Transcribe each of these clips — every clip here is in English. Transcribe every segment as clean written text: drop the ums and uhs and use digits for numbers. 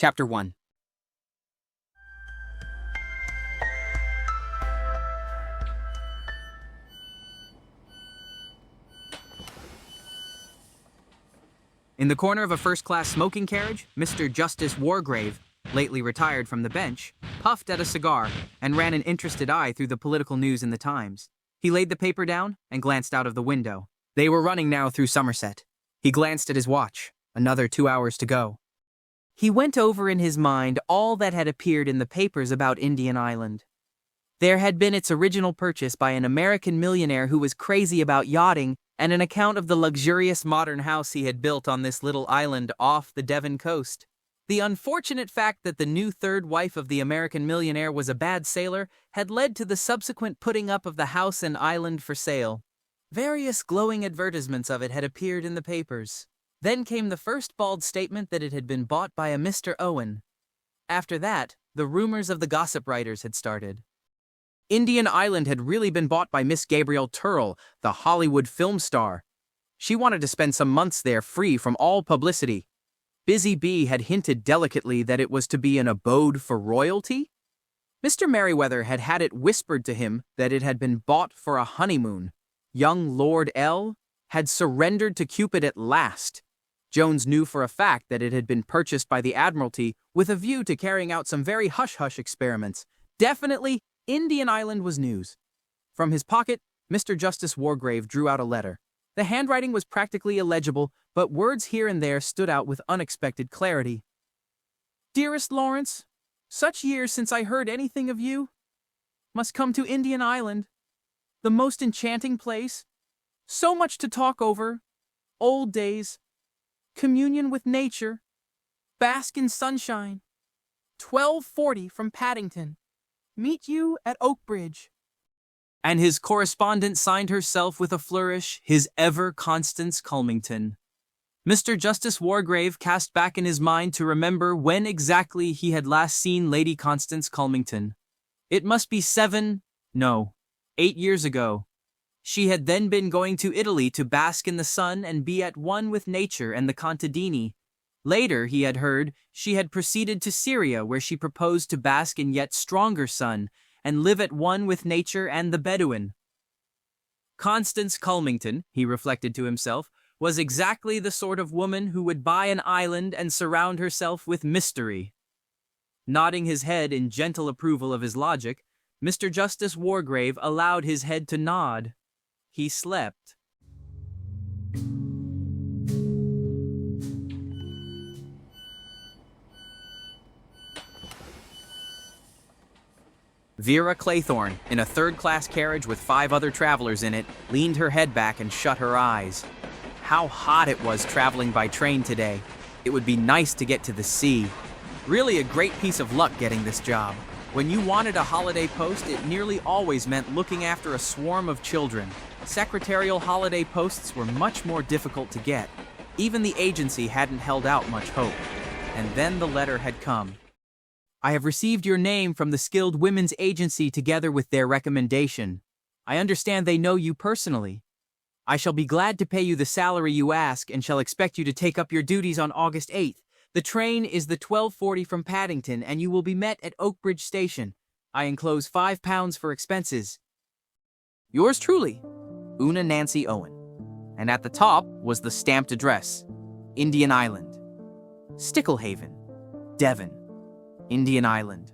Chapter 1. In the corner of a first-class smoking carriage, Mr. Justice Wargrave, lately retired from the bench, puffed at a cigar and ran an interested eye through the political news in the Times. He laid the paper down and glanced out of the window. They were running now through Somerset. He glanced at his watch. Another 2 hours to go. He went over in his mind all that had appeared in the papers about Indian Island. There had been its original purchase by an American millionaire who was crazy about yachting, and an account of the luxurious modern house he had built on this little island off the Devon coast. The unfortunate fact that the new third wife of the American millionaire was a bad sailor had led to the subsequent putting up of the house and island for sale. Various glowing advertisements of it had appeared in the papers. Then came the first bald statement that it had been bought by a Mr. Owen. After that, the rumors of the gossip writers had started. Indian Island had really been bought by Miss Gabrielle Turrell, the Hollywood film star. She wanted to spend some months there free from all publicity. Busy Bee had hinted delicately that it was to be an abode for royalty. Mr. Merriweather had had it whispered to him that it had been bought for a honeymoon. Young Lord L. had surrendered to Cupid at last. Jones knew for a fact that it had been purchased by the Admiralty with a view to carrying out some very hush-hush experiments. Definitely, Indian Island was news. From his pocket, Mr. Justice Wargrave drew out a letter. The handwriting was practically illegible, but words here and there stood out with unexpected clarity. Dearest Lawrence, such years since I heard anything of you. Must come to Indian Island. The most enchanting place. So much to talk over. Old days. Communion with nature. Bask in sunshine. 12:40 from Paddington. Meet you at Oakbridge. And his correspondent signed herself with a flourish, his ever Constance Culmington. Mr. Justice Wargrave cast back in his mind to remember when exactly he had last seen Lady Constance Culmington. It must be 8 years ago. She had then been going to Italy to bask in the sun and be at one with nature and the contadini. Later, he had heard, she had proceeded to Syria where she proposed to bask in yet stronger sun and live at one with nature and the Bedouin. Constance Culmington, he reflected to himself, was exactly the sort of woman who would buy an island and surround herself with mystery. Nodding his head in gentle approval of his logic, Mr. Justice Wargrave allowed his head to nod. He slept. Vera Claythorne, in a third-class carriage with 5 other travelers in it, leaned her head back and shut her eyes. How hot it was traveling by train today. It would be nice to get to the sea. Really a great piece of luck getting this job. When you wanted a holiday post, it nearly always meant looking after a swarm of children. Secretarial holiday posts were much more difficult to get. Even the agency hadn't held out much hope. And then the letter had come. I have received your name from the Skilled Women's Agency together with their recommendation. I understand they know you personally. I shall be glad to pay you the salary you ask and shall expect you to take up your duties on August 8th. The train is the 12:40 from Paddington and you will be met at Oakbridge Station. I enclose £5 for expenses. Yours truly, Una Nancy Owen. And at the top was the stamped address, Indian Island. Sticklehaven, Devon, Indian Island.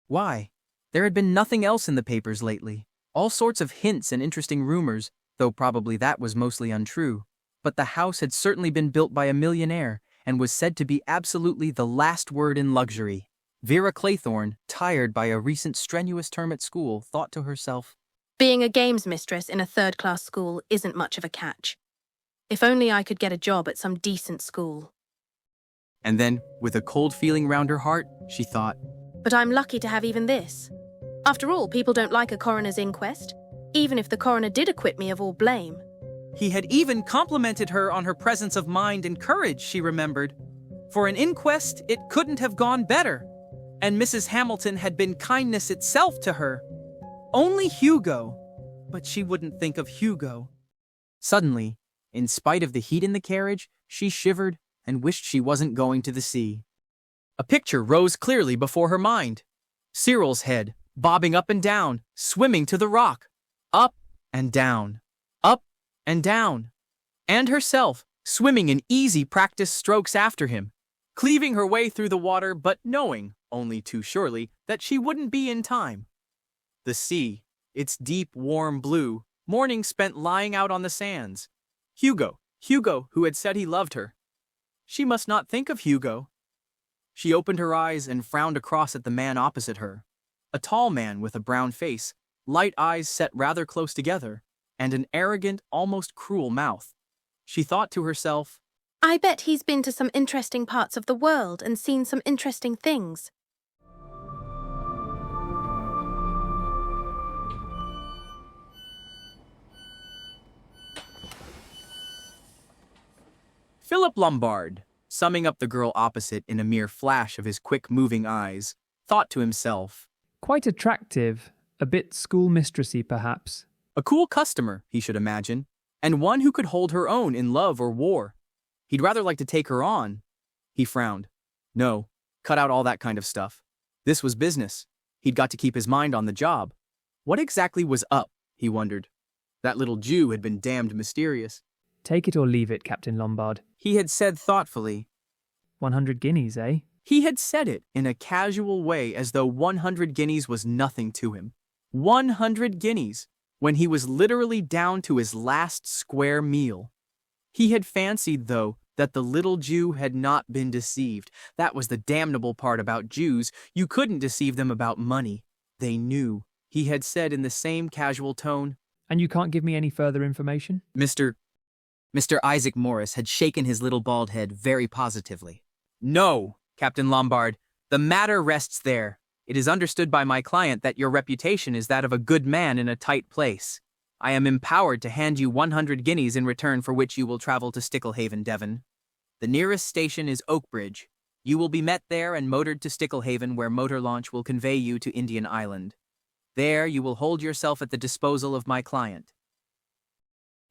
Why? There had been nothing else in the papers lately. All sorts of hints and interesting rumors, though probably that was mostly untrue. But the house had certainly been built by a millionaire and was said to be absolutely the last word in luxury. Vera Claythorne, tired by a recent strenuous term at school, thought to herself, being a games mistress in a third-class school isn't much of a catch. If only I could get a job at some decent school. And then, with a cold feeling round her heart, she thought, but I'm lucky to have even this. After all, people don't like a coroner's inquest, even if the coroner did acquit me of all blame. He had even complimented her on her presence of mind and courage, she remembered. For an inquest, it couldn't have gone better. And Mrs. Hamilton had been kindness itself to her. Only Hugo. But she wouldn't think of Hugo. Suddenly, in spite of the heat in the carriage, she shivered and wished she wasn't going to the sea. A picture rose clearly before her mind. Cyril's head, bobbing up and down, swimming to the rock. Up and down. Up and down. And herself, swimming in easy practice strokes after him, cleaving her way through the water but knowing, only too surely, that she wouldn't be in time. The sea, its deep, warm blue, morning spent lying out on the sands. Hugo, who had said he loved her. She must not think of Hugo. She opened her eyes and frowned across at the man opposite her. A tall man with a brown face, light eyes set rather close together, and an arrogant, almost cruel mouth. She thought to herself, I bet he's been to some interesting parts of the world and seen some interesting things. Philip Lombard, summing up the girl opposite in a mere flash of his quick-moving eyes, thought to himself, quite attractive, a bit schoolmistressy perhaps. a cool customer, he should imagine, and one who could hold her own in love or war. He'd rather like to take her on. He frowned. No, cut out all that kind of stuff. This was business. He'd got to keep his mind on the job. What exactly was up, he wondered. That little Jew had been damned mysterious. Take it or leave it, Captain Lombard. He had said thoughtfully. 100 guineas, eh? He had said it in a casual way as though 100 guineas was nothing to him. 100 guineas, when he was literally down to his last square meal. He had fancied, though, that the little Jew had not been deceived. That was the damnable part about Jews. You couldn't deceive them about money. They knew. He had said in the same casual tone. And you can't give me any further information? Mr. Isaac Morris had shaken his little bald head very positively. No, Captain Lombard, the matter rests there. It is understood by my client that your reputation is that of a good man in a tight place. I am empowered to hand you 100 guineas in return for which you will travel to Sticklehaven, Devon. The nearest station is Oakbridge. You will be met there and motored to Sticklehaven, where motor launch will convey you to Indian Island. There you will hold yourself at the disposal of my client.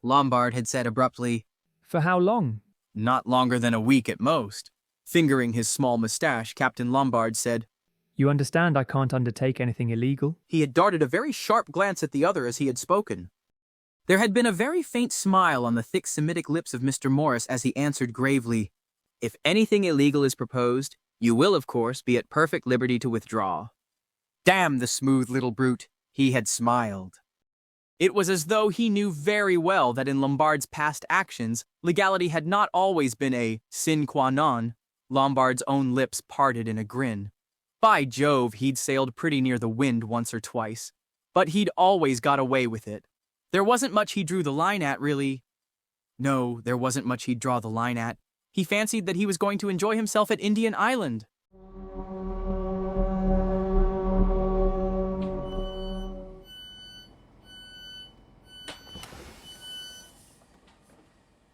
Lombard had said abruptly, For how long? Not longer than a week at most. Fingering his small mustache, Captain Lombard said, You understand I can't undertake anything illegal? He had darted a very sharp glance at the other as he had spoken. There had been a very faint smile on the thick Semitic lips of Mr. Morris as he answered gravely, If anything illegal is proposed, you will, of course, be at perfect liberty to withdraw. Damn the smooth little brute, he had smiled. It was as though he knew very well that in Lombard's past actions, legality had not always been a sine qua non. Lombard's own lips parted in a grin. By Jove, he'd sailed pretty near the wind once or twice, but he'd always got away with it. There wasn't much he drew the line at, really. No, there wasn't much he'd draw the line at. He fancied that he was going to enjoy himself at Indian Island.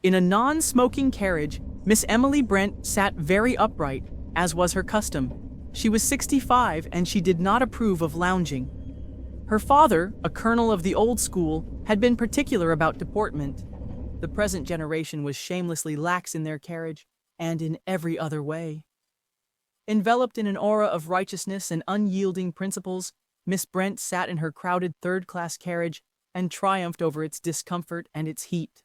In a non-smoking carriage, Miss Emily Brent sat very upright, as was her custom. She was 65 and she did not approve of lounging. Her father, a colonel of the old school, had been particular about deportment. The present generation was shamelessly lax in their carriage, and in every other way. Enveloped in an aura of righteousness and unyielding principles, Miss Brent sat in her crowded third-class carriage and triumphed over its discomfort and its heat.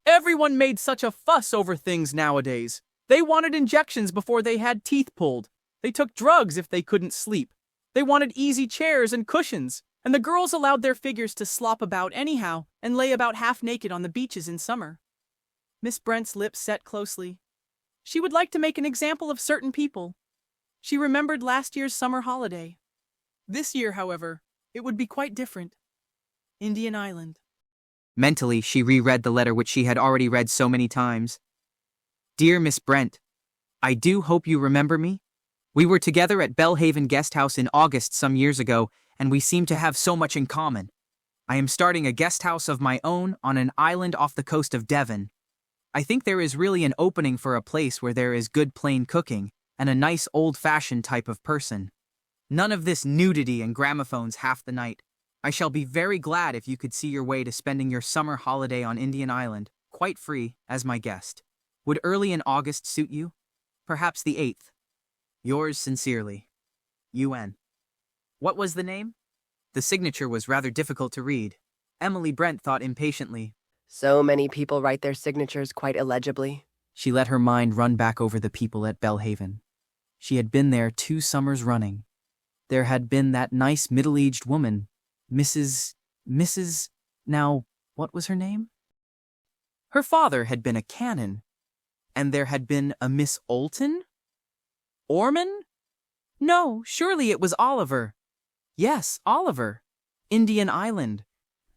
Everyone made such a fuss over things nowadays. They wanted injections before they had teeth pulled. They took drugs if they couldn't sleep. They wanted easy chairs and cushions, and the girls allowed their figures to slop about anyhow and lay about half naked on the beaches in summer. Miss Brent's lips set closely. She would like to make an example of certain people. She remembered last year's summer holiday. This year, however, it would be quite different. Indian Island. Mentally, she reread the letter which she had already read so many times. Dear Miss Brent, I do hope you remember me. We were together at Belhaven Guest House in August some years ago, and we seem to have so much in common. I am starting a guest house of my own on an island off the coast of Devon. I think there is really an opening for a place where there is good plain cooking and a nice old-fashioned type of person. None of this nudity and gramophones half the night. I shall be very glad if you could see your way to spending your summer holiday on Indian Island, quite free, as my guest. Would early in August suit you? Perhaps the 8th. Yours sincerely, UN. What was the name? The signature was rather difficult to read. Emily Brent thought impatiently. So many people write their signatures quite illegibly. She let her mind run back over the people at Belhaven. She had been there 2 summers running. There had been that nice middle-aged woman, Mrs. Now, what was her name? Her father had been a canon. And there had been a Miss Olton? Orman? No, surely it was Oliver. Yes, Oliver. Indian Island.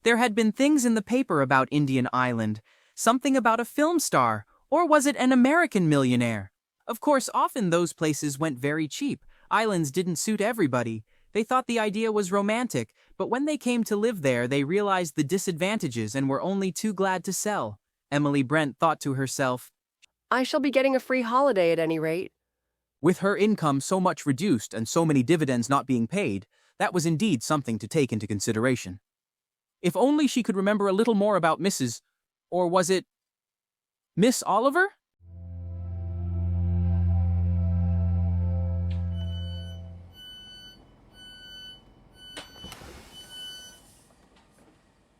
There had been things in the paper about Indian Island, something about a film star, or was it an American millionaire? Of course, often those places went very cheap. Islands didn't suit everybody. They thought the idea was romantic, but when they came to live there, they realized the disadvantages and were only too glad to sell. Emily Brent thought to herself, I shall be getting a free holiday at any rate. with her income so much reduced and so many dividends not being paid, that was indeed something to take into consideration. If only she could remember a little more about Mrs. or was it Miss Oliver?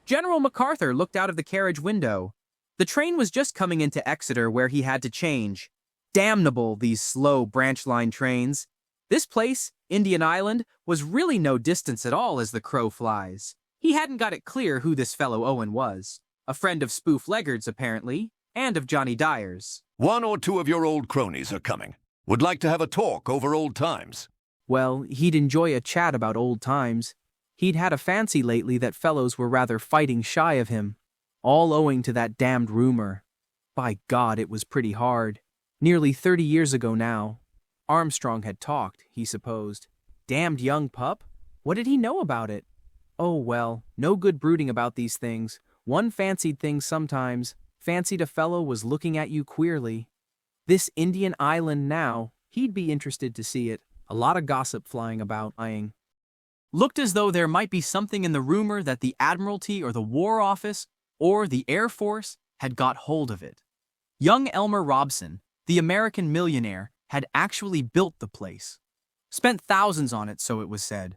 General MacArthur looked out of the carriage window. The train was just coming into Exeter where he had to change. Damnable, these slow branch line trains. This place, Indian Island, was really no distance at all as the crow flies. He hadn't got it clear who this fellow Owen was. A friend of Spoof Leggard's, apparently, and of Johnny Dyer's. 1 or 2 of your old cronies are coming. Would like to have a talk over old times. Well, he'd enjoy a chat about old times. He'd had a fancy lately that fellows were rather fighting shy of him. All owing to that damned rumor. By God, it was pretty hard. Nearly 30 years ago now. Armstrong had talked, he supposed. Damned young pup? What did he know about it? Oh, well, no good brooding about these things. One fancied things sometimes. Fancied a fellow was looking at you queerly. This Indian Island now, he'd be interested to see it. A lot of gossip flying about. Looked as though there might be something in the rumor that the Admiralty or the War Office or the Air Force had got hold of it. Young Elmer Robson, the American millionaire, had actually built the place. Spent thousands on it, so it was said.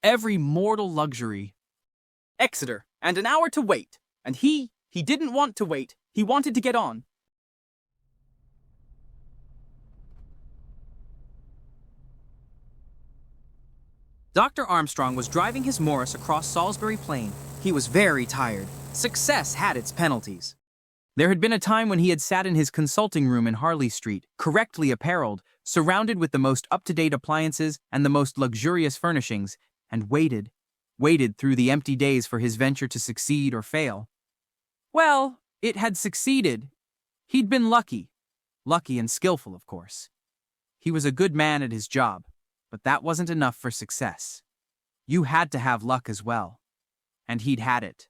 Every mortal luxury. Exeter, and an hour to wait. And he didn't want to wait. He wanted to get on. Dr. Armstrong was driving his Morris across Salisbury Plain. He was very tired. Success had its penalties. There had been a time when he had sat in his consulting room in Harley Street, correctly appareled, surrounded with the most up-to-date appliances and the most luxurious furnishings, and waited through the empty days for his venture to succeed or fail. Well, it had succeeded. He'd been lucky and skillful, of course. He was a good man at his job, but that wasn't enough for success. You had to have luck as well. And he'd had it.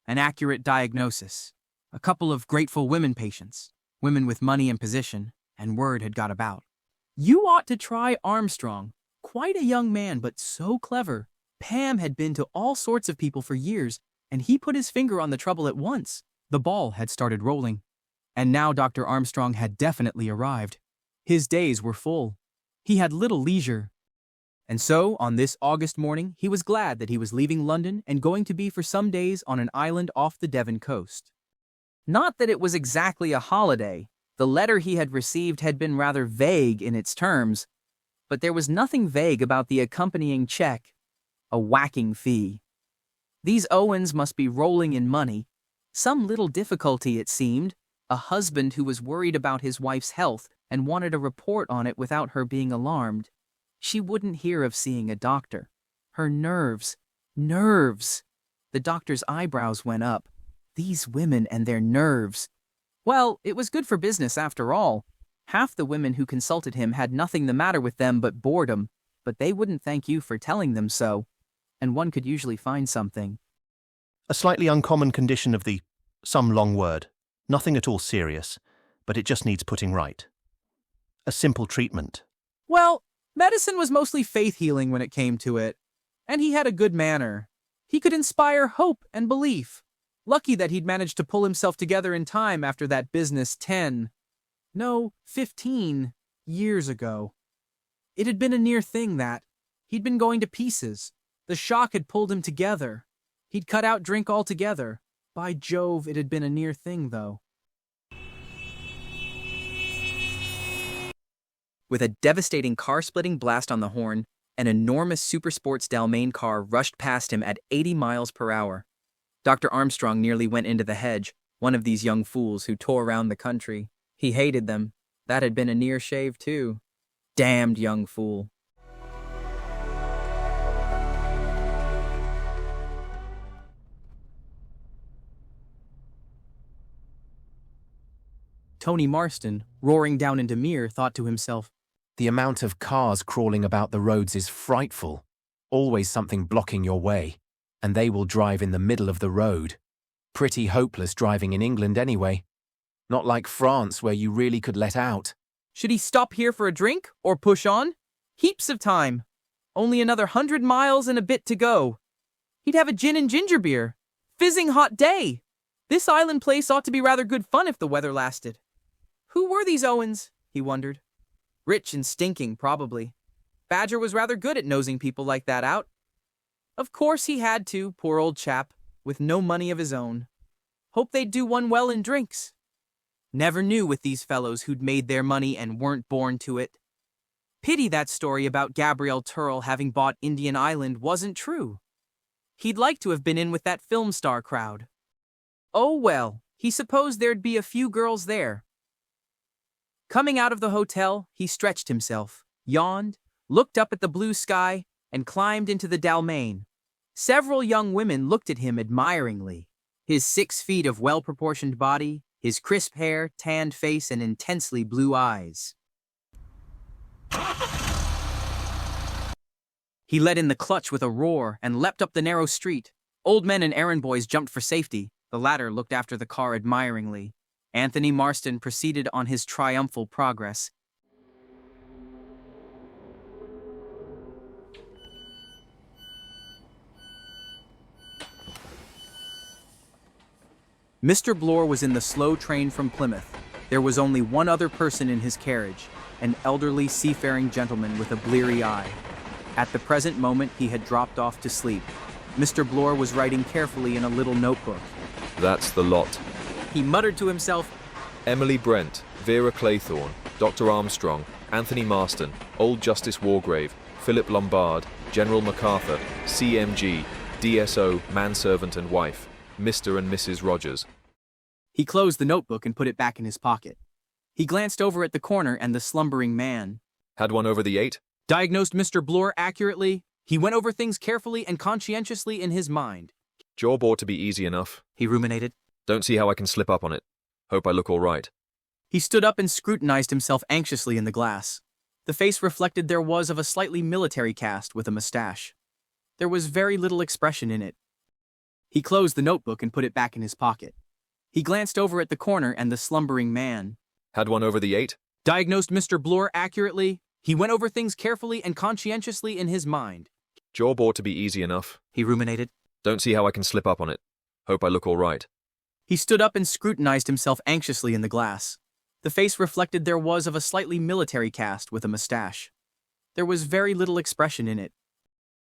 An accurate diagnosis. A couple of grateful women patients, women with money and position, and word had got about. You ought to try Armstrong. Quite a young man, but so clever. Pam had been to all sorts of people for years, and he put his finger on the trouble at once. The ball had started rolling. And now Dr. Armstrong had definitely arrived. His days were full. He had little leisure. And so, on this August morning, he was glad that he was leaving London and going to be for some days on an island off the Devon coast. Not that it was exactly a holiday. The letter he had received had been rather vague in its terms, but there was nothing vague about the accompanying check, a whacking fee. These Owens must be rolling in money. Some little difficulty, it seemed. A husband who was worried about his wife's health and wanted a report on it without her being alarmed. She wouldn't hear of seeing a doctor. Her nerves. The doctor's eyebrows went up. These women and their nerves. Well, it was good for business after all. Half the women who consulted him had nothing the matter with them but boredom, but they wouldn't thank you for telling them so. And one could usually find something. A slightly uncommon condition of the some long word. Nothing at all serious, but it just needs putting right. A simple treatment. Well, medicine was mostly faith healing when it came to it. And he had a good manner. He could inspire hope and belief. Lucky that he'd managed to pull himself together in time after that business 15 years ago. It had been a near thing that. He'd been going to pieces. The shock had pulled him together. He'd cut out drink altogether. By Jove, it had been a near thing, though. With a devastating car-splitting blast on the horn, an enormous supersports Dalmane car rushed past him at 80 miles per hour. Dr. Armstrong nearly went into the hedge, one of these young fools who tore around the country. He hated them. That had been a near shave, too. Damned young fool. Tony Marston, roaring down into Mere, thought to himself, The amount of cars crawling about the roads is frightful. Always something blocking your way, and they will drive in the middle of the road. Pretty hopeless driving in England anyway. Not like France where you really could let out. should he stop here for a drink or push on? Heaps of time. Only another 100 miles and a bit to go. He'd have a gin and ginger beer. Fizzing hot day. This island place ought to be rather good fun if the weather lasted. Who were these Owens? He wondered. Rich and stinking, probably. Badger was rather good at nosing people like that out. Of course he had to, poor old chap, with no money of his own. Hope they'd do one well in drinks. Never knew with these fellows who'd made their money and weren't born to it. Pity that story about Gabrielle Turrell having bought Indian Island wasn't true. He'd like to have been in with that film star crowd. Oh well, he supposed there'd be a few girls there. Coming out of the hotel, he stretched himself, yawned, looked up at the blue sky, and climbed into the Dalmane. Several young women looked at him admiringly. His 6 feet of well-proportioned body, his crisp hair, tanned face, and intensely blue eyes. He let in the clutch with a roar and leapt up the narrow street. Old men and errand boys jumped for safety. The latter looked after the car admiringly. Anthony Marston proceeded on his triumphal progress. Mr. Bloor was in the slow train from Plymouth. There was only one other person in his carriage, an elderly seafaring gentleman with a bleary eye. At the present moment, he had dropped off to sleep. Mr. Bloor was writing carefully in a little notebook. That's the lot. He muttered to himself, Emily Brent, Vera Claythorne, Dr. Armstrong, Anthony Marston, Old Justice Wargrave, Philip Lombard, General MacArthur, CMG, DSO, manservant and wife, Mr. and Mrs. Rogers. He closed the notebook and put it back in his pocket. He glanced over at the corner and the slumbering man. Had one over the 8? Diagnosed Mr. Bloor accurately. He went over things carefully and conscientiously in his mind. Job ought to be easy enough. He ruminated. Don't see how I can slip up on it. Hope I look all right. He stood up and scrutinized himself anxiously in the glass. The face reflected there was of a slightly military cast with a mustache. There was very little expression in it. He closed the notebook and put it back in his pocket. He glanced over at the corner and the slumbering man. Had one over the 8? Diagnosed Mr. Bloor accurately. He went over things carefully and conscientiously in his mind. Job ought to be easy enough. He ruminated. Don't see how I can slip up on it. Hope I look all right. He stood up and scrutinized himself anxiously in the glass. The face reflected there was of a slightly military cast with a mustache. There was very little expression in it.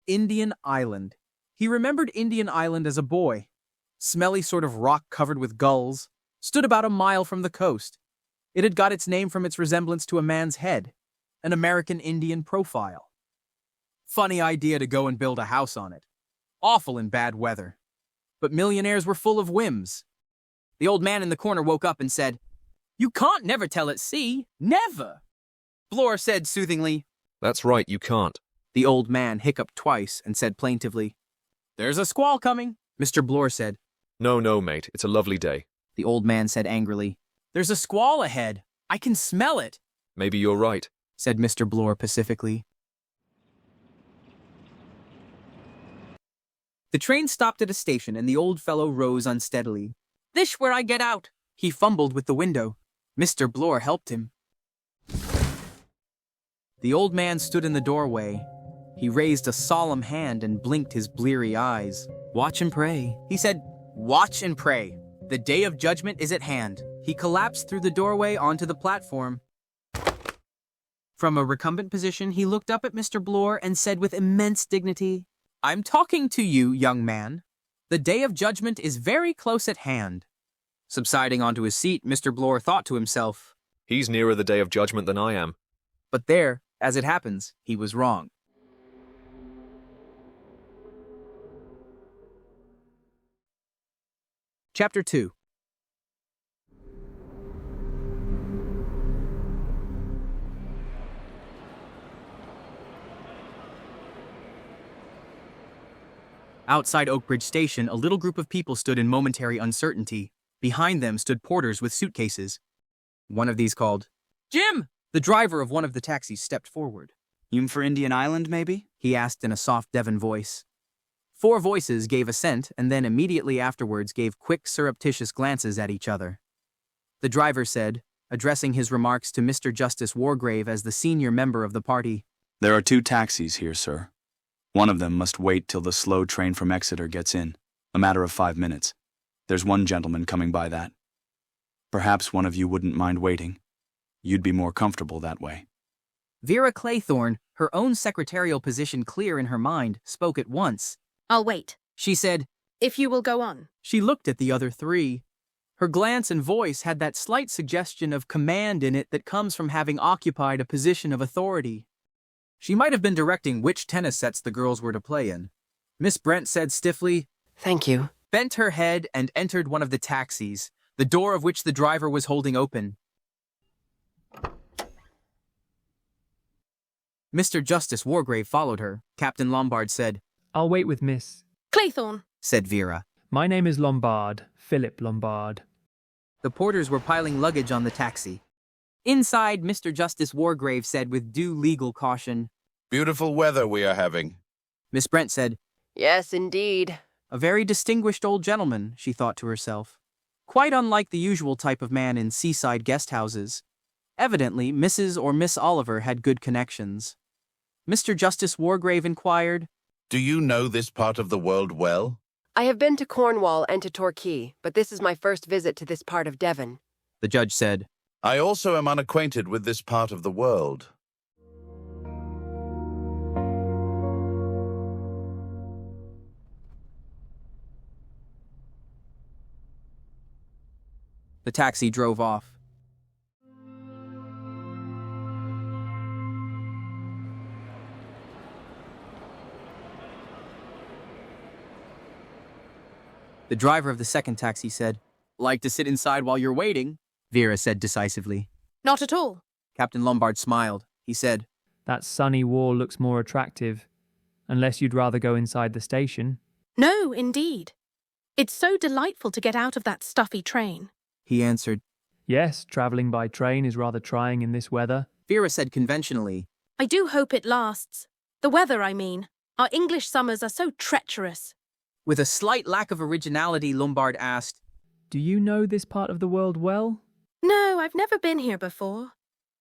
Indian Island. He remembered Indian Island as a boy. Smelly sort of rock covered with gulls. Stood about a mile from the coast. It had got its name from its resemblance to a man's head. An American Indian profile. Funny idea to go and build a house on it. Awful in bad weather. But millionaires were full of whims. The old man in the corner woke up and said, You can't never tell at sea. Never. Bloor said soothingly. That's right, you can't. The old man hiccuped twice and said plaintively, There's a squall coming. Mr. Bloor said, No, mate, it's a lovely day. The old man said angrily, There's a squall ahead. I can smell it, Maybe you're right. said Mr. Bloor pacifically. The train stopped at a station and the old fellow rose unsteadily. This where I get out. He fumbled with the window. Mr. Bloor helped him. The old man stood in the doorway. He raised a solemn hand and blinked his bleary eyes. Watch and pray. He said, Watch and pray. The day of judgment is at hand. He collapsed through the doorway onto the platform. From a recumbent position, he looked up at Mr. Bloor and said with immense dignity, "I'm talking to you, young man. The day of judgment is very close at hand." Subsiding onto his seat, Mr. Bloor thought to himself, He's nearer the day of judgment than I am. but there, as it happens, he was wrong. Chapter 2. Outside Oakbridge Station, a little group of people stood in momentary uncertainty. Behind them stood porters with suitcases. One of these called, "Jim!" The driver of one of the taxis stepped forward. "You for Indian Island, maybe?" He asked in a soft Devon voice. 4 voices gave assent and then immediately afterwards gave quick, surreptitious glances at each other. The driver said, addressing his remarks to Mr. Justice Wargrave as the senior member of the party, "There are 2 taxis here, sir. One of them must wait till the slow train from Exeter gets in, a matter of 5 minutes. There's one gentleman coming by that. Perhaps one of you wouldn't mind waiting. You'd be more comfortable that way." Vera Claythorne, her own secretarial position clear in her mind, spoke at once. I'll wait, She said, if you will go on. She looked at the other 3. Her glance and voice had that slight suggestion of command in it that comes from having occupied a position of authority. She might have been directing which tennis sets the girls were to play in. Miss Brent said stiffly, Thank you. bent her head and entered one of the taxis, the door of which the driver was holding open. Mr. Justice Wargrave followed her. Captain Lombard said, I'll wait with Miss. Claythorne. said Vera. My name is Lombard, Philip Lombard. The porters were piling luggage on the taxi. Inside, Mr. Justice Wargrave said with due legal caution, "Beautiful weather we are having." Miss Brent said, Yes, indeed. a very distinguished old gentleman, she thought to herself. Quite unlike the usual type of man in seaside guest houses. Evidently, Mrs. or Miss Oliver had good connections. Mr. Justice Wargrave inquired, "Do you know this part of the world well?" I have been to Cornwall and to Torquay, but this is my first visit to this part of Devon. The judge said, "I also am unacquainted with this part of the world." The taxi drove off. The driver of the second taxi said, "Like to sit inside while you're waiting?" Vera said decisively. Not at all. Captain Lombard smiled. He said, That sunny wall looks more attractive. Unless you'd rather go inside the station. No, indeed. It's so delightful to get out of that stuffy train. He answered. Yes, travelling by train is rather trying in this weather. Vera said conventionally, I do hope it lasts. The weather, I mean. Our English summers are so treacherous. With a slight lack of originality, Lombard asked, Do you know this part of the world well? No, I've never been here before.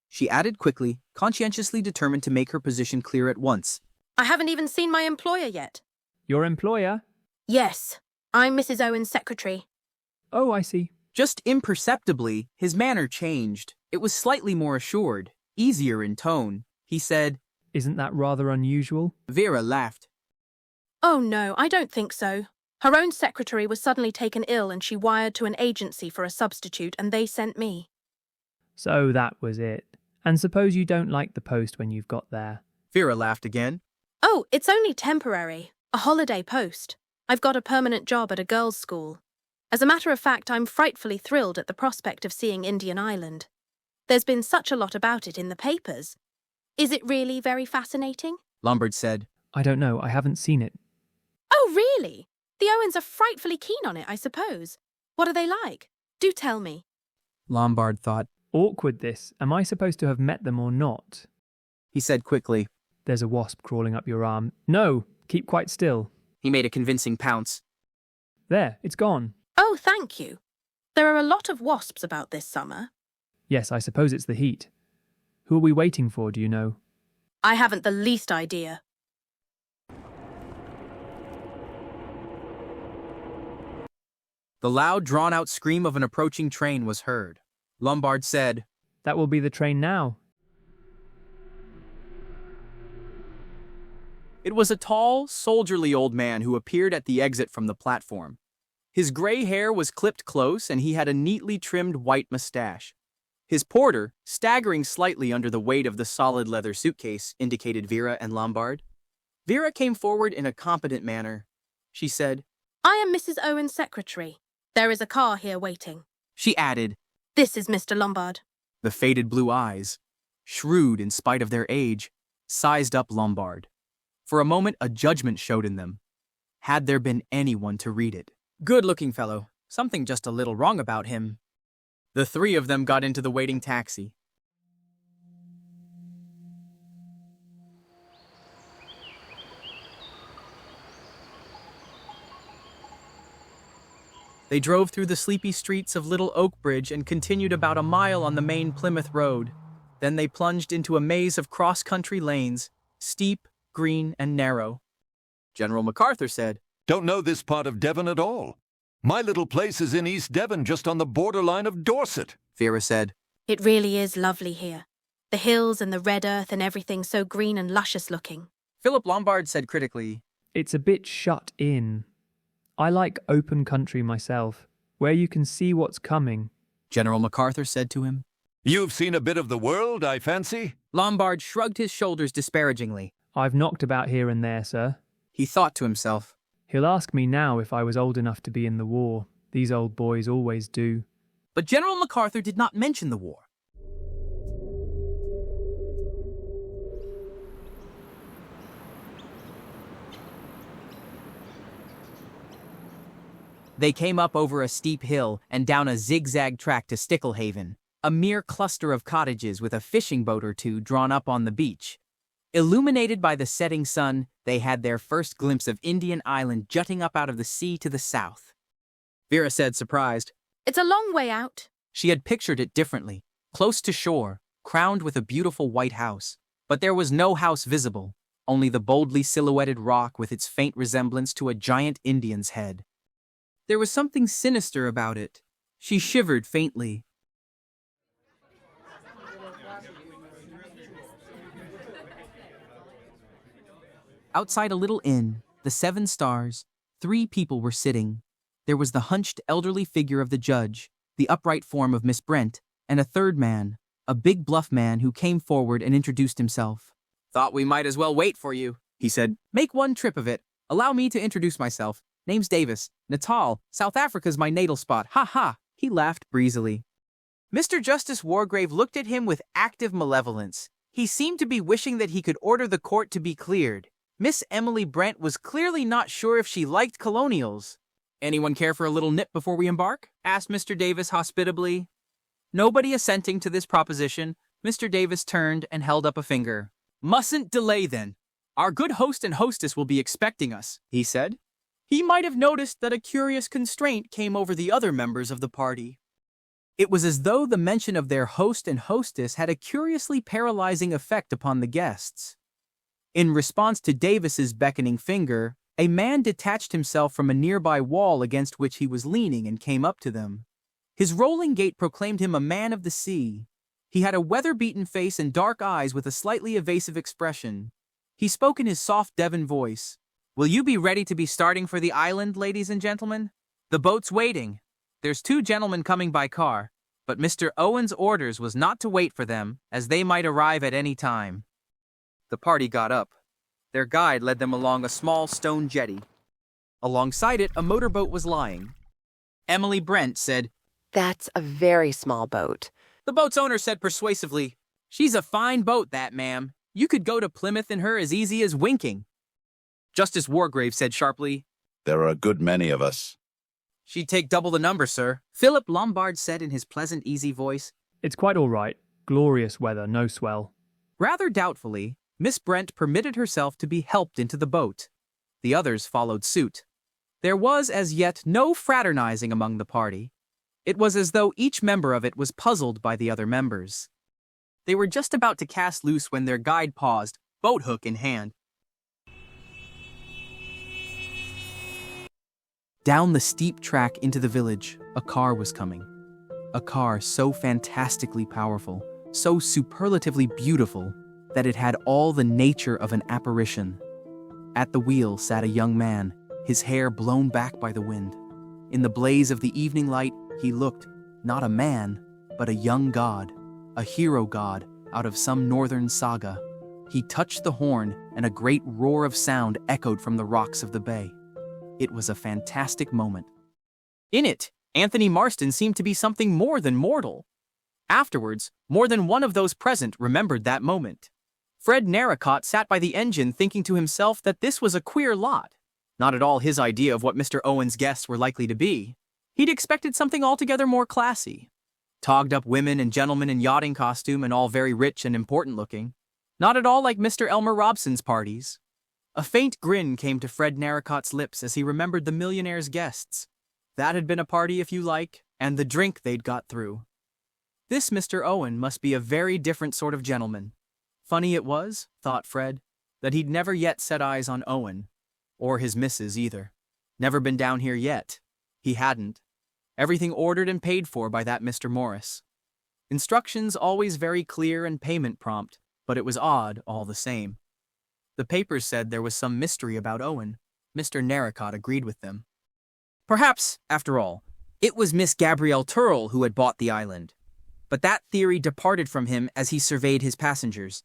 She added quickly, conscientiously determined to make her position clear at once. I haven't even seen my employer yet. Your employer? Yes, I'm Mrs. Owen's secretary. Oh, I see. Just imperceptibly, his manner changed. It was slightly more assured, easier in tone. He said, Isn't that rather unusual? Vera laughed. Oh no, I don't think so. Her own secretary was suddenly taken ill and she wired to an agency for a substitute and they sent me. So that was it. And suppose you don't like the post when you've got there. Vera laughed again. Oh, it's only temporary. A holiday post. I've got a permanent job at a girls' school. As a matter of fact, I'm frightfully thrilled at the prospect of seeing Indian Island. There's been such a lot about it in the papers. Is it really very fascinating? Lombard said, I don't know, I haven't seen it. Oh, really? The Owens are frightfully keen on it, I suppose. What are they like? Do tell me. Lombard thought. Awkward this. Am I supposed to have met them or not? He said quickly. There's a wasp crawling up your arm. No, keep quite still. He made a convincing pounce. There, it's gone. Oh, thank you. There are a lot of wasps about this summer. Yes, I suppose it's the heat. Who are we waiting for, do you know? I haven't the least idea. The loud, drawn-out scream of an approaching train was heard. Lombard said, That will be the train now. It was a tall, soldierly old man who appeared at the exit from the platform. His gray hair was clipped close and he had a neatly trimmed white mustache. His porter, staggering slightly under the weight of the solid leather suitcase, indicated Vera and Lombard. Vera came forward in a competent manner. She said, I am Mrs. Owen's secretary. There is a car here waiting. She added, This is Mr. Lombard. the faded blue eyes, shrewd in spite of their age, sized up Lombard. For a moment, a judgment showed in them. Had there been anyone to read it? Good-looking fellow. Something just a little wrong about him. The three of them got into the waiting taxi. They drove through the sleepy streets of Little Oakbridge and continued about a mile on the main Plymouth Road. Then they plunged into a maze of cross-country lanes, steep, green, and narrow. General MacArthur said, Don't know this part of Devon at all. My little place is in East Devon, just on the borderline of Dorset. Vera said, It really is lovely here. The hills and the red earth and everything so green and luscious looking. Philip Lombard said critically, It's a bit shut in. I like open country myself, where you can see what's coming. General MacArthur said to him. You've seen a bit of the world, I fancy? Lombard shrugged his shoulders disparagingly. I've knocked about here and there, sir. He thought to himself, He'll ask me now if I was old enough to be in the war. These old boys always do. But General MacArthur did not mention the war. They came up over a steep hill and down a zigzag track to Sticklehaven, a mere cluster of cottages with a fishing boat or two drawn up on the beach. Illuminated by the setting sun, they had their first glimpse of Indian Island jutting up out of the sea to the south. Vera said, surprised. It's a long way out. She had pictured it differently, close to shore, crowned with a beautiful white house. But there was no house visible, only the boldly silhouetted rock with its faint resemblance to a giant Indian's head. There was something sinister about it. She shivered faintly. Outside a little inn, the 7 Stars, 3 people were sitting. There was the hunched elderly figure of the judge, the upright form of Miss Brent, and a third man, a big bluff man who came forward and introduced himself. Thought we might as well wait for you, he said. Make one trip of it. Allow me to introduce myself. Name's Davis. Natal, South Africa's my natal spot. Ha ha! He laughed breezily. Mr. Justice Wargrave looked at him with active malevolence. He seemed to be wishing that he could order the court to be cleared. Miss Emily Brent was clearly not sure if she liked colonials. Anyone care for a little nip before we embark? Asked Mr. Davis hospitably. Nobody assenting to this proposition, Mr. Davis turned and held up a finger. Mustn't delay then. Our good host and hostess will be expecting us, he said. He might have noticed that a curious constraint came over the other members of the party. It was as though the mention of their host and hostess had a curiously paralyzing effect upon the guests. In response to Davis's beckoning finger, a man detached himself from a nearby wall against which he was leaning and came up to them. His rolling gait proclaimed him a man of the sea. He had a weather-beaten face and dark eyes with a slightly evasive expression. He spoke in his soft Devon voice. Will you be ready to be starting for the island, ladies and gentlemen? The boat's waiting. There's 2 gentlemen coming by car, but Mr. Owen's orders was not to wait for them, as they might arrive at any time. The party got up. Their guide led them along a small stone jetty. Alongside it, a motorboat was lying. Emily Brent said, That's a very small boat. The boat's owner said persuasively, She's a fine boat, that, ma'am. You could go to Plymouth in her as easy as winking. Justice Wargrave said sharply, There are a good many of us. She'd take double the number, sir. Philip Lombard said in his pleasant, easy voice. It's quite all right. Glorious weather, no swell. Rather doubtfully, Miss Brent permitted herself to be helped into the boat. The others followed suit. There was as yet no fraternizing among the party. It was as though each member of it was puzzled by the other members. They were just about to cast loose when their guide paused, boat hook in hand. Down the steep track into the village, a car was coming. A car so fantastically powerful, so superlatively beautiful, that it had all the nature of an apparition. At the wheel sat a young man, his hair blown back by the wind. In the blaze of the evening light, he looked, not a man, but a young god, a hero god out of some northern saga. He touched the horn, and a great roar of sound echoed from the rocks of the bay. It was a fantastic moment. In it, Anthony Marston seemed to be something more than mortal. Afterwards, more than one of those present remembered that moment. Fred Narracott sat by the engine thinking to himself that this was a queer lot. Not at all his idea of what Mr. Owen's guests were likely to be. He'd expected something altogether more classy. Togged-up women and gentlemen in yachting costume and all very rich and important-looking. Not at all like Mr. Elmer Robson's parties. A faint grin came to Fred Narracott's lips as he remembered the millionaire's guests. That had been a party, if you like, and the drink they'd got through. This Mr. Owen must be a very different sort of gentleman. Funny it was, thought Fred, that he'd never yet set eyes on Owen. Or his missus, either. Never been down here yet. He hadn't. Everything ordered and paid for by that Mr. Morris. Instructions always very clear and payment prompt, but it was odd all the same. The papers said there was some mystery about Owen. Mr. Narracott agreed with them. Perhaps, after all, it was Miss Gabrielle Turrell who had bought the island. But that theory departed from him as he surveyed his passengers.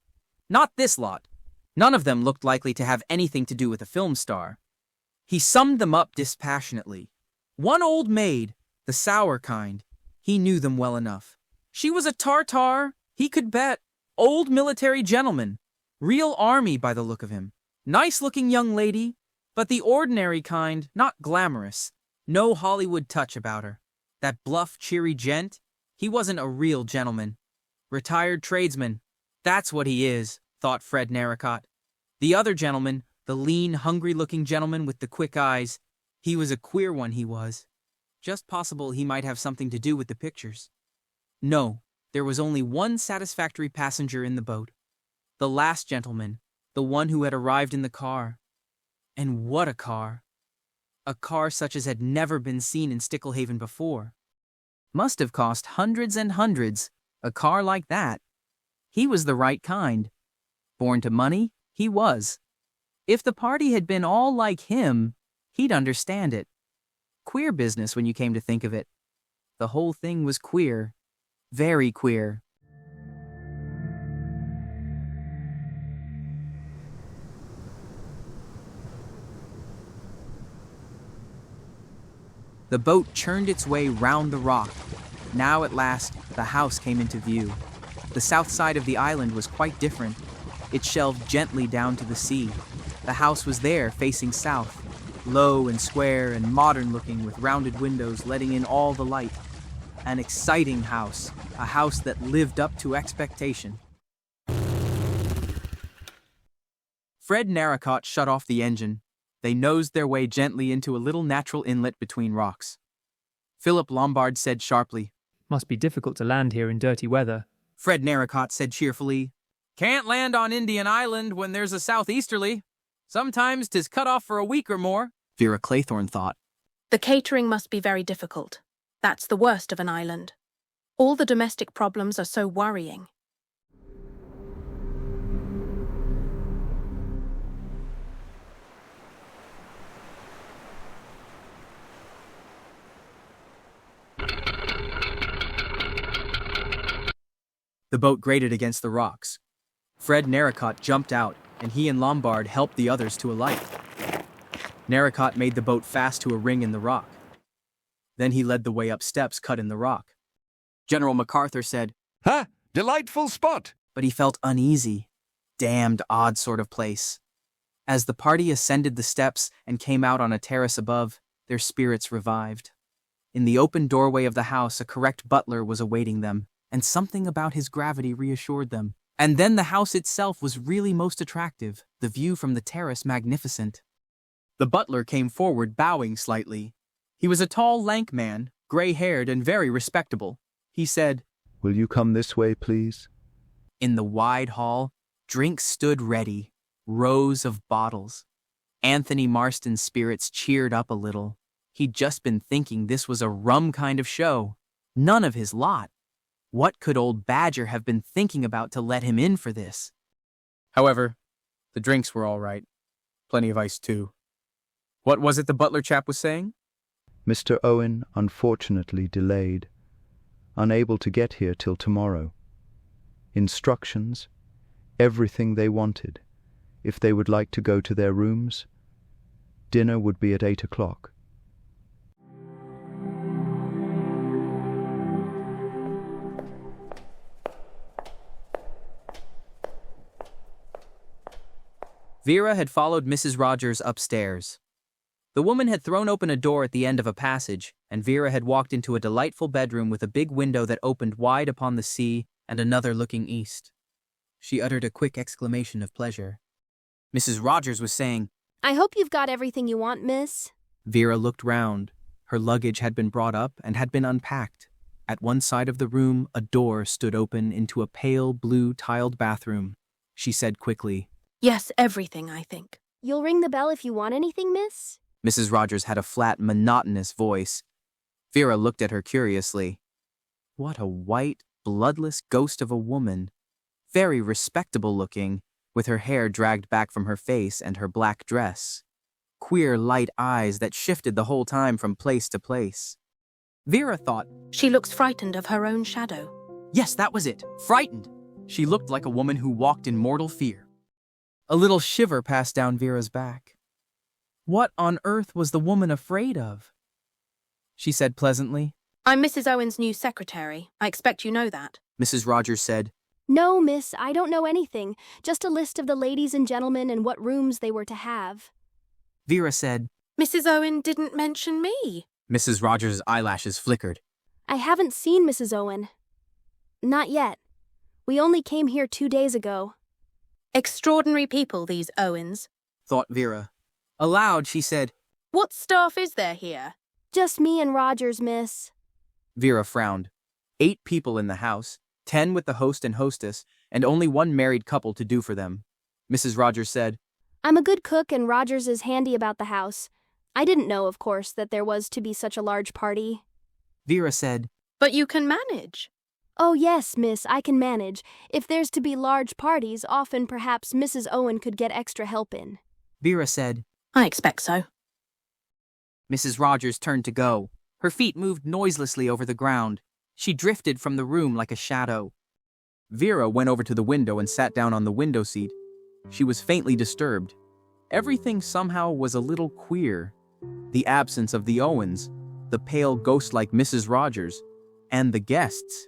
Not this lot. None of them looked likely to have anything to do with a film star. He summed them up dispassionately. One old maid, the sour kind. He knew them well enough. She was a Tartar, he could bet. Old military gentleman. Real army by the look of him. Nice-looking young lady, but the ordinary kind, not glamorous. No Hollywood touch about her. That bluff, cheery gent, he wasn't a real gentleman. Retired tradesman. That's what he is, thought Fred Narracott. The other gentleman, the lean, hungry-looking gentleman with the quick eyes, he was a queer one, he was. Just possible he might have something to do with the pictures. No, there was only one satisfactory passenger in the boat. The last gentleman, the one who had arrived in the car. And what a car! A car such as had never been seen in Sticklehaven before. Must have cost hundreds and hundreds, a car like that. He was the right kind. Born to money, he was. If the party had been all like him, he'd understand it. Queer business when you came to think of it. The whole thing was queer. Very queer. The boat churned its way round the rock. Now at last, the house came into view. The south side of the island was quite different. It shelved gently down to the sea. The house was there, facing south, low and square and modern-looking with rounded windows letting in all the light. An exciting house, a house that lived up to expectation. Fred Narracott shut off the engine. They nosed their way gently into a little natural inlet between rocks. Philip Lombard said sharply, Must be difficult to land here in dirty weather. Fred Narracott said cheerfully, Can't land on Indian Island when there's a southeasterly. Sometimes 'tis cut off for a week or more, Vera Claythorne thought. The catering must be very difficult. That's the worst of an island. All the domestic problems are so worrying. The boat grated against the rocks. Fred Narracott jumped out, and he and Lombard helped the others to alight. Narracott made the boat fast to a ring in the rock. Then he led the way up steps cut in the rock. General MacArthur said, Ha! Delightful spot! But he felt uneasy. Damned odd sort of place. As the party ascended the steps and came out on a terrace above, their spirits revived. In the open doorway of the house, a correct butler was awaiting them, and something about his gravity reassured them. And then the house itself was really most attractive, the view from the terrace magnificent. The butler came forward, bowing slightly. He was a tall, lank man, gray-haired and very respectable. He said, Will you come this way, please? In the wide hall, drinks stood ready, rows of bottles. Anthony Marston's spirits cheered up a little. He'd just been thinking this was a rum kind of show. None of his lot. What could old Badger have been thinking about to let him in for this? However, the drinks were all right. Plenty of ice, too. What was it the butler chap was saying? Mr. Owen unfortunately delayed, unable to get here till tomorrow. Instructions, everything they wanted. If they would like to go to their rooms, dinner would be at 8 o'clock. Vera had followed Mrs. Rogers upstairs. The woman had thrown open a door at the end of a passage, and Vera had walked into a delightful bedroom with a big window that opened wide upon the sea and another looking east. She uttered a quick exclamation of pleasure. Mrs. Rogers was saying, "I hope you've got everything you want, miss." Vera looked round. Her luggage had been brought up and had been unpacked. At one side of the room, a door stood open into a pale blue tiled bathroom. She said quickly, Yes, everything, I think. "You'll ring the bell if you want anything, miss." Mrs. Rogers had a flat, monotonous voice. Vera looked at her curiously. What a white, bloodless ghost of a woman. Very respectable looking, with her hair dragged back from her face and her black dress. Queer, light eyes that shifted the whole time from place to place. Vera thought, She looks frightened of her own shadow. yes, that was it, frightened. She looked like a woman who walked in mortal fear. A little shiver passed down Vera's back. What on earth was the woman afraid of? She said pleasantly. I'm Mrs. Owen's new secretary. I expect you know that. Mrs. Rogers said, "No, miss, I don't know anything. Just a list of the ladies and gentlemen and what rooms they were to have." Vera said, Mrs. Owen didn't mention me. Mrs. Rogers' eyelashes flickered. "I haven't seen Mrs. Owen. Not yet. We only came here 2 days ago." Extraordinary people, these Owens. Thought Vera. Aloud, she said, What staff is there here? "Just me and Rogers, miss." Vera frowned. 8 people in the house, 10 with the host and hostess, and only one married couple to do for them. Mrs. Rogers said, "I'm a good cook and Rogers is handy about the house. I didn't know, of course, that there was to be such a large party." Vera said, But you can manage. "Oh, yes, miss, I can manage. If there's to be large parties, often perhaps Mrs. Owen could get extra help in." Vera said, I expect so. Mrs. Rogers turned to go. Her feet moved noiselessly over the ground. She drifted from the room like a shadow. Vera went over to the window and sat down on the window seat. She was faintly disturbed. Everything somehow was a little queer. The absence of the Owens, the pale ghost-like Mrs. Rogers, and the guests.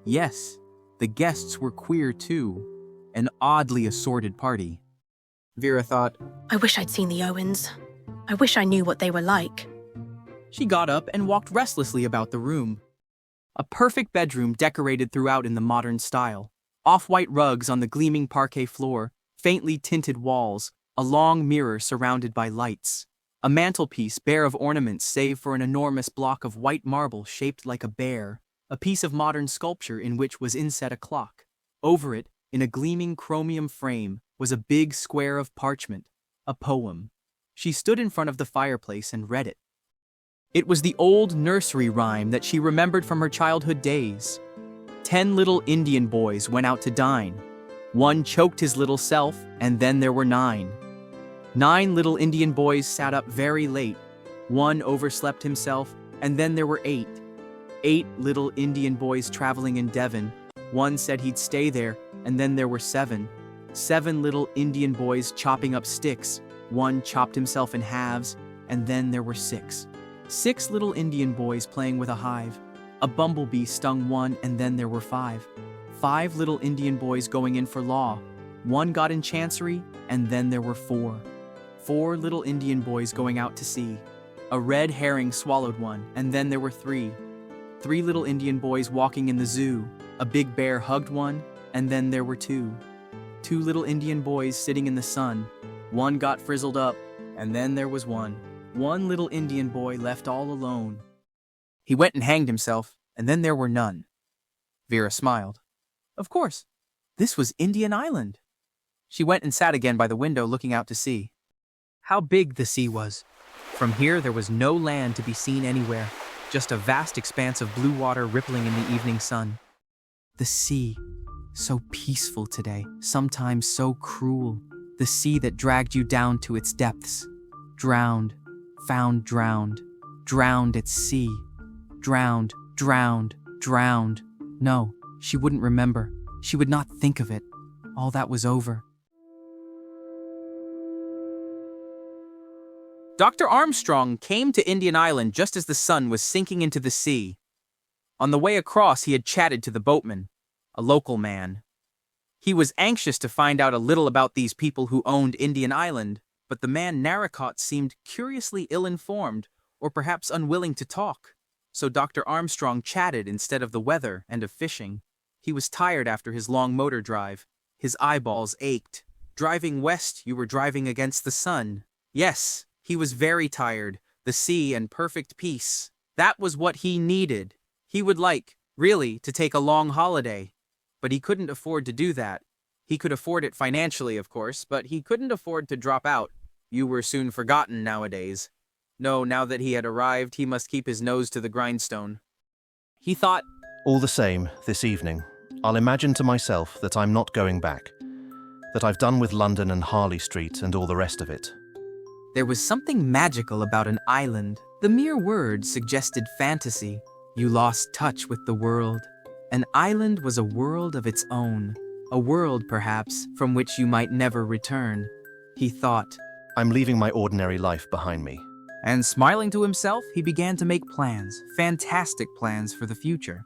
Yes, the guests were queer too. An oddly assorted party. Vera thought, I wish I'd seen the Owens. I wish I knew what they were like. She got up and walked restlessly about the room. A perfect bedroom decorated throughout in the modern style. Off-white rugs on the gleaming parquet floor, faintly tinted walls, a long mirror surrounded by lights. A mantelpiece bare of ornaments save for an enormous block of white marble shaped like a bear. A piece of modern sculpture in which was inset a clock. Over it, in a gleaming chromium frame, was a big square of parchment, a poem. She stood in front of the fireplace and read it. It was the old nursery rhyme that she remembered from her childhood days. 10 little Indian boys went out to dine. 1 choked his little self, and then there were 9. 9 little Indian boys sat up very late. 1 overslept himself, and then there were 8. 8 little Indian boys traveling in Devon. 1 said he'd stay there, and then there were 7. 7 little Indian boys chopping up sticks. 1 chopped himself in halves, and then there were 6. 6 little Indian boys playing with a hive. A bumblebee stung 1, and then there were 5. 5 little Indian boys going in for law. 1 got in chancery, and then there were 4. 4 little Indian boys going out to sea. A red herring swallowed 1, and then there were 3. 3 little Indian boys walking in the zoo. A big bear hugged 1, and then there were 2. 2 little Indian boys sitting in the sun. 1 got frizzled up, and then there was 1. 1 little Indian boy left all alone. He went and hanged himself, and then there were none. Vera smiled. Of course, this was Indian Island. She went and sat again by the window looking out to sea. How big the sea was. From here there was no land to be seen anywhere, just a vast expanse of blue water rippling in the evening sun. The sea, so peaceful today, sometimes so cruel. the sea that dragged you down to its depths. Drowned, found drowned, drowned at sea. Drowned, drowned, drowned. No, she wouldn't remember. She would not think of it. All that was over. Dr. Armstrong came to Indian Island just as the sun was sinking into the sea. On the way across, he had chatted to the boatman, a local man. He was anxious to find out a little about these people who owned Indian Island, but the man Narracott seemed curiously ill-informed, or perhaps unwilling to talk. So Dr. Armstrong chatted instead of the weather and of fishing. He was tired after his long motor drive. His eyeballs ached. Driving west, you were driving against the sun. Yes, he was very tired. The sea and perfect peace. That was what he needed. He would like, really, to take a long holiday. But he couldn't afford to do that. He could afford it financially, of course, but he couldn't afford to drop out. You were soon forgotten nowadays. No, now that he had arrived, he must keep his nose to the grindstone. He thought, All the same, this evening, I'll imagine to myself that I'm not going back, that I've done with London and Harley Street and all the rest of it. there was something magical about an island. The mere word suggested fantasy. You lost touch with the world. An island was a world of its own, a world, perhaps, from which you might never return. He thought, I'm leaving my ordinary life behind me. And smiling to himself, he began to make plans, fantastic plans for the future.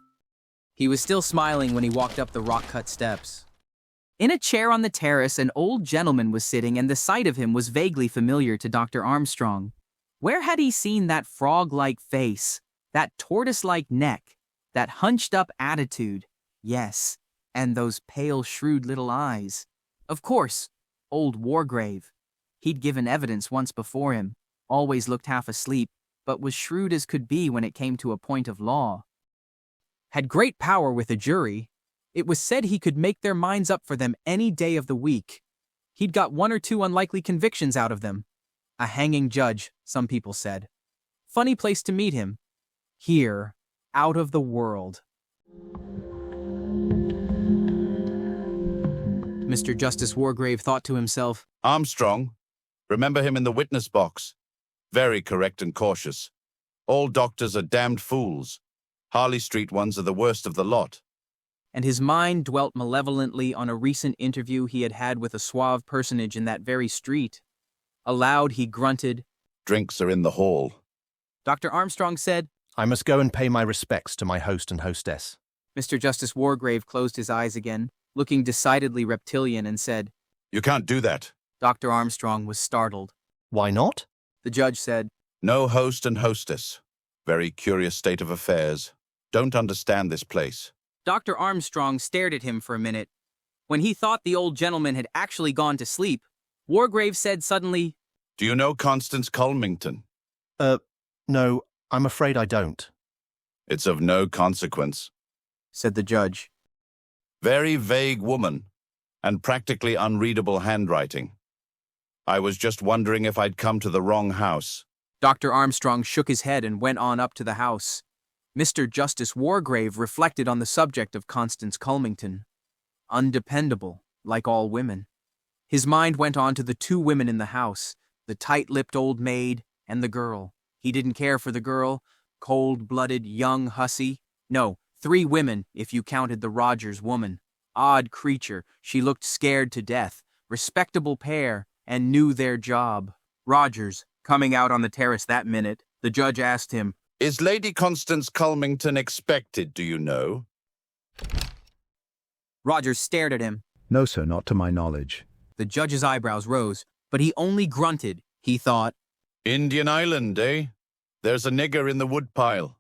He was still smiling when he walked up the rock-cut steps. In a chair on the terrace, an old gentleman was sitting, and the sight of him was vaguely familiar to Dr. Armstrong. Where had he seen that frog-like face, that tortoise-like neck, that hunched-up attitude? Yes, and those pale, shrewd little eyes. Of course, old Wargrave. He'd given evidence once before him, always looked half asleep, but was shrewd as could be when it came to a point of law. Had great power with a jury. It was said he could make their minds up for them any day of the week. He'd got 1 or 2 unlikely convictions out of them. A hanging judge, some people said. Funny place to meet him. Here, out of the world. Mr. Justice Wargrave thought to himself, Armstrong, remember him in the witness box. Very correct and cautious. All doctors are damned fools. Harley Street ones are the worst of the lot. and his mind dwelt malevolently on a recent interview he had had with a suave personage in that very street. Aloud he grunted, Drinks are in the hall. Dr. Armstrong said, I must go and pay my respects to my host and hostess. Mr. Justice Wargrave closed his eyes again, looking decidedly reptilian, and said, You can't do that. Dr. Armstrong was startled. Why not? The judge said, No host and hostess. Very curious state of affairs. Don't understand this place. Dr. Armstrong stared at him for a minute. When he thought the old gentleman had actually gone to sleep, Wargrave said suddenly, Do you know Constance Culmington? No, I'm afraid I don't. It's of no consequence, said the judge. Very vague woman, and practically unreadable handwriting. I was just wondering if I'd come to the wrong house. Dr. Armstrong shook his head and went on up to the house. Mr. Justice Wargrave reflected on the subject of Constance Culmington. Undependable, like all women. His mind went on to the 2 women in the house, the tight-lipped old maid and the girl. He didn't care for the girl, cold-blooded, young hussy. No, 3 women, if you counted the Rogers woman. Odd creature, she looked scared to death. Respectable pair, and knew their job. Rogers, coming out on the terrace that minute, the judge asked him, Is Lady Constance Culmington expected, do you know? Rogers stared at him. No, sir, not to my knowledge. The judge's eyebrows rose, but he only grunted. He thought, Indian Island, eh? There's a nigger in the woodpile.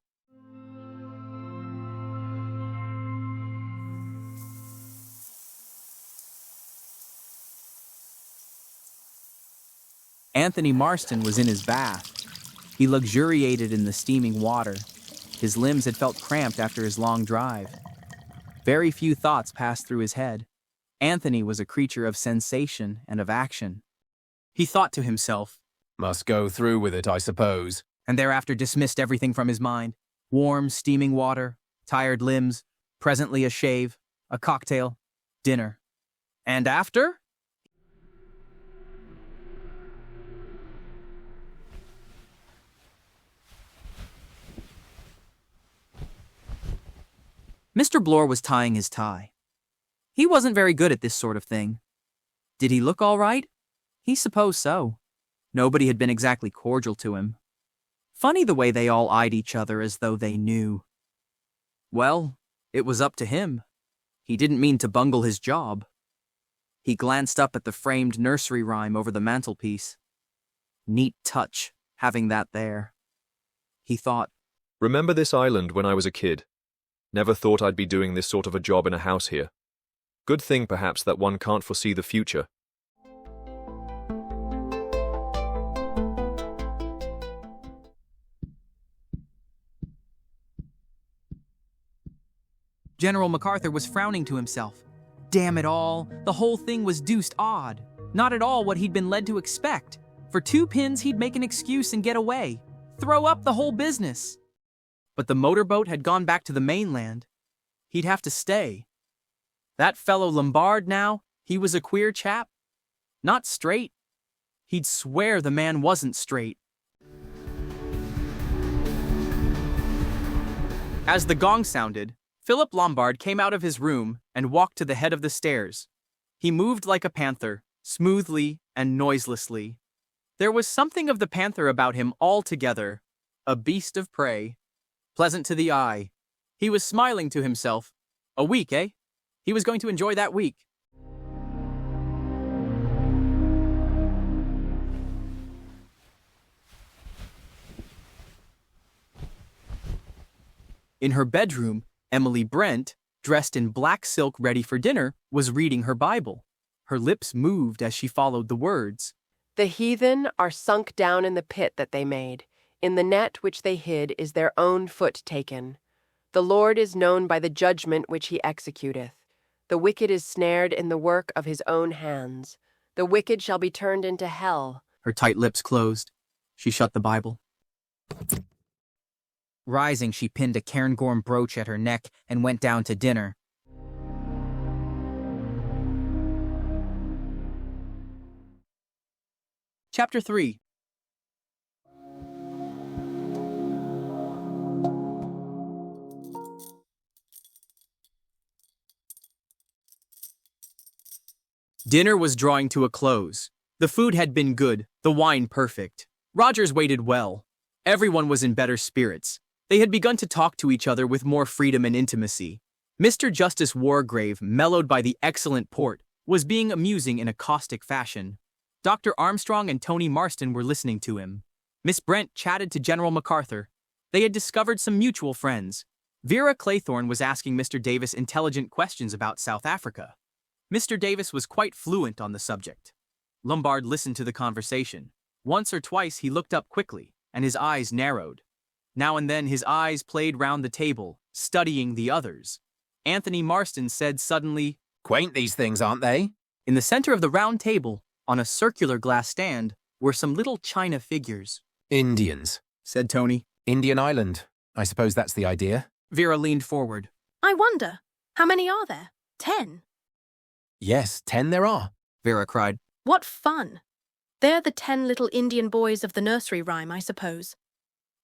Anthony Marston was in his bath. He luxuriated in the steaming water. His limbs had felt cramped after his long drive. Very few thoughts passed through his head. Anthony was a creature of sensation and of action. He thought to himself, Must go through with it, I suppose. And thereafter dismissed everything from his mind. Warm, steaming water, tired limbs, presently a shave, a cocktail, dinner. And after? Mr. Bloor was tying his tie. He wasn't very good at this sort of thing. Did he look all right? He supposed so. Nobody had been exactly cordial to him. Funny the way they all eyed each other as though they knew. Well, it was up to him. He didn't mean to bungle his job. He glanced up at the framed nursery rhyme over the mantelpiece. Neat touch, having that there. He thought, Remember this island when I was a kid. Never thought I'd be doing this sort of a job in a house here. Good thing, perhaps, that one can't foresee the future. General MacArthur was frowning to himself. Damn it all, the whole thing was deuced odd. Not at all what he'd been led to expect. For 2 pins, he'd make an excuse and get away. Throw up the whole business. But the motorboat had gone back to the mainland. He'd have to stay. That fellow Lombard now, he was a queer chap. Not straight. He'd swear the man wasn't straight. As the gong sounded, Philip Lombard came out of his room and walked to the head of the stairs. He moved like a panther, smoothly and noiselessly. There was something of the panther about him altogether, a beast of prey. Pleasant to the eye. He was smiling to himself. A week, eh? He was going to enjoy that week. In her bedroom, Emily Brent, dressed in black silk ready for dinner, was reading her Bible. Her lips moved as she followed the words. The heathen are sunk down in the pit that they made. In the net which they hid is their own foot taken. The Lord is known by the judgment which he executeth. The wicked is snared in the work of his own hands. The wicked shall be turned into hell. Her tight lips closed. She shut the Bible. Rising, she pinned a cairngorm brooch at her neck and went down to dinner. Chapter 3. Dinner was drawing to a close. The food had been good, the wine perfect. Rogers waited well. Everyone was in better spirits. They had begun to talk to each other with more freedom and intimacy. Mr. Justice Wargrave, mellowed by the excellent port, was being amusing in a caustic fashion. Dr. Armstrong and Tony Marston were listening to him. Miss Brent chatted to General MacArthur. They had discovered some mutual friends. Vera Claythorne was asking Mr. Davis intelligent questions about South Africa. Mr. Davis was quite fluent on the subject. Lombard listened to the conversation. Once or twice he looked up quickly, and his eyes narrowed. Now and then his eyes played round the table, studying the others. Anthony Marston said suddenly, Quaint these things, aren't they? In the center of the round table, on a circular glass stand, were some little china figures. Indians, said Tony. Indian Island. I suppose that's the idea. Vera leaned forward. I wonder, how many are there? 10? Yes, 10 there are. Vera cried. What fun! They're the 10 little Indian boys of the nursery rhyme, I suppose.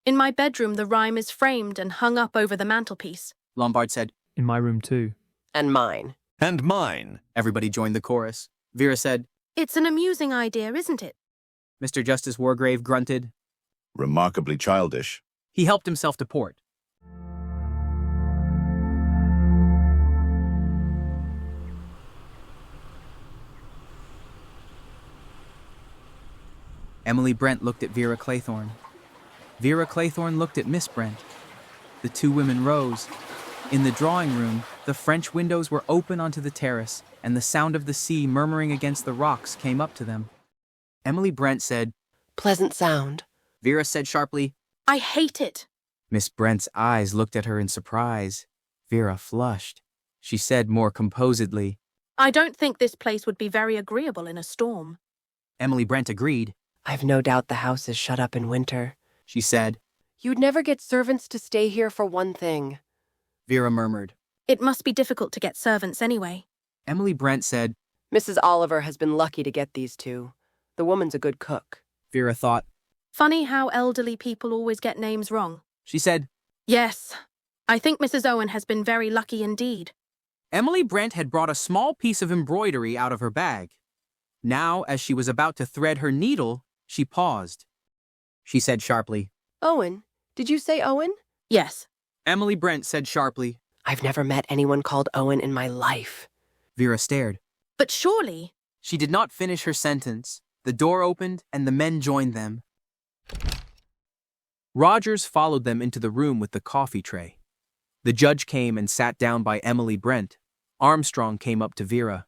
In my bedroom, the rhyme is framed and hung up over the mantelpiece. Lombard said. In my room too. And mine. And mine. Everybody joined the chorus. Vera said. It's an amusing idea, isn't it? Mr. Justice Wargrave grunted. Remarkably childish. He helped himself to port. Emily Brent looked at Vera Claythorne. Vera Claythorne looked at Miss Brent. The two women rose. In the drawing room, the French windows were open onto the terrace, and the sound of the sea murmuring against the rocks came up to them. Emily Brent said, Pleasant sound. Vera said sharply, I hate it. Miss Brent's eyes looked at her in surprise. Vera flushed. She said more composedly, I don't think this place would be very agreeable in a storm. Emily Brent agreed. I've no doubt the house is shut up in winter. She said. You'd never get servants to stay here for one thing. Vera murmured. It must be difficult to get servants anyway. Emily Brent said. Mrs. Oliver has been lucky to get these two. The woman's a good cook. Vera thought. Funny how elderly people always get names wrong. She said. Yes, I think Mrs. Owen has been very lucky indeed. Emily Brent had brought a small piece of embroidery out of her bag. Now, as she was about to thread her needle, she paused. She said sharply, Owen? Did you say Owen? Yes. Emily Brent said sharply. I've never met anyone called Owen in my life. Vera stared. But surely... She did not finish her sentence. The door opened and the men joined them. Rogers followed them into the room with the coffee tray. The judge came and sat down by Emily Brent. Armstrong came up to Vera.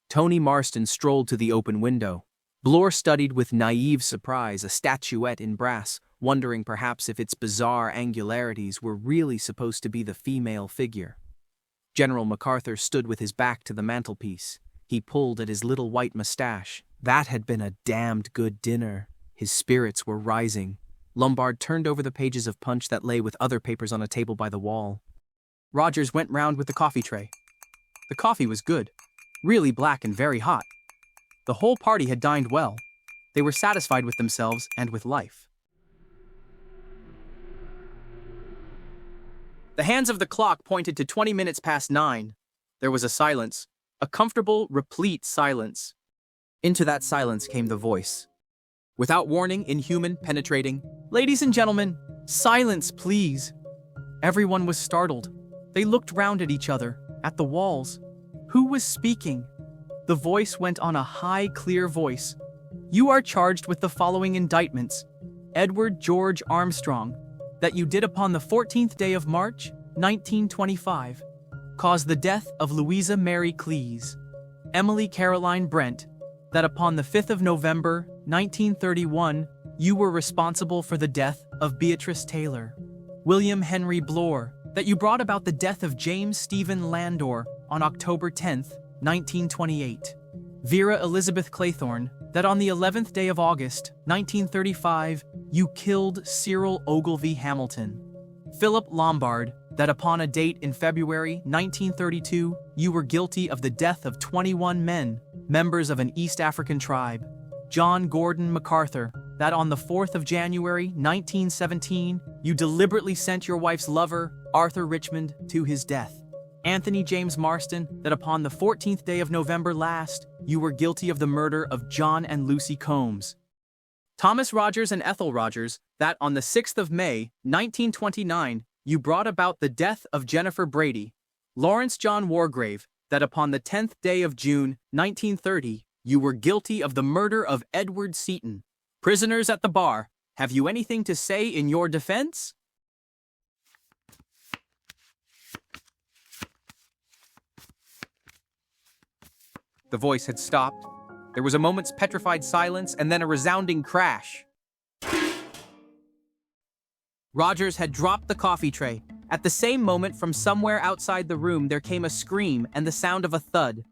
Tony Marston strolled to the open window. Bloor studied with naive surprise a statuette in brass, wondering perhaps if its bizarre angularities were really supposed to be the female figure. General MacArthur stood with his back to the mantelpiece. He pulled at his little white mustache. That had been a damned good dinner. His spirits were rising. Lombard turned over the pages of Punch that lay with other papers on a table by the wall. Rogers went round with the coffee tray. The coffee was good, really black and very hot. The whole party had dined well. They were satisfied with themselves and with life. The hands of the clock pointed to 20 minutes past 9. There was a silence, a comfortable, replete silence. Into that silence came the voice. Without warning, inhuman, penetrating. Ladies and gentlemen, silence, please. Everyone was startled. They looked round at each other, at the walls. Who was speaking? The voice went on, a high, clear voice. You are charged with the following indictments. Edward George Armstrong, that you did upon the 14th day of March, 1925, cause the death of Louisa Mary Cleese. Emily Caroline Brent, that upon the 5th of November, 1931, you were responsible for the death of Beatrice Taylor. William Henry Bloor, that you brought about the death of James Stephen Landor on October 10th, 1928. Vera Elizabeth Claythorne, that on the 11th day of August, 1935, you killed Cyril Ogilvy Hamilton. Philip Lombard, that upon a date in February 1932, you were guilty of the death of 21 men, members of an East African tribe. John Gordon MacArthur, that on the 4th of January 1917, you deliberately sent your wife's lover, Arthur Richmond, to his death. Anthony James Marston, that upon the 14th day of November last, you were guilty of the murder of John and Lucy Combs. Thomas Rogers and Ethel Rogers, that on the 6th of May, 1929, you brought about the death of Jennifer Brady. Lawrence John Wargrave, that upon the 10th day of June, 1930, you were guilty of the murder of Edward Seaton. Prisoners at the bar, have you anything to say in your defense? The voice had stopped. There was a moment's petrified silence and then a resounding crash. Rogers had dropped the coffee tray. At the same moment, from somewhere outside the room, there came a scream and the sound of a thud.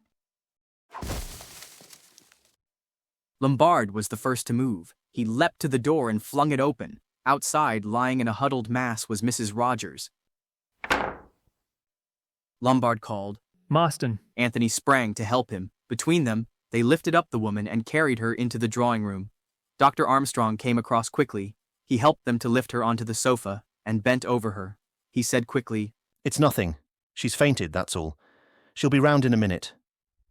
Lombard was the first to move. He leapt to the door and flung it open. Outside, lying in a huddled mass, was Mrs. Rogers. Lombard called. Marston. Anthony sprang to help him. Between them, they lifted up the woman and carried her into the drawing room. Dr. Armstrong came across quickly. He helped them to lift her onto the sofa and bent over her. He said quickly, It's nothing. She's fainted, that's all. She'll be round in a minute.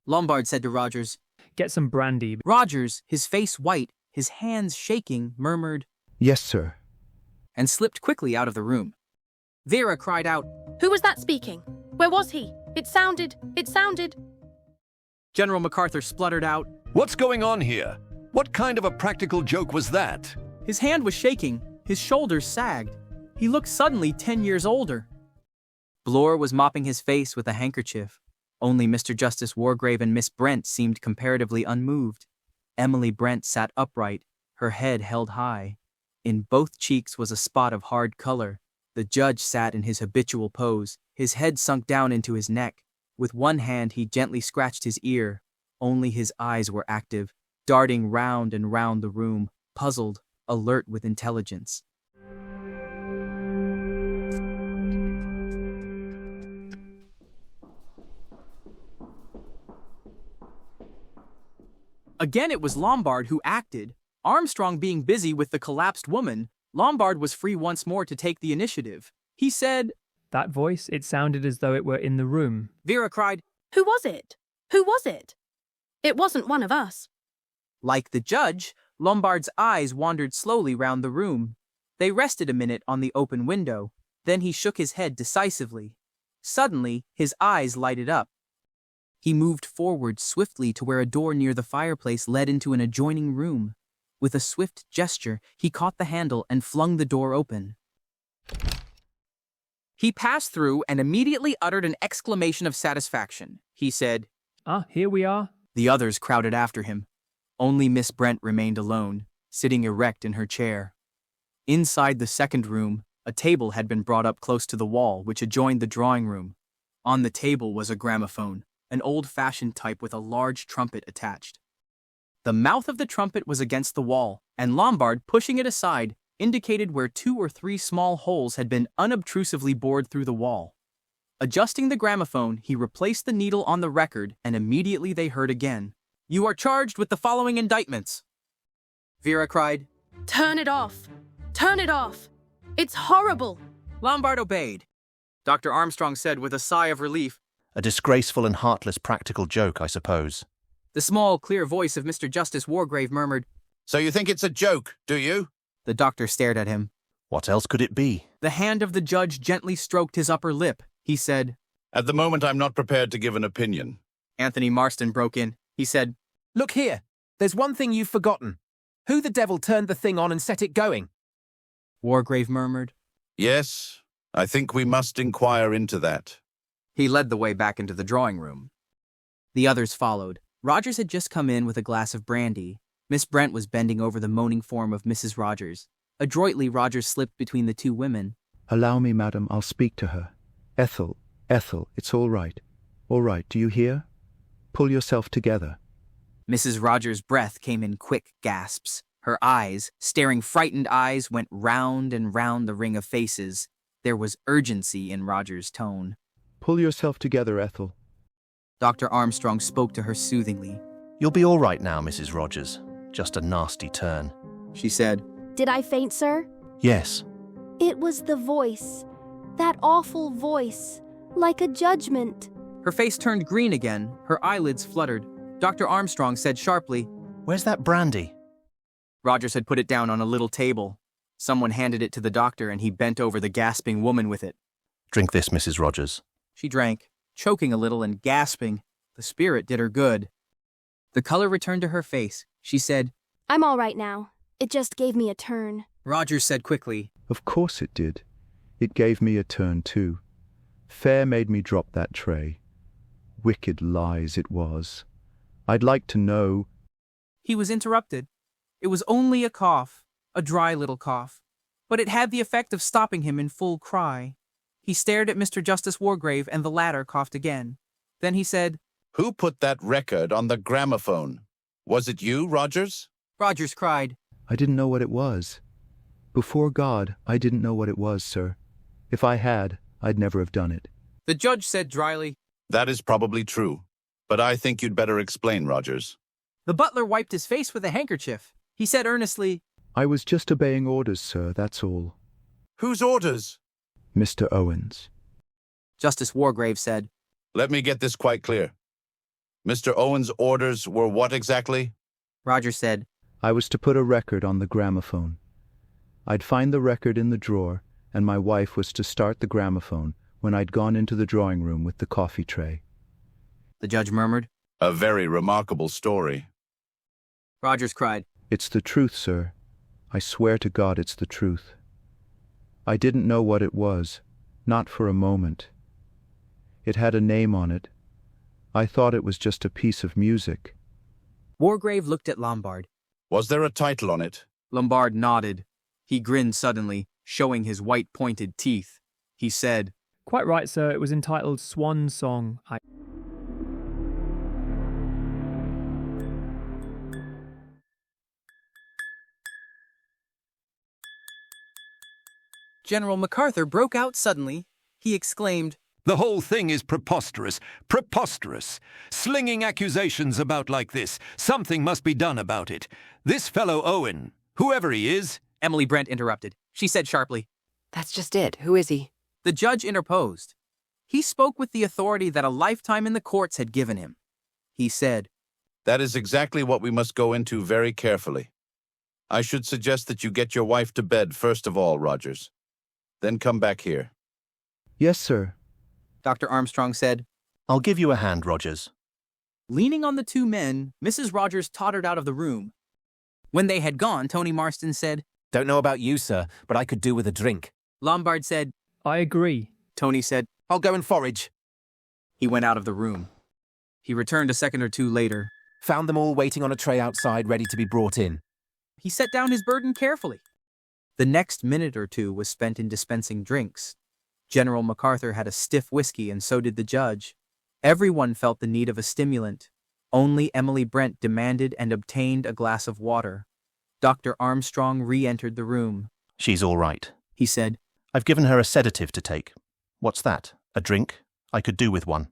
Lombard said to Rogers, Get some brandy. Rogers, his face white, his hands shaking, murmured, Yes, sir. and slipped quickly out of the room. Vera cried out, Who was that speaking? Where was he? It sounded... General MacArthur spluttered out. What's going on here? What kind of a practical joke was that? His hand was shaking. His shoulders sagged. He looked suddenly 10 years older. Bloor was mopping his face with a handkerchief. Only Mr. Justice Wargrave and Miss Brent seemed comparatively unmoved. Emily Brent sat upright, her head held high. In both cheeks was a spot of hard color. The judge sat in his habitual pose, his head sunk down into his neck. With one hand he gently scratched his ear. Only his eyes were active, darting round and round the room, puzzled, alert with intelligence. Again it was Lombard who acted. Armstrong being busy with the collapsed woman, Lombard was free once more to take the initiative. He said, That voice, it sounded as though it were in the room. Vera cried, Who was it? Who was it? It wasn't one of us. Like the judge, Lombard's eyes wandered slowly round the room. They rested a minute on the open window. Then he shook his head decisively. Suddenly, his eyes lighted up. He moved forward swiftly to where a door near the fireplace led into an adjoining room. With a swift gesture, he caught the handle and flung the door open. He passed through and immediately uttered an exclamation of satisfaction. He said, "Ah, here we are." The others crowded after him. Only Miss Brent remained alone, sitting erect in her chair. Inside the second room, a table had been brought up close to the wall which adjoined the drawing room. On the table was a gramophone, an old-fashioned type with a large trumpet attached. The mouth of the trumpet was against the wall, and Lombard, pushing it aside, indicated where 2 or 3 small holes had been unobtrusively bored through the wall. Adjusting the gramophone, he replaced the needle on the record, and immediately they heard again, "You are charged with the following indictments." Vera cried, Turn it off! Turn it off! It's horrible! Lombard obeyed. Dr. Armstrong said with a sigh of relief, A disgraceful and heartless practical joke, I suppose. The small, clear voice of Mr. Justice Wargrave murmured, So you think it's a joke, do you? The doctor stared at him. What else could it be? The hand of the judge gently stroked his upper lip. He said, At the moment, I'm not prepared to give an opinion. Anthony Marston broke in. He said, Look here, there's one thing you've forgotten. Who the devil turned the thing on and set it going? Wargrave murmured. Yes, I think we must inquire into that. He led the way back into the drawing room. The others followed. Rogers had just come in with a glass of brandy. Miss Brent was bending over the moaning form of Mrs. Rogers. Adroitly, Rogers slipped between the 2 women. Allow me, madam, I'll speak to her. Ethel, it's all right. All right, do you hear? Pull yourself together. Mrs. Rogers' breath came in quick gasps. Her eyes, staring frightened eyes, went round and round the ring of faces. There was urgency in Rogers' tone. Pull yourself together, Ethel. Dr. Armstrong spoke to her soothingly. You'll be all right now, Mrs. Rogers. Just a nasty turn. She said, Did I faint, sir? Yes. It was the voice. That awful voice. Like a judgment. Her face turned green again. Her eyelids fluttered. Dr. Armstrong said sharply, Where's that brandy? Rogers had put it down on a little table. Someone handed it to the doctor and he bent over the gasping woman with it. Drink this, Mrs. Rogers. She drank, choking a little and gasping. The spirit did her good. The color returned to her face. She said, I'm all right now. It just gave me a turn. Rogers said quickly, Of course it did. It gave me a turn too. Fair made me drop that tray. Wicked lies it was. I'd like to know. He was interrupted. It was only a cough, a dry little cough, but it had the effect of stopping him in full cry. He stared at Mr. Justice Wargrave and the latter coughed again. Then he said, Who put that record on the gramophone? Was it you, Rogers? Rogers cried, I didn't know what it was. Before God, I didn't know what it was, sir. If I had, I'd never have done it. The judge said dryly, That is probably true, but I think you'd better explain, Rogers. The butler wiped his face with a handkerchief. He said earnestly, I was just obeying orders, sir, that's all. Whose orders? Mr. Owen's. Justice Wargrave said, Let me get this quite clear. Mr. Owen's orders were what exactly? Rogers said, I was to put a record on the gramophone. I'd find the record in the drawer, and my wife was to start the gramophone when I'd gone into the drawing room with the coffee tray. The judge murmured. A very remarkable story. Rogers cried, It's the truth, sir. I swear to God it's the truth. I didn't know what it was, not for a moment. It had a name on it. I thought it was just a piece of music. Wargrave looked at Lombard. Was there a title on it? Lombard nodded. He grinned suddenly, showing his white pointed teeth. He said, Quite right, sir. It was entitled Swan Song. General MacArthur broke out suddenly. He exclaimed, The whole thing is preposterous, preposterous. Slinging accusations about like this. Something must be done about it. This fellow Owen, whoever he is... Emily Brent interrupted. She said sharply, That's just it. Who is he? The judge interposed. He spoke with the authority that a lifetime in the courts had given him. He said, That is exactly what we must go into very carefully. I should suggest that you get your wife to bed first of all, Rogers. Then come back here. Yes, sir. Dr. Armstrong said. I'll give you a hand, Rogers. Leaning on the two men, Mrs. Rogers tottered out of the room. When they had gone, Tony Marston said, Don't know about you, sir, but I could do with a drink. Lombard said, I agree. Tony said, I'll go and forage. He went out of the room. He returned a second or two later. Found them all waiting on a tray outside, ready to be brought in. He set down his burden carefully. The next minute or two was spent in dispensing drinks. General MacArthur had a stiff whiskey, and so did the judge. Everyone felt the need of a stimulant. Only Emily Brent demanded and obtained a glass of water. Dr. Armstrong re-entered the room. She's all right, He said, I've given her a sedative to take. What's that? A drink? I could do with one.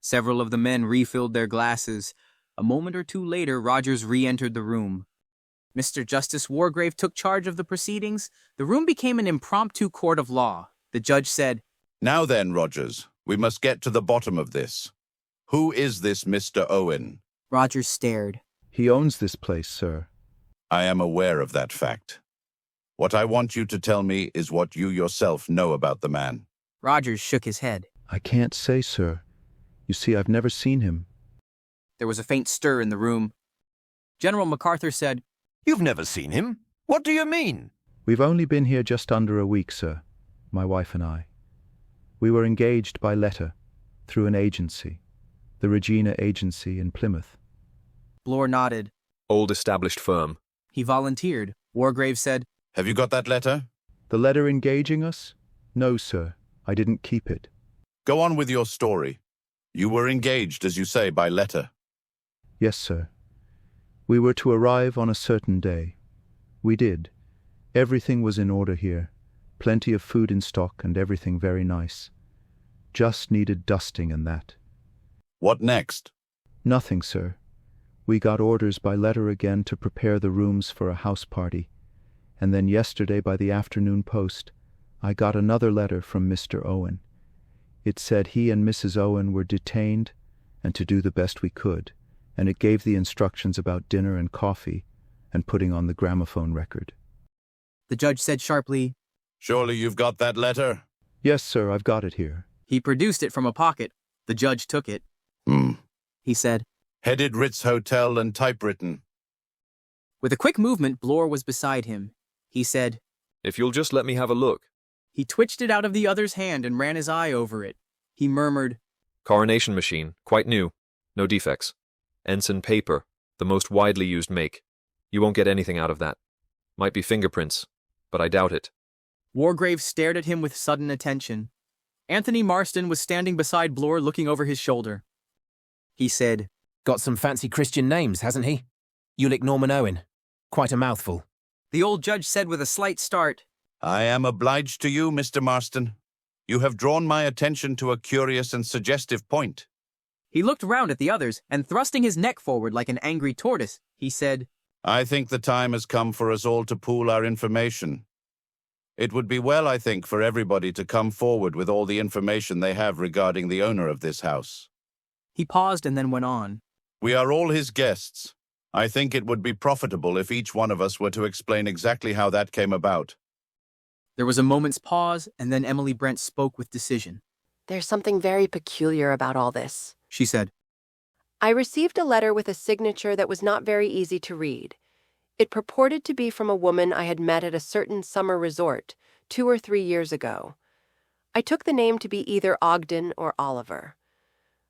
Several of the men refilled their glasses. A moment or two later, Rogers re-entered the room. Mr. Justice Wargrave took charge of the proceedings. The room became an impromptu court of law. The judge said, Now then, Rogers, we must get to the bottom of this. Who is this Mr. Owen? Rogers stared. He owns this place, sir. I am aware of that fact. What I want you to tell me is what you yourself know about the man. Rogers shook his head. I can't say, sir. You see, I've never seen him. There was a faint stir in the room. General MacArthur said, You've never seen him? What do you mean? We've only been here just under a week, sir, my wife and I. We were engaged by letter, through an agency, the Regina Agency in Plymouth. Bloor nodded. Old established firm. He volunteered. Wargrave said, Have you got that letter? The letter engaging us? No, sir. I didn't keep it. Go on with your story. You were engaged, as you say, by letter. Yes, sir. We were to arrive on a certain day. We did. Everything was in order here. Plenty of food in stock and everything very nice. Just needed dusting and that. What next? Nothing, sir. We got orders by letter again to prepare the rooms for a house party. And then yesterday by the afternoon post, I got another letter from Mr. Owen. It said he and Mrs. Owen were detained and to do the best we could, and it gave the instructions about dinner and coffee and putting on the gramophone record. The judge said sharply, Surely you've got that letter? Yes, sir, I've got it here. He produced it from a pocket. The judge took it. He said, Headed Ritz Hotel and typewritten. With a quick movement, Bloor was beside him. He said, If you'll just let me have a look. He twitched it out of the other's hand and ran his eye over it. He murmured, Coronation machine, quite new. No defects. Ensign paper, the most widely used make. You won't get anything out of that. Might be fingerprints, but I doubt it. Wargrave stared at him with sudden attention. Anthony Marston was standing beside Bloor looking over his shoulder. He said, Got some fancy Christian names, hasn't he? Ulick Norman Owen. Quite a mouthful. The old judge said with a slight start, I am obliged to you, Mr. Marston. You have drawn my attention to a curious and suggestive point. He looked round at the others, and thrusting his neck forward like an angry tortoise, he said, I think the time has come for us all to pool our information. It would be well, I think, for everybody to come forward with all the information they have regarding the owner of this house. He paused and then went on. We are all his guests. I think it would be profitable if each one of us were to explain exactly how that came about. There was a moment's pause, and then Emily Brent spoke with decision. There's something very peculiar about all this, She said, I received a letter with a signature that was not very easy to read. It purported to be from a woman I had met at a certain summer resort 2 or 3 years ago. I took the name to be either Ogden or Oliver.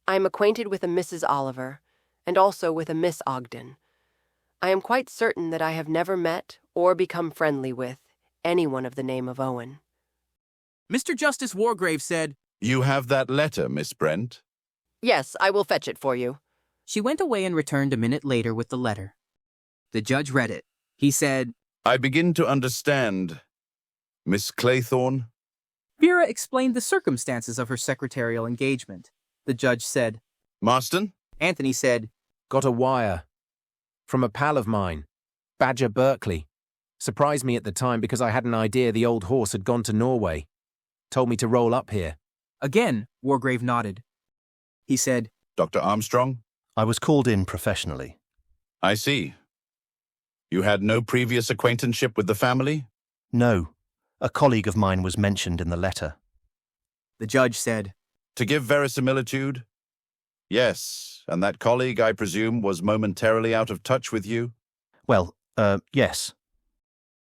I am acquainted with a Mrs. Oliver, and also with a Miss Ogden. I am quite certain that I have never met or become friendly with anyone of the name of Owen. Mr. Justice Wargrave said, You have that letter, Miss Brent? Yes, I will fetch it for you. She went away and returned a minute later with the letter. The judge read it. He said, I begin to understand. Miss Claythorne? Vera explained the circumstances of her secretarial engagement. The judge said, Marston? Anthony said, Got a wire. From a pal of mine, Badger Berkeley. Surprised me at the time because I had an idea the old horse had gone to Norway. Told me to roll up here. Again, Wargrave nodded. He said, Dr. Armstrong? I was called in professionally. I see. You had no previous acquaintanceship with the family? No. A colleague of mine was mentioned in the letter. The judge said, To give verisimilitude? Yes, and that colleague, I presume, was momentarily out of touch with you? Well, yes.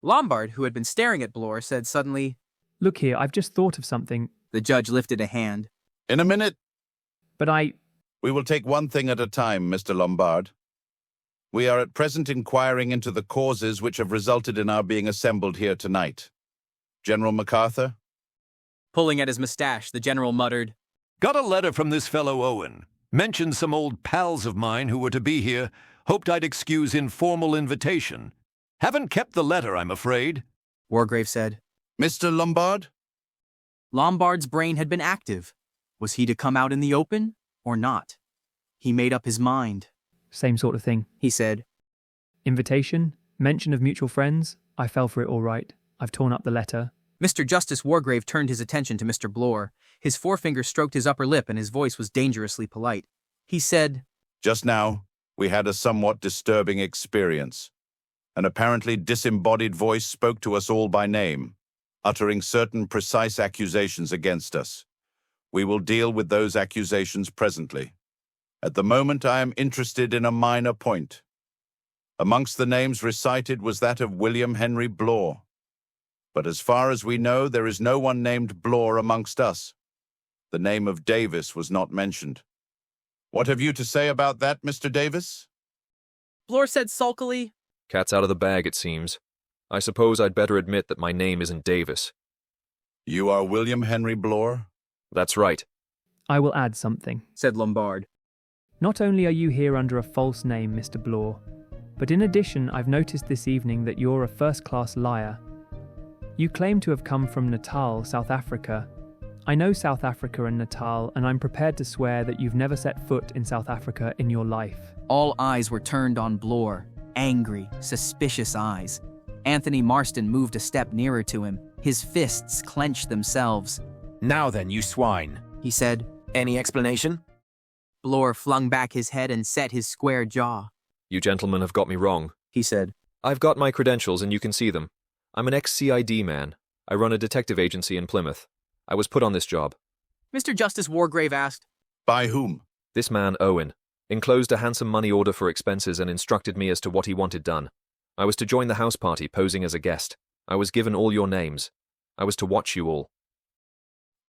Lombard, who had been staring at Blore, said suddenly, Look here, I've just thought of something. The judge lifted a hand. In a minute. But We will take one thing at a time, Mr. Lombard. We are at present inquiring into the causes which have resulted in our being assembled here tonight. General MacArthur? Pulling at his mustache, the general muttered, Got a letter from this fellow Owen. Mentioned some old pals of mine who were to be here. Hoped I'd excuse informal invitation. Haven't kept the letter, I'm afraid. Wargrave said. Mr. Lombard? Lombard's brain had been active. Was he to come out in the open or not? He made up his mind. Same sort of thing. He said. Invitation, mention of mutual friends. I fell for it all right. I've torn up the letter. Mr. Justice Wargrave turned his attention to Mr. Blore. His forefinger stroked his upper lip and his voice was dangerously polite. He said, Just now, we had a somewhat disturbing experience. An apparently disembodied voice spoke to us all by name, uttering certain precise accusations against us. We will deal with those accusations presently. At the moment, I am interested in a minor point. Amongst the names recited was that of William Henry Blore. But as far as we know, there is no one named Blore amongst us. The name of Davis was not mentioned. What have you to say about that, Mr. Davis? Blore said sulkily, Cat's out of the bag, it seems. I suppose I'd better admit that my name isn't Davis. You are William Henry Blore? That's right. I will add something, said Lombard. Not only are you here under a false name, Mr. Blore, but in addition, I've noticed this evening that you're a first-class liar. You claim to have come from Natal, South Africa. I know South Africa and Natal, and I'm prepared to swear that you've never set foot in South Africa in your life. All eyes were turned on Blore, angry, suspicious eyes. Anthony Marston moved a step nearer to him. His fists clenched themselves. Now then, you swine, he said. Any explanation? Blore flung back his head and set his square jaw. You gentlemen have got me wrong, he said. I've got my credentials and you can see them. I'm an ex-CID man. I run a detective agency in Plymouth. I was put on this job. Mr. Justice Wargrave asked. By whom? This man, Owen, enclosed a handsome money order for expenses and instructed me as to what he wanted done. I was to join the house party, posing as a guest. I was given all your names. I was to watch you all.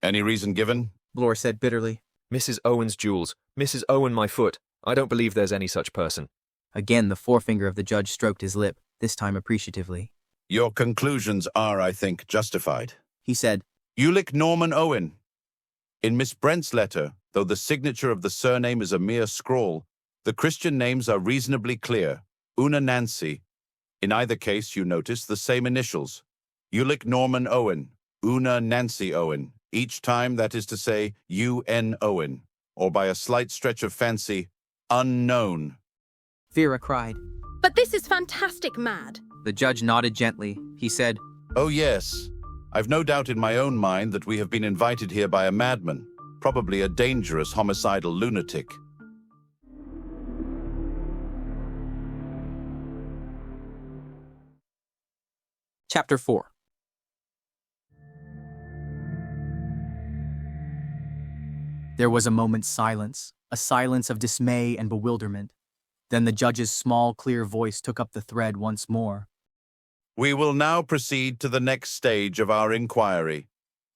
Any reason given? Blore said bitterly. Mrs. Owen's jewels. Mrs. Owen my foot. I don't believe there's any such person. Again, the forefinger of the judge stroked his lip, this time appreciatively. Your conclusions are, I think, justified. He said. Ulick Norman Owen. In Miss Brent's letter, though the signature of the surname is a mere scrawl, the Christian names are reasonably clear. Una Nancy. In either case, you notice the same initials. Ulick Norman Owen. Una Nancy Owen. Each time, that is to say, U.N. Owen. Or by a slight stretch of fancy, unknown. Vera cried. But this is fantastic mad. The judge nodded gently. He said, Oh yes. I've no doubt in my own mind that we have been invited here by a madman, probably a dangerous homicidal lunatic. Chapter 4. There was a moment's silence, a silence of dismay and bewilderment. Then the judge's small, clear voice took up the thread once more. We will now proceed to the next stage of our inquiry.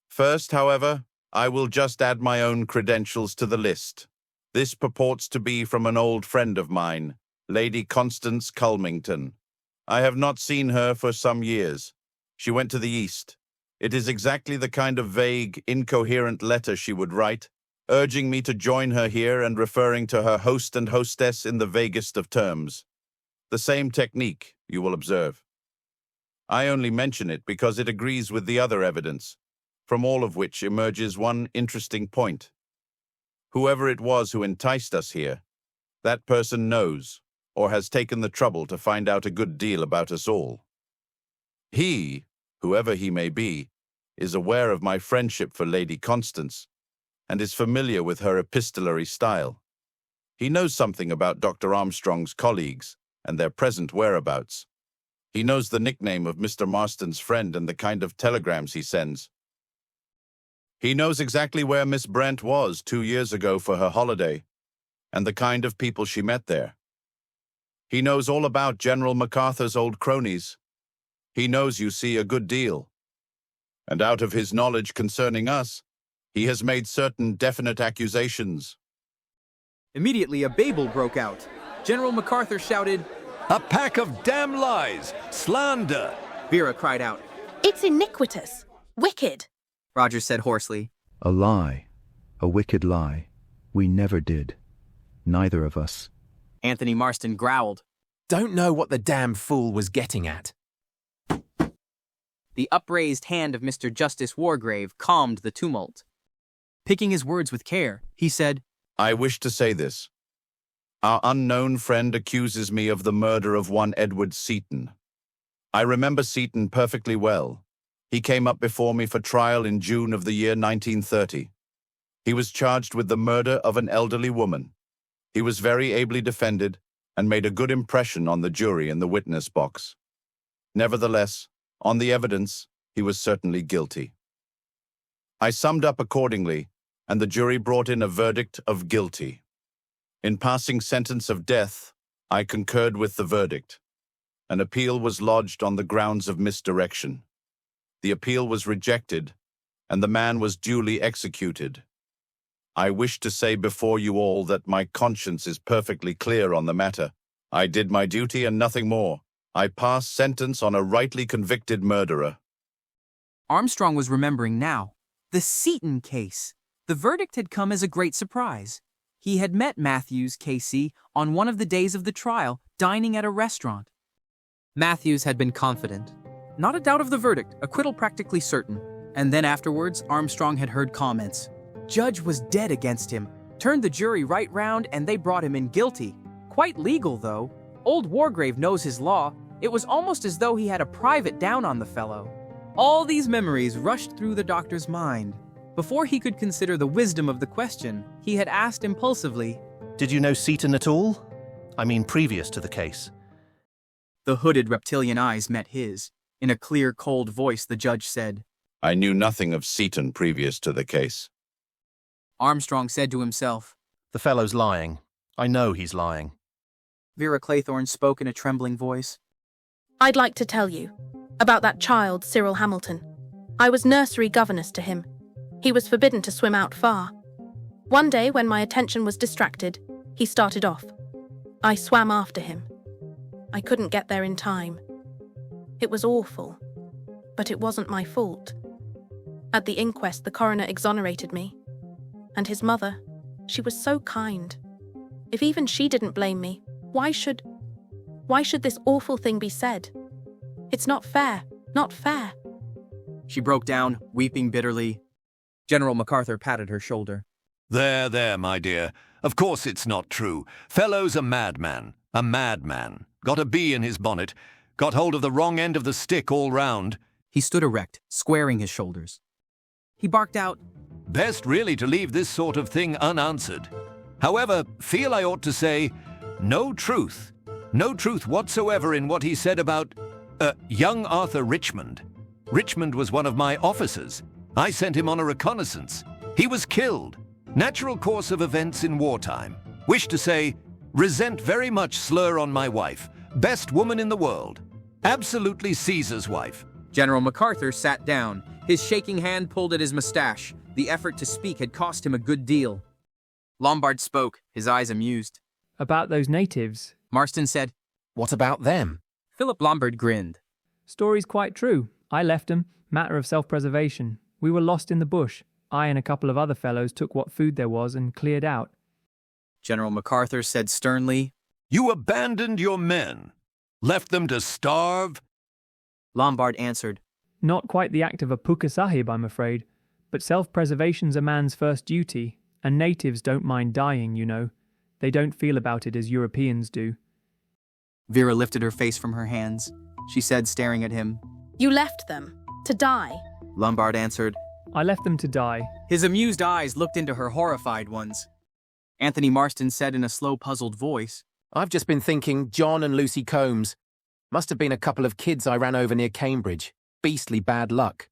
First, however, I will just add my own credentials to the list. This purports to be from an old friend of mine, Lady Constance Culmington. I have not seen her for some years. She went to the East. It is exactly the kind of vague, incoherent letter she would write, urging me to join her here and referring to her host and hostess in the vaguest of terms. The same technique, you will observe. I only mention it because it agrees with the other evidence, from all of which emerges one interesting point. Whoever it was who enticed us here, that person knows, or has taken the trouble to find out a good deal about us all. He, whoever he may be, is aware of my friendship for Lady Constance and is familiar with her epistolary style. He knows something about Dr. Armstrong's colleagues and their present whereabouts. He knows the nickname of Mr. Marston's friend and the kind of telegrams he sends. He knows exactly where Miss Brent was 2 years ago for her holiday and the kind of people she met there. He knows all about General MacArthur's old cronies. He knows, you see, a good deal. And out of his knowledge concerning us, he has made certain definite accusations. Immediately, a babel broke out. General MacArthur shouted, "A pack of damn lies! Slander!" Vera cried out. It's iniquitous. Wicked. Roger said hoarsely. A lie. A wicked lie. We never did. Neither of us. Anthony Marston growled. Don't know what the damn fool was getting at. The upraised hand of Mr. Justice Wargrave calmed the tumult. Picking his words with care, he said, I wish to say this. Our unknown friend accuses me of the murder of one Edward Seaton. I remember Seaton perfectly well. He came up before me for trial in June of the year 1930. He was charged with the murder of an elderly woman. He was very ably defended and made a good impression on the jury in the witness box. Nevertheless, on the evidence, he was certainly guilty. I summed up accordingly, and the jury brought in a verdict of guilty. In passing sentence of death, I concurred with the verdict. An appeal was lodged on the grounds of misdirection. The appeal was rejected, and the man was duly executed. I wish to say before you all that my conscience is perfectly clear on the matter. I did my duty and nothing more. I pass sentence on a rightly convicted murderer. Armstrong was remembering now. The Seaton case. The verdict had come as a great surprise. He had met Matthews, K.C., on one of the days of the trial, dining at a restaurant. Matthews had been confident. Not a doubt of the verdict, acquittal practically certain. And then afterwards, Armstrong had heard comments. Judge was dead against him. Turned the jury right round and they brought him in guilty. Quite legal, though. Old Wargrave knows his law. It was almost as though he had a private down on the fellow. All these memories rushed through the doctor's mind. Before he could consider the wisdom of the question, he had asked impulsively, Did you know Seaton at all? I mean, previous to the case. The hooded reptilian eyes met his. In a clear, cold voice, the judge said, I knew nothing of Seaton previous to the case. Armstrong said to himself, The fellow's lying. I know he's lying. Vera Claythorne spoke in a trembling voice. I'd like to tell you about that child, Cyril Hamilton. I was nursery governess to him. He was forbidden to swim out far. One day, when my attention was distracted, he started off. I swam after him. I couldn't get there in time. It was awful, but it wasn't my fault. At the inquest, the coroner exonerated me. And his mother, she was so kind. If even she didn't blame me, why should this awful thing be said? It's not fair, not fair. She broke down, weeping bitterly. General MacArthur patted her shoulder. There, my dear. Of course it's not true. Fellow's a madman. A madman. Got a bee in his bonnet. Got hold of the wrong end of the stick all round. He stood erect, squaring his shoulders. He barked out, Best really to leave this sort of thing unanswered. However, feel I ought to say, no truth. No truth whatsoever in what he said about, young Arthur Richmond. Richmond was one of my officers. I sent him on a reconnaissance. He was killed. Natural course of events in wartime. Wish to say, resent very much slur on my wife. Best woman in the world. Absolutely Caesar's wife. General MacArthur sat down. His shaking hand pulled at his mustache. The effort to speak had cost him a good deal. Lombard spoke, his eyes amused. About those natives. Marston said, What about them? Philip Lombard grinned. Story's quite true. I left 'em. Matter of self-preservation. We were lost in the bush. I and a couple of other fellows took what food there was and cleared out. General MacArthur said sternly, You abandoned your men. Left them to starve? Lombard answered, Not quite the act of a Pukka Sahib, I'm afraid, but self-preservation's a man's first duty, and natives don't mind dying, you know. They don't feel about it as Europeans do. Vera lifted her face from her hands. She said, staring at him, You left them to die. Lombard answered. I left them to die. His amused eyes looked into her horrified ones. Anthony Marston said in a slow, puzzled voice, I've just been thinking John and Lucy Combs. Must have been a couple of kids I ran over near Cambridge. Beastly bad luck.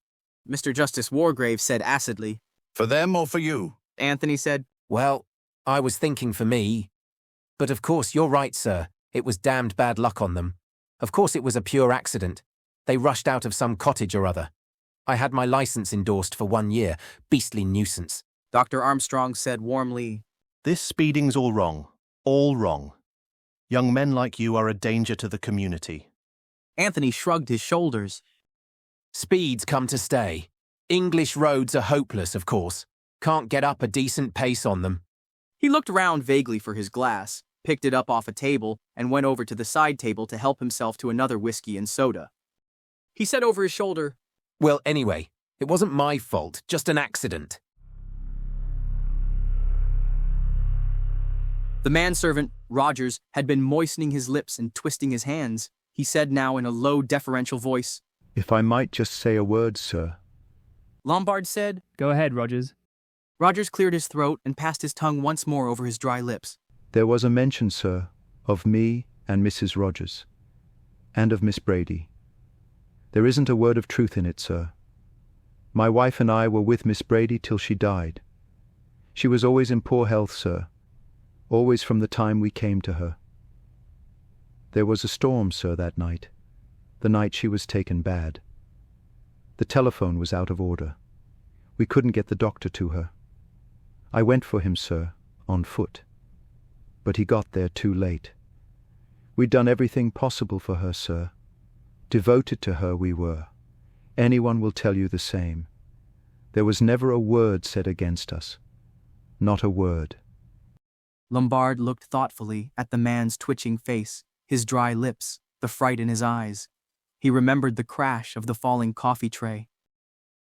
Mr. Justice Wargrave said acidly. For them or for you? Anthony said, Well, I was thinking for me. But of course, you're right, sir. It was damned bad luck on them. Of course it was a pure accident. They rushed out of some cottage or other. I had my license endorsed for 1 year. Beastly nuisance. Dr. Armstrong said warmly, This speeding's all wrong. All wrong. Young men like you are a danger to the community. Anthony shrugged his shoulders. Speeds come to stay. English roads are hopeless, of course. Can't get up a decent pace on them. He looked round vaguely for his glass, picked it up off a table, and went over to the side table to help himself to another whiskey and soda. He said over his shoulder, Well, anyway, it wasn't my fault, just an accident. The manservant, Rogers, had been moistening his lips and twisting his hands. He said now in a low, deferential voice, If I might just say a word, sir. Lombard said. Go ahead, Rogers. Rogers cleared his throat and passed his tongue once more over his dry lips. There was a mention, sir, of me and Mrs. Rogers, and of Miss Brady. There isn't a word of truth in it, sir. My wife and I were with Miss Brady till she died. She was always in poor health, sir, always from the time we came to her. There was a storm, sir, that night, the night she was taken bad. The telephone was out of order. We couldn't get the doctor to her. I went for him, sir, on foot. But he got there too late. We'd done everything possible for her, sir. Devoted to her we were. Anyone will tell you the same. There was never a word said against us. Not a word. Lombard looked thoughtfully at the man's twitching face, his dry lips, the fright in his eyes. He remembered the crash of the falling coffee tray.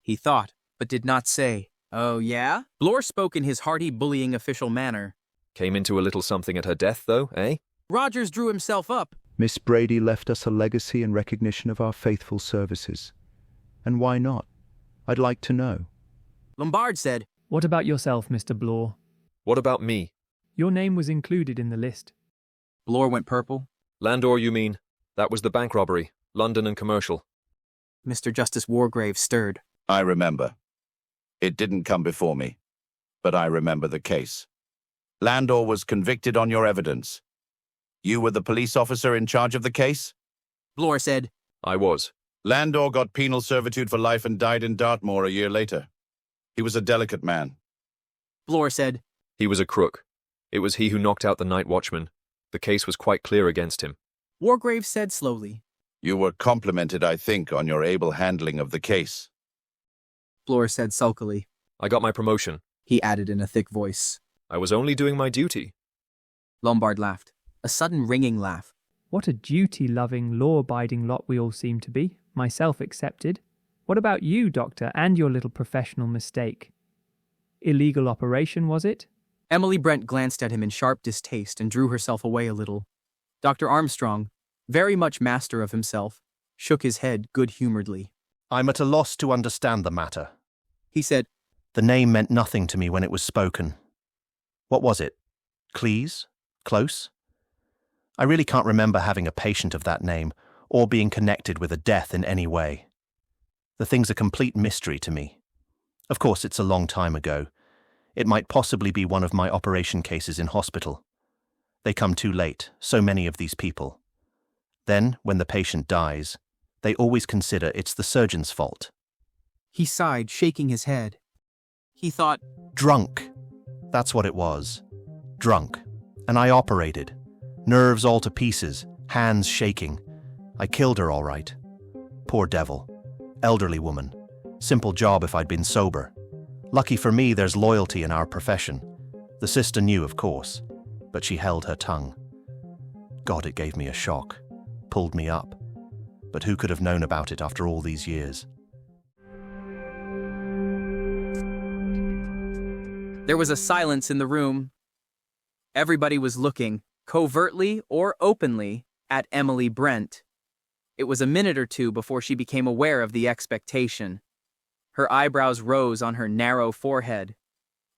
He thought, but did not say, Oh, yeah? Blore spoke in his hearty, bullying official manner. Came into a little something at her death, though, eh? Rogers drew himself up. Miss Brady left us a legacy in recognition of our faithful services. And why not? I'd like to know. Lombard said, What about yourself, Mr. Blore? What about me? Your name was included in the list. Blore went purple. Landor, you mean? That was the bank robbery, London and Commercial. Mr. Justice Wargrave stirred. I remember. It didn't come before me, but I remember the case. Landor was convicted on your evidence. You were the police officer in charge of the case? Blore said, I was. Landor got penal servitude for life and died in Dartmoor a year later. He was a delicate man. Blore said, He was a crook. It was he who knocked out the night watchman. The case was quite clear against him. Wargrave said slowly. You were complimented, I think, on your able handling of the case. Blore said sulkily. I got my promotion. He added in a thick voice. I was only doing my duty. Lombard laughed. A sudden ringing laugh. What a duty-loving, law-abiding lot we all seem to be, myself excepted. What about you, Doctor, and your little professional mistake? Illegal operation, was it? Emily Brent glanced at him in sharp distaste and drew herself away a little. Dr. Armstrong, very much master of himself, shook his head good-humoredly. I'm at a loss to understand the matter. He said, The name meant nothing to me when it was spoken. What was it? Cleese? Close? I really can't remember having a patient of that name, or being connected with a death in any way. The thing's a complete mystery to me. Of course, it's a long time ago. It might possibly be one of my operation cases in hospital. They come too late, so many of these people. Then, when the patient dies, they always consider it's the surgeon's fault. He sighed, shaking his head. He thought, Drunk. That's what it was. Drunk. And I operated. Nerves all to pieces, hands shaking. I killed her all right. Poor devil. Elderly woman. Simple job if I'd been sober. Lucky for me there's loyalty in our profession. The sister knew, of course, but she held her tongue. God, it gave me a shock. Pulled me up. But who could have known about it after all these years? There was a silence in the room. Everybody was looking, covertly or openly, at Emily Brent. It was a minute or two before she became aware of the expectation. Her eyebrows rose on her narrow forehead.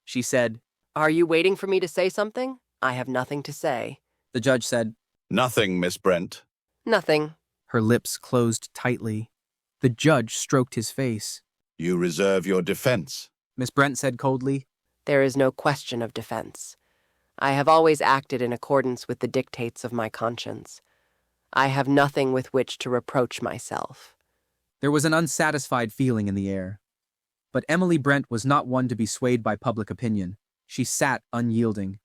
She said, Are you waiting for me to say something? I have nothing to say. The judge said, Nothing, Miss Brent. Nothing. Her lips closed tightly. The judge stroked his face. You reserve your defense. Miss Brent said coldly, There is no question of defense. I have always acted in accordance with the dictates of my conscience. I have nothing with which to reproach myself. There was an unsatisfied feeling in the air. But Emily Brent was not one to be swayed by public opinion. She sat unyielding.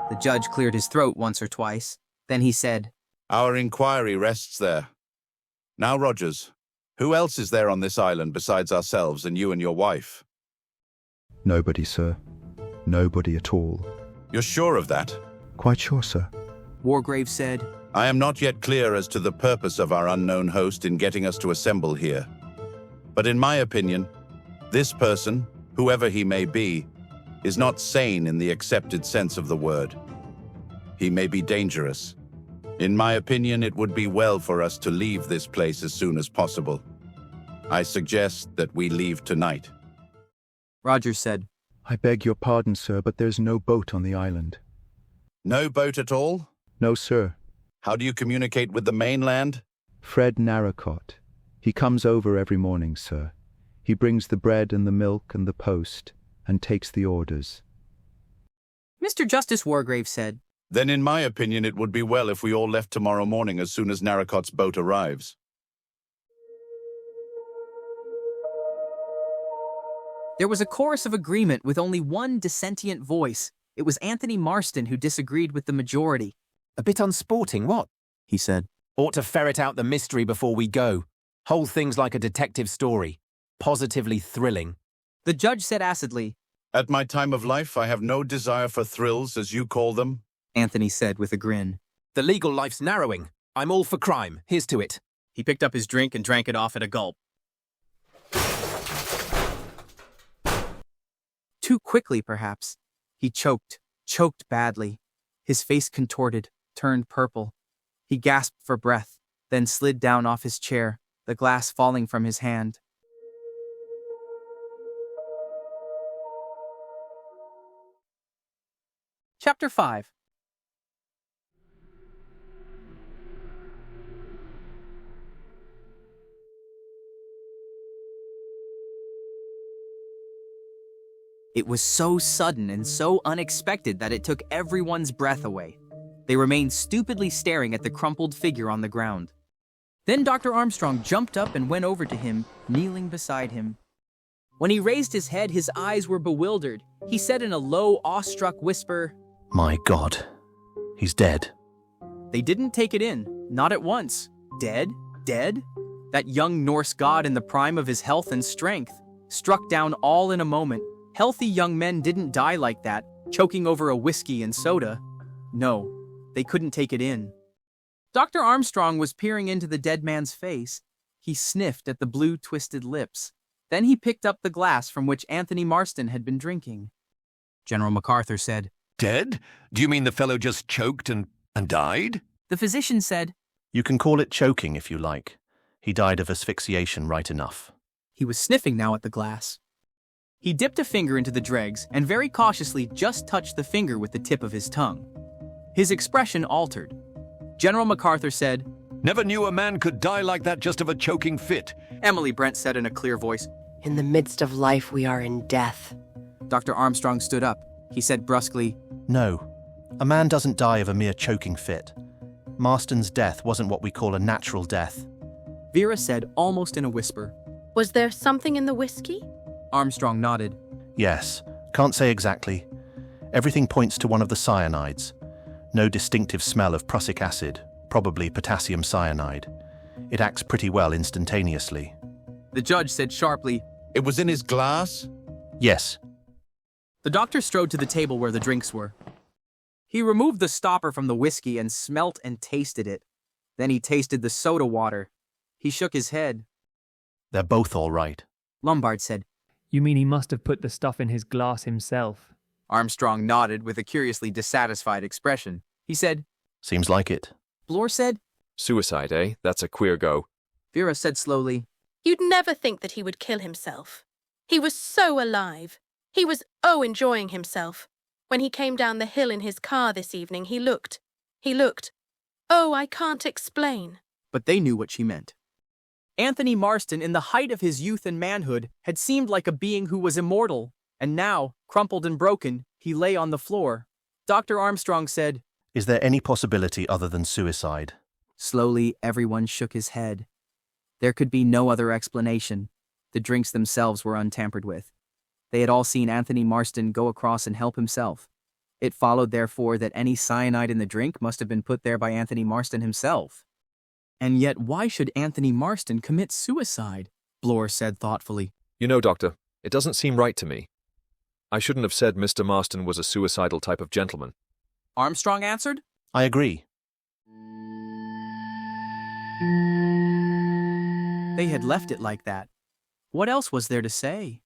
The judge cleared his throat once or twice. Then he said, Our inquiry rests there. Now, Rogers, who else is there on this island besides ourselves and you and your wife? Nobody, sir. Nobody at all. You're sure of that? Quite sure, sir. Wargrave said, I am not yet clear as to the purpose of our unknown host in getting us to assemble here. But in my opinion, this person, whoever he may be, is not sane in the accepted sense of the word. He may be dangerous. In my opinion, it would be well for us to leave this place as soon as possible. I suggest that we leave tonight. Rogers said, I beg your pardon, sir, but there's no boat on the island. No boat at all? No, sir. How do you communicate with the mainland? Fred Narracott. He comes over every morning, sir. He brings the bread and the milk and the post, and takes the orders. Mr. Justice Wargrave said, Then in my opinion it would be well if we all left tomorrow morning as soon as Narracott's boat arrives. There was a chorus of agreement with only one dissentient voice. It was Anthony Marston who disagreed with the majority. A bit unsporting, what? He said, Ought to ferret out the mystery before we go. Whole thing's like a detective story. Positively thrilling. The judge said acidly, At my time of life, I have no desire for thrills, as you call them. Anthony said with a grin. The legal life's narrowing. I'm all for crime. Here's to it. He picked up his drink and drank it off at a gulp. Too quickly, perhaps. He choked badly. His face contorted, turned purple. He gasped for breath, then slid down off his chair, the glass falling from his hand. Chapter 5. It was so sudden and so unexpected that it took everyone's breath away. They remained stupidly staring at the crumpled figure on the ground. Then Dr. Armstrong jumped up and went over to him, kneeling beside him. When he raised his head, his eyes were bewildered. He said in a low, awestruck whisper, My God, he's dead. They didn't take it in, not at once. Dead? Dead? That young Norse god in the prime of his health and strength, struck down all in a moment. Healthy young men didn't die like that, choking over a whiskey and soda. No, they couldn't take it in. Dr. Armstrong was peering into the dead man's face. He sniffed at the blue, twisted lips. Then he picked up the glass from which Anthony Marston had been drinking. General MacArthur said, Dead? Do you mean the fellow just choked and died? The physician said, You can call it choking if you like. He died of asphyxiation right enough. He was sniffing now at the glass. He dipped a finger into the dregs and very cautiously just touched the finger with the tip of his tongue. His expression altered. General MacArthur said, Never knew a man could die like that just of a choking fit. Emily Brent said in a clear voice, In the midst of life, we are in death. Dr. Armstrong stood up. He said brusquely, No, a man doesn't die of a mere choking fit. Marston's death wasn't what we call a natural death. Vera said almost in a whisper. Was there something in the whiskey? Armstrong nodded. Yes, can't say exactly. Everything points to one of the cyanides. No distinctive smell of prussic acid, probably potassium cyanide. It acts pretty well instantaneously. The judge said sharply, It was in his glass? Yes. The doctor strode to the table where the drinks were. He removed the stopper from the whiskey and smelt and tasted it. Then he tasted the soda water. He shook his head. They're both all right. Lombard said, You mean he must have put the stuff in his glass himself? Armstrong nodded with a curiously dissatisfied expression. He said, Seems like it. Bloor said, Suicide, eh? That's a queer go. Vera said slowly. You'd never think that he would kill himself. He was so alive. He was enjoying himself. When he came down the hill in his car this evening, he looked. I can't explain. But they knew what she meant. Anthony Marston, in the height of his youth and manhood, had seemed like a being who was immortal, and now, crumpled and broken, he lay on the floor. Dr. Armstrong said, Is there any possibility other than suicide? Slowly, everyone shook his head. There could be no other explanation. The drinks themselves were untampered with. They had all seen Anthony Marston go across and help himself. It followed, therefore, that any cyanide in the drink must have been put there by Anthony Marston himself. And yet, why should Anthony Marston commit suicide? Bloor said thoughtfully. You know, Doctor, it doesn't seem right to me. I shouldn't have said Mr. Marston was a suicidal type of gentleman. Armstrong answered. I agree. They had left it like that. What else was there to say?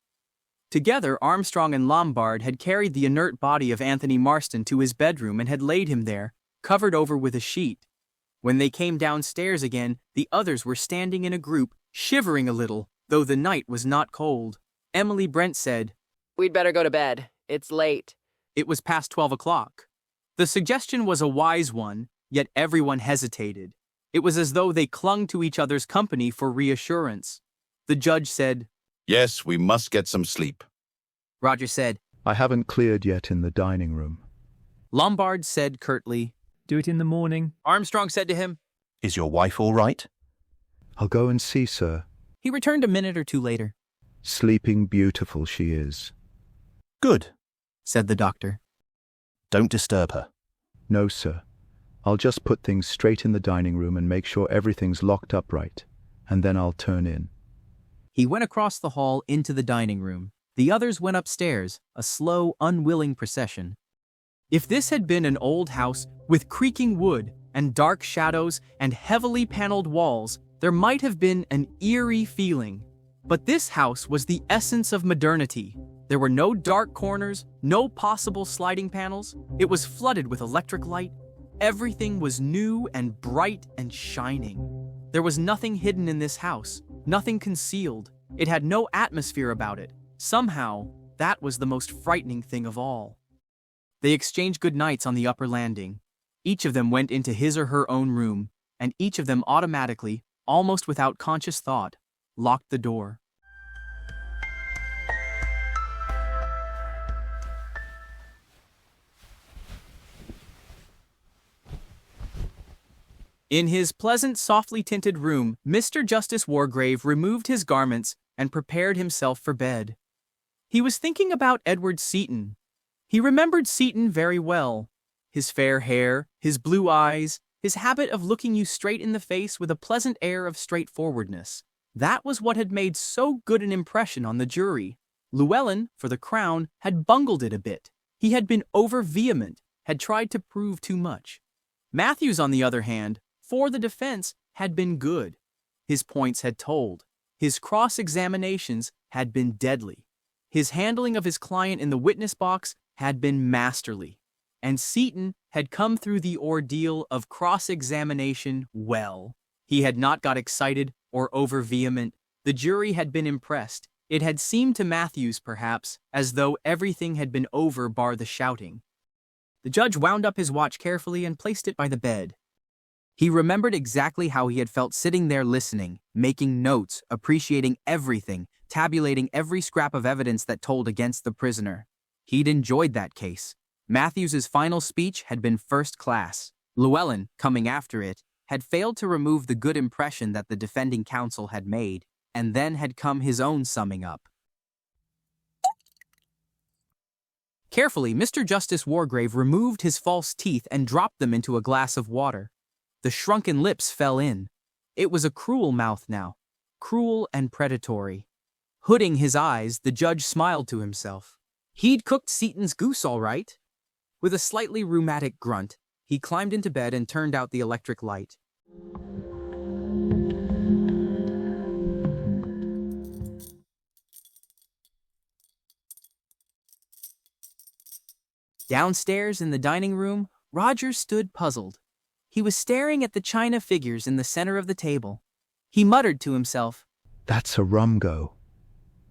Together, Armstrong and Lombard had carried the inert body of Anthony Marston to his bedroom and had laid him there, covered over with a sheet. When they came downstairs again, the others were standing in a group, shivering a little, though the night was not cold. Emily Brent said, We'd better go to bed. It's late. It was past 12 o'clock. The suggestion was a wise one, yet everyone hesitated. It was as though they clung to each other's company for reassurance. The judge said, Yes, we must get some sleep. Roger said, I haven't cleared yet in the dining room. Lombard said curtly, Do it in the morning. Armstrong said to him, Is your wife all right? I'll go and see, sir. He returned a minute or two later. Sleeping beautiful she is. Good, said the doctor. Don't disturb her. No, sir. I'll just put things straight in the dining room and make sure everything's locked up right, and then I'll turn in. He went across the hall into the dining room. The others went upstairs, a slow, unwilling procession. If this had been an old house with creaking wood and dark shadows and heavily paneled walls, there might have been an eerie feeling. But this house was the essence of modernity. There were no dark corners, no possible sliding panels. It was flooded with electric light. Everything was new and bright and shining. There was nothing hidden in this house, nothing concealed. It had no atmosphere about it. Somehow, that was the most frightening thing of all. They exchanged good nights on the upper landing. Each of them went into his or her own room, and each of them automatically, almost without conscious thought, locked the door. In his pleasant, softly tinted room, Mr. Justice Wargrave removed his garments and prepared himself for bed. He was thinking about Edward Seaton. He remembered Seaton very well. His fair hair, his blue eyes, his habit of looking you straight in the face with a pleasant air of straightforwardness. That was what had made so good an impression on the jury. Llewellyn, for the Crown, had bungled it a bit. He had been over-vehement, had tried to prove too much. Matthews, on the other hand, for the defense, had been good. His points had told. His cross-examinations had been deadly. His handling of his client in the witness box had been masterly. And Seaton had come through the ordeal of cross-examination well. He had not got excited or over-vehement. The jury had been impressed. It had seemed to Matthews, perhaps, as though everything had been over bar the shouting. The judge wound up his watch carefully and placed it by the bed. He remembered exactly how he had felt sitting there listening, making notes, appreciating everything, tabulating every scrap of evidence that told against the prisoner. He'd enjoyed that case. Matthews's final speech had been first class. Llewellyn, coming after it, had failed to remove the good impression that the defending counsel had made, and then had come his own summing up. Carefully, Mr. Justice Wargrave removed his false teeth and dropped them into a glass of water. The shrunken lips fell in. It was a cruel mouth now, cruel and predatory. Hooding his eyes, the judge smiled to himself. He'd cooked Seaton's goose all right. With a slightly rheumatic grunt, he climbed into bed and turned out the electric light. Downstairs in the dining room, Roger stood puzzled. He was staring at the china figures in the center of the table. He muttered to himself, "That's a rum go.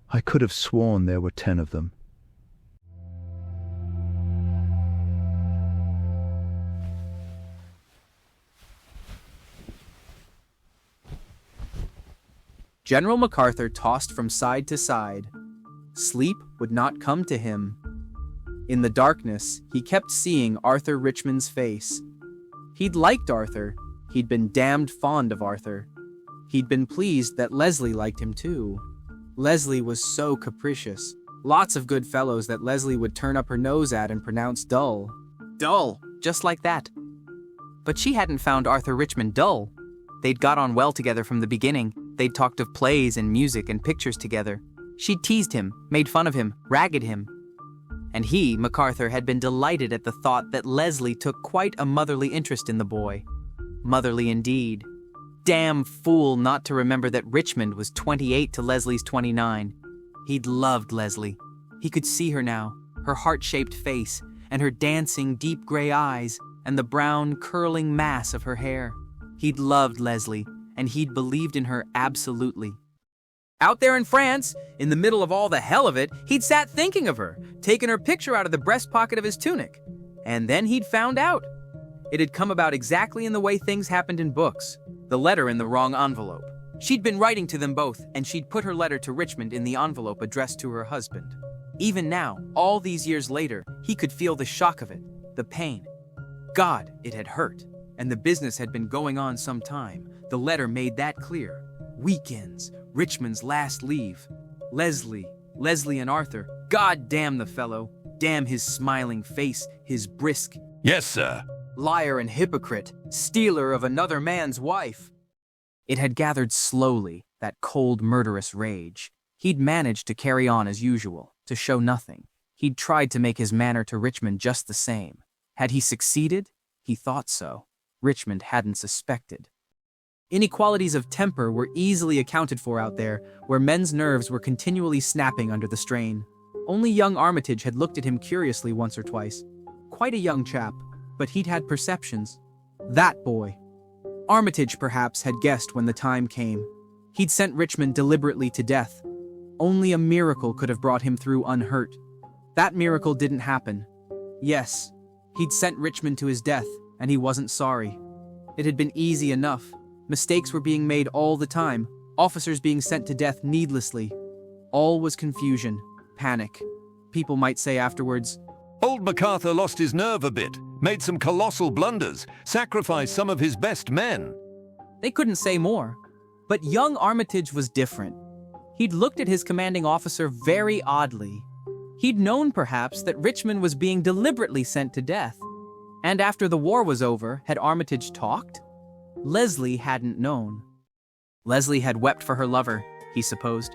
I could have sworn there were 10 of them." General MacArthur tossed from side to side. Sleep would not come to him. In the darkness, he kept seeing Arthur Richmond's face. He'd liked Arthur. He'd been damned fond of Arthur. He'd been pleased that Leslie liked him too. Leslie was so capricious. Lots of good fellows that Leslie would turn up her nose at and pronounce dull. Dull, just like that. But she hadn't found Arthur Richmond dull. They'd got on well together from the beginning. They'd talked of plays and music and pictures together. She'd teased him, made fun of him, ragged him. And he, MacArthur, had been delighted at the thought that Leslie took quite a motherly interest in the boy. Motherly indeed. Damn fool not to remember that Richmond was 28 to Leslie's 29. He'd loved Leslie. He could see her now, her heart-shaped face, and her dancing deep gray eyes, and the brown, curling mass of her hair. He'd loved Leslie, and he'd believed in her absolutely. Out there in France, in the middle of all the hell of it, he'd sat thinking of her, taken her picture out of the breast pocket of his tunic. And then he'd found out. It had come about exactly in the way things happened in books. The letter in the wrong envelope. She'd been writing to them both, and she'd put her letter to Richmond in the envelope addressed to her husband. Even now, all these years later, he could feel the shock of it, the pain. God, it had hurt. And the business had been going on some time. The letter made that clear. Weekends, Richmond's last leave. Leslie and Arthur. God damn the fellow. Damn his smiling face, his brisk. Yes, sir. Liar and hypocrite, stealer of another man's wife. It had gathered slowly, that cold, murderous rage. He'd managed to carry on as usual, to show nothing. He'd tried to make his manner to Richmond just the same. Had he succeeded? He thought so. Richmond hadn't suspected. Inequalities of temper were easily accounted for out there, where men's nerves were continually snapping under the strain. Only young Armitage had looked at him curiously once or twice. Quite a young chap, but he'd had perceptions. That boy. Armitage, perhaps, had guessed when the time came. He'd sent Richmond deliberately to death. Only a miracle could have brought him through unhurt. That miracle didn't happen. Yes, he'd sent Richmond to his death, and he wasn't sorry. It had been easy enough. Mistakes were being made all the time, officers being sent to death needlessly. All was confusion, panic. People might say afterwards, Old MacArthur lost his nerve a bit, made some colossal blunders, sacrificed some of his best men. They couldn't say more. But young Armitage was different. He'd looked at his commanding officer very oddly. He'd known, perhaps, that Richmond was being deliberately sent to death. And after the war was over, had Armitage talked? Leslie hadn't known. Leslie had wept for her lover, he supposed.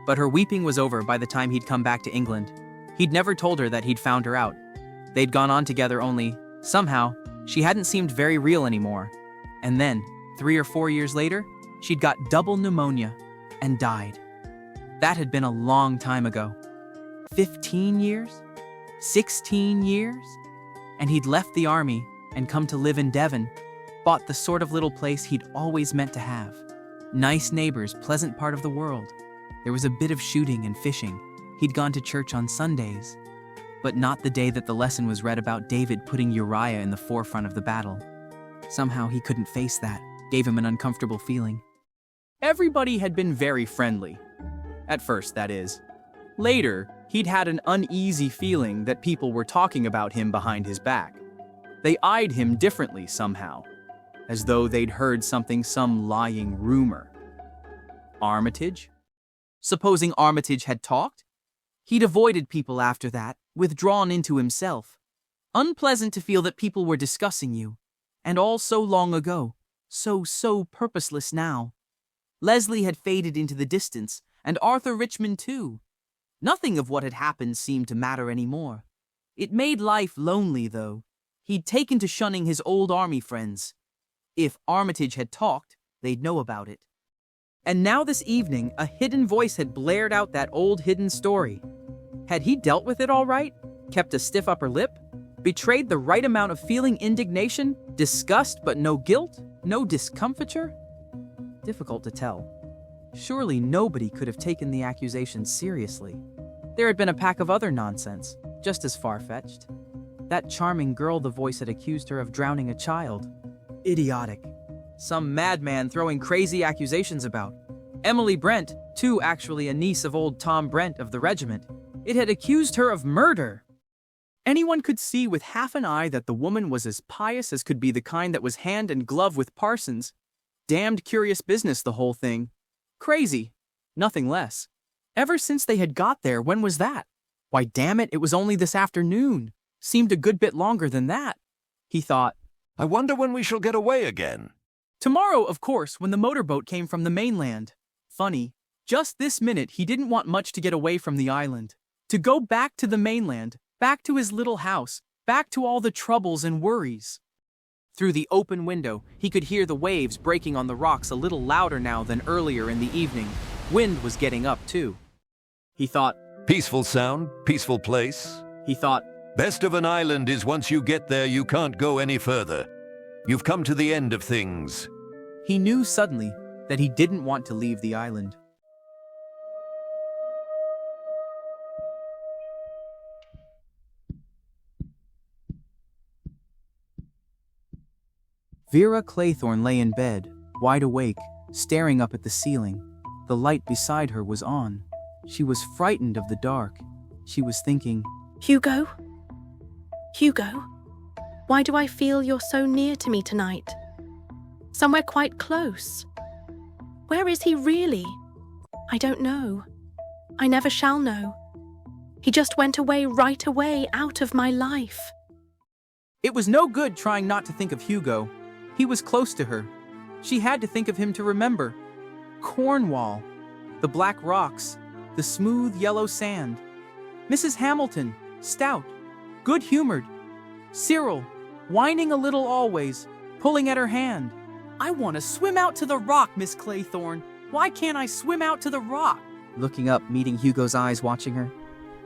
But her weeping was over by the time he'd come back to England. He'd never told her that he'd found her out. They'd gone on together only, somehow, she hadn't seemed very real anymore. And then, 3 or 4 years later, she'd got double pneumonia and died. That had been a long time ago. 15 years? 16 years? And he'd left the army and come to live in Devon, bought the sort of little place he'd always meant to have. Nice neighbors, pleasant part of the world. There was a bit of shooting and fishing. He'd gone to church on Sundays, but not the day that the lesson was read about David putting Uriah in the forefront of the battle. Somehow he couldn't face that, gave him an uncomfortable feeling. Everybody had been very friendly. At first, that is. Later, he'd had an uneasy feeling that people were talking about him behind his back. They eyed him differently somehow, as though they'd heard something, some lying rumor. Armitage? Supposing Armitage had talked? He'd avoided people after that, withdrawn into himself. Unpleasant to feel that people were discussing you, and all so long ago, so purposeless now. Leslie had faded into the distance, and Arthur Richmond too. Nothing of what had happened seemed to matter anymore. It made life lonely, though. He'd taken to shunning his old army friends. If Armitage had talked, they'd know about it. And now this evening, a hidden voice had blared out that old hidden story. Had he dealt with it all right? Kept a stiff upper lip? Betrayed the right amount of feeling indignation, disgust but no guilt, no discomfiture? Difficult to tell. Surely nobody could have taken the accusation seriously. There had been a pack of other nonsense, just as far-fetched. That charming girl the voice had accused her of drowning a child. Idiotic. Some madman throwing crazy accusations about. Emily Brent, too, actually a niece of old Tom Brent of the regiment. It had accused her of murder. Anyone could see with half an eye that the woman was as pious as could be the kind that was hand and glove with parsons. Damned curious business, the whole thing. Crazy. Nothing less. Ever since they had got there, when was that? Why, damn it, it was only this afternoon. Seemed a good bit longer than that. He thought, I wonder when we shall get away again. Tomorrow, of course, when the motorboat came from the mainland. Funny, just this minute he didn't want much to get away from the island. To go back to the mainland, back to his little house, back to all the troubles and worries. Through the open window, he could hear the waves breaking on the rocks a little louder now than earlier in the evening. Wind was getting up, too. He thought, Peaceful sound, peaceful place. He thought, Best of an island is once you get there, you can't go any further. You've come to the end of things. He knew suddenly that he didn't want to leave the island. Vera Claythorne lay in bed, wide awake, staring up at the ceiling. The light beside her was on. She was frightened of the dark. She was thinking, Hugo? Hugo? Why do I feel you're so near to me tonight? Somewhere quite close. Where is he really? I don't know. I never shall know. He just went away right away out of my life. It was no good trying not to think of Hugo. He was close to her. She had to think of him to remember. Cornwall, the black rocks, the smooth yellow sand. Mrs. Hamilton, stout, good-humored. Cyril, whining a little always, pulling at her hand. I want to swim out to the rock, Miss Claythorne. Why can't I swim out to the rock? Looking up, meeting Hugo's eyes watching her.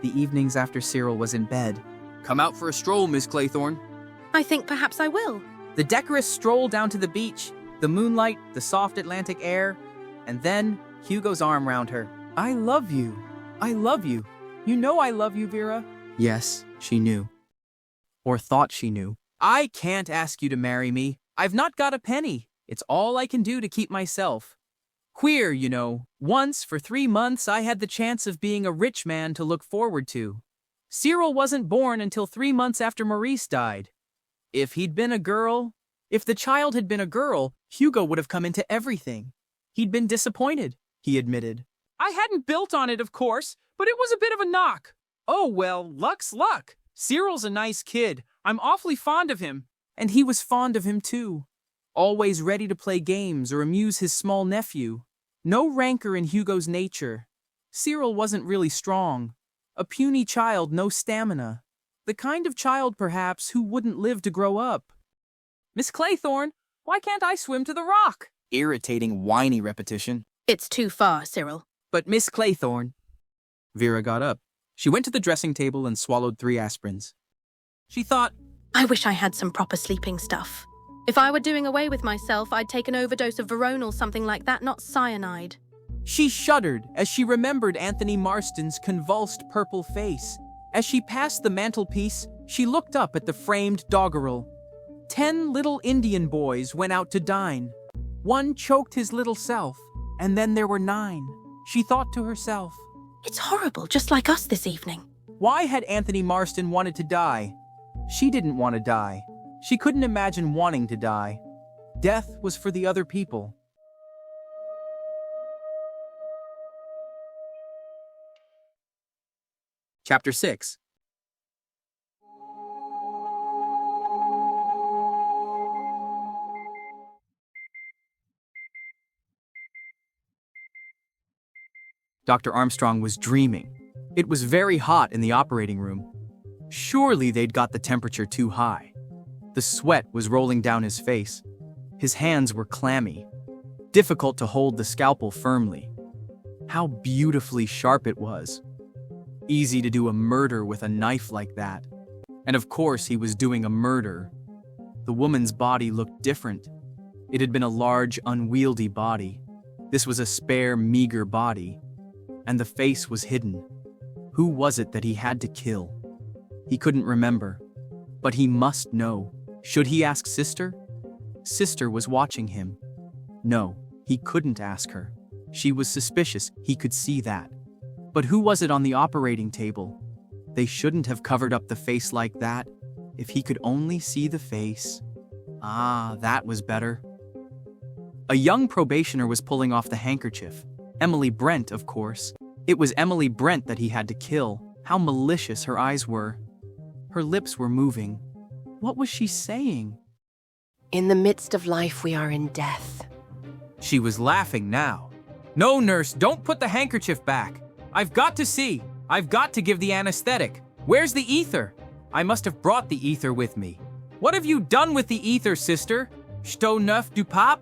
The evenings after Cyril was in bed. Come out for a stroll, Miss Claythorne. I think perhaps I will. The decorous stroll down to the beach, the moonlight, the soft Atlantic air, and then Hugo's arm round her. I love you. I love you. You know I love you, Vera. Yes, she knew. Or thought she knew. I can't ask you to marry me. I've not got a penny. It's all I can do to keep myself. Queer, you know. Once, for 3 months, I had the chance of being a rich man to look forward to. Cyril wasn't born until 3 months after Maurice died. If he'd been a girl, if the child had been a girl, Hugo would have come into everything. He'd been disappointed, he admitted. I hadn't built on it, of course, but it was a bit of a knock. Oh, well, luck's luck. Cyril's a nice kid. I'm awfully fond of him. And he was fond of him, too. Always ready to play games or amuse his small nephew. No rancor in Hugo's nature. Cyril wasn't really strong. A puny child, no stamina. The kind of child, perhaps, who wouldn't live to grow up. Miss Claythorne, why can't I swim to the rock? Irritating, whiny repetition. It's too far, Cyril. But Miss Claythorne. Vera got up. She went to the dressing table and swallowed 3 aspirins. She thought, I wish I had some proper sleeping stuff. If I were doing away with myself, I'd take an overdose of Veronal, something like that, not cyanide. She shuddered as she remembered Anthony Marston's convulsed purple face. As she passed the mantelpiece, she looked up at the framed doggerel. 10 little Indian boys went out to dine. One choked his little self, and then there were 9. She thought to herself, It's horrible, just like us this evening. Why had Anthony Marston wanted to die? She didn't want to die. She couldn't imagine wanting to die. Death was for the other people. Chapter 6. Dr. Armstrong was dreaming. It was very hot in the operating room. Surely they'd got the temperature too high. The sweat was rolling down his face. His hands were clammy. Difficult to hold the scalpel firmly. How beautifully sharp it was. Easy to do a murder with a knife like that. And of course he was doing a murder. The woman's body looked different. It had been a large, unwieldy body. This was a spare, meager body, and the face was hidden. Who was it that he had to kill? He couldn't remember, but he must know. Should he ask Sister? Sister was watching him. No, he couldn't ask her. She was suspicious, he could see that. But who was it on the operating table? They shouldn't have covered up the face like that. If he could only see the face. Ah, that was better. A young probationer was pulling off the handkerchief. Emily Brent, of course. It was Emily Brent that he had to kill. How malicious her eyes were. Her lips were moving. What was she saying? In the midst of life, we are in death. She was laughing now. No, nurse, don't put the handkerchief back. I've got to see. I've got to give the anesthetic. Where's the ether? I must have brought the ether with me. What have you done with the ether, sister? Sto neuf du pape?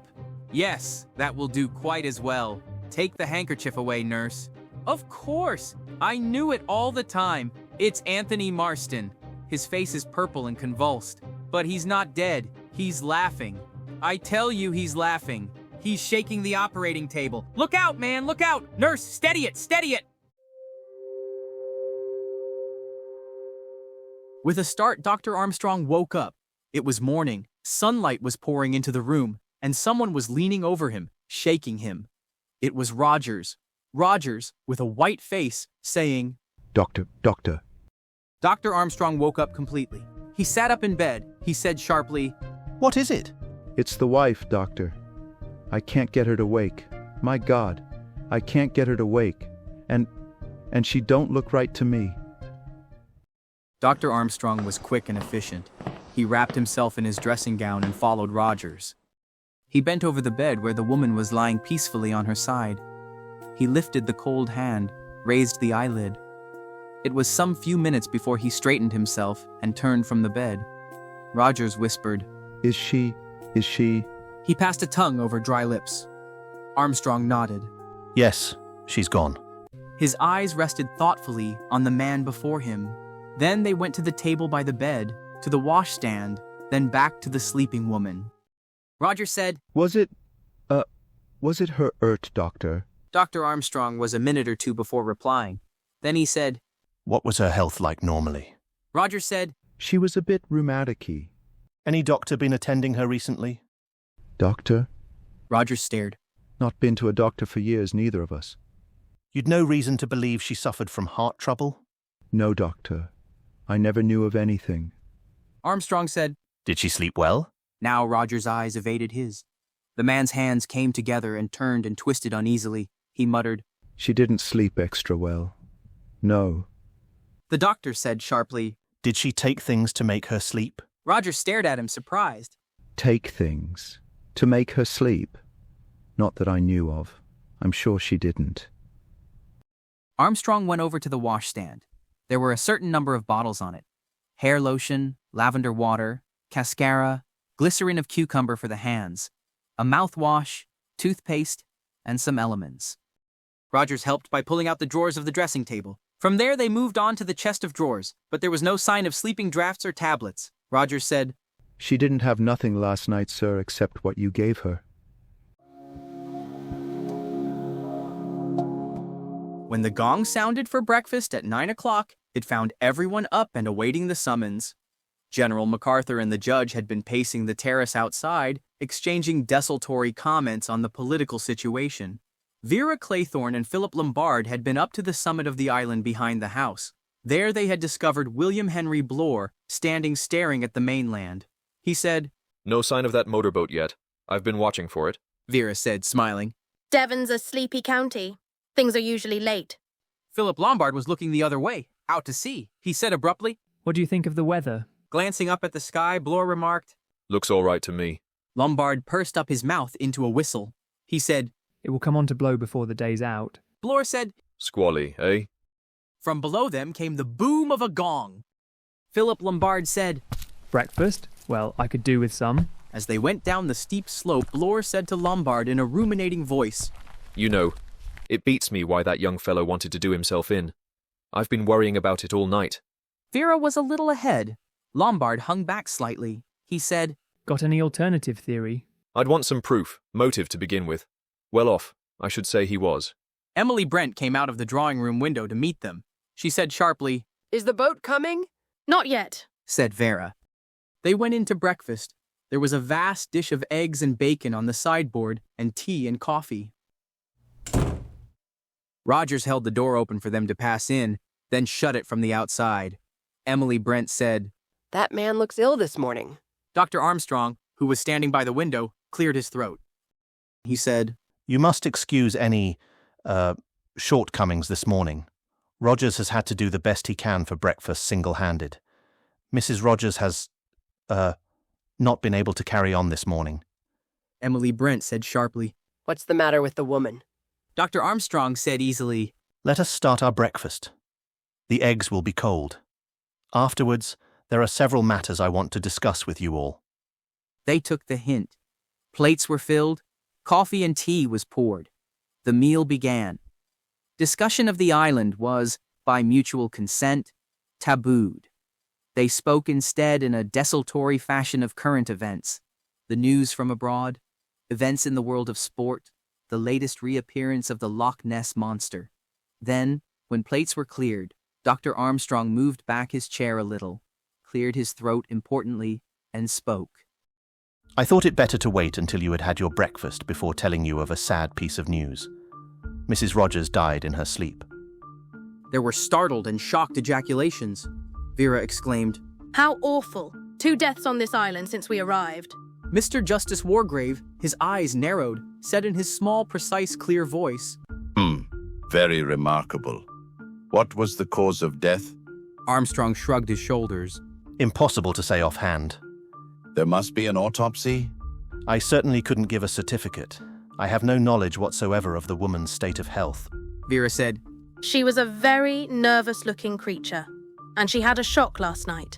Yes, that will do quite as well. Take the handkerchief away, nurse. Of course. I knew it all the time. It's Anthony Marston. His face is purple and convulsed. But he's not dead. He's laughing. I tell you he's laughing. He's shaking the operating table. Look out, man, look out! Nurse, steady it, steady it! With a start, Dr. Armstrong woke up. It was morning. Sunlight was pouring into the room, and someone was leaning over him, shaking him. It was Rogers. Rogers, with a white face, saying, Doctor. Dr. Armstrong woke up completely. He sat up in bed. He said sharply, What is it? It's the wife, Doctor. I can't get her to wake. My God, I can't get her to wake. And she don't look right to me. Dr. Armstrong was quick and efficient. He wrapped himself in his dressing gown and followed Rogers. He bent over the bed where the woman was lying peacefully on her side. He lifted the cold hand, raised the eyelid. It was some few minutes before he straightened himself and turned from the bed. Rogers whispered, Is she? He passed a tongue over dry lips. Armstrong nodded. Yes, she's gone. His eyes rested thoughtfully on the man before him. Then they went to the table by the bed, to the washstand, then back to the sleeping woman. Rogers said, Was it her Doctor? Dr. Armstrong was a minute or two before replying. Then he said, What was her health like normally? Rogers said, She was a bit rheumaticy. Any doctor been attending her recently? Doctor? Rogers stared. Not been to a doctor for years, neither of us. You'd no reason to believe she suffered from heart trouble? No, Doctor. I never knew of anything. Armstrong said, Did she sleep well? Now Rogers' eyes evaded his. The man's hands came together and turned and twisted uneasily. He muttered, She didn't sleep extra well. No. The doctor said sharply, Did she take things to make her sleep? Rogers stared at him, surprised. Take things? To make her sleep? Not that I knew of. I'm sure she didn't. Armstrong went over to the washstand. There were a certain number of bottles on it. Hair lotion, lavender water, cascara, glycerin of cucumber for the hands, a mouthwash, toothpaste, and some elements. Rogers helped by pulling out the drawers of the dressing table. From there they moved on to the chest of drawers, but there was no sign of sleeping draughts or tablets. Rogers said, She didn't have nothing last night, sir, except what you gave her. When the gong sounded for breakfast at 9 o'clock, it found everyone up and awaiting the summons. General MacArthur and the judge had been pacing the terrace outside, exchanging desultory comments on the political situation. Vera Claythorne and Philip Lombard had been up to the summit of the island behind the house. There they had discovered William Henry Blore standing staring at the mainland. He said, No sign of that motorboat yet. I've been watching for it. Vera said, smiling. Devon's a sleepy county. Things are usually late. Philip Lombard was looking the other way, out to sea. He said abruptly, What do you think of the weather? Glancing up at the sky, Blore remarked. Looks all right to me. Lombard pursed up his mouth into a whistle. He said, It will come on to blow before the day's out. Blore said, Squally, eh? From below them came the boom of a gong. Philip Lombard said, Breakfast? Well, I could do with some. As they went down the steep slope, Blore said to Lombard in a ruminating voice, You know, it beats me why that young fellow wanted to do himself in. I've been worrying about it all night. Vera was a little ahead. Lombard hung back slightly. He said, Got any alternative theory? I'd want some proof, motive to begin with. Well off. I should say he was. Emily Brent came out of the drawing room window to meet them. She said sharply, Is the boat coming? Not yet. said Vera. They went in to breakfast. There was a vast dish of eggs and bacon on the sideboard, and tea and coffee. Rogers held the door open for them to pass in, then shut it from the outside. Emily Brent said, That man looks ill this morning. Dr. Armstrong, who was standing by the window, cleared his throat. He said, You must excuse any, shortcomings this morning. Rogers has had to do the best he can for breakfast single-handed. Mrs. Rogers has, not been able to carry on this morning. Emily Brent said sharply. What's the matter with the woman? Dr. Armstrong said easily, Let us start our breakfast. The eggs will be cold. Afterwards, there are several matters I want to discuss with you all. They took the hint. Plates were filled. Coffee and tea was poured. The meal began. Discussion of the island was, by mutual consent, tabooed. They spoke instead in a desultory fashion of current events, the news from abroad, events in the world of sport, the latest reappearance of the Loch Ness Monster. Then, when plates were cleared, Dr. Armstrong moved back his chair a little, cleared his throat importantly, and spoke. I thought it better to wait until you had had your breakfast before telling you of a sad piece of news. Mrs. Rogers died in her sleep. There were startled and shocked ejaculations. Vera exclaimed, How awful. 2 deaths on this island since we arrived. Mr. Justice Wargrave, his eyes narrowed, said in his small, precise, clear voice, Very remarkable. What was the cause of death? Armstrong shrugged his shoulders. Impossible to say offhand. There must be an autopsy? I certainly couldn't give a certificate. I have no knowledge whatsoever of the woman's state of health. Vera said, She was a very nervous-looking creature, and she had a shock last night.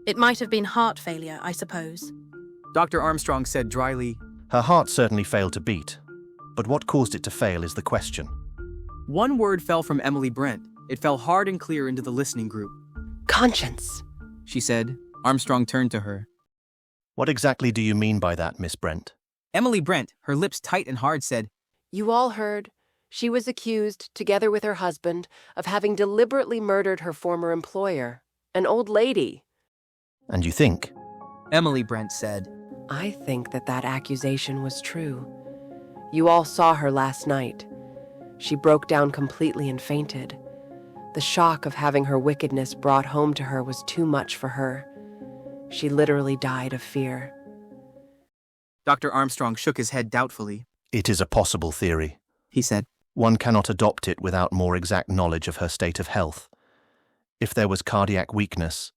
It might have been heart failure, I suppose. Dr. Armstrong said dryly, Her heart certainly failed to beat, but what caused it to fail is the question. One word fell from Emily Brent. It fell hard and clear into the listening group. Conscience, she said. Armstrong turned to her. What exactly do you mean by that, Miss Brent? Emily Brent, her lips tight and hard, said, You all heard. She was accused, together with her husband, of having deliberately murdered her former employer, an old lady. And you think? Emily Brent said, I think that accusation was true. You all saw her last night. She broke down completely and fainted. The shock of having her wickedness brought home to her was too much for her. She literally died of fear. Dr. Armstrong shook his head doubtfully. It is a possible theory, he said. One cannot adopt it without more exact knowledge of her state of health. If there was cardiac weakness...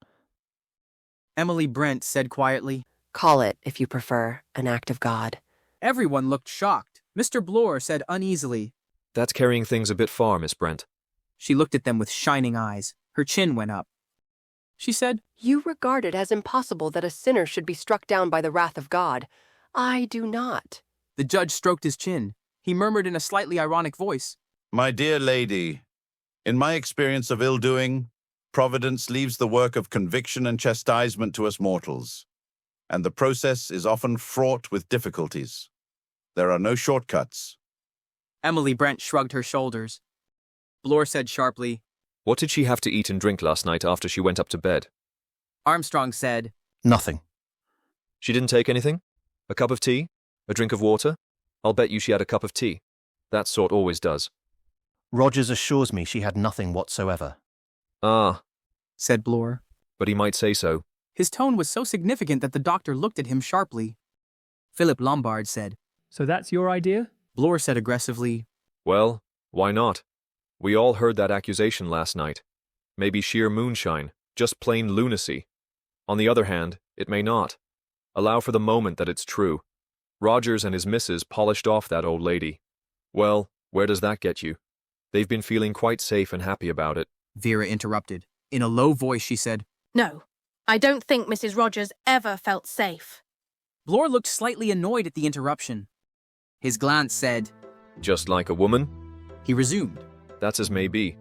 Emily Brent said quietly, Call it, if you prefer, an act of God. Everyone looked shocked. Mr. Bloor said uneasily, That's carrying things a bit far, Miss Brent. She looked at them with shining eyes. Her chin went up. She said, You regard it as impossible that a sinner should be struck down by the wrath of God. I do not. The judge stroked his chin. He murmured in a slightly ironic voice, My dear lady, in my experience of ill-doing, Providence leaves the work of conviction and chastisement to us mortals, and the process is often fraught with difficulties. There are no shortcuts. Emily Brent shrugged her shoulders. Bloor said sharply, What did she have to eat and drink last night after she went up to bed? Armstrong said, Nothing. She didn't take anything? A cup of tea? A drink of water? I'll bet you she had a cup of tea. That sort always does. Rogers assures me she had nothing whatsoever. Ah, said Bloor. but he might say so. His tone was so significant that the doctor looked at him sharply. Philip Lombard said, So that's your idea? Bloor said aggressively, Well, why not? We all heard that accusation last night. Maybe sheer moonshine, just plain lunacy. On the other hand, it may not. Allow for the moment that it's true. Rogers and his missus polished off that old lady. Well, where does that get you? They've been feeling quite safe and happy about it. Vera interrupted. In a low voice, she said, No, I don't think Mrs. Rogers ever felt safe. Bloor looked slightly annoyed at the interruption. His glance said, Just like a woman? He resumed, That's as may be.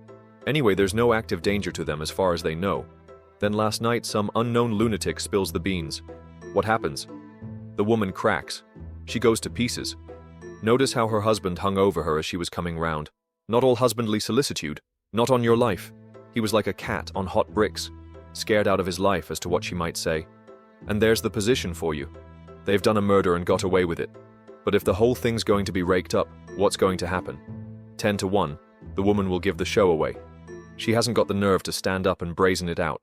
Anyway, there's no active danger to them as far as they know. Then last night, some unknown lunatic spills the beans. What happens? The woman cracks. She goes to pieces. Notice how her husband hung over her as she was coming round. Not all husbandly solicitude. Not on your life. He was like a cat on hot bricks, scared out of his life as to what she might say. And there's the position for you. They've done a murder and got away with it. But if the whole thing's going to be raked up, what's going to happen? 10 to 1, the woman will give the show away. She hasn't got the nerve to stand up and brazen it out.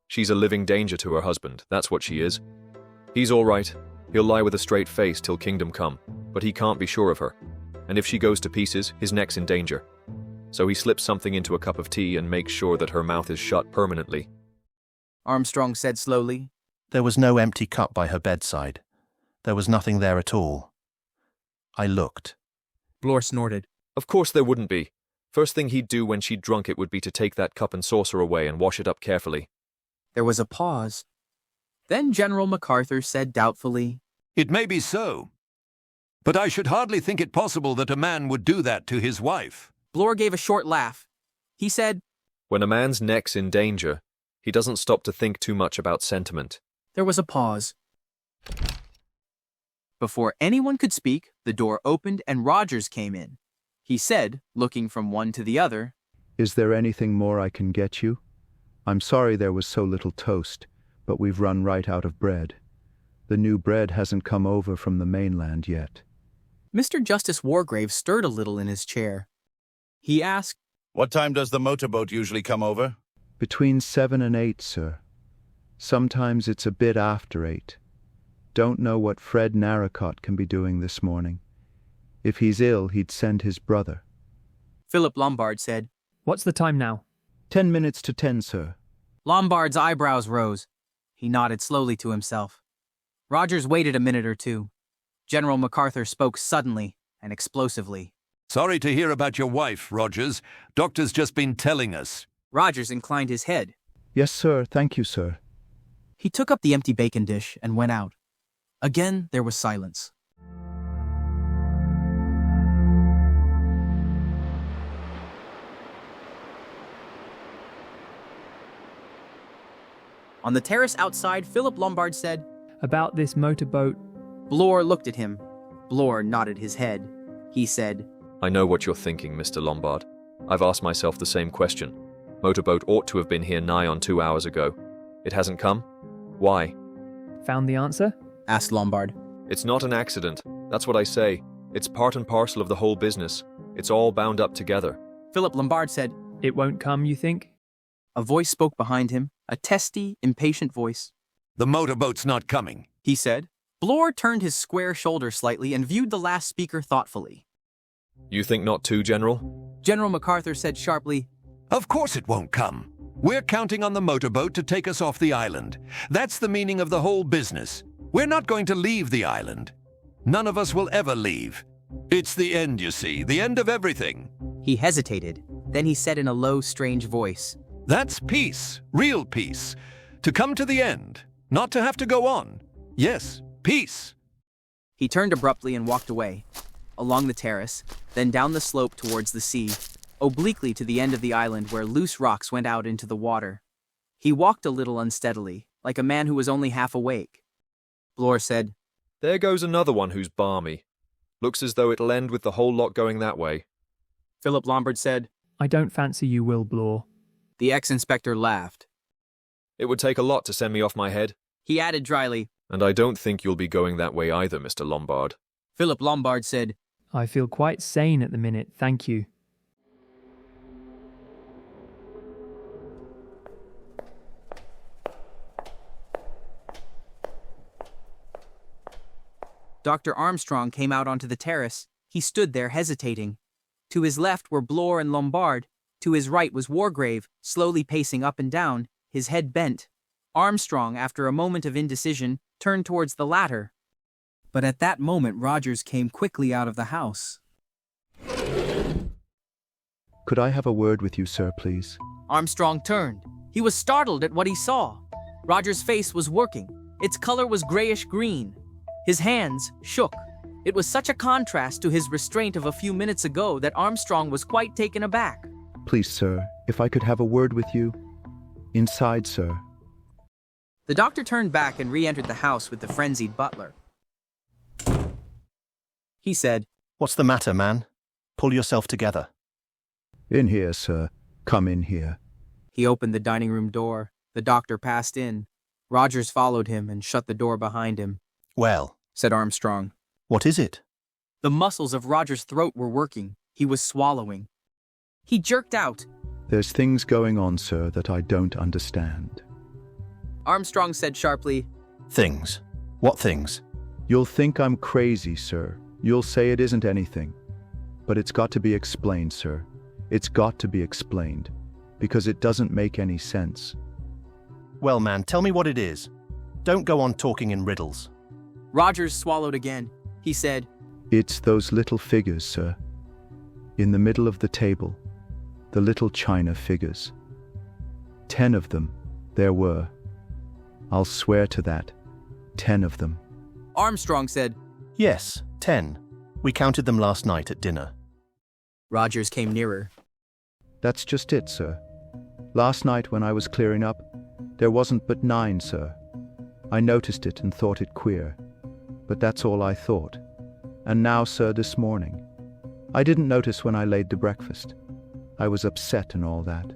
She's a living danger to her husband, that's what she is. He's all right. He'll lie with a straight face till kingdom come, but he can't be sure of her. And if she goes to pieces, his neck's in danger. So he slips something into a cup of tea and makes sure that her mouth is shut permanently. Armstrong said slowly. There was no empty cup by her bedside. There was nothing there at all. I looked. Bloor snorted. Of course there wouldn't be. First thing he'd do when she'd drunk it would be to take that cup and saucer away and wash it up carefully. There was a pause. Then General MacArthur said doubtfully, It may be so, but I should hardly think it possible that a man would do that to his wife. Bloor gave a short laugh. He said, When a man's neck's in danger, he doesn't stop to think too much about sentiment. There was a pause. Before anyone could speak, the door opened and Rogers came in. He said, looking from one to the other, Is there anything more I can get you? I'm sorry there was so little toast, but we've run right out of bread. The new bread hasn't come over from the mainland yet. Mr. Justice Wargrave stirred a little in his chair. He asked, What time does the motorboat usually come over? Between 7 and 8, sir. Sometimes it's a bit after 8. Don't know what Fred Narracott can be doing this morning. If he's ill, he'd send his brother. Philip Lombard said, What's the time now? 10 minutes to 10, sir. Lombard's eyebrows rose. He nodded slowly to himself. Rogers waited a minute or two. General MacArthur spoke suddenly and explosively. Sorry to hear about your wife, Rogers. Doctor's just been telling us. Rogers inclined his head. Yes, sir. Thank you, sir. He took up the empty bacon dish and went out. Again, there was silence. On the terrace outside, Philip Lombard said, About this motorboat. Bloor looked at him. Bloor nodded his head. He said, I know what you're thinking, Mr. Lombard. I've asked myself the same question. Motorboat ought to have been here nigh on 2 hours ago. It hasn't come? Why? Found the answer? Asked Lombard. It's not an accident. That's what I say. It's part and parcel of the whole business. It's all bound up together. Philip Lombard said, It won't come, you think? A voice spoke behind him, a testy, impatient voice. The motorboat's not coming, he said. Bloor turned his square shoulder slightly and viewed the last speaker thoughtfully. You think not too, General? General MacArthur said sharply, Of course it won't come. We're counting on the motorboat to take us off the island. That's the meaning of the whole business. We're not going to leave the island. None of us will ever leave. It's the end, you see, the end of everything. He hesitated. Then he said in a low, strange voice, That's peace, real peace. To come to the end, not to have to go on. Yes, peace. He turned abruptly and walked away, along the terrace, then down the slope towards the sea, obliquely to the end of the island where loose rocks went out into the water. He walked a little unsteadily, like a man who was only half awake. Bloor said, There goes another one who's balmy. Looks as though it'll end with the whole lot going that way. Philip Lombard said, I don't fancy you will, Bloor. The ex-inspector laughed. It would take a lot to send me off my head. He added dryly, And I don't think you'll be going that way either, Mr. Lombard. Philip Lombard said, I feel quite sane at the minute, thank you. Dr. Armstrong came out onto the terrace. He stood there hesitating. To his left were Bloor and Lombard. To his right was Wargrave, slowly pacing up and down, his head bent. Armstrong, after a moment of indecision, turned towards the latter. But at that moment Rogers came quickly out of the house. Could I have a word with you, sir, please? Armstrong turned. He was startled at what he saw. Rogers' face was working. Its color was grayish-green. His hands shook. It was such a contrast to his restraint of a few minutes ago that Armstrong was quite taken aback. Please, sir, if I could have a word with you. Inside, sir. The doctor turned back and re-entered the house with the frenzied butler. He said, What's the matter, man? Pull yourself together. In here, sir. Come in here. He opened the dining room door. The doctor passed in. Rogers followed him and shut the door behind him. Well, Said Armstrong. what is it? The muscles of Rogers' throat were working. He was swallowing. He jerked out. There's things going on, sir, that I don't understand. Armstrong said sharply, Things. What things? You'll think I'm crazy, sir. You'll say it isn't anything. But it's got to be explained, sir. It's got to be explained. Because it doesn't make any sense. Well, man, tell me what it is. Don't go on talking in riddles. Rogers swallowed again. He said, It's those little figures, sir. In the middle of the table. The little china figures. 10 of them, there were. I'll swear to that. 10 of them. Armstrong said, Yes, 10. We counted them last night at dinner. Rogers came nearer. That's just it, sir. Last night when I was clearing up, there wasn't but 9, sir. I noticed it and thought it queer. But that's all I thought. And now, sir, this morning. I didn't notice when I laid the breakfast. I was upset and all that.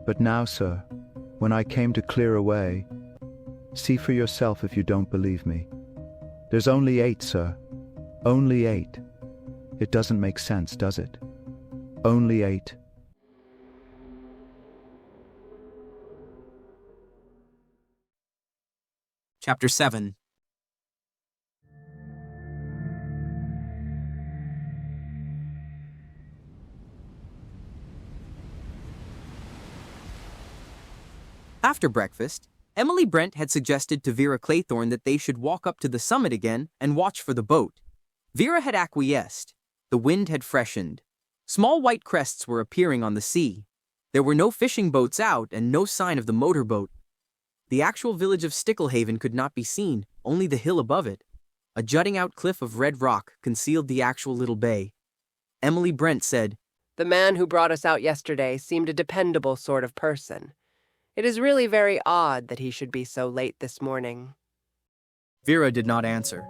But now, sir, when I came to clear away, see for yourself if you don't believe me. There's only 8, sir. Only 8. It doesn't make sense, does it? Only 8. Chapter 7. After breakfast, Emily Brent had suggested to Vera Claythorne that they should walk up to the summit again and watch for the boat. Vera had acquiesced. The wind had freshened. Small white crests were appearing on the sea. There were no fishing boats out and no sign of the motorboat. The actual village of Sticklehaven could not be seen, only the hill above it. A jutting-out cliff of red rock concealed the actual little bay. Emily Brent said, The man who brought us out yesterday seemed a dependable sort of person. It is really very odd that he should be so late this morning. Vera did not answer.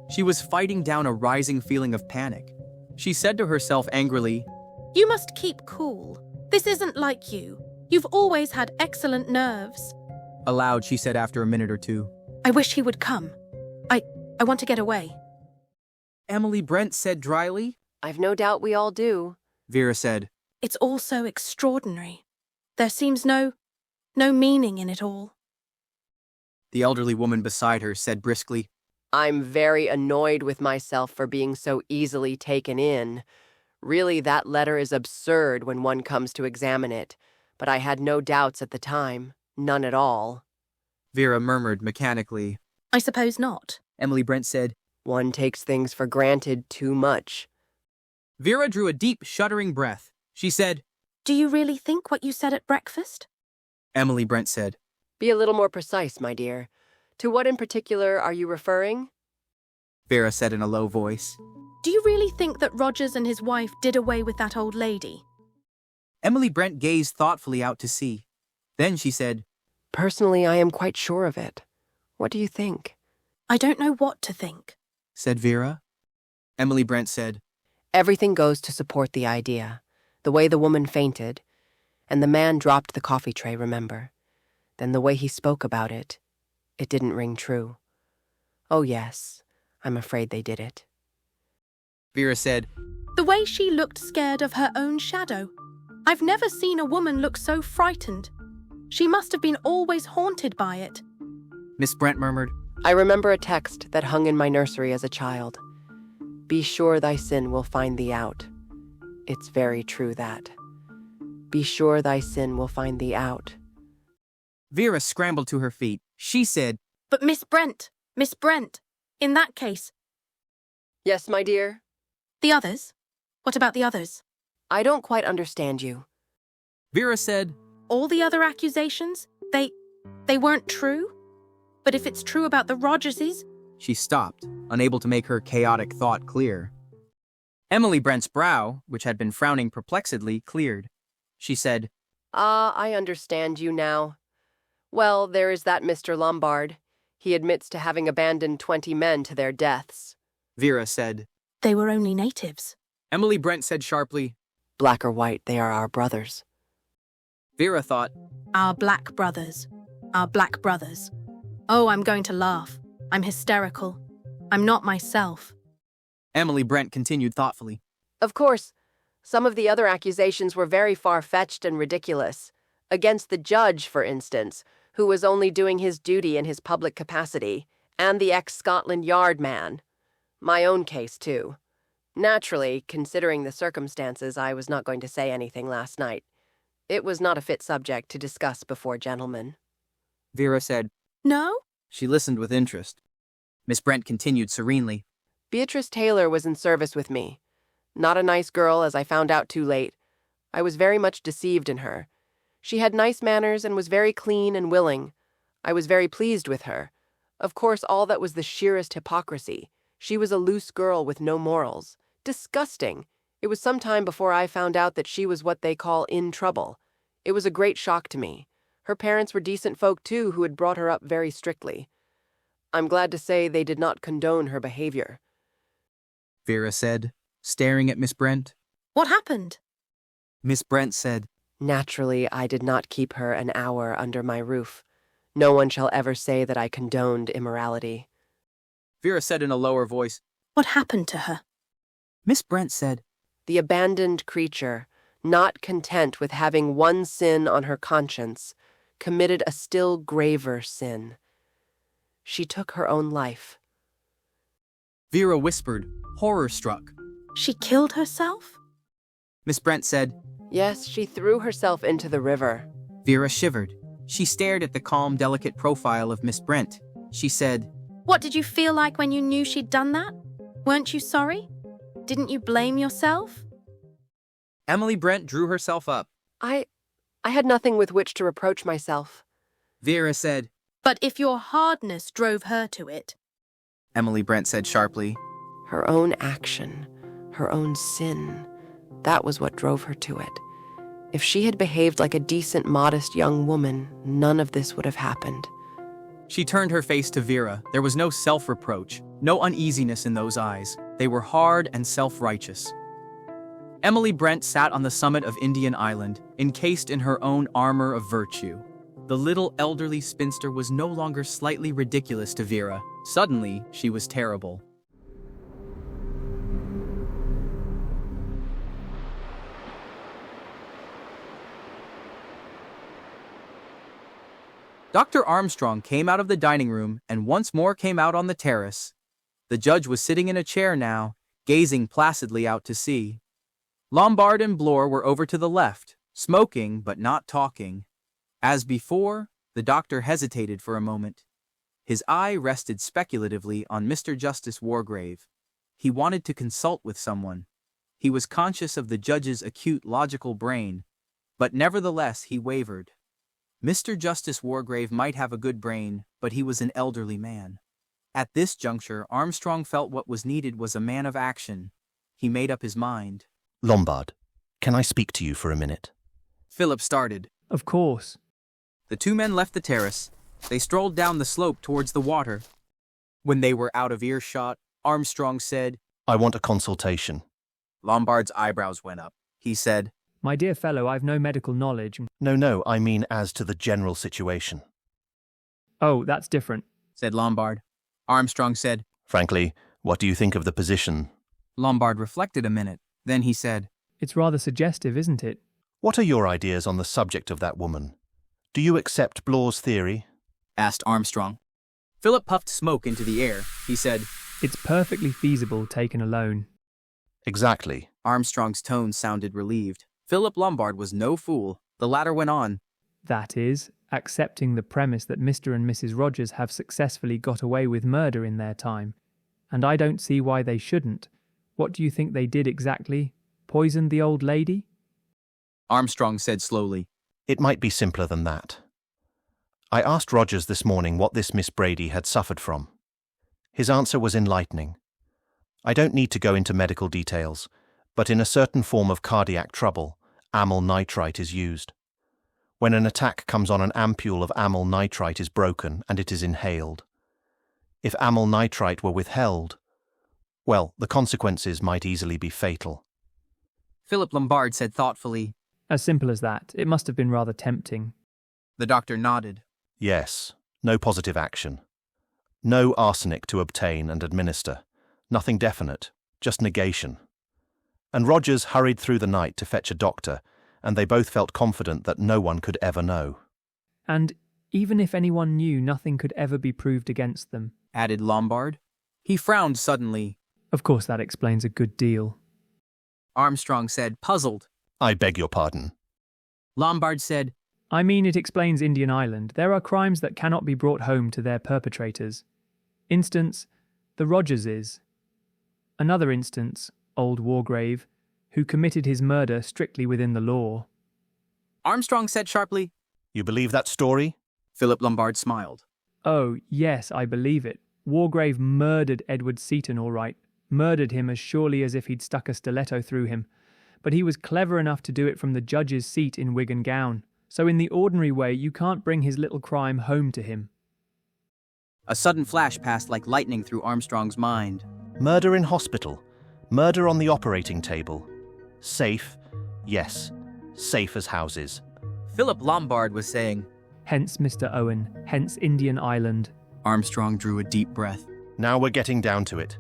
She was fighting down a rising feeling of panic. She said to herself angrily, You must keep cool. This isn't like you. You've always had excellent nerves. Aloud, she said after a minute or two, I wish he would come. I want to get away. Emily Brent said dryly. I've no doubt we all do. Vera said, It's all so extraordinary. There seems no meaning in it all. The elderly woman beside her said briskly, I'm very annoyed with myself for being so easily taken in. Really, that letter is absurd when one comes to examine it, but I had no doubts at the time. None at all. Vera murmured mechanically. I suppose not. Emily Brent said, One takes things for granted too much. Vera drew a deep, shuddering breath. She said, Do you really think what you said at breakfast? Emily Brent said, Be a little more precise, my dear. To what in particular are you referring? Vera said in a low voice. Do you really think that Rogers and his wife did away with that old lady? Emily Brent gazed thoughtfully out to sea. Then she said, Personally, I am quite sure of it. What do you think? I don't know what to think, said Vera. Emily Brent said, Everything goes to support the idea. The way the woman fainted, and the man dropped the coffee tray, remember? Then the way he spoke about it, it didn't ring true. Oh yes, I'm afraid they did it. Vera said, The way she looked scared of her own shadow. I've never seen a woman look so frightened. She must have been always haunted by it. Miss Brent murmured, I remember a text that hung in my nursery as a child. Be sure thy sin will find thee out. It's very true that. Be sure thy sin will find thee out. Vera scrambled to her feet. She said, But Miss Brent, in that case. Yes, my dear? The others? What about the others? I don't quite understand you. Vera said, All the other accusations? They weren't true? But if it's true about the Rogerses? She stopped, unable to make her chaotic thought clear. Emily Brent's brow, which had been frowning perplexedly, cleared. She said, I understand you now. Well, there is that Mr. Lombard. He admits to having abandoned 20 men to their deaths. Vera said, They were only natives. Emily Brent said sharply. Black or white, they are our brothers. Vera thought. Our black brothers. Our black brothers. Oh, I'm going to laugh. I'm hysterical. I'm not myself. Emily Brent continued thoughtfully. Of course, some of the other accusations were very far-fetched and ridiculous. Against the judge, for instance, who was only doing his duty in his public capacity, and the ex-Scotland Yard man. My own case, too. Naturally, considering the circumstances, I was not going to say anything last night. It was not a fit subject to discuss before gentlemen. Vera said. No? She listened with interest. Miss Brent continued serenely. Beatrice Taylor was in service with me. Not a nice girl, as I found out too late. I was very much deceived in her. She had nice manners and was very clean and willing. I was very pleased with her. Of course, all that was the sheerest hypocrisy. She was a loose girl with no morals. Disgusting! It was some time before I found out that she was what they call in trouble. It was a great shock to me. Her parents were decent folk, too, who had brought her up very strictly. I'm glad to say they did not condone her behavior. Vera said, staring at Miss Brent. What happened? Miss Brent said. Naturally, I did not keep her an hour under my roof. No one shall ever say that I condoned immorality. Vera said in a lower voice. What happened to her? Miss Brent said. The abandoned creature, not content with having one sin on her conscience, committed a still graver sin. She took her own life. Vera whispered, horror-struck. She killed herself? Miss Brent said. Yes, she threw herself into the river. Vera shivered. She stared at the calm, delicate profile of Miss Brent. She said, What did you feel like when you knew she'd done that? Weren't you sorry? Didn't you blame yourself? Emily Brent drew herself up. I had nothing with which to reproach myself. Vera said. But if your hardness drove her to it. Emily Brent said sharply. Her own action, her own sin, that was what drove her to it. If she had behaved like a decent, modest young woman, none of this would have happened. She turned her face to Vera. There was no self-reproach, no uneasiness in those eyes. They were hard and self-righteous. Emily Brent sat on the summit of Indian Island, encased in her own armor of virtue. The little elderly spinster was no longer slightly ridiculous to Vera. Suddenly, she was terrible. Dr. Armstrong came out of the dining room and once more came out on the terrace. The judge was sitting in a chair now, gazing placidly out to sea. Lombard and Bloor were over to the left, smoking but not talking. As before, the doctor hesitated for a moment. His eye rested speculatively on Mr. Justice Wargrave. He wanted to consult with someone. He was conscious of the judge's acute logical brain, but nevertheless he wavered. Mr. Justice Wargrave might have a good brain, but he was an elderly man. At this juncture, Armstrong felt what was needed was a man of action. He made up his mind. Lombard, can I speak to you for a minute? Philip started. Of course. The two men left the terrace. They strolled down the slope towards the water. When they were out of earshot, Armstrong said, I want a consultation. Lombard's eyebrows went up. He said, My dear fellow, I've no medical knowledge. No, I mean as to the general situation. Oh, that's different, said Lombard. Armstrong said, Frankly, what do you think of the position? Lombard reflected a minute. Then he said, It's rather suggestive, isn't it? What are your ideas on the subject of that woman? Do you accept Bloor's theory? Asked Armstrong. Philip puffed smoke into the air. He said, It's perfectly feasible taken alone. Exactly. Armstrong's tone sounded relieved. Philip Lombard was no fool. The latter went on. That is, accepting the premise that Mr. and Mrs. Rogers have successfully got away with murder in their time. And I don't see why they shouldn't. What do you think they did exactly? Poisoned the old lady? Armstrong said slowly. It might be simpler than that. I asked Rogers this morning what this Miss Brady had suffered from. His answer was enlightening. I don't need to go into medical details, but in a certain form of cardiac trouble, amyl nitrite is used. When an attack comes on, an ampule of amyl nitrite is broken and it is inhaled. If amyl nitrite were withheld, Well, the consequences might easily be fatal. Philip Lombard said thoughtfully. As simple as that. It must have been rather tempting. The doctor nodded. Yes, no positive action. No arsenic to obtain and administer. Nothing definite, just negation. And Rogers hurried through the night to fetch a doctor, and they both felt confident that no one could ever know. And even if anyone knew, nothing could ever be proved against them, added Lombard. He frowned suddenly. Of course, that explains a good deal. Armstrong said, puzzled. I beg your pardon. Lombard said, I mean, it explains Indian Island. There are crimes that cannot be brought home to their perpetrators. Instance, the Rogerses. Another instance, old Wargrave, who committed his murder strictly within the law. Armstrong said sharply. You believe that story? Philip Lombard smiled. Oh, yes, I believe it. Wargrave murdered Edward Seaton, all right. Murdered him as surely as if he'd stuck a stiletto through him. But he was clever enough to do it from the judge's seat in wig and gown. So in the ordinary way, you can't bring his little crime home to him. A sudden flash passed like lightning through Armstrong's mind. Murder in hospital. Murder on the operating table. Safe. Yes. Safe as houses. Philip Lombard was saying. Hence Mr. Owen. Hence Indian Island. Armstrong drew a deep breath. Now we're getting down to it.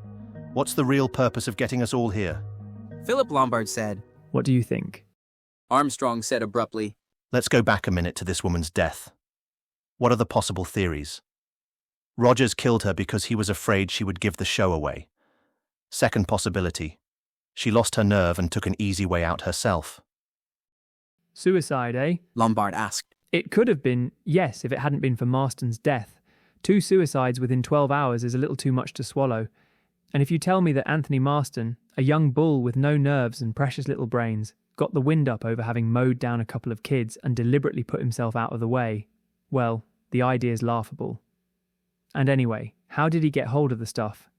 What's the real purpose of getting us all here? Philip Lombard said. What do you think? Armstrong said abruptly. Let's go back a minute to this woman's death. What are the possible theories? Rogers killed her because he was afraid she would give the show away. Second possibility. She lost her nerve and took an easy way out herself. Suicide, eh? Lombard asked. It could have been, yes, if it hadn't been for Marston's death. 2 suicides within 12 hours is a little too much to swallow. And if you tell me that Anthony Marston, a young bull with no nerves and precious little brains, got the wind up over having mowed down a couple of kids and deliberately put himself out of the way, well, the idea's laughable. And anyway, how did he get hold of the stuff?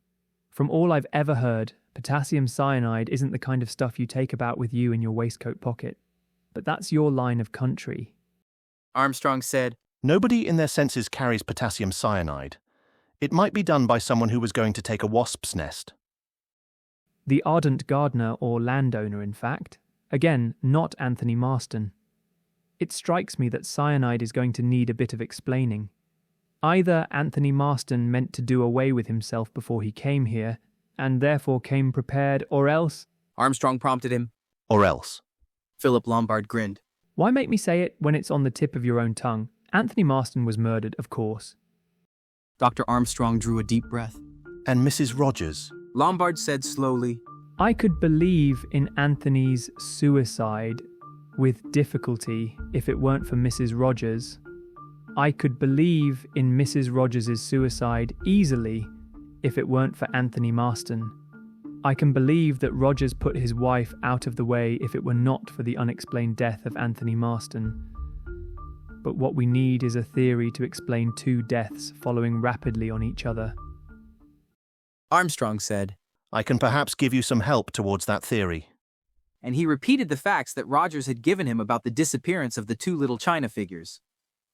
From all I've ever heard, potassium cyanide isn't the kind of stuff you take about with you in your waistcoat pocket. But that's your line of country. Armstrong said, Nobody in their senses carries potassium cyanide. It might be done by someone who was going to take a wasp's nest. The ardent gardener or landowner, in fact. Again, not Anthony Marston. It strikes me that cyanide is going to need a bit of explaining. Either Anthony Marston meant to do away with himself before he came here, and therefore came prepared, or else... Armstrong prompted him. Or else. Philip Lombard grinned. Why make me say it when it's on the tip of your own tongue? Anthony Marston was murdered, of course. Dr. Armstrong drew a deep breath. And Mrs. Rogers? Lombard said slowly. I could believe in Anthony's suicide with difficulty if it weren't for Mrs. Rogers. I could believe in Mrs. Rogers's suicide easily if it weren't for Anthony Marston. I can believe that Rogers put his wife out of the way if it were not for the unexplained death of Anthony Marston. But what we need is a theory to explain 2 deaths following rapidly on each other. Armstrong said, I can perhaps give you some help towards that theory. And he repeated the facts that Rogers had given him about the disappearance of the 2 little china figures.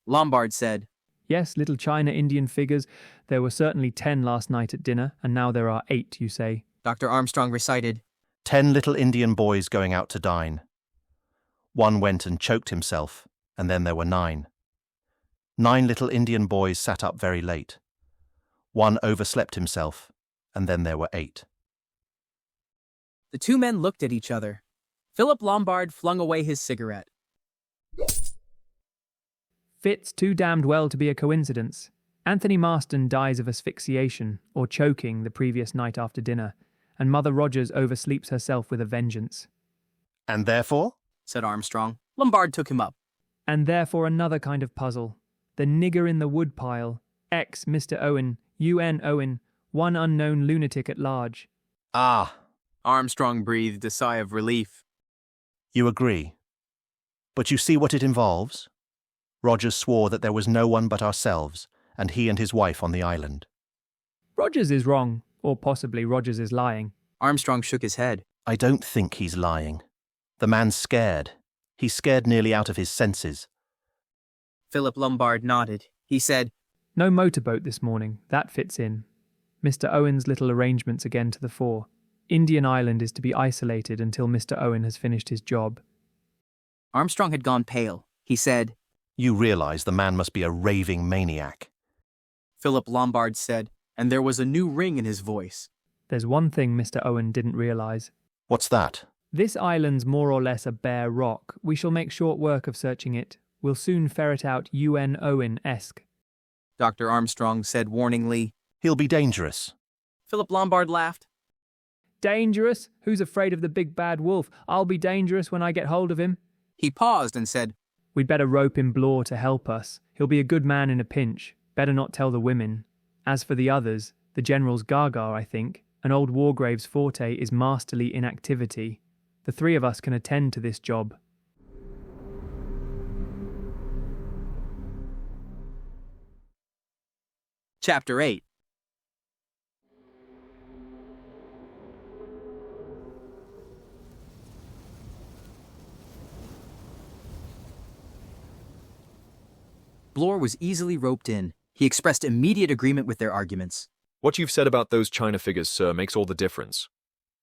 Lombard said, Yes, little china Indian figures. There were certainly 10 last night at dinner, and now there are 8, you say. Dr. Armstrong recited, 10 little Indian boys going out to dine. 1 went and choked himself, and then there were 9. 9 little Indian boys sat up very late. 1 overslept himself, and then there were 8. The 2 men looked at each other. Philip Lombard flung away his cigarette. Fits too damned well to be a coincidence. Anthony Marston dies of asphyxiation, or choking, the previous night after dinner, and Mother Rogers oversleeps herself with a vengeance. And therefore? Said Armstrong. Lombard took him up. And therefore another kind of puzzle. The nigger in the woodpile. X Mr. Owen. UN Owen. 1 unknown lunatic at large. Ah. Armstrong breathed a sigh of relief. You agree. But you see what it involves? Rogers swore that there was no one but ourselves, and he and his wife on the island. Rogers is wrong, or possibly Rogers is lying. Armstrong shook his head. I don't think he's lying. The man's scared. He's scared nearly out of his senses. Philip Lombard nodded. He said, No motorboat this morning. That fits in. Mr. Owen's little arrangements again to the fore. Indian Island is to be isolated until Mr. Owen has finished his job. Armstrong had gone pale. He said, You realize the man must be a raving maniac. Philip Lombard said, and there was a new ring in his voice. There's one thing Mr. Owen didn't realize. What's that? This island's more or less a bare rock. We shall make short work of searching it. We'll soon ferret out UN Owen-esque. Dr. Armstrong said warningly. He'll be dangerous. Philip Lombard laughed. Dangerous? Who's afraid of the big bad wolf? I'll be dangerous when I get hold of him. He paused and said, We'd better rope in Blore to help us. He'll be a good man in a pinch. Better not tell the women. As for the others, the General's gaga, I think, and old Wargrave's forte is masterly inactivity. The three of us can attend to this job. Chapter 8. Blore was easily roped in. He expressed immediate agreement with their arguments. What you've said about those china figures, sir, makes all the difference.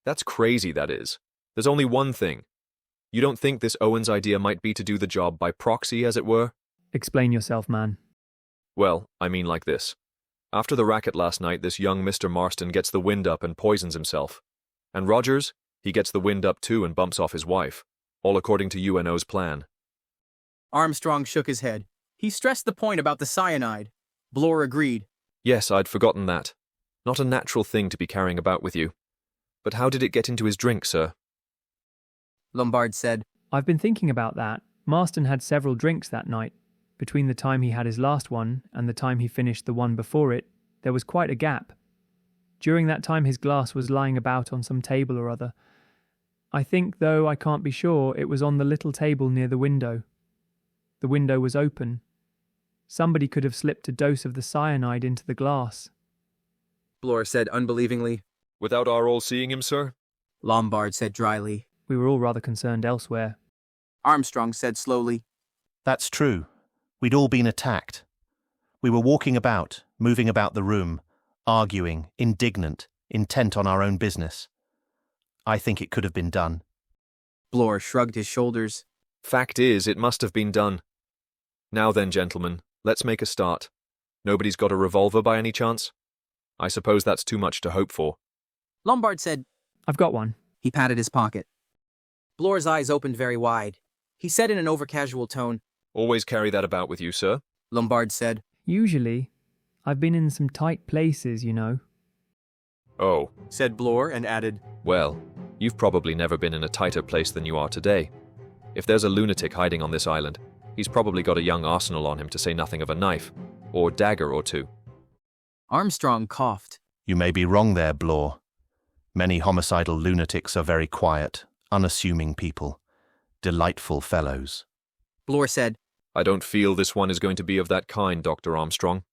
That's crazy, that is. There's only one thing. You don't think this Owen's idea might be to do the job by proxy, as it were? Explain yourself, man. Well, I mean like this. After the racket last night, this young Mr. Marston gets the wind up and poisons himself. And Rogers, he gets the wind up too and bumps off his wife. All according to UNO's plan. Armstrong shook his head. He stressed the point about the cyanide. Blore agreed. Yes, I'd forgotten that. Not a natural thing to be carrying about with you. But how did it get into his drink, sir? Lombard said, I've been thinking about that. Marston had several drinks that night. Between the time he had his last one and the time he finished the one before it, there was quite a gap. During that time his glass was lying about on some table or other. I think, though I can't be sure, it was on the little table near the window. The window was open. Somebody could have slipped a dose of the cyanide into the glass. Blore said unbelievingly. Without our all seeing him, sir? Lombard said dryly. We were all rather concerned elsewhere. Armstrong said slowly. That's true. We'd all been attacked. We were walking about, moving about the room, arguing, indignant, intent on our own business. I think it could have been done. Blore shrugged his shoulders. Fact is, it must have been done. Now then, gentlemen, let's make a start. Nobody's got a revolver by any chance? I suppose that's too much to hope for. Lombard said, I've got one. He patted his pocket. Blore's eyes opened very wide. He said in an over-casual tone, Always carry that about with you, sir? Lombard said, Usually. I've been in some tight places, you know. Oh, said Blore and added, well, you've probably never been in a tighter place than you are today. If there's a lunatic hiding on this island, he's probably got a young arsenal on him, to say nothing of a knife, or dagger or two. Armstrong coughed. You may be wrong there, Blore. Many homicidal lunatics are very quiet, unassuming people. Delightful fellows. Blore said, I don't feel this one is going to be of that kind, Dr. Armstrong.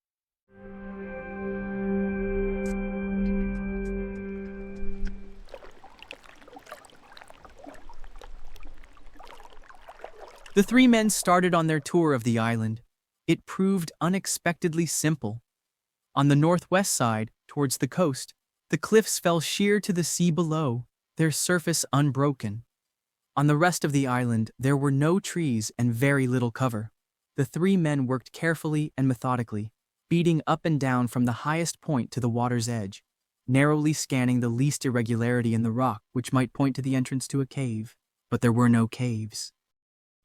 The three men started on their tour of the island. It proved unexpectedly simple. On the northwest side, towards the coast, the cliffs fell sheer to the sea below, their surface unbroken. On the rest of the island, there were no trees and very little cover. The three men worked carefully and methodically, beating up and down from the highest point to the water's edge, narrowly scanning the least irregularity in the rock which might point to the entrance to a cave. But there were no caves.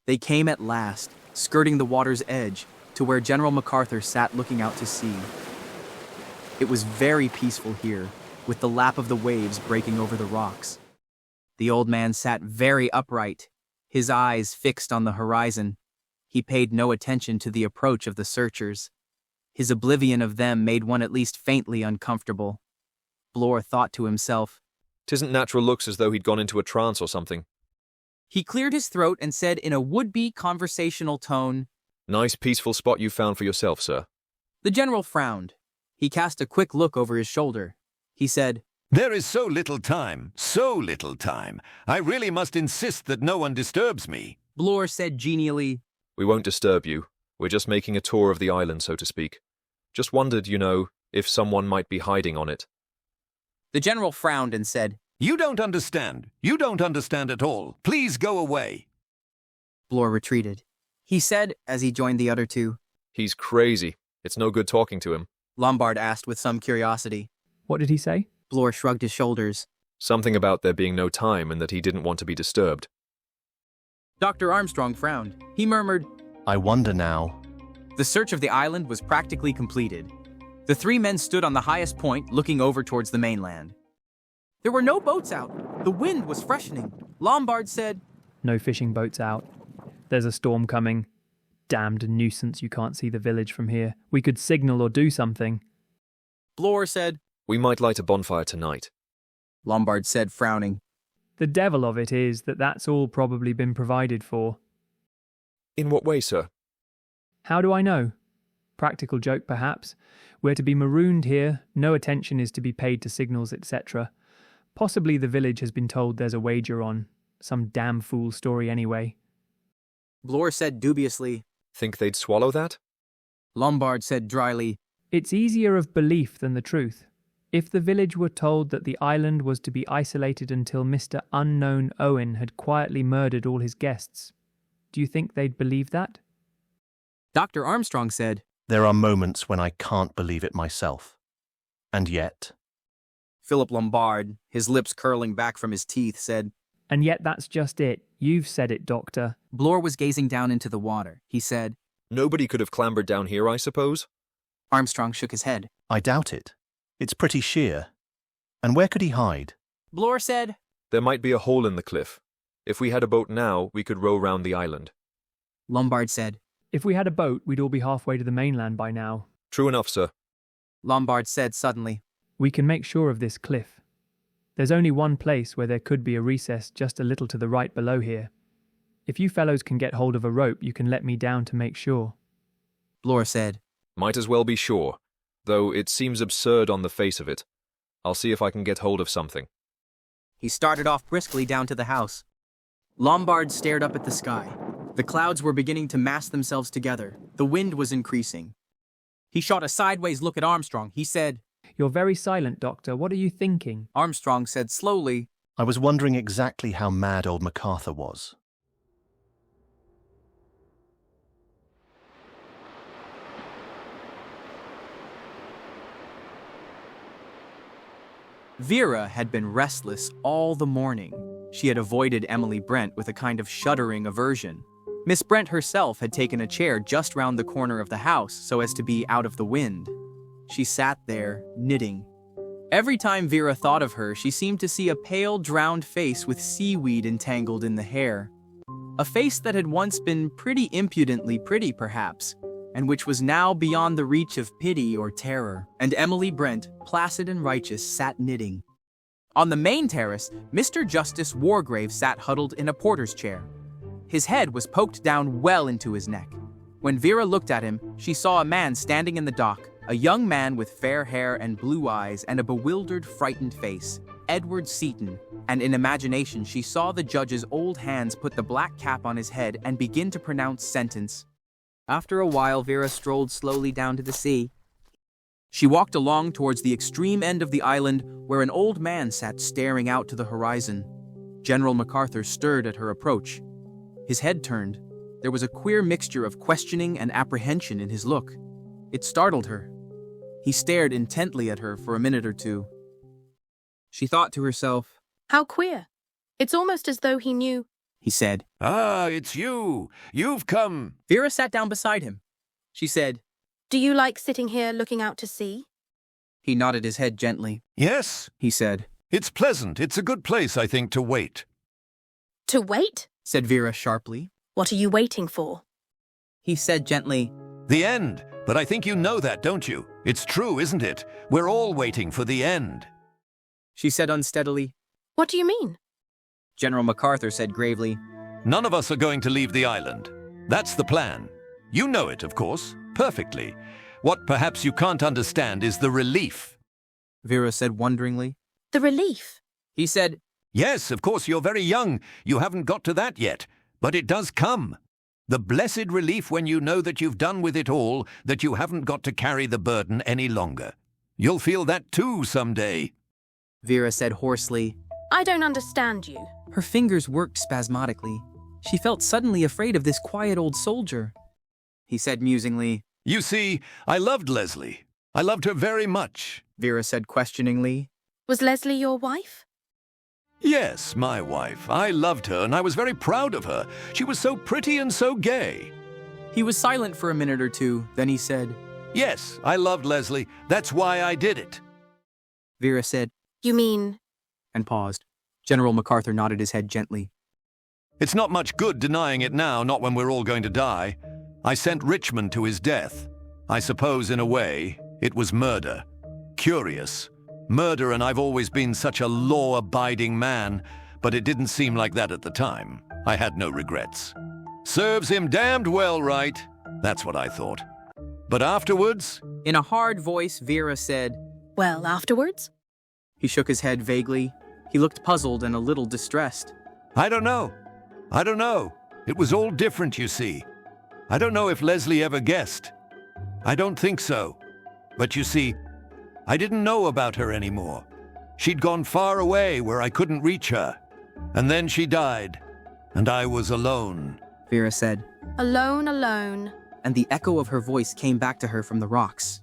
They came at last, skirting the water's edge, to where General MacArthur sat looking out to sea. It was very peaceful here, with the lap of the waves breaking over the rocks. The old man sat very upright, his eyes fixed on the horizon. He paid no attention to the approach of the searchers. His oblivion of them made one at least faintly uncomfortable. Blore thought to himself, "'Tisn't natural looks as though he'd gone into a trance or something." He cleared his throat and said in a would-be conversational tone, "Nice peaceful spot you found for yourself, sir." The general frowned. He cast a quick look over his shoulder. He said, There is so little time, so little time. I really must insist that no one disturbs me. Blore said genially, "We won't disturb you. We're just making a tour of the island, so to speak. Just wondered, you know, if someone might be hiding on it. The general frowned and said, You don't understand. You don't understand at all. Please go away. Bloor retreated. He said, as he joined the other two. He's crazy. It's no good talking to him. Lombard asked with some curiosity. What did he say? Bloor shrugged his shoulders. Something about there being no time and that he didn't want to be disturbed. Dr. Armstrong frowned. He murmured, I wonder now. The search of the island was practically completed. The three men stood on the highest point, looking over towards the mainland. There were no boats out. The wind was freshening. Lombard said, No fishing boats out. There's a storm coming. Damned nuisance you can't see the village from here. We could signal or do something. Bloor said, We might light a bonfire tonight. Lombard said, frowning. The devil of it is that that's all probably been provided for. In what way, sir? How do I know? Practical joke, perhaps. We're to be marooned here, no attention is to be paid to signals, etc. Possibly the village has been told there's a wager on. Some damn fool story anyway. Bloor said dubiously. Think they'd swallow that? Lombard said dryly. It's easier of belief than the truth. If the village were told that the island was to be isolated until Mr. Unknown Owen had quietly murdered all his guests, do you think they'd believe that? Dr. Armstrong said, There are moments when I can't believe it myself. And yet... Philip Lombard, his lips curling back from his teeth, said, And yet that's just it. You've said it, Doctor. Bloor was gazing down into the water. He said, Nobody could have clambered down here, I suppose? Armstrong shook his head. I doubt it. It's pretty sheer. And where could he hide? Bloor said, There might be a hole in the cliff. If we had a boat now, we could row round the island. Lombard said, If we had a boat, we'd all be halfway to the mainland by now. True enough, sir. Lombard said suddenly, We can make sure of this cliff. There's only one place where there could be a recess just a little to the right below here. If you fellows can get hold of a rope, you can let me down to make sure. Bloor said, Might as well be sure, though it seems absurd on the face of it. I'll see if I can get hold of something. He started off briskly down to the house. Lombard stared up at the sky. The clouds were beginning to mass themselves together. The wind was increasing. He shot a sideways look at Armstrong. He said, You're very silent, Doctor. What are you thinking? Armstrong said slowly, I was wondering exactly how mad old MacArthur was. Vera had been restless all the morning. She had avoided Emily Brent with a kind of shuddering aversion. Miss Brent herself had taken a chair just round the corner of the house so as to be out of the wind. She sat there, knitting. Every time Vera thought of her, she seemed to see a pale, drowned face with seaweed entangled in the hair. A face that had once been pretty impudently pretty, perhaps, and which was now beyond the reach of pity or terror. And Emily Brent, placid and righteous, sat knitting. On the main terrace, Mr. Justice Wargrave sat huddled in a porter's chair. His head was poked down well into his neck. When Vera looked at him, she saw a man standing in the dock, a young man with fair hair and blue eyes and a bewildered, frightened face, Edward Seaton, and in imagination she saw the judge's old hands put the black cap on his head and begin to pronounce sentence. After a while, Vera strolled slowly down to the sea. She walked along towards the extreme end of the island where an old man sat staring out to the horizon. General MacArthur stirred at her approach. His head turned. There was a queer mixture of questioning and apprehension in his look. It startled her. He stared intently at her for a minute or two. She thought to herself, How queer. It's almost as though he knew. He said, Ah, it's you. You've come. Vera sat down beside him. She said, Do you like sitting here looking out to sea? He nodded his head gently. Yes, He said, it's pleasant. It's a good place, I think, to wait. To wait? said Vera sharply. What are you waiting for? He said gently, The end. But I think you know that, don't you? It's true, isn't it? We're all waiting for the end. She said unsteadily. What do you mean? General MacArthur said gravely, None of us are going to leave the island. That's the plan. You know it, of course, perfectly. What perhaps you can't understand is the relief. Vera said wonderingly. The relief. He said, Yes, of course, you're very young. You haven't got to that yet. But it does come. The blessed relief when you know that you've done with it all, that you haven't got to carry the burden any longer. You'll feel that too someday. Vera said hoarsely. I don't understand you. Her fingers worked spasmodically. She felt suddenly afraid of this quiet old soldier. He said musingly. You see, I loved Leslie. I loved her very much. Vera said questioningly. Was Leslie your wife? Yes, my wife. I loved her, and I was very proud of her. She was so pretty and so gay. He was silent for a minute or two, then he said, Yes, I loved Leslie. That's why I did it. Vera said, You mean... and paused. General MacArthur nodded his head gently. It's not much good denying it now, not when we're all going to die. I sent Richmond to his death. I suppose, in a way, it was murder. Curious. Murder, and I've always been such a law-abiding man, but it didn't seem like that at the time. I had no regrets. Serves him damned well, right? That's what I thought. But afterwards... In a hard voice, Vera said, Well, afterwards? He shook his head vaguely. He looked puzzled and a little distressed. I don't know. It was all different, you see. I don't know if Leslie ever guessed. I don't think so. But you see, I didn't know about her anymore. She'd gone far away where I couldn't reach her. And then she died. And I was alone. Vera said. Alone, alone. And the echo of her voice came back to her from the rocks.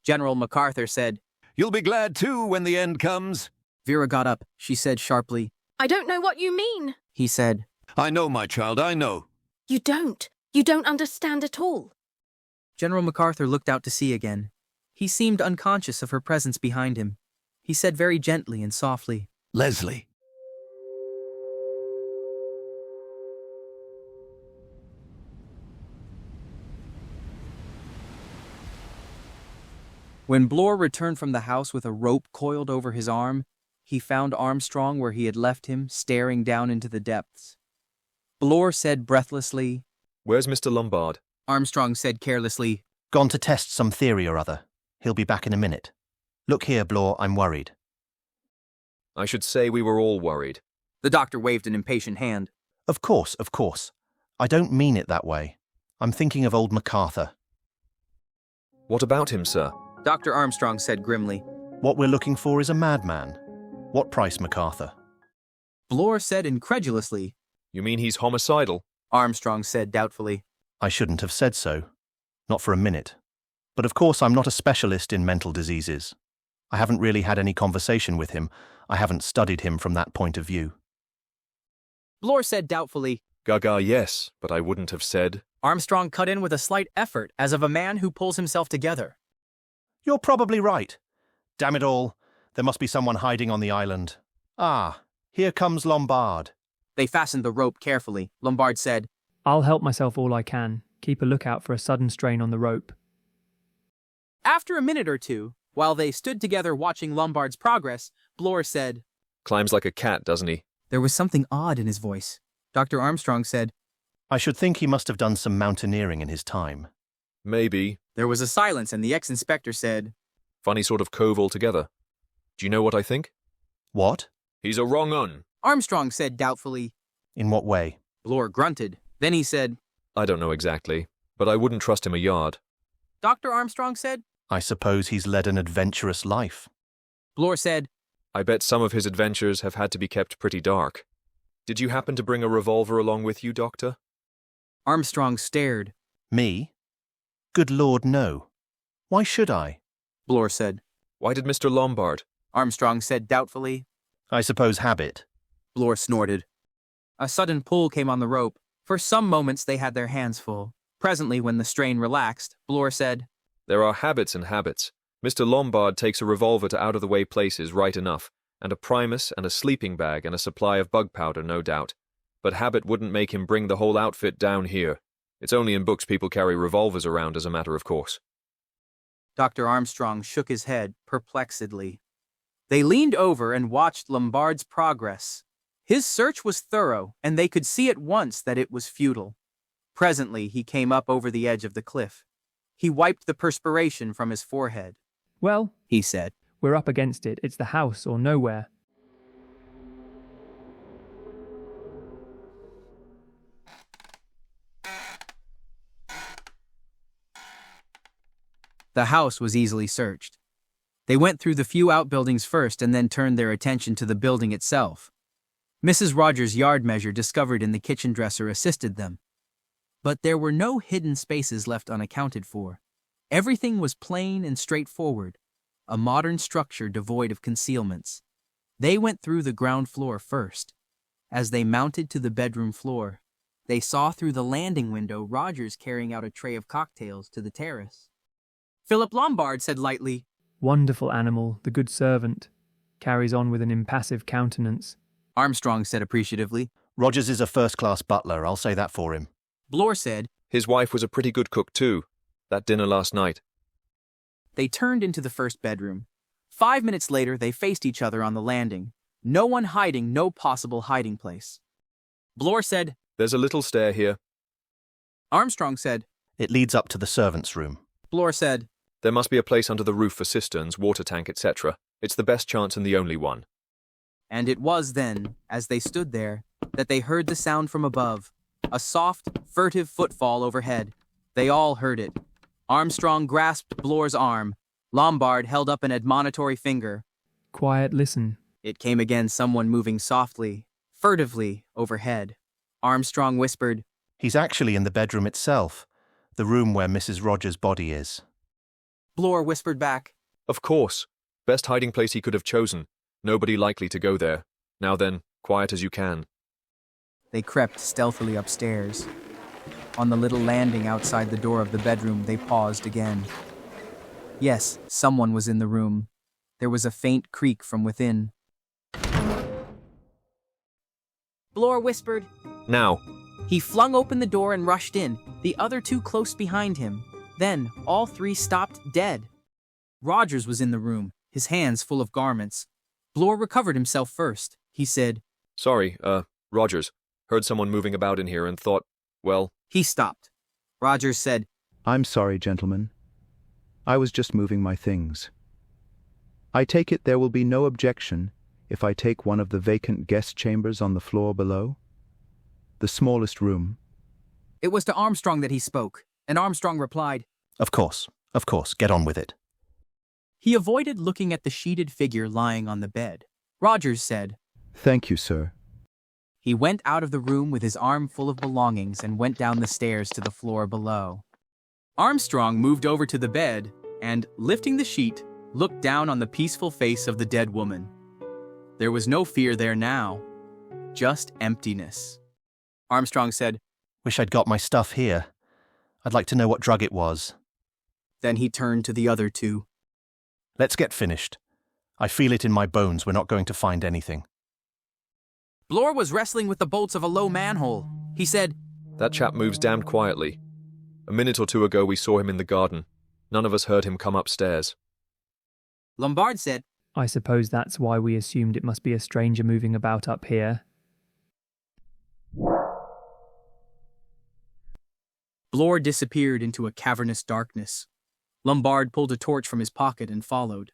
General MacArthur said, You'll be glad too when the end comes. Vera got up. She said sharply. I don't know what you mean. He said. I know, my child, I know. You don't. You don't understand at all. General MacArthur looked out to sea again. He seemed unconscious of her presence behind him. He said very gently and softly, Leslie. When Bloor returned from the house with a rope coiled over his arm, he found Armstrong where he had left him, staring down into the depths. Bloor said breathlessly, Where's Mr. Lombard? Armstrong said carelessly, Gone to test some theory or other. He'll be back in a minute. Look here, Bloor, I'm worried. I should say we were all worried. The doctor waved an impatient hand. Of course. I don't mean it that way. I'm thinking of old MacArthur. What about him, sir? Dr. Armstrong said grimly. What we're looking for is a madman. What price, MacArthur? Bloor said incredulously. You mean he's homicidal? Armstrong said doubtfully. I shouldn't have said so. Not for a minute. But of course I'm not a specialist in mental diseases. I haven't really had any conversation with him. I haven't studied him from that point of view. Bloor said doubtfully. Gaga, yes, but I wouldn't have said. Armstrong cut in with a slight effort, as of a man who pulls himself together. You're probably right. Damn it all. There must be someone hiding on the island. Ah, here comes Lombard. They fastened the rope carefully. Lombard said, I'll help myself all I can. Keep a lookout for a sudden strain on the rope. After a minute or two, while they stood together watching Lombard's progress, Bloor said, Climbs like a cat, doesn't he? There was something odd in his voice. Dr. Armstrong said, I should think he must have done some mountaineering in his time. Maybe. There was a silence and the ex-inspector said, Funny sort of cove altogether. Do you know what I think? What? He's a wrong un. Armstrong said doubtfully. In what way? Bloor grunted. Then he said, I don't know exactly, but I wouldn't trust him a yard. Dr. Armstrong said, I suppose he's led an adventurous life. Bloor said, I bet some of his adventures have had to be kept pretty dark. Did you happen to bring a revolver along with you, Doctor? Armstrong stared. Me? Good Lord, no. Why should I? Bloor said. Why did Mr. Lombard? Armstrong said doubtfully. I suppose habit. Bloor snorted. A sudden pull came on the rope. For some moments they had their hands full. Presently, when the strain relaxed, Bloor said, There are habits and habits. Mr. Lombard takes a revolver to out-of-the-way places right enough, and a primus and a sleeping bag and a supply of bug powder, no doubt. But habit wouldn't make him bring the whole outfit down here. It's only in books people carry revolvers around as a matter of course. Dr. Armstrong shook his head perplexedly. They leaned over and watched Lombard's progress. His search was thorough, and they could see at once that it was futile. Presently, he came up over the edge of the cliff. He wiped the perspiration from his forehead. Well, He said, we're up against it. It's the house or nowhere. The house was easily searched. They went through the few outbuildings first and then turned their attention to the building itself. Mrs. Rogers' yard measure discovered in the kitchen dresser assisted them. But there were no hidden spaces left unaccounted for. Everything was plain and straightforward, a modern structure devoid of concealments. They went through the ground floor first. As they mounted to the bedroom floor, they saw through the landing window Rogers carrying out a tray of cocktails to the terrace. Philip Lombard said lightly, Wonderful animal, the good servant. Carries on with an impassive countenance. Armstrong said appreciatively. Rogers is a first-class butler, I'll say that for him. Blore said, His wife was a pretty good cook too. That dinner last night. They turned into the first bedroom. 5 minutes later, they faced each other on the landing. No one hiding, no possible hiding place. Blore said, There's a little stair here. Armstrong said, It leads up to the servants' room. Blore said, There must be a place under the roof for cisterns, water tank, etc. It's the best chance and the only one. And it was then, as they stood there, that they heard the sound from above. A soft, furtive footfall overhead. They all heard it. Armstrong grasped Blore's arm. Lombard held up an admonitory finger. Quiet, listen. It came again, someone moving softly, furtively, overhead. Armstrong whispered, He's actually in the bedroom itself, the room where Mrs. Rogers' body is. Blore whispered back, Of course. Best hiding place he could have chosen. Nobody likely to go there. Now then, quiet as you can. They crept stealthily upstairs. On the little landing outside the door of the bedroom, they paused again. Yes, someone was in the room. There was a faint creak from within. Blore whispered. Now. He flung open the door and rushed in, the other two close behind him. Then, all three stopped dead. Rogers was in the room, his hands full of garments. Blore recovered himself first. He said, Sorry, Rogers. Heard someone moving about in here and thought, well... He stopped. Rogers said, I'm sorry, gentlemen. I was just moving my things. I take it there will be no objection if I take one of the vacant guest chambers on the floor below? The smallest room. It was to Armstrong that he spoke, and Armstrong replied, Of course, get on with it. He avoided looking at the sheeted figure lying on the bed. Rogers said, Thank you, sir. He went out of the room with his arm full of belongings and went down the stairs to the floor below. Armstrong moved over to the bed and, lifting the sheet, looked down on the peaceful face of the dead woman. There was no fear there now, just emptiness. Armstrong said, Wish I'd got my stuff here. I'd like to know what drug it was. Then he turned to the other two. Let's get finished. I feel it in my bones we're not going to find anything. Blore was wrestling with the bolts of a low manhole. He said, That chap moves damned quietly. A minute or two ago we saw him in the garden. None of us heard him come upstairs. Lombard said, I suppose that's why we assumed it must be a stranger moving about up here. Blore disappeared into a cavernous darkness. Lombard pulled a torch from his pocket and followed.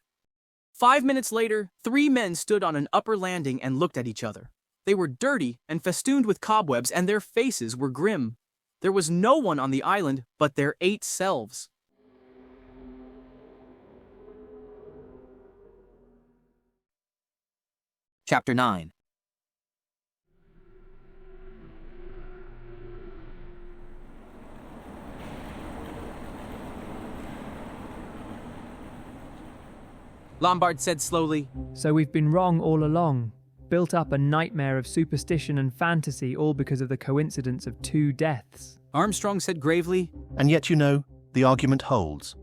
5 minutes later, 3 men stood on an upper landing and looked at each other. They were dirty and festooned with cobwebs, and their faces were grim. There was no one on the island but their 8 selves. Chapter 9. Lombard said slowly, So we've been wrong all along. Built up a nightmare of superstition and fantasy all because of the coincidence of 2 deaths. Armstrong said gravely, And yet, you know, the argument holds.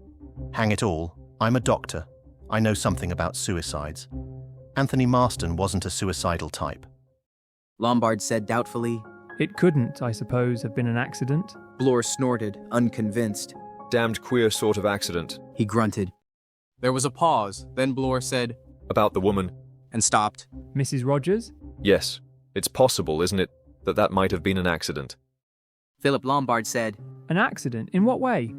Hang it all, I'm a doctor. I know something about suicides. Anthony Marston wasn't a suicidal type. Lombard said doubtfully. It couldn't, I suppose, have been an accident. Blore snorted, unconvinced. Damned queer sort of accident. He grunted. There was a pause, then Blore said, About the woman. And stopped. Mrs. Rogers? Yes, it's possible, isn't it, that might have been an accident. Philip Lombard said, An accident? In what way?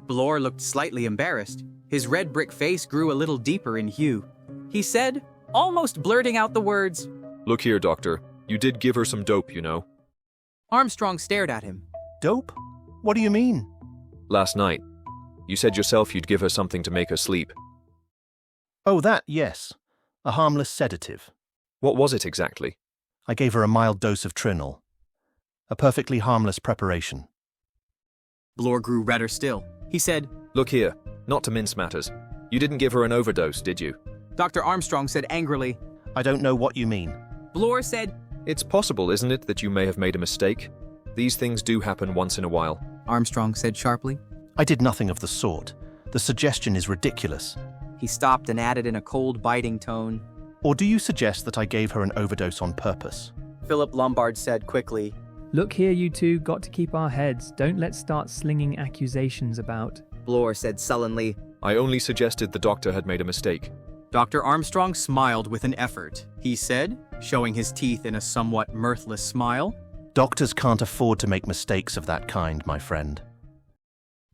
Blore looked slightly embarrassed. His red brick face grew a little deeper in hue. He said, almost blurting out the words, Look here, Doctor. You did give her some dope, you know. Armstrong stared at him. Dope? What do you mean? Last night. You said yourself you'd give her something to make her sleep. Oh, that, yes. A harmless sedative. What was it exactly? I gave her a mild dose of Trinol. A perfectly harmless preparation. Bloor grew redder still. He said, Look here, not to mince matters. You didn't give her an overdose, did you? Dr. Armstrong said angrily. I don't know what you mean. Bloor said, It's possible, isn't it, that you may have made a mistake? These things do happen once in a while. Armstrong said sharply. I did nothing of the sort. The suggestion is ridiculous. He stopped and added in a cold, biting tone. Or do you suggest that I gave her an overdose on purpose? Philip Lombard said quickly. Look here, you two, got to keep our heads. Don't let's start slinging accusations about. Bloor said sullenly. I only suggested the doctor had made a mistake. Dr. Armstrong smiled with an effort. He said, showing his teeth in a somewhat mirthless smile. Doctors can't afford to make mistakes of that kind, my friend.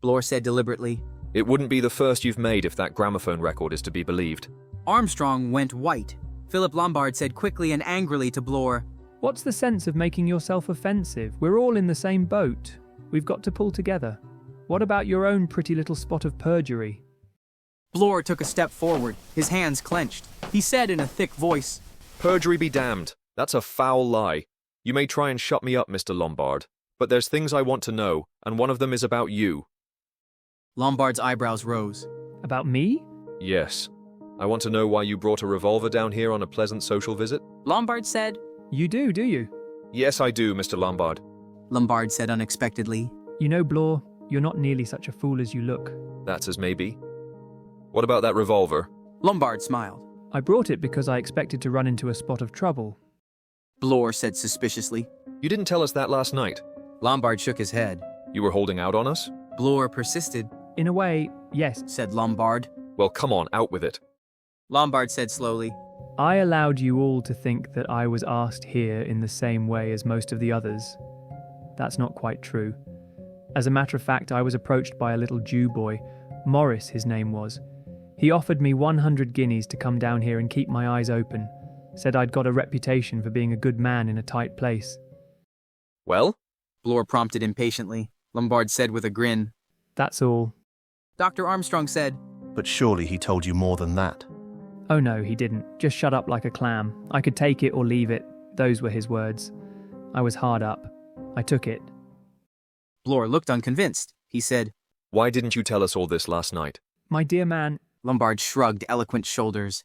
Bloor said deliberately. It wouldn't be the first you've made if that gramophone record is to be believed. Armstrong went white. Philip Lombard said quickly and angrily to Bloor. What's the sense of making yourself offensive? We're all in the same boat. We've got to pull together. What about your own pretty little spot of perjury? Bloor took a step forward, his hands clenched. He said in a thick voice, Perjury be damned. That's a foul lie. You may try and shut me up, Mr. Lombard, but there's things I want to know, and one of them is about you. Lombard's eyebrows rose. About me? Yes. I want to know why you brought a revolver down here on a pleasant social visit. Lombard said. You do you? Yes, I do, Mr. Lombard. Lombard said unexpectedly. You know, Bloor, you're not nearly such a fool as you look. That's as may be. What about that revolver? Lombard smiled. I brought it because I expected to run into a spot of trouble. Bloor said suspiciously. You didn't tell us that last night. Lombard shook his head. You were holding out on us? Bloor persisted. In a way, yes, said Lombard. Well, come on, out with it. Lombard said slowly. I allowed you all to think that I was asked here in the same way as most of the others. That's not quite true. As a matter of fact, I was approached by a little Jew boy. Morris, his name was. He offered me 100 guineas to come down here and keep my eyes open. Said I'd got a reputation for being a good man in a tight place. Well? Bloor prompted impatiently. Lombard said with a grin. That's all. Dr. Armstrong said. But surely he told you more than that. Oh no, he didn't. Just shut up like a clam. I could take it or leave it. Those were his words. I was hard up. I took it. Bloor looked unconvinced. He said, Why didn't you tell us all this last night? My dear man. Lombard shrugged eloquent shoulders.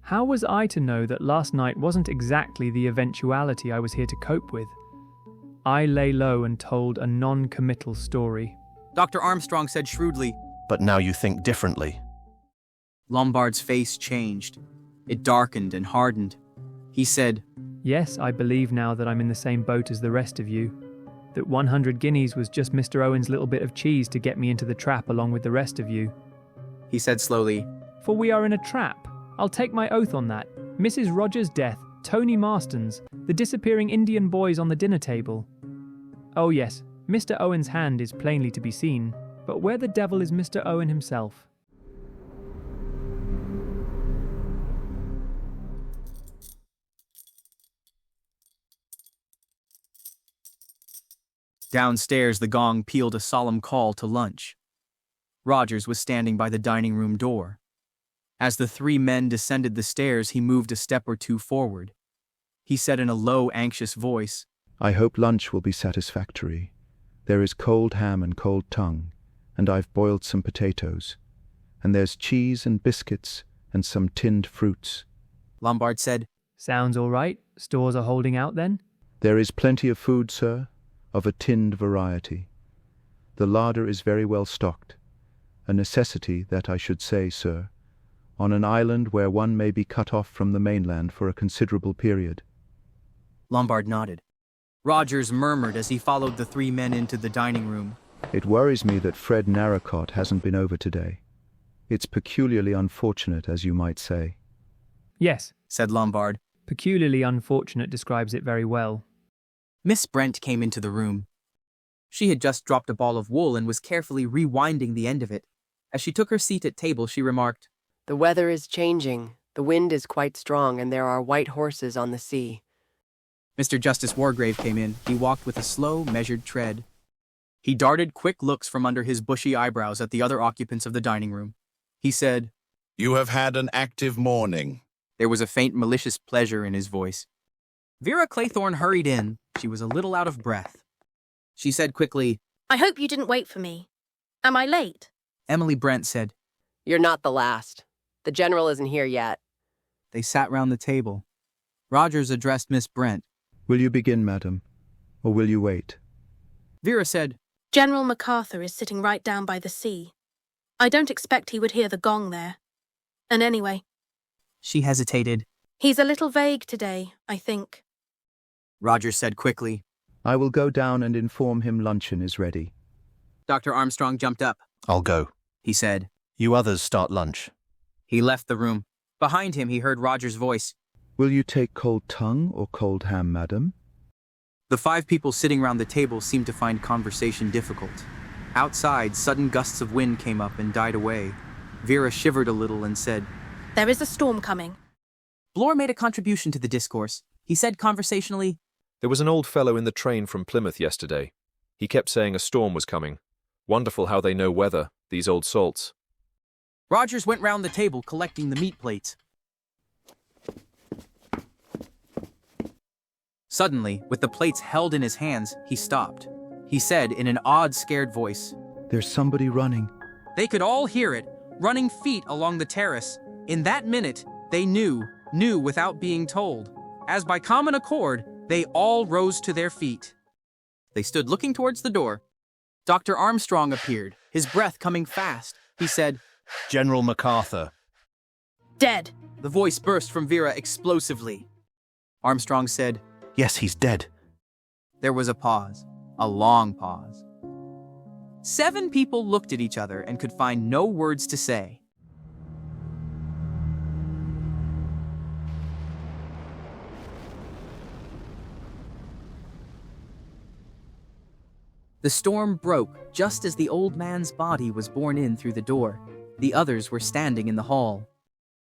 How was I to know that last night wasn't exactly the eventuality I was here to cope with? I lay low and told a non-committal story. Dr. Armstrong said shrewdly. But now you think differently. Lombard's face changed. It darkened and hardened. He said, Yes, I believe now that I'm in the same boat as the rest of you. That 100 guineas was just Mr. Owen's little bit of cheese to get me into the trap along with the rest of you. He said slowly, For we are in a trap. I'll take my oath on that. Mrs. Rogers' death, Tony Marston's, the disappearing Indian boys on the dinner table. Oh yes, Mr. Owen's hand is plainly to be seen, but where the devil is Mr. Owen himself? Downstairs, the gong pealed a solemn call to lunch. Rogers was standing by the dining room door. As the three men descended the stairs, he moved a step or two forward. He said in a low, anxious voice, I hope lunch will be satisfactory. There is cold ham and cold tongue, and I've boiled some potatoes. And there's cheese and biscuits and some tinned fruits. Lombard said, Sounds all right. Stores are holding out then? There is plenty of food, sir, of a tinned variety. The larder is very well stocked. A necessity, that I should say, sir, on an island where one may be cut off from the mainland for a considerable period. Lombard nodded. Rogers murmured as he followed the three men into the dining room. It worries me that Fred Narracott hasn't been over today. It's peculiarly unfortunate, as you might say. Yes, said Lombard. Peculiarly unfortunate describes it very well. Miss Brent came into the room. She had just dropped a ball of wool and was carefully rewinding the end of it. As she took her seat at table, she remarked, The weather is changing. The wind is quite strong, and there are white horses on the sea. Mr. Justice Wargrave came in. He walked with a slow, measured tread. He darted quick looks from under his bushy eyebrows at the other occupants of the dining room. He said, You have had an active morning. There was a faint malicious pleasure in his voice. Vera Claythorne hurried in. She was a little out of breath. She said quickly, I hope you didn't wait for me. Am I late? Emily Brent said. You're not the last. The general isn't here yet. They sat round the table. Rogers addressed Miss Brent. Will you begin, madam, or will you wait? Vera said, General MacArthur is sitting right down by the sea. I don't expect he would hear the gong there. And anyway. She hesitated. He's a little vague today, I think. Rogers said quickly, I will go down and inform him luncheon is ready. Dr. Armstrong jumped up. I'll go. He said. You others start lunch. He left the room. Behind him, he heard Rogers' voice. Will you take cold tongue or cold ham, madam? The 5 people sitting round the table seemed to find conversation difficult. Outside, sudden gusts of wind came up and died away. Vera shivered a little and said, There is a storm coming. Bloor made a contribution to the discourse. He said conversationally, There was an old fellow in the train from Plymouth yesterday. He kept saying a storm was coming. Wonderful how they know weather, these old salts. Rogers went round the table collecting the meat plates. Suddenly, with the plates held in his hands, he stopped. He said in an odd, scared voice, There's somebody running. They could all hear it, running feet along the terrace. In that minute, they knew without being told. As by common accord, they all rose to their feet. They stood looking towards the door. Dr. Armstrong appeared, his breath coming fast. He said, General MacArthur. Dead. The voice burst from Vera explosively. Armstrong said, Yes, he's dead. There was a pause, a long pause. 7 people looked at each other and could find no words to say. The storm broke just as the old man's body was borne in through the door. The others were standing in the hall.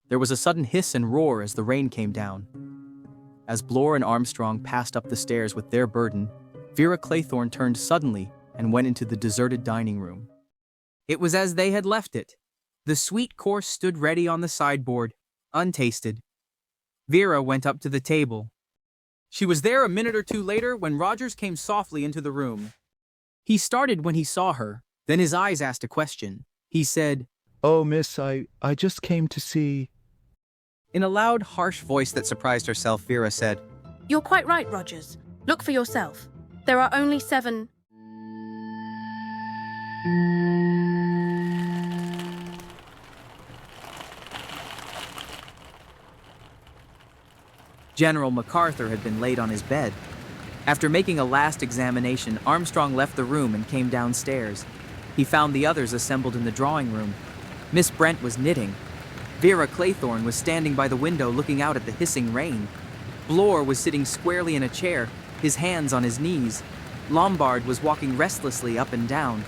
There was a sudden hiss and roar as the rain came down. As Bloor and Armstrong passed up the stairs with their burden, Vera Claythorne turned suddenly and went into the deserted dining room. It was as they had left it. The sweet course stood ready on the sideboard, untasted. Vera went up to the table. She was there a minute or two later when Rogers came softly into the room. He started when he saw her, then his eyes asked a question. He said, Oh, miss, I just came to see... In a loud, harsh voice that surprised herself, Vera said, You're quite right, Rogers. Look for yourself. There are only 7... General MacArthur had been laid on his bed. After making a last examination, Armstrong left the room and came downstairs. He found the others assembled in the drawing room. Miss Brent was knitting. Vera Claythorne was standing by the window looking out at the hissing rain. Bloor was sitting squarely in a chair, his hands on his knees. Lombard was walking restlessly up and down.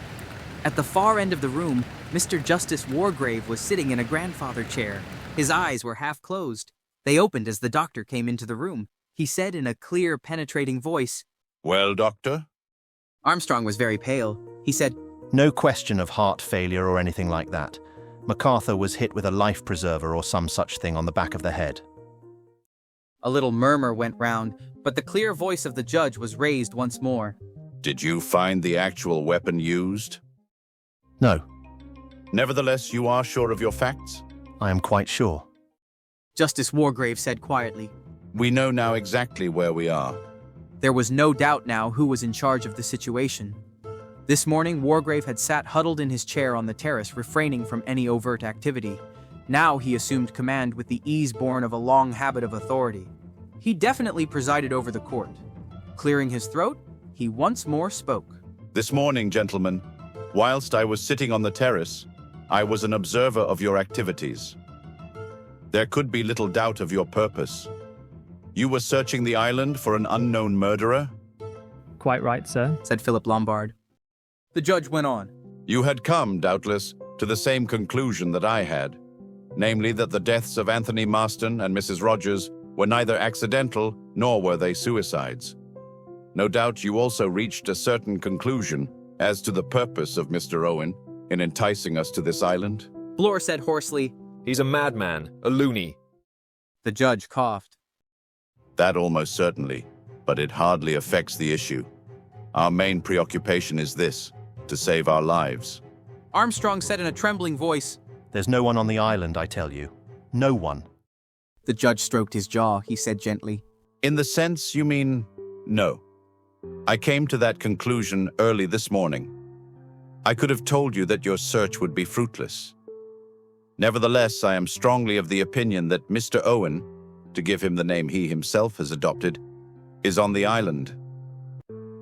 At the far end of the room, Mr. Justice Wargrave was sitting in a grandfather chair. His eyes were half closed. They opened as the doctor came into the room. He said in a clear, penetrating voice, Well, doctor? Armstrong was very pale. He said, No question of heart failure or anything like that. MacArthur was hit with a life preserver or some such thing on the back of the head. A little murmur went round, but the clear voice of the judge was raised once more. Did you find the actual weapon used? No, Nevertheless, you are sure of your facts? I am quite sure. Justice Wargrave said quietly. We know now exactly where we are. There was no doubt now who was in charge of the situation. This morning, Wargrave had sat huddled in his chair on the terrace, refraining from any overt activity. Now he assumed command with the ease born of a long habit of authority. He definitely presided over the court. Clearing his throat, he once more spoke. This morning, gentlemen, whilst I was sitting on the terrace, I was an observer of your activities. There could be little doubt of your purpose. You were searching the island for an unknown murderer? Quite right, sir, said Philip Lombard. The judge went on. You had come, doubtless, to the same conclusion that I had, namely that the deaths of Anthony Marston and Mrs. Rogers were neither accidental nor were they suicides. No doubt you also reached a certain conclusion as to the purpose of Mr. Owen in enticing us to this island? Bloor said hoarsely, He's a madman, a loony. The judge coughed. That almost certainly, but it hardly affects the issue. Our main preoccupation is this, to save our lives. Armstrong said in a trembling voice. There's no one on the island, I tell you. No one. The judge stroked his jaw. He said gently. In the sense you mean, no. I came to that conclusion early this morning. I could have told you that your search would be fruitless. Nevertheless, I am strongly of the opinion that Mr. Owen, to give him the name he himself has adopted, is on the island.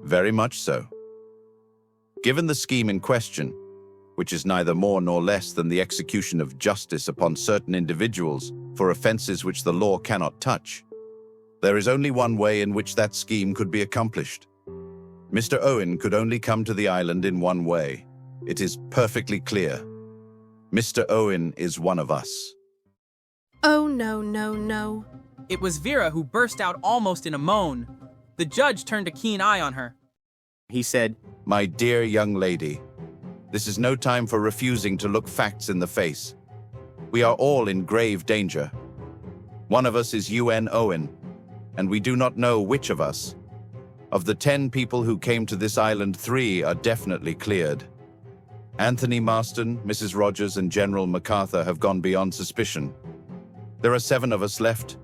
Very much so. Given the scheme in question, which is neither more nor less than the execution of justice upon certain individuals for offenses which the law cannot touch, there is only one way in which that scheme could be accomplished. Mr. Owen could only come to the island in one way. It is perfectly clear. Mr. Owen is one of us. Oh, no, no, no. It was Vera who burst out almost in a moan. The judge turned a keen eye on her. He said, My dear young lady, this is no time for refusing to look facts in the face. We are all in grave danger. One of us is UN Owen, and we do not know which of us. Of the 10 people who came to this island, 3 are definitely cleared. Anthony Marston, Mrs. Rogers, and General MacArthur have gone beyond suspicion. There are 7 of us left.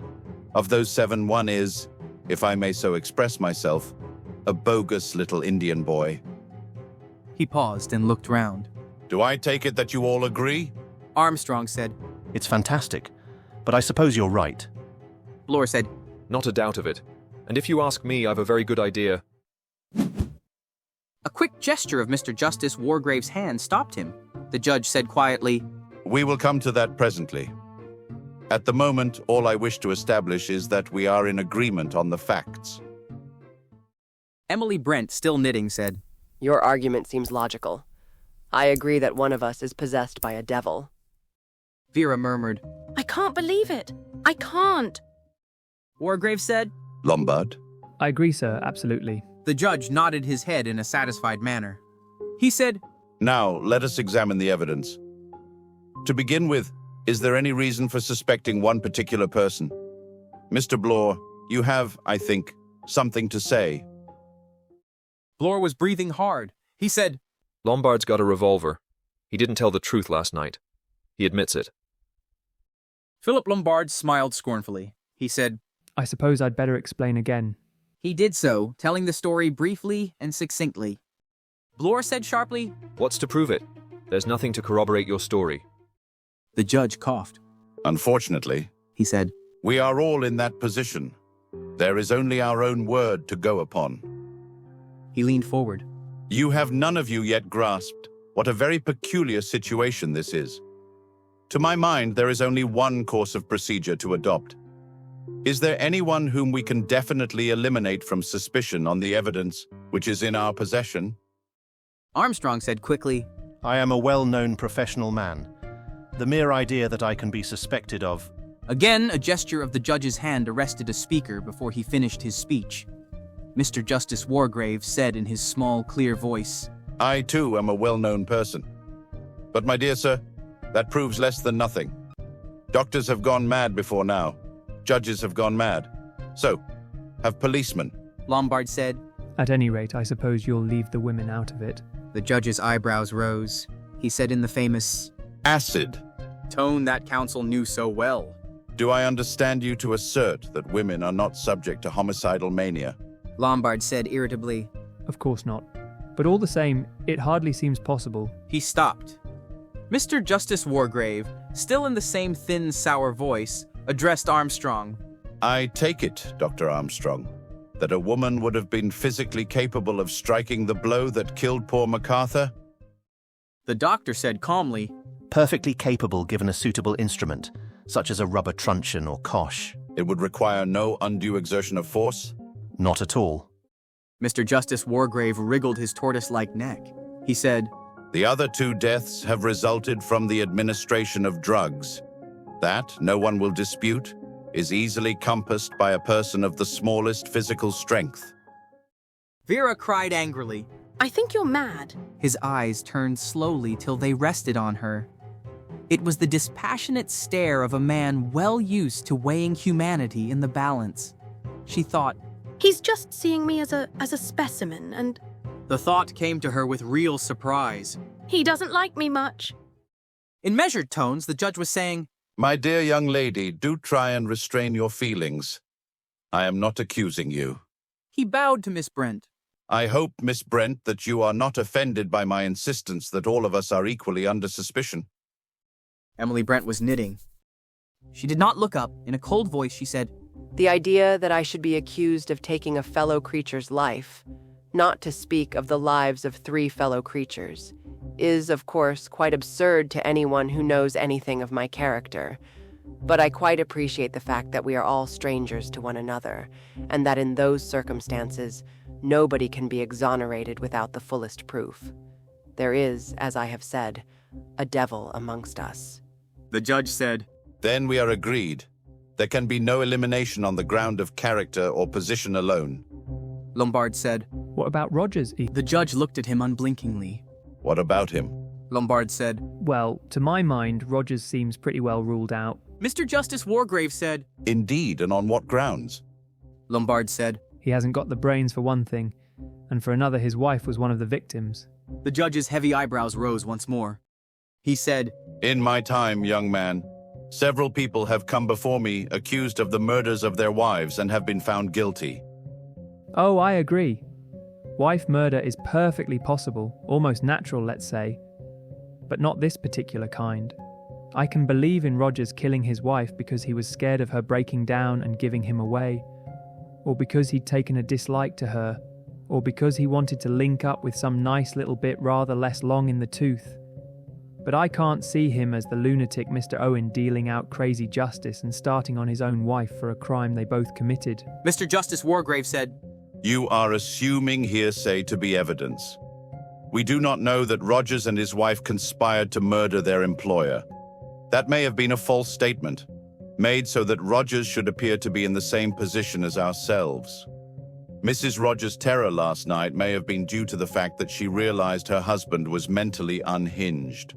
Of those 7, one is, if I may so express myself, a bogus little Indian boy. He paused and looked round. Do I take it that you all agree? Armstrong said. It's fantastic, but I suppose you're right. Bloor said. Not a doubt of it. And if you ask me, I've a very good idea. A quick gesture of Mr. Justice Wargrave's hand stopped him. The judge said quietly, We will come to that presently. At the moment, all I wish to establish is that we are in agreement on the facts. Emily Brent, still knitting, said, Your argument seems logical. I agree that one of us is possessed by a devil. Vera murmured. I can't believe it. I can't. Wargrave said, Lombard? I agree, sir, absolutely. The judge nodded his head in a satisfied manner. He said, Now, let us examine the evidence. To begin with, is there any reason for suspecting one particular person? Mr. Bloor, you have, I think, something to say. Bloor was breathing hard. He said, Lombard's got a revolver. He didn't tell the truth last night. He admits it. Philip Lombard smiled scornfully. He said, I suppose I'd better explain again. He did so, telling the story briefly and succinctly. Bloor said sharply, What's to prove it? There's nothing to corroborate your story. The judge coughed. Unfortunately, He said, we are all in that position. There is only our own word to go upon. He leaned forward. You have none of you yet grasped what a very peculiar situation this is. To my mind, there is only one course of procedure to adopt. Is there anyone whom we can definitely eliminate from suspicion on the evidence which is in our possession? Armstrong said quickly, I am a well-known professional man. The mere idea that I can be suspected of... Again, a gesture of the judge's hand arrested a speaker before he finished his speech. Mr. Justice Wargrave said in his small, clear voice, I, too, am a well-known person. But, my dear sir, that proves less than nothing. Doctors have gone mad before now. Judges have gone mad. So, have policemen. Lombard said. At any rate, I suppose you'll leave the women out of it. The judge's eyebrows rose. He said in the famous acid tone that counsel knew so well. Do I understand you to assert that women are not subject to homicidal mania? Lombard said irritably. Of course not. But all the same, it hardly seems possible. He stopped. Mr. Justice Wargrave, still in the same thin, sour voice, addressed Armstrong. I take it, Dr. Armstrong, that a woman would have been physically capable of striking the blow that killed poor MacArthur? The doctor said calmly, Perfectly capable given a suitable instrument, such as a rubber truncheon or cosh. It would require no undue exertion of force? Not at all. Mr. Justice Wargrave wriggled his tortoise-like neck. He said, The other 2 deaths have resulted from the administration of drugs. That, no one will dispute, is easily compassed by a person of the smallest physical strength. Vera cried angrily. I think you're mad. His eyes turned slowly till they rested on her. It was the dispassionate stare of a man well used to weighing humanity in the balance. She thought, He's just seeing me as a specimen, and the thought came to her with real surprise. he doesn't like me much. In measured tones, the judge was saying, My dear young lady, do try and restrain your feelings. I am not accusing you. He bowed to Miss Brent. I hope, Miss Brent, that you are not offended by my insistence that all of us are equally under suspicion. Emily Brent was knitting. She did not look up. In a cold voice, she said, The idea that I should be accused of taking a fellow creature's life, not to speak of the lives of 3 fellow creatures, is, of course, quite absurd to anyone who knows anything of my character. But I quite appreciate the fact that we are all strangers to one another, and that in those circumstances, nobody can be exonerated without the fullest proof. There is, as I have said, a devil amongst us. The judge said, Then we are agreed. There can be no elimination on the ground of character or position alone. Lombard said. What about Rogers? The judge looked at him unblinkingly. What about him? Lombard said. Well, to my mind, Rogers seems pretty well ruled out. Mr. Justice Wargrave said. Indeed, and on what grounds? Lombard said. He hasn't got the brains for one thing, and for another his wife was one of the victims. The judge's heavy eyebrows rose once more. He said, In my time, young man, several people have come before me accused of the murders of their wives and have been found guilty. Oh, I agree. Wife murder is perfectly possible, almost natural, let's say. But not this particular kind. I can believe in Rogers killing his wife because he was scared of her breaking down and giving him away, or because he'd taken a dislike to her, or because he wanted to link up with some nice little bit rather less long in the tooth. But I can't see him as the lunatic Mr. Owen dealing out crazy justice and starting on his own wife for a crime they both committed. Mr. Justice Wargrave said, You are assuming hearsay to be evidence. We do not know that Rogers and his wife conspired to murder their employer. That may have been a false statement, made so that Rogers should appear to be in the same position as ourselves. Mrs. Rogers' terror last night may have been due to the fact that she realized her husband was mentally unhinged.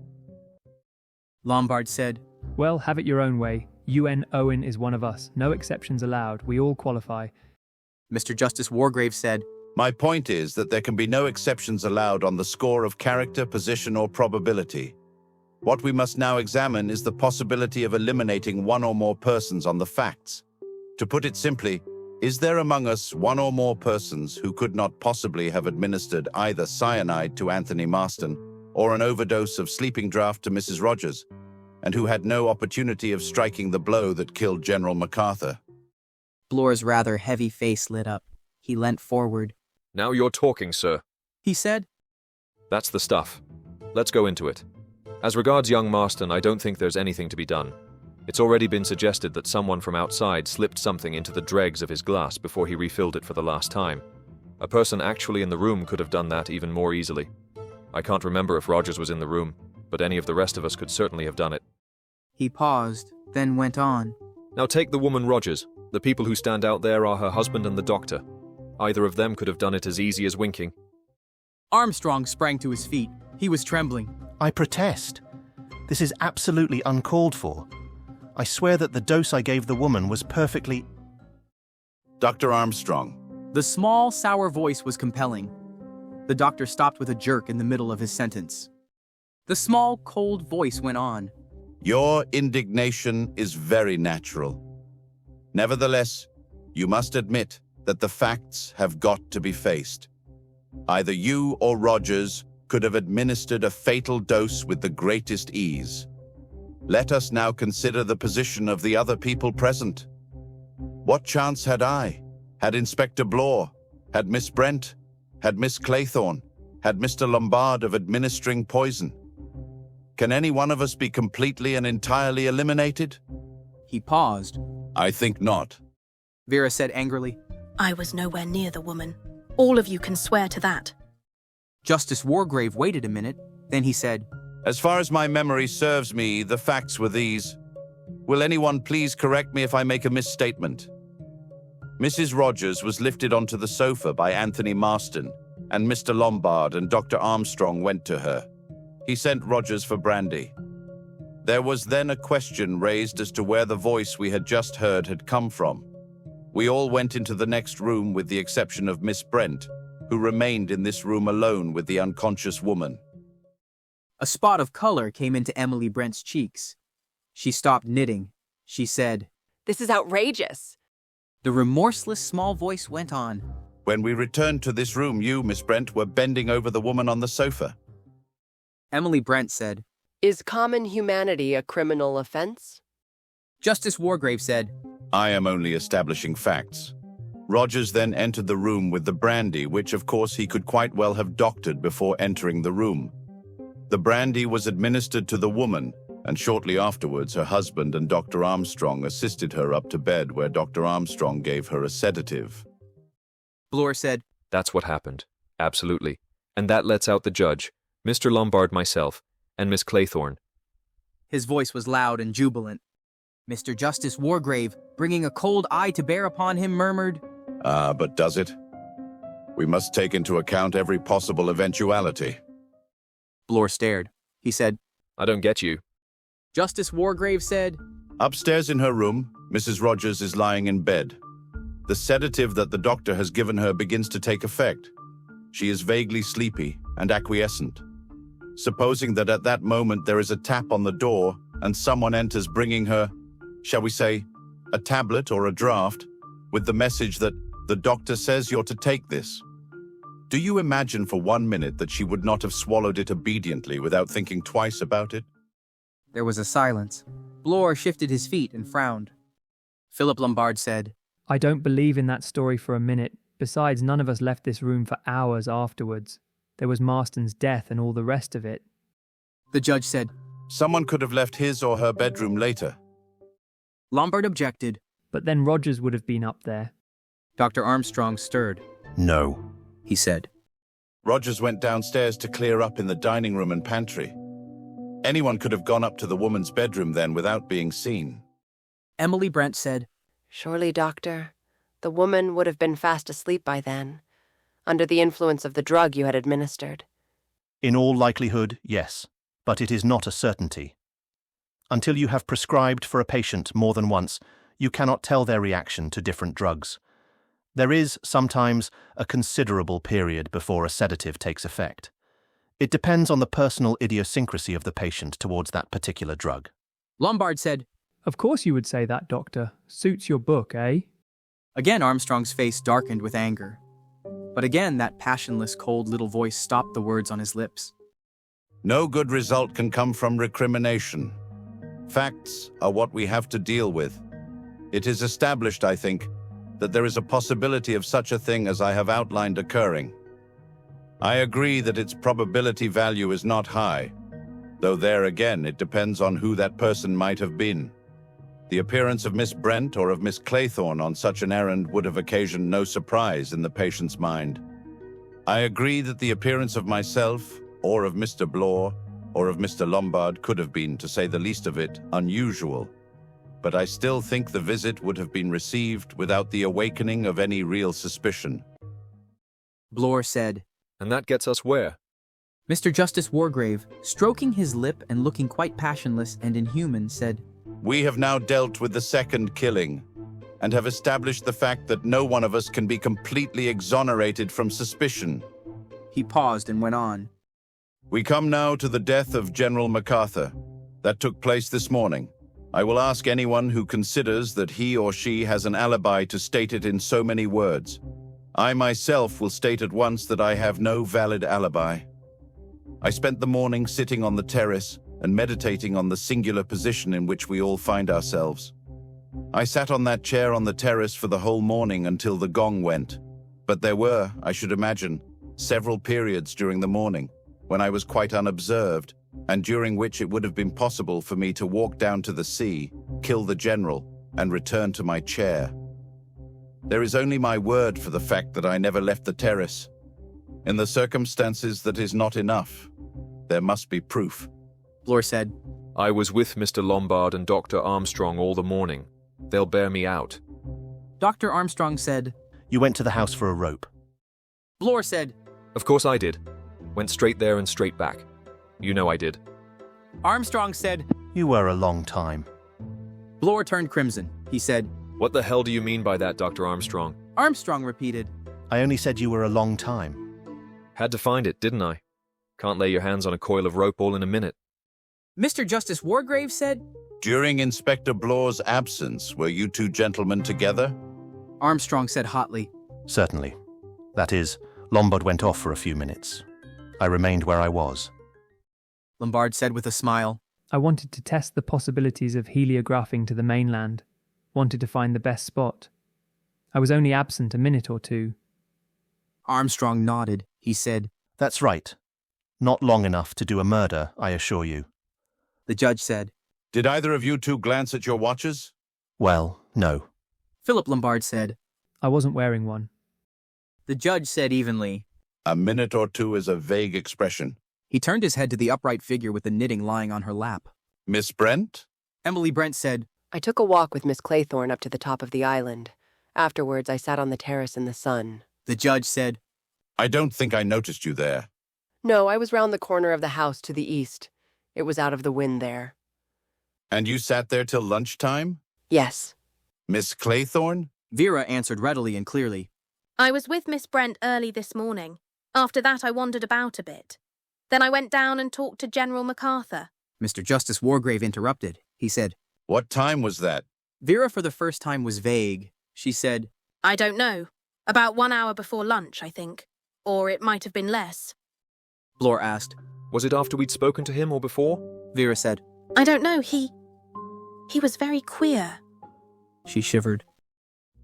Lombard said, Well, have it your own way. UN Owen is one of us. No exceptions allowed. We all qualify. Mr. Justice Wargrave said, My point is that there can be no exceptions allowed on the score of character, position, or probability. What we must now examine is the possibility of eliminating one or more persons on the facts. To put it simply, is there among us one or more persons who could not possibly have administered either cyanide to Anthony Marston or an overdose of sleeping draught to Mrs. Rogers, and who had no opportunity of striking the blow that killed General MacArthur? Bloor's rather heavy face lit up. He leant forward. Now you're talking, sir. He said, That's the stuff. Let's go into it. As regards young Marston, I don't think there's anything to be done. It's already been suggested that someone from outside slipped something into the dregs of his glass before he refilled it for the last time. A person actually in the room could have done that even more easily. I can't remember if Rogers was in the room, but any of the rest of us could certainly have done it. He paused, then went on. Now take the woman Rogers. The people who stand out there are her husband and the doctor. Either of them could have done it as easy as winking. Armstrong sprang to his feet. He was trembling. I protest. This is absolutely uncalled for. I swear that the dose I gave the woman was perfectly... Dr. Armstrong. The small, sour voice was compelling. The doctor stopped with a jerk in the middle of his sentence. The small, cold voice went on. Your indignation is very natural. Nevertheless, you must admit that the facts have got to be faced. Either you or Rogers could have administered a fatal dose with the greatest ease. Let us now consider the position of the other people present. What chance had I? Had Inspector Bloor? Had Miss Brent? Had Miss Claythorne? Had Mr. Lombard of administering poison? Can any one of us be completely and entirely eliminated? He paused. I think not. Vera said angrily. I was nowhere near the woman. All of you can swear to that. Justice Wargrave waited a minute. Then he said, As far as my memory serves me, the facts were these. Will anyone please correct me if I make a misstatement? Mrs. Rogers was lifted onto the sofa by Anthony Marston, and Mr. Lombard and Dr. Armstrong went to her. He sent Rogers for brandy. There was then a question raised as to where the voice we had just heard had come from. We all went into the next room with the exception of Miss Brent, who remained in this room alone with the unconscious woman. A spot of color came into Emily Brent's cheeks. She stopped knitting. She said, This is outrageous. The remorseless small voice went on. When we returned to this room, you, Miss Brent, were bending over the woman on the sofa. Emily Brent said, Is common humanity a criminal offense? Justice Wargrave said, I am only establishing facts. Rogers then entered the room with the brandy, which of course he could quite well have doctored before entering the room. The brandy was administered to the woman, and shortly afterwards her husband and Dr. Armstrong assisted her up to bed, where Dr. Armstrong gave her a sedative. Bloor said, That's what happened. Absolutely. And that lets out the judge, Mr. Lombard, myself, and Miss Claythorne. His voice was loud and jubilant. Mr. Justice Wargrave, bringing a cold eye to bear upon him, murmured, But does it? We must take into account every possible eventuality. Bloor stared. He said, I don't get you. Justice Wargrave said, Upstairs in her room, Mrs. Rogers is lying in bed. The sedative that the doctor has given her begins to take effect. She is vaguely sleepy and acquiescent. Supposing that at that moment there is a tap on the door and someone enters bringing her, shall we say, a tablet or a draft, with the message that the doctor says you're to take this. Do you imagine for 1 minute that she would not have swallowed it obediently without thinking twice about it? There was a silence. Bloor shifted his feet and frowned. Philip Lombard said, I don't believe in that story for a minute. Besides, none of us left this room for hours afterwards. There was Marston's death and all the rest of it. The judge said, Someone could have left his or her bedroom later. Lombard objected. But then Rogers would have been up there. Dr. Armstrong stirred. No, He said, Rogers went downstairs to clear up in the dining room and pantry. Anyone could have gone up to the woman's bedroom then without being seen. Emily Brent said, Surely, Doctor, the woman would have been fast asleep by then, under the influence of the drug you had administered. In all likelihood, yes, but it is not a certainty. Until you have prescribed for a patient more than once, you cannot tell their reaction to different drugs. There is, sometimes, a considerable period before a sedative takes effect. It depends on the personal idiosyncrasy of the patient towards that particular drug. Lombard said, Of course you would say that, Doctor. Suits your book, eh? Again Armstrong's face darkened with anger. But again that passionless, cold little voice stopped the words on his lips. No good result can come from recrimination. Facts are what we have to deal with. It is established, I think, that there is a possibility of such a thing as I have outlined occurring. I agree that its probability value is not high, though there again it depends on who that person might have been. The appearance of Miss Brent or of Miss Claythorne on such an errand would have occasioned no surprise in the patient's mind. I agree that the appearance of myself, or of Mr. Bloor, or of Mr. Lombard could have been, to say the least of it, unusual. But I still think the visit would have been received without the awakening of any real suspicion. Bloor said, And that gets us where? Mr. Justice Wargrave, stroking his lip and looking quite passionless and inhuman, said, We have now dealt with the second killing, and have established the fact that no one of us can be completely exonerated from suspicion. He paused and went on. We come now to the death of General MacArthur. That took place this morning. I will ask anyone who considers that he or she has an alibi to state it in so many words. I myself will state at once that I have no valid alibi. I spent the morning sitting on the terrace and meditating on the singular position in which we all find ourselves. I sat on that chair on the terrace for the whole morning until the gong went, but there were, I should imagine, several periods during the morning when I was quite unobserved, and during which it would have been possible for me to walk down to the sea, kill the general, and return to my chair. There is only my word for the fact that I never left the terrace. In the circumstances, that is not enough. There must be proof. Bloor said, I was with Mr. Lombard and Dr. Armstrong all the morning. They'll bear me out. Dr. Armstrong said, You went to the house for a rope. Bloor said, Of course I did. Went straight there and straight back. You know I did. Armstrong said, You were a long time. Bloor turned crimson. He said, What the hell do you mean by that, Dr. Armstrong? Armstrong repeated, I only said you were a long time. Had to find it, didn't I? Can't lay your hands on a coil of rope all in a minute. Mr. Justice Wargrave said, During Inspector Bloor's absence, were you two gentlemen together? Armstrong said hotly, Certainly. That is, Lombard went off for a few minutes. I remained where I was. Lombard said with a smile. I wanted to test the possibilities of heliographing to the mainland, wanted to find the best spot. I was only absent a minute or two. Armstrong nodded. He said, That's right. Not long enough to do a murder, I assure you. The judge said, Did either of you two glance at your watches? Well, no. Philip Lombard said, I wasn't wearing one. The judge said evenly. A minute or two is a vague expression. He turned his head to the upright figure with the knitting lying on her lap. Miss Brent? Emily Brent said, I took a walk with Miss Claythorne up to the top of the island. Afterwards, I sat on the terrace in the sun. The judge said, I don't think I noticed you there. No, I was round the corner of the house to the east. It was out of the wind there. And you sat there till lunchtime? Yes. Miss Claythorne? Vera answered readily and clearly. I was with Miss Brent early this morning. After that, I wandered about a bit. Then I went down and talked to General MacArthur. Mr. Justice Wargrave interrupted. He said, What time was that? Vera for the first time was vague. She said, I don't know. About 1 hour before lunch, I think. Or it might have been less. Bloor asked. Was it after we'd spoken to him or before? Vera said, I don't know, he was very queer. She shivered.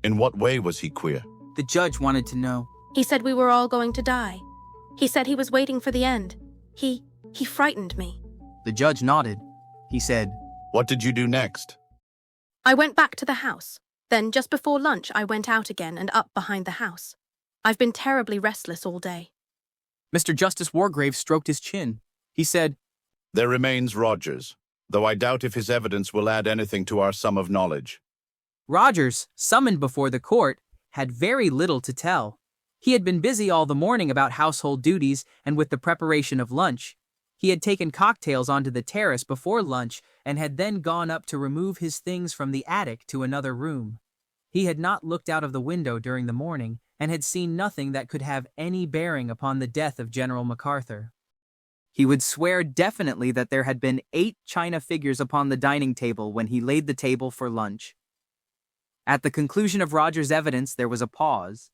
In what way was he queer? The judge wanted to know. He said we were all going to die. He said he was waiting for the end. He frightened me. The judge nodded. He said, What did you do next? I went back to the house. Then, just before lunch, I went out again and up behind the house. I've been terribly restless all day. Mr. Justice Wargrave stroked his chin. He said, There remains Rogers, though I doubt if his evidence will add anything to our sum of knowledge. Rogers, summoned before the court, had very little to tell. He had been busy all the morning about household duties and with the preparation of lunch. He had taken cocktails onto the terrace before lunch and had then gone up to remove his things from the attic to another room. He had not looked out of the window during the morning and had seen nothing that could have any bearing upon the death of General MacArthur. He would swear definitely that there had been 8 china figures upon the dining table when he laid the table for lunch. At the conclusion of Rogers' evidence, there was a pause.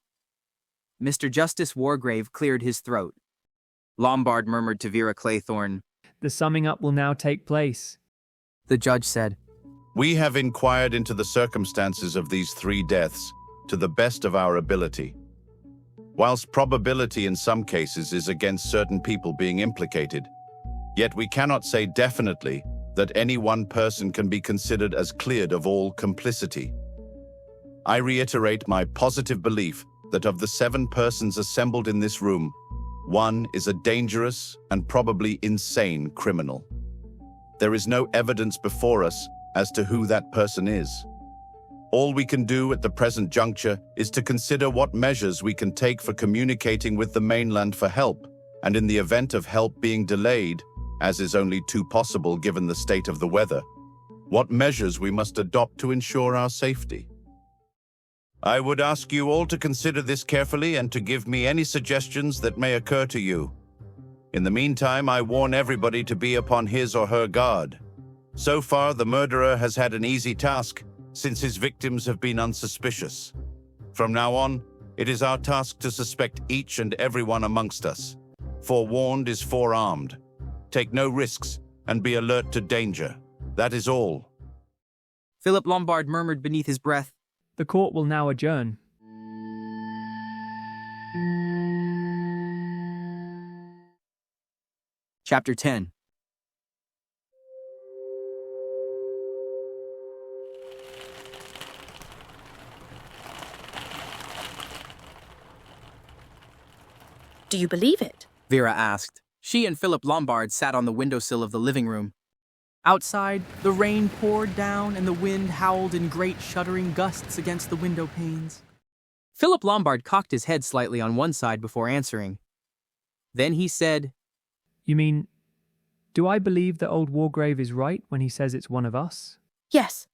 Mr. Justice Wargrave cleared his throat. Lombard murmured to Vera Claythorne, The summing up will now take place. The judge said, We have inquired into the circumstances of these 3 deaths to the best of our ability. Whilst probability in some cases is against certain people being implicated, yet we cannot say definitely that any one person can be considered as cleared of all complicity. I reiterate my positive belief that of the 7 persons assembled in this room, 1 is a dangerous and probably insane criminal. There is no evidence before us as to who that person is. All we can do at the present juncture is to consider what measures we can take for communicating with the mainland for help, and in the event of help being delayed, as is only too possible given the state of the weather, what measures we must adopt to ensure our safety. I would ask you all to consider this carefully and to give me any suggestions that may occur to you. In the meantime, I warn everybody to be upon his or her guard. So far, the murderer has had an easy task, since his victims have been unsuspicious. From now on, it is our task to suspect each and every one amongst us. Forewarned is forearmed. Take no risks and be alert to danger. That is all. Philip Lombard murmured beneath his breath, The court will now adjourn. Chapter 10. Do you believe it? Vera asked. She and Philip Lombard sat on the windowsill of the living room. Outside, the rain poured down and the wind howled in great shuddering gusts against the window panes. Philip Lombard cocked his head slightly on one side before answering. Then he said, You mean Do I believe that old Wargrave is right when he says it's one of us? Yes.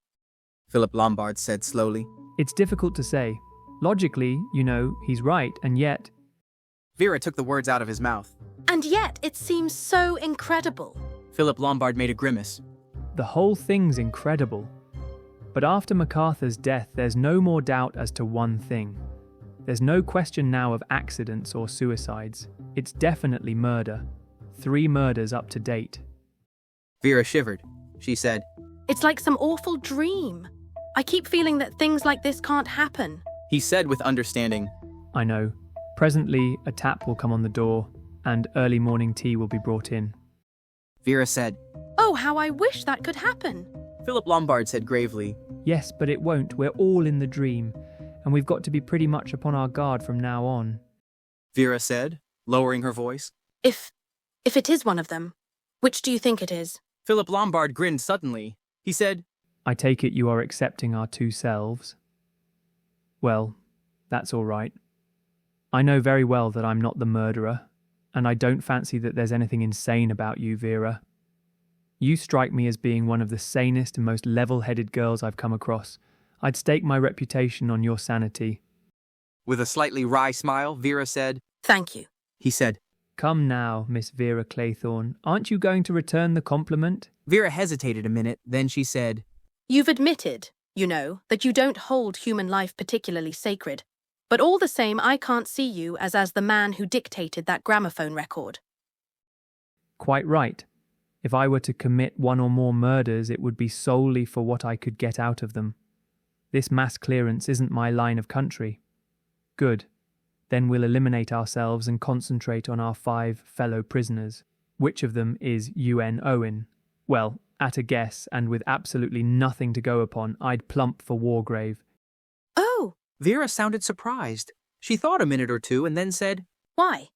Philip Lombard said slowly. It's difficult to say. Logically, he's right, and yet... Vera took the words out of his mouth. And yet it seems so incredible. Philip Lombard made a grimace. The whole thing's incredible. But after MacArthur's death, there's no more doubt as to one thing. There's no question now of accidents or suicides. It's definitely murder. 3 murders up to date. Vera shivered. She said, It's like some awful dream. I keep feeling that things like this can't happen. He said with understanding, I know. Presently, a tap will come on the door, and early morning tea will be brought in. Vera said, Oh, how I wish that could happen. Philip Lombard said gravely, Yes, but it won't. We're all in the dream, and we've got to be pretty much upon our guard from now on. Vera said, lowering her voice. If it is one of them, which do you think it is? Philip Lombard grinned suddenly. He said, I take it you are accepting our 2 selves. Well, that's all right. I know very well that I'm not the murderer, and I don't fancy that there's anything insane about you, Vera. You strike me as being one of the sanest and most level-headed girls I've come across. I'd stake my reputation on your sanity. With a slightly wry smile, Vera said, Thank you. He said, Come now, Miss Vera Claythorne. Aren't you going to return the compliment? Vera hesitated a minute, then she said, You've admitted, that you don't hold human life particularly sacred. But all the same, I can't see you as the man who dictated that gramophone record. Quite right. If I were to commit 1 or more murders, it would be solely for what I could get out of them. This mass clearance isn't my line of country. Good. Then we'll eliminate ourselves and concentrate on our 5 fellow prisoners. Which of them is UN Owen? Well, at a guess, and with absolutely nothing to go upon, I'd plump for Wargrave. Oh! Vera sounded surprised. She thought a minute or two and then said, Why?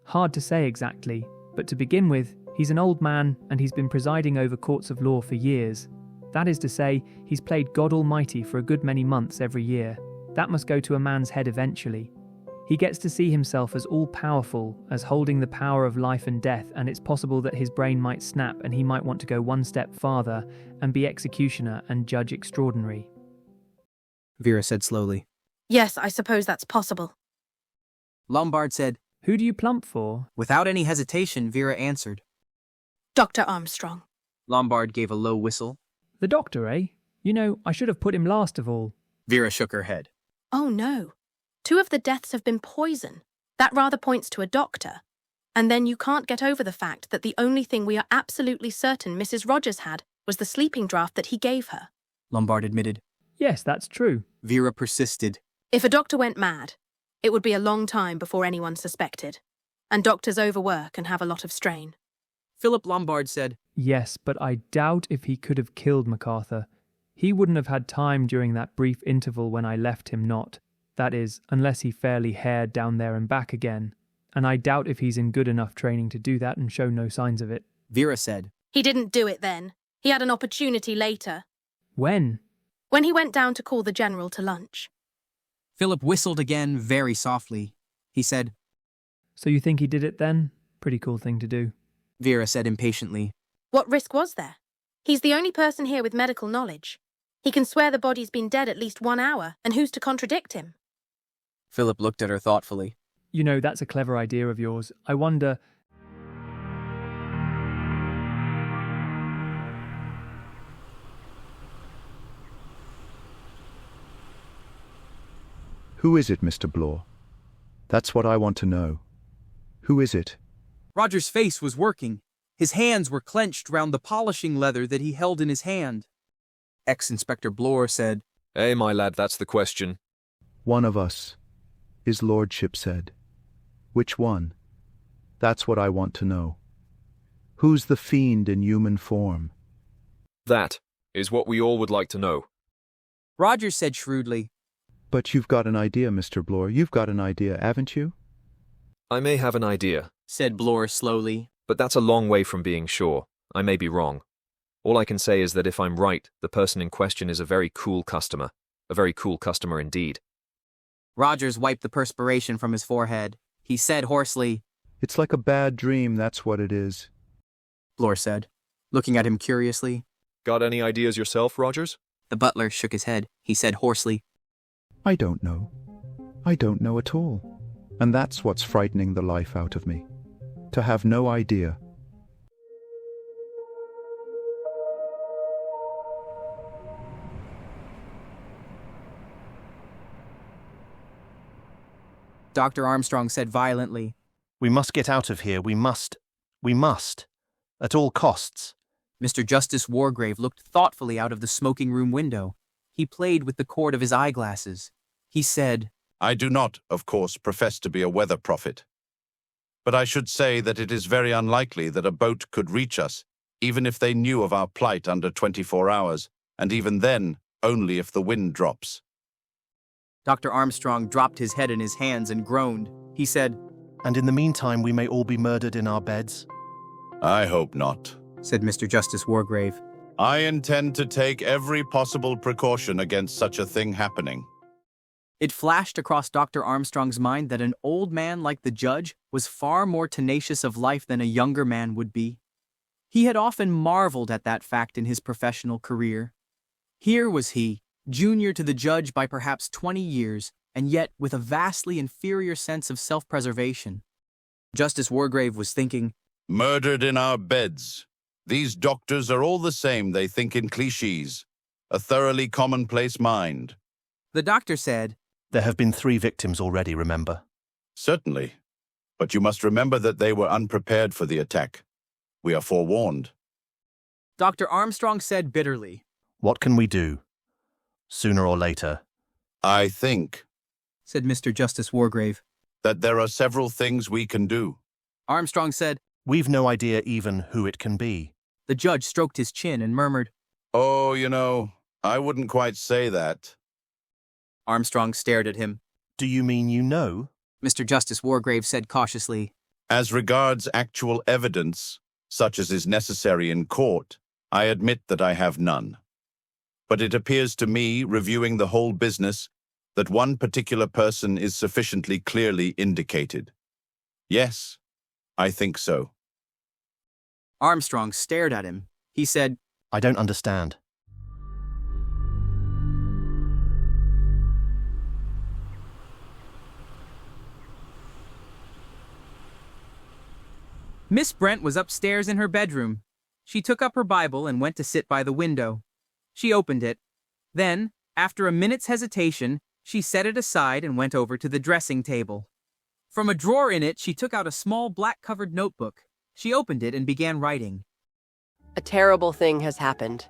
Hard to say exactly, but to begin with, he's an old man and he's been presiding over courts of law for years. That is to say, he's played God Almighty for a good many months every year. That must go to a man's head eventually. He gets to see himself as all-powerful, as holding the power of life and death, and it's possible that his brain might snap and he might want to go 1 step farther and be executioner and judge extraordinary. Vera said slowly. Yes, I suppose that's possible. Lombard said, Who do you plump for? Without any hesitation, Vera answered. Dr. Armstrong. Lombard gave a low whistle. The doctor, eh? I should have put him last of all. Vera shook her head. Oh no. 2 of the deaths have been poison. That rather points to a doctor. And then you can't get over the fact that the only thing we are absolutely certain Mrs. Rogers had was the sleeping draught that he gave her. Lombard admitted. Yes, that's true. Vera persisted. If a doctor went mad, it would be a long time before anyone suspected. And doctors overwork and have a lot of strain. Philip Lombard said, Yes, but I doubt if he could have killed MacArthur. He wouldn't have had time during that brief interval when I left him not. That is, unless he fairly hared down there and back again. And I doubt if he's in good enough training to do that and show no signs of it. Vera said, He didn't do it then. He had an opportunity later. When? When he went down to call the general to lunch. Philip whistled again very softly. He said, So you think he did it then? Pretty cool thing to do. Vera said impatiently. What risk was there? He's the only person here with medical knowledge. He can swear the body's been dead at least 1 hour, and who's to contradict him? Philip looked at her thoughtfully. That's a clever idea of yours. I wonder... Who is it, Mr. Blore? That's what I want to know. Who is it? Roger's face was working. His hands were clenched round the polishing leather that he held in his hand. Ex-Inspector Blore said, My lad, that's the question. One of us, his lordship said. Which one? That's what I want to know. Who's the fiend in human form? That is what we all would like to know. Roger said shrewdly. But you've got an idea, Mr. Blore. You've got an idea, haven't you? I may have an idea, said Blore slowly. But that's a long way from being sure. I may be wrong. All I can say is that if I'm right, the person in question is a very cool customer. A very cool customer indeed. Rogers wiped the perspiration from his forehead. He said hoarsely, It's like a bad dream, that's what it is. Blore said, looking at him curiously. Got any ideas yourself, Rogers? The butler shook his head. He said hoarsely, I don't know. I don't know at all. And that's what's frightening the life out of me. To have no idea. Dr. Armstrong said violently. We must get out of here. We must. At all costs. Mr. Justice Wargrave looked thoughtfully out of the smoking room window. He played with the cord of his eyeglasses. He said, I do not, of course, profess to be a weather prophet. But I should say that it is very unlikely that a boat could reach us, even if they knew of our plight under 24 hours, and even then, only if the wind drops. Dr. Armstrong dropped his head in his hands and groaned. He said, And in the meantime, we may all be murdered in our beds? I hope not, said Mr. Justice Wargrave. I intend to take every possible precaution against such a thing happening. It flashed across Dr. Armstrong's mind that an old man like the judge was far more tenacious of life than a younger man would be. He had often marveled at that fact in his professional career. Here was he, junior to the judge by perhaps 20 years, and yet with a vastly inferior sense of self-preservation. Justice Wargrave was thinking, Murdered in our beds. These doctors are all the same, they think in clichés. A thoroughly commonplace mind. The doctor said, There have been 3 victims already, remember? Certainly. But you must remember that they were unprepared for the attack. We are forewarned. Dr. Armstrong said bitterly, What can we do? Sooner or later. I think, said Mr. Justice Wargrave, that there are several things we can do. Armstrong said, We've no idea even who it can be. The judge stroked his chin and murmured, Oh, I wouldn't quite say that. Armstrong stared at him. Do you mean you know? Mr. Justice Wargrave said cautiously, As regards actual evidence, such as is necessary in court, I admit that I have none. But it appears to me, reviewing the whole business, that one particular person is sufficiently clearly indicated. Yes, I think so. Armstrong stared at him. He said, I don't understand. Miss Brent was upstairs in her bedroom. She took up her Bible and went to sit by the window. She opened it. Then, after a minute's hesitation, she set it aside and went over to the dressing table. From a drawer in it, she took out a small black-covered notebook. She opened it and began writing. A terrible thing has happened.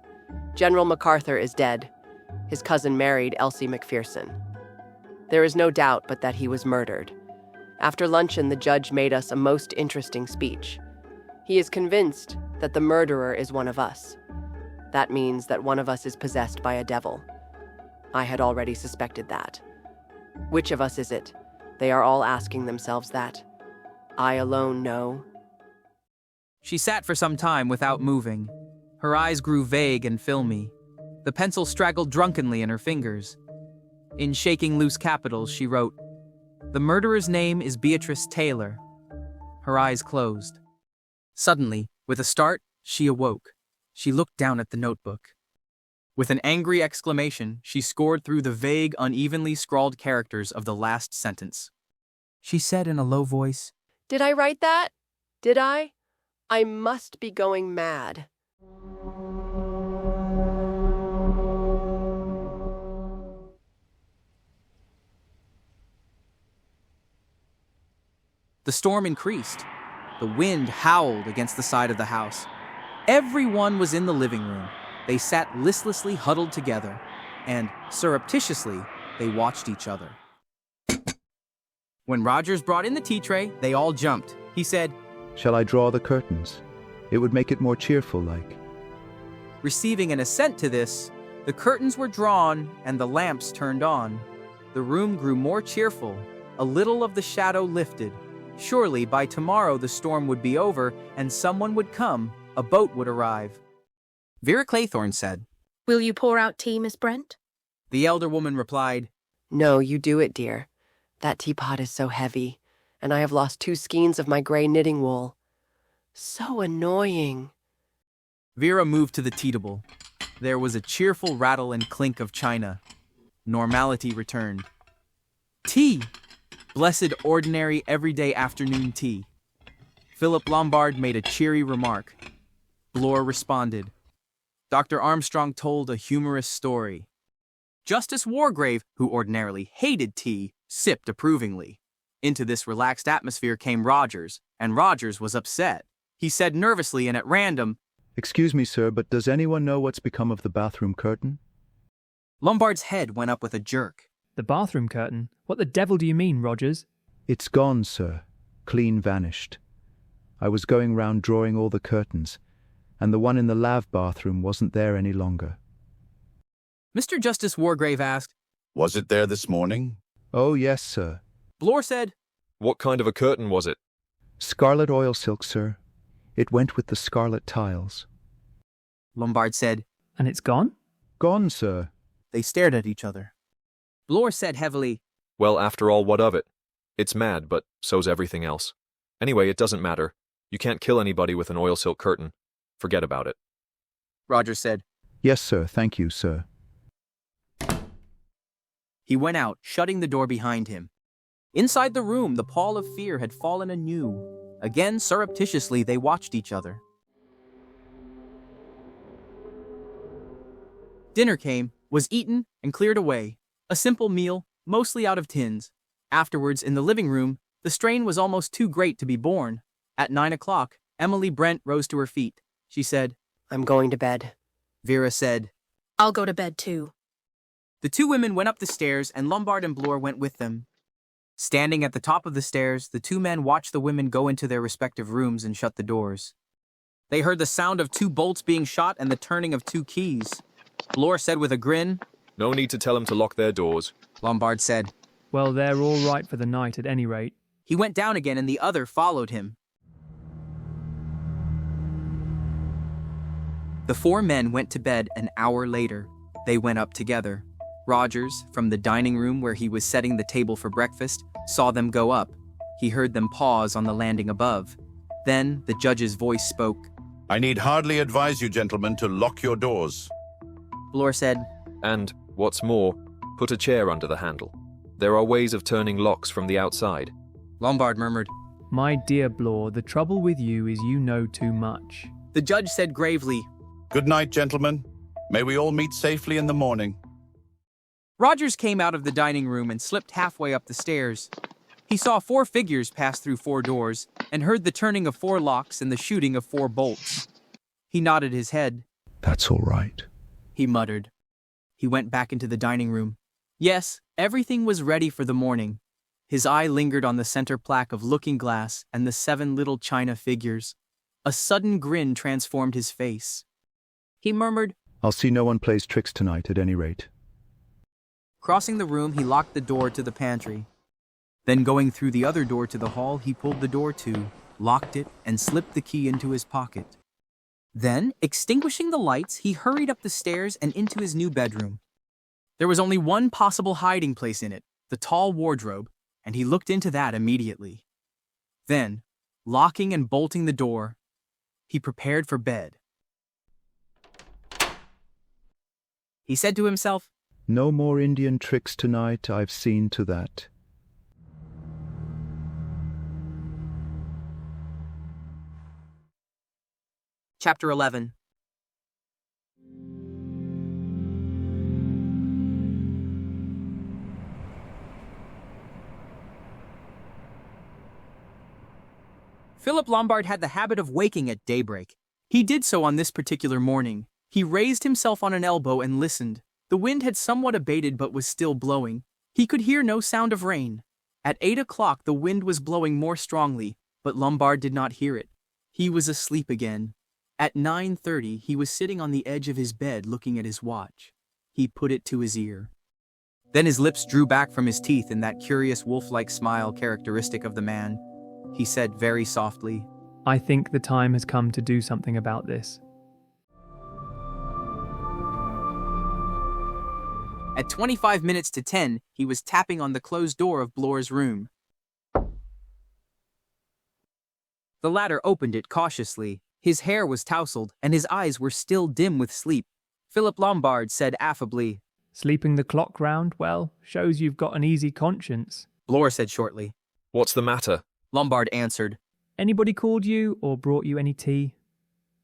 General MacArthur is dead. His cousin married Elsie Macpherson. There is no doubt but that he was murdered. After luncheon, the judge made us a most interesting speech. He is convinced that the murderer is one of us. That means that one of us is possessed by a devil. I had already suspected that. Which of us is it? They are all asking themselves that. I alone know. She sat for some time without moving. Her eyes grew vague and filmy. The pencil straggled drunkenly in her fingers. In shaking loose capitals, she wrote, The murderer's name is Beatrice Taylor. Her eyes closed. Suddenly, with a start, she awoke. She looked down at the notebook. With an angry exclamation, she scored through the vague, unevenly scrawled characters of the last sentence. She said in a low voice, Did I write that? Did I? I must be going mad. The storm increased. The wind howled against the side of the house. Everyone was in the living room. They sat listlessly huddled together, and, surreptitiously, they watched each other. When Rogers brought in the tea tray, they all jumped. He said, Shall I draw the curtains? It would make it more cheerful-like. Receiving an assent to this, the curtains were drawn and the lamps turned on. The room grew more cheerful. A little of the shadow lifted. Surely by tomorrow the storm would be over and someone would come, a boat would arrive. Vera Claythorne said, Will you pour out tea, Miss Brent? The elder woman replied, No, you do it, dear. That teapot is so heavy, and I have lost 2 skeins of my gray knitting wool. So annoying. Vera moved to the tea table. There was a cheerful rattle and clink of china. Normality returned. Tea! Blessed, ordinary, everyday afternoon tea. Philip Lombard made a cheery remark. Blore responded. Dr. Armstrong told a humorous story. Justice Wargrave, who ordinarily hated tea, sipped approvingly. Into this relaxed atmosphere came Rogers, and Rogers was upset. He said nervously and at random, Excuse me, sir, but does anyone know what's become of the bathroom curtain? Lombard's head went up with a jerk. The bathroom curtain? What the devil do you mean, Rogers? It's gone, sir. Clean vanished. I was going round drawing all the curtains, and the one in the lav bathroom wasn't there any longer. Mr. Justice Wargrave asked, Was it there this morning? Oh, yes, sir. Blore said, What kind of a curtain was it? Scarlet oil silk, sir. It went with the scarlet tiles. Lombard said, And it's gone? Gone, sir. They stared at each other. Blore said heavily, Well, after all, what of it? It's mad, but so's everything else. Anyway, it doesn't matter. You can't kill anybody with an oil silk curtain. Forget about it. Rogers said. Yes, sir. Thank you, sir. He went out, shutting the door behind him. Inside the room, the pall of fear had fallen anew. Again, surreptitiously, they watched each other. Dinner came, was eaten, and cleared away. A simple meal, mostly out of tins. Afterwards, in the living room, the strain was almost too great to be borne. At 9 o'clock, Emily Brent rose to her feet. She said, I'm going to bed. Vera said, I'll go to bed too. The two women went up the stairs, and Lombard and Blore went with them. Standing at the top of the stairs, the two men watched the women go into their respective rooms and shut the doors. They heard the sound of 2 bolts being shot and the turning of 2 keys. Blore said with a grin, No need to tell them to lock their doors. Lombard said. Well, they're all right for the night at any rate. He went down again and the other followed him. The 4 men went to bed an hour later. They went up together. Rogers, from the dining room where he was setting the table for breakfast, saw them go up. He heard them pause on the landing above. Then the judge's voice spoke. I need hardly advise you, gentlemen, to lock your doors. Blore said, And, what's more, put a chair under the handle. There are ways of turning locks from the outside. Lombard murmured. My dear Blore, the trouble with you is you know too much. The judge said gravely, Good night, gentlemen. May we all meet safely in the morning. Rogers came out of the dining room and slipped halfway up the stairs. He saw 4 figures pass through 4 doors and heard the turning of 4 locks and the shooting of 4 bolts. He nodded his head. That's all right. He muttered. He went back into the dining room. Yes, everything was ready for the morning. His eye lingered on the center plaque of looking glass and the 7 little china figures. A sudden grin transformed his face. He murmured, I'll see no one plays tricks tonight at any rate. Crossing the room, he locked the door to the pantry. Then going through the other door to the hall, he pulled the door to, locked it, and slipped the key into his pocket. Then, extinguishing the lights, he hurried up the stairs and into his new bedroom. There was only one possible hiding place in it, the tall wardrobe, and he looked into that immediately. Then, locking and bolting the door, he prepared for bed. He said to himself, No more Indian tricks tonight, I've seen to that. Chapter 11. Philip Lombard had the habit of waking at daybreak. He did so on this particular morning. He raised himself on an elbow and listened. The wind had somewhat abated but was still blowing. He could hear no sound of rain. At 8 o'clock the wind was blowing more strongly, but Lombard did not hear it. He was asleep again. At 9:30 he was sitting on the edge of his bed looking at his watch. He put it to his ear. Then his lips drew back from his teeth in that curious wolf-like smile characteristic of the man. He said very softly, I think the time has come to do something about this. At 25 minutes to 10, he was tapping on the closed door of Blore's room. The latter opened it cautiously. His hair was tousled, and his eyes were still dim with sleep. Philip Lombard said affably, Sleeping the clock round, well, shows you've got an easy conscience. Blore said shortly. What's the matter? Lombard answered. Anybody called you or brought you any tea?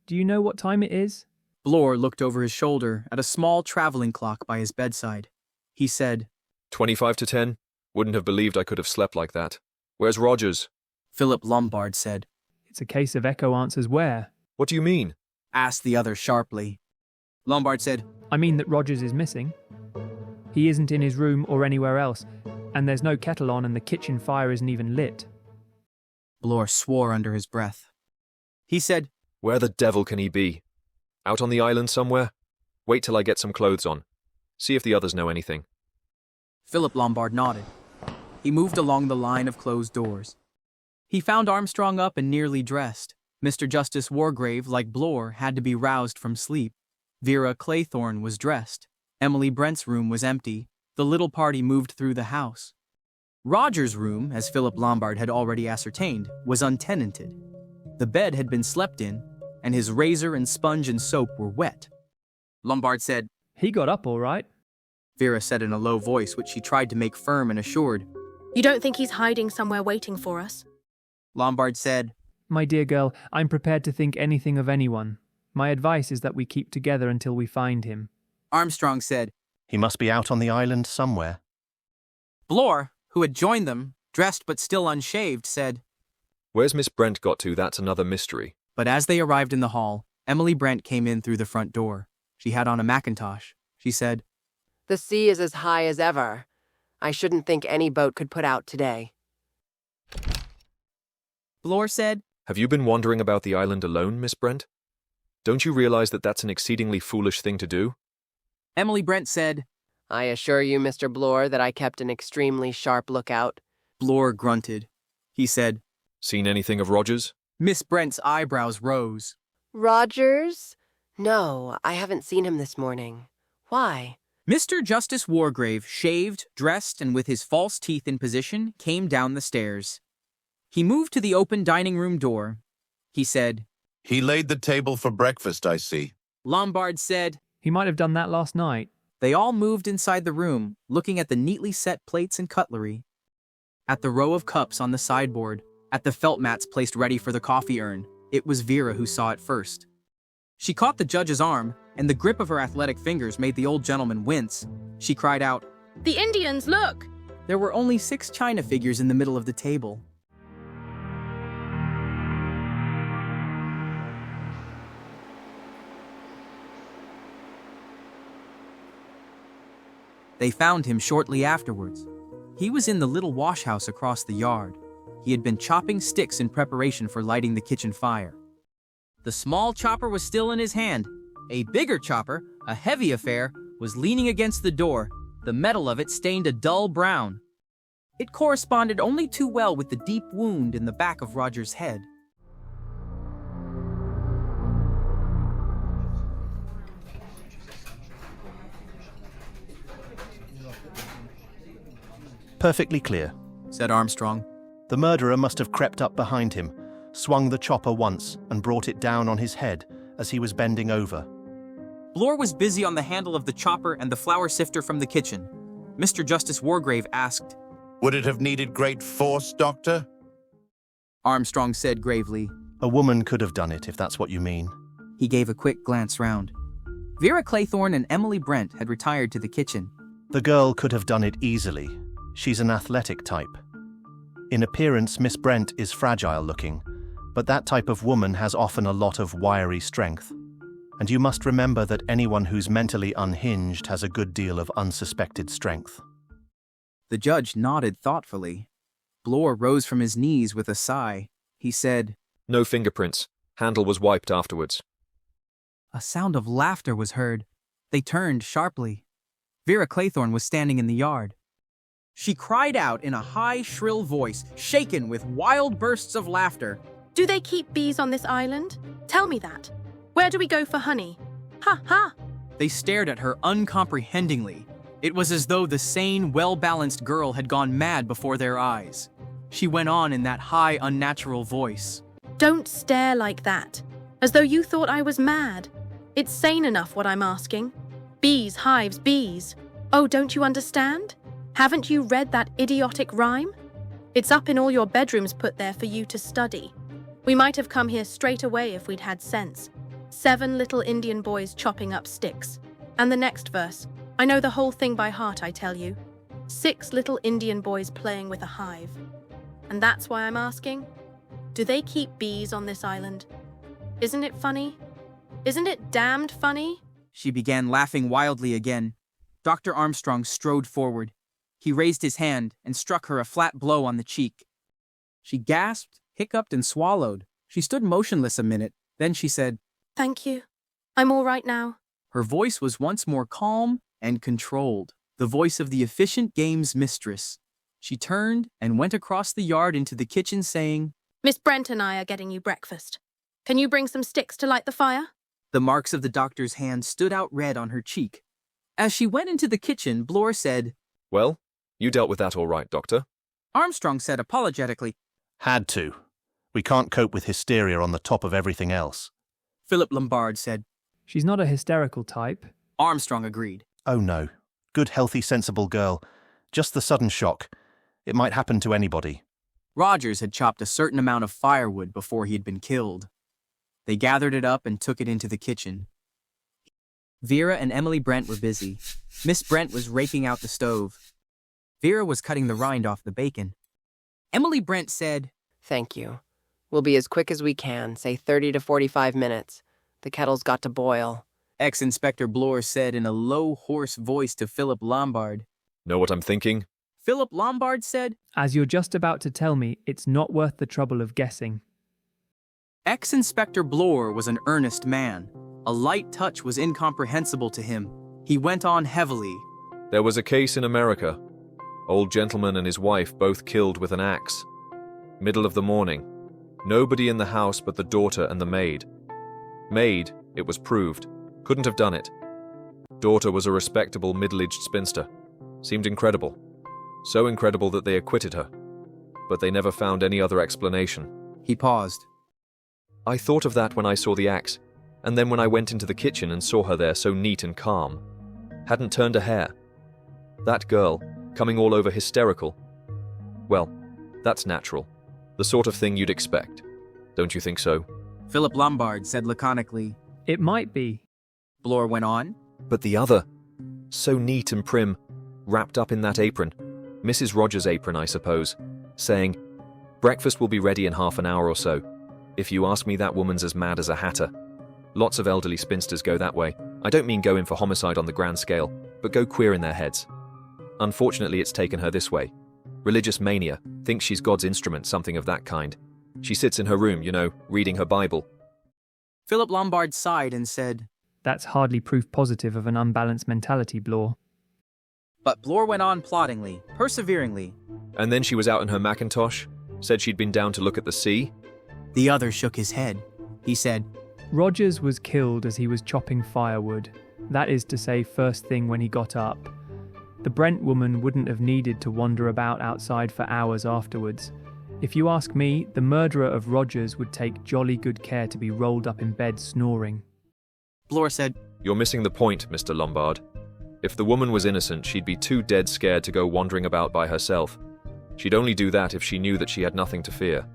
Do you know what time it is? Blore looked over his shoulder at a small traveling clock by his bedside. He said, 25 to 10? Wouldn't have believed I could have slept like that. Where's Rogers? Philip Lombard said. It's a case of echo answers where? What do you mean? Asked the other sharply. Lombard said, I mean that Rogers is missing. He isn't in his room or anywhere else, and there's no kettle on and the kitchen fire isn't even lit. Blore swore under his breath. He said, Where the devil can he be? Out on the island somewhere? Wait till I get some clothes on. See if the others know anything. Philip Lombard nodded. He moved along the line of closed doors. He found Armstrong up and nearly dressed. Mr. Justice Wargrave, like Blore, had to be roused from sleep. Vera Claythorne was dressed. Emily Brent's room was empty. The little party moved through the house. Roger's room, as Philip Lombard had already ascertained, was untenanted. The bed had been slept in, and his razor and sponge and soap were wet. Lombard said, He got up all right. Vera said in a low voice, which she tried to make firm and assured. You don't think he's hiding somewhere waiting for us? Lombard said, My dear girl, I'm prepared to think anything of anyone. My advice is that we keep together until we find him. Armstrong said, He must be out on the island somewhere. Blore, who had joined them, dressed but still unshaved, said, Where's Miss Brent got to? That's another mystery. But as they arrived in the hall, Emily Brent came in through the front door. She had on a mackintosh. She said, The sea is as high as ever. I shouldn't think any boat could put out today. Blore said, Have you been wandering about the island alone, Miss Brent? Don't you realize that that's an exceedingly foolish thing to do? Emily Brent said, I assure you, Mr. Blore, that I kept an extremely sharp lookout. Blore grunted. He said, Seen anything of Rogers? Miss Brent's eyebrows rose. Rogers? No, I haven't seen him this morning. Why? Mr. Justice Wargrave, shaved, dressed, and with his false teeth in position, came down the stairs. He moved to the open dining room door. He said, He laid the table for breakfast, I see. Lombard said, He might have done that last night. They all moved inside the room, looking at the neatly set plates and cutlery, at the row of cups on the sideboard, at the felt mats placed ready for the coffee urn. It was Vera who saw it first. She caught the judge's arm, and the grip of her athletic fingers made the old gentleman wince. She cried out, The Indians, look! There were only 6 china figures in the middle of the table. They found him shortly afterwards. He was in the little washhouse across the yard. He had been chopping sticks in preparation for lighting the kitchen fire. The small chopper was still in his hand. A bigger chopper, a heavy affair, was leaning against the door. The metal of it stained a dull brown. It corresponded only too well with the deep wound in the back of Roger's head. Perfectly clear, said Armstrong. The murderer must have crept up behind him, swung the chopper once, and brought it down on his head as he was bending over. Blore was busy on the handle of the chopper and the flour sifter from the kitchen. Mr. Justice Wargrave asked, Would it have needed great force, Doctor? Armstrong said gravely. A woman could have done it, if that's what you mean. He gave a quick glance round. Vera Claythorne and Emily Brent had retired to the kitchen. The girl could have done it easily. She's an athletic type. In appearance, Miss Brent is fragile-looking, but that type of woman has often a lot of wiry strength. And you must remember that anyone who's mentally unhinged has a good deal of unsuspected strength. The judge nodded thoughtfully. Blore rose from his knees with a sigh. He said, No fingerprints. Handle was wiped afterwards. A sound of laughter was heard. They turned sharply. Vera Claythorne was standing in the yard. She cried out in a high, shrill voice, shaken with wild bursts of laughter. Do they keep bees on this island? Tell me that. Where do we go for honey? Ha ha! They stared at her uncomprehendingly. It was as though the sane, well-balanced girl had gone mad before their eyes. She went on in that high, unnatural voice. Don't stare like that. As though you thought I was mad. It's sane enough what I'm asking. Bees, hives, bees. Oh, don't you understand? Haven't you read that idiotic rhyme? It's up in all your bedrooms put there for you to study. We might have come here straight away if we'd had sense. 7 little Indian boys chopping up sticks. And the next verse. I know the whole thing by heart, I tell you. 6 little Indian boys playing with a hive. And that's why I'm asking, do they keep bees on this island? Isn't it funny? Isn't it damned funny? She began laughing wildly again. Dr. Armstrong strode forward. He raised his hand and struck her a flat blow on the cheek. She gasped, hiccuped, and swallowed. She stood motionless a minute. Then she said, Thank you. I'm all right now. Her voice was once more calm and controlled, the voice of the efficient game's mistress. She turned and went across the yard into the kitchen saying, Miss Brent and I are getting you breakfast. Can you bring some sticks to light the fire? The marks of the doctor's hand stood out red on her cheek. As she went into the kitchen, Bloor said, Well, you dealt with that all right, Doctor. Armstrong said apologetically, Had to. We can't cope with hysteria on the top of everything else. Philip Lombard said, She's not a hysterical type. Armstrong agreed. Oh no. Good, healthy, sensible girl. Just the sudden shock. It might happen to anybody. Rogers had chopped a certain amount of firewood before he had been killed. They gathered it up and took it into the kitchen. Vera and Emily Brent were busy. Miss Brent was raking out the stove. Vera was cutting the rind off the bacon. Emily Brent said, Thank you. We'll be as quick as we can, say 30 to 45 minutes. The kettle's got to boil. Ex-Inspector Bloor said in a low, hoarse voice to Philip Lombard. Know what I'm thinking? Philip Lombard said, As you're just about to tell me, it's not worth the trouble of guessing. Ex-Inspector Bloor was an earnest man. A light touch was incomprehensible to him. He went on heavily. There was a case in America. Old gentleman and his wife both killed with an axe. Middle of the morning. Nobody in the house but the daughter and the maid. Maid, it was proved, couldn't have done it. Daughter was a respectable middle-aged spinster. Seemed incredible. So incredible that they acquitted her. But they never found any other explanation. He paused. I thought of that when I saw the axe, and then when I went into the kitchen and saw her there so neat and calm. Hadn't turned a hair. That girl, coming all over hysterical. Well, that's natural. The sort of thing you'd expect. Don't you think so? Philip Lombard said laconically. It might be. Bloor went on. But the other, so neat and prim, wrapped up in that apron, Mrs. Rogers' apron, I suppose, saying, Breakfast will be ready in half an hour or so. If you ask me, that woman's as mad as a hatter. Lots of elderly spinsters go that way. I don't mean go in for homicide on the grand scale, but go queer in their heads. Unfortunately, it's taken her this way. Religious mania, thinks she's God's instrument, something of that kind. She sits in her room, reading her Bible. Philip Lombard sighed and said, That's hardly proof positive of an unbalanced mentality, Bloor. But Bloor went on ploddingly, perseveringly. And then she was out in her Macintosh, said she'd been down to look at the sea. The other shook his head. He said, Rogers was killed as he was chopping firewood. That is to say, first thing when he got up. The Brent woman wouldn't have needed to wander about outside for hours afterwards. If you ask me, the murderer of Rogers would take jolly good care to be rolled up in bed snoring. Bloor said, You're missing the point, Mr. Lombard. If the woman was innocent, she'd be too dead scared to go wandering about by herself. She'd only do that if she knew that she had nothing to fear.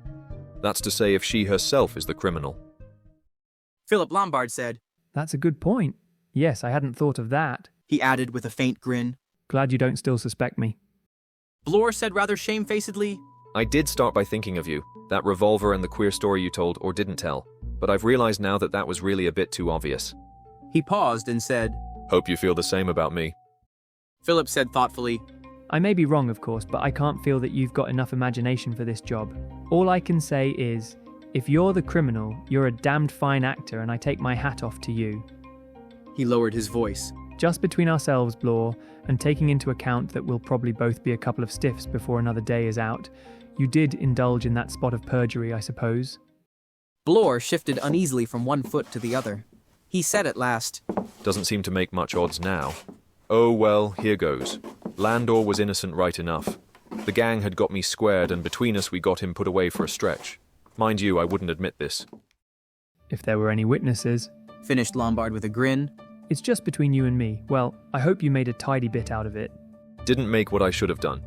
That's to say, if she herself is the criminal. Philip Lombard said, That's a good point. Yes, I hadn't thought of that. He added with a faint grin. Glad you don't still suspect me. Bloor said rather shamefacedly, I did start by thinking of you, that revolver and the queer story you told or didn't tell, but I've realized now that that was really a bit too obvious. He paused and said, Hope you feel the same about me. Philip said thoughtfully, I may be wrong, of course, but I can't feel that you've got enough imagination for this job. All I can say is, if you're the criminal, you're a damned fine actor, and I take my hat off to you. He lowered his voice. Just between ourselves, Bloor, and taking into account that we'll probably both be a couple of stiffs before another day is out, you did indulge in that spot of perjury, I suppose. Bloor shifted uneasily from one foot to the other. He said at last, Doesn't seem to make much odds now. Oh well, here goes. Landor was innocent right enough. The gang had got me squared, and between us we got him put away for a stretch. Mind you, I wouldn't admit this. if there were any witnesses. Finished Lombard with a grin. It's just between you and me. Well, I hope you made a tidy bit out of it. Didn't make what I should have done.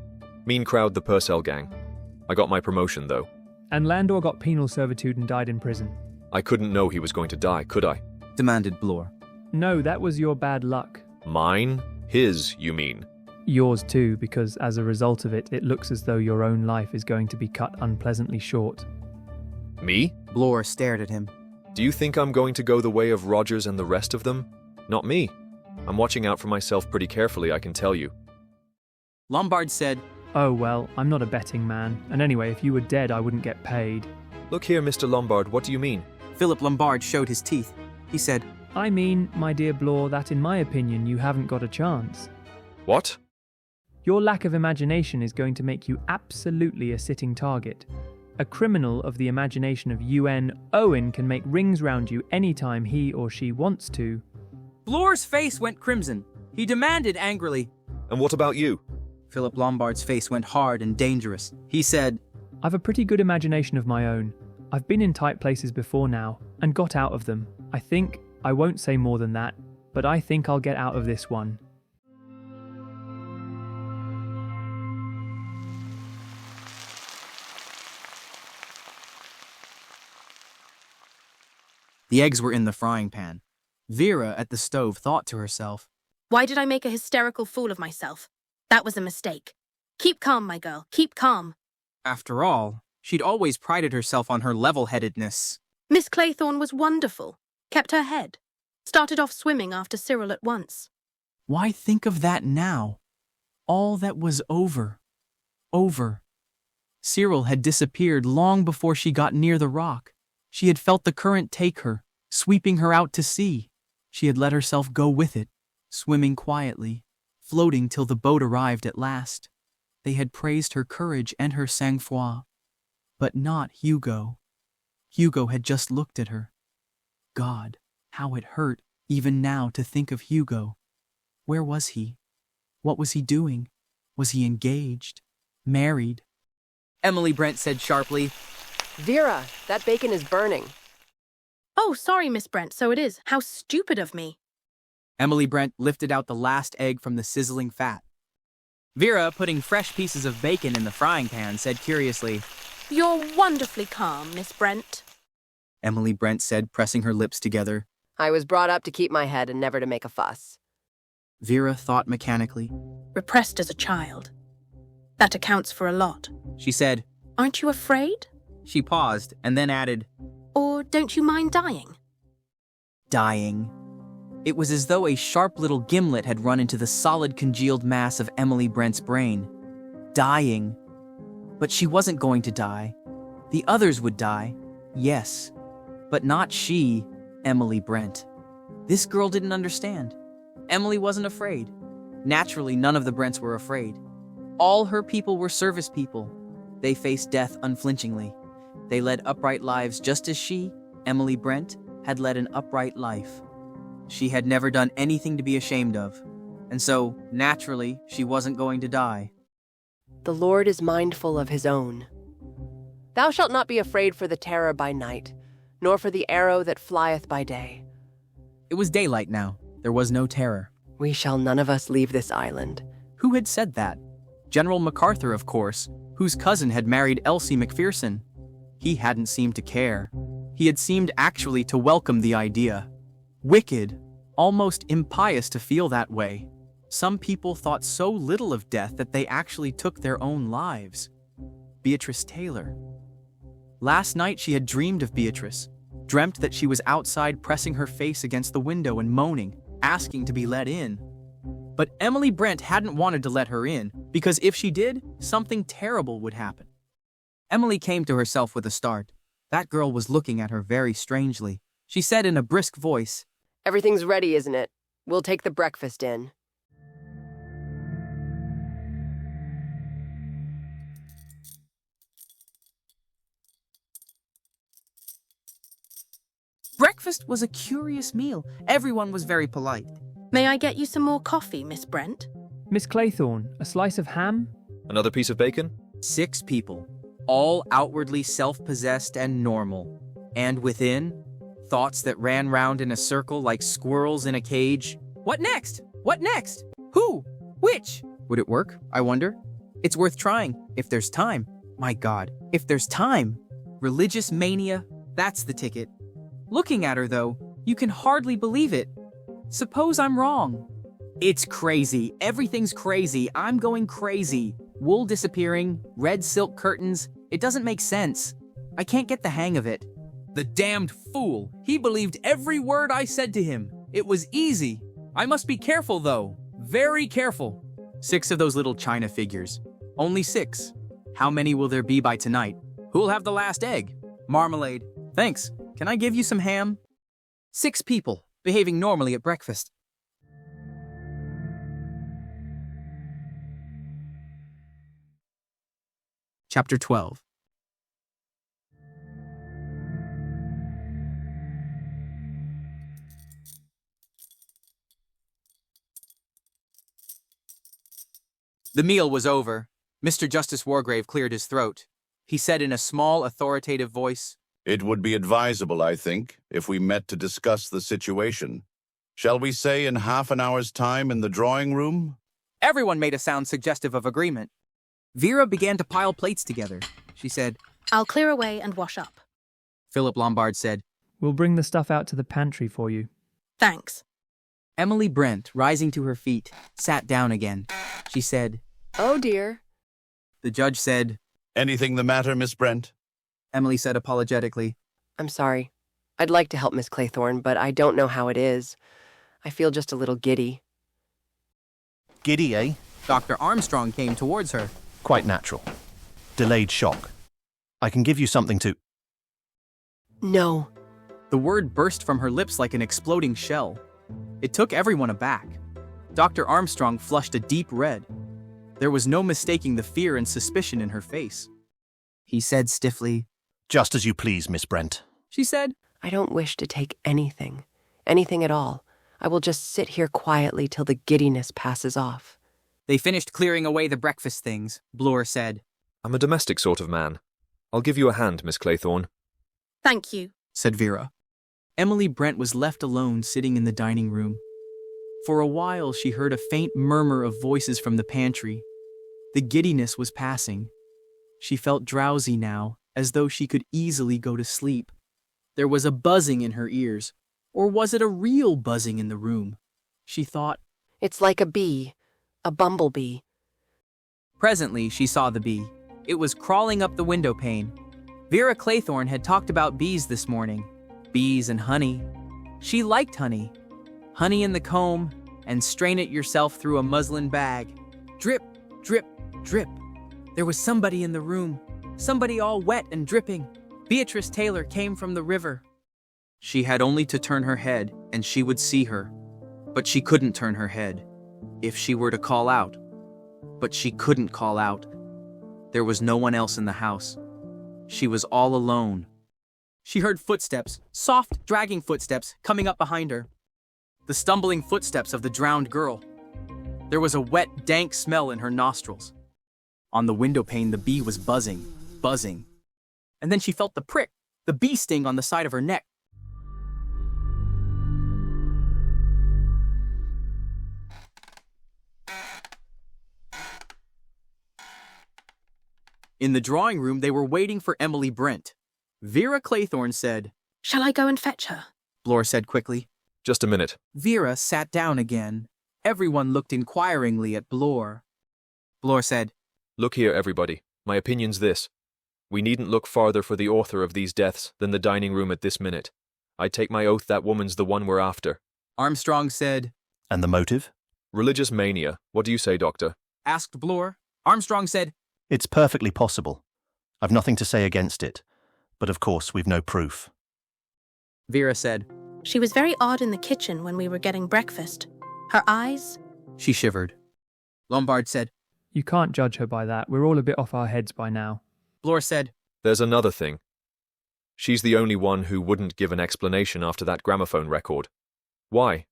Mean crowd the Purcell gang. I got my promotion, though. And Landor got penal servitude and died in prison. I couldn't know he was going to die, could I? Demanded Bloor. No, that was your bad luck. Mine? His, you mean? Yours too, because as a result of it, it looks as though your own life is going to be cut unpleasantly short. Me? Bloor stared at him. Do you think I'm going to go the way of Rogers and the rest of them? Not me. I'm watching out for myself pretty carefully, I can tell you. Lombard said, Oh well, I'm not a betting man, and anyway, if you were dead I wouldn't get paid. Look here, Mr. Lombard, what do you mean? Philip Lombard showed his teeth. He said, I mean, my dear Bloor, that in my opinion you haven't got a chance. What? Your lack of imagination is going to make you absolutely a sitting target. A criminal of the imagination of UN Owen can make rings round you anytime he or she wants to. Bloor's face went crimson. He demanded angrily, And what about you? Philip Lombard's face went hard and dangerous. He said, I've a pretty good imagination of my own. I've been in tight places before now, and got out of them. I won't say more than that, but I think I'll get out of this one. The eggs were in the frying pan. Vera at the stove thought to herself, Why did I make a hysterical fool of myself? That was a mistake. Keep calm, my girl. Keep calm. after all, she'd always prided herself on her level-headedness. Miss Claythorne was wonderful. Kept her head. Started off swimming after Cyril at once. Why think of that now? All that was over. Over. Cyril had disappeared long before she got near the rock. She had felt the current take her, sweeping her out to sea. She had let herself go with it, swimming quietly, floating till the boat arrived at last. They had praised her courage and her sang-froid. But not Hugo. Hugo had just looked at her. God, how it hurt, even now, to think of Hugo. Where was he? What was he doing? Was he engaged? Married? Emily Brent said sharply, Vera, that bacon is burning. Oh, sorry, Miss Brent, so it is. How stupid of me. Emily Brent lifted out the last egg from the sizzling fat. Vera, putting fresh pieces of bacon in the frying pan, said curiously, You're wonderfully calm, Miss Brent. Emily Brent said, pressing her lips together. I was brought up to keep my head and never to make a fuss. Vera thought mechanically. Repressed as a child. That accounts for a lot. She said, Aren't you afraid? She paused and then added, Or don't you mind dying? Dying. It was as though a sharp little gimlet had run into the solid congealed mass of Emily Brent's brain. Dying. But she wasn't going to die. The others would die, yes. But not she, Emily Brent. This girl didn't understand. Emily wasn't afraid. Naturally, none of the Brents were afraid. All her people were service people. They faced death unflinchingly. They led upright lives just as she, Emily Brent, had led an upright life. She had never done anything to be ashamed of, and so, naturally, she wasn't going to die. The Lord is mindful of his own. Thou shalt not be afraid for the terror by night, nor for the arrow that flieth by day. It was daylight now. There was no terror. We shall none of us leave this island. Who had said that? General MacArthur, of course, whose cousin had married Elsie Macpherson. He hadn't seemed to care. He had seemed actually to welcome the idea. Wicked, almost impious to feel that way. Some people thought so little of death that they actually took their own lives. Beatrice Taylor. Last night she had dreamed of Beatrice, dreamt that she was outside pressing her face against the window and moaning, asking to be let in. But Emily Brent hadn't wanted to let her in, because if she did, something terrible would happen. Emily came to herself with a start. That girl was looking at her very strangely. She said in a brisk voice, Everything's ready, isn't it? We'll take the breakfast in. Breakfast was a curious meal. Everyone was very polite. May I get you some more coffee, Miss Brent? Miss Claythorne, a slice of ham? Another piece of bacon? 6 people, all outwardly self-possessed and normal. And within, Thoughts that ran round in a circle like squirrels in a cage. What next? What next? Who? Which? Would it work, I wonder? It's worth trying, if there's time. My God, if there's time. Religious mania, that's the ticket. Looking at her, though, you can hardly believe it. Suppose I'm wrong. It's crazy. Everything's crazy. I'm going crazy. Wool disappearing, red silk curtains. It doesn't make sense. I can't get the hang of it. The damned fool. He believed every word I said to him. It was easy. I must be careful, though. Very careful. 6 of those little china figures. Only 6. How many will there be by tonight? Who'll have the last egg? Marmalade. Thanks. Can I give you some ham? 6 people, behaving normally at breakfast. Chapter 12. The meal was over. Mr. Justice Wargrave cleared his throat. He said in a small, authoritative voice, It would be advisable, I think, if we met to discuss the situation. Shall we say in half an hour's time in the drawing room? Everyone made a sound suggestive of agreement. Vera began to pile plates together. She said, I'll clear away and wash up. Philip Lombard said, We'll bring the stuff out to the pantry for you. Thanks. Emily Brent, rising to her feet, sat down again. She said, Oh, dear. The judge said, Anything the matter, Miss Brent? Emily said apologetically, I'm sorry. I'd like to help Miss Claythorne, but I don't know how it is. I feel just a little giddy. Giddy, eh? Dr. Armstrong came towards her. Quite natural. Delayed shock. I can give you something to... No. The word burst from her lips like an exploding shell. It took everyone aback. Dr. Armstrong flushed a deep red. There was no mistaking the fear and suspicion in her face. He said stiffly, Just as you please, Miss Brent. She said, I don't wish to take anything. Anything at all. I will just sit here quietly till the giddiness passes off. They finished clearing away the breakfast things. Bloor said, I'm a domestic sort of man. I'll give you a hand, Miss Claythorne. Thank you, said Vera. Emily Brent was left alone sitting in the dining room. For a while she heard a faint murmur of voices from the pantry. The giddiness was passing. She felt drowsy now, as though she could easily go to sleep. There was a buzzing in her ears. Or was it a real buzzing in the room? She thought. It's like a bee. A bumblebee. Presently she saw the bee. It was crawling up the window pane. Vera Claythorne had talked about bees this morning. Bees and honey. She liked honey. Honey in the comb, and strain it yourself through a muslin bag. Drip, drip, drip. There was somebody in the room. Somebody all wet and dripping. Beatrice Taylor came from the river. She had only to turn her head, and she would see her. But she couldn't turn her head. If she were to call out. But she couldn't call out. There was no one else in the house. She was all alone. She heard footsteps, soft, dragging footsteps, coming up behind her. The stumbling footsteps of the drowned girl. There was a wet, dank smell in her nostrils. On the window pane, the bee was buzzing, buzzing. And then she felt the prick, the bee sting on the side of her neck. In the drawing room, they were waiting for Emily Brent. Vera Claythorne said, Shall I go and fetch her? Bloor said quickly. Just a minute. Vera sat down again. Everyone looked inquiringly at Bloor. Bloor said, Look here, everybody. My opinion's this. We needn't look farther for the author of these deaths than the dining room at this minute. I take my oath that woman's the one we're after. Armstrong said, And the motive? Religious mania. What do you say, Doctor? Asked Bloor. Armstrong said, It's perfectly possible. I've nothing to say against it. But of course, we've no proof. Vera said, She was very odd in the kitchen when we were getting breakfast. Her eyes? She shivered. Lombard said, You can't judge her by that. We're all a bit off our heads by now. Bloor said, There's another thing. She's the only one who wouldn't give an explanation after that gramophone record. Why?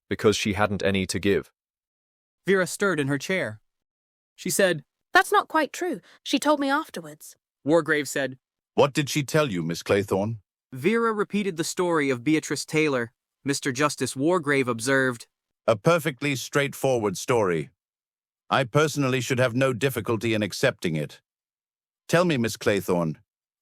Because she hadn't any to give. Vera stirred in her chair. She said, That's not quite true. She told me afterwards. Wargrave said, What did she tell you, Miss Claythorne? Vera repeated the story of Beatrice Taylor. Mr. Justice Wargrave observed, A perfectly straightforward story. I personally should have no difficulty in accepting it. Tell me, Miss Claythorne,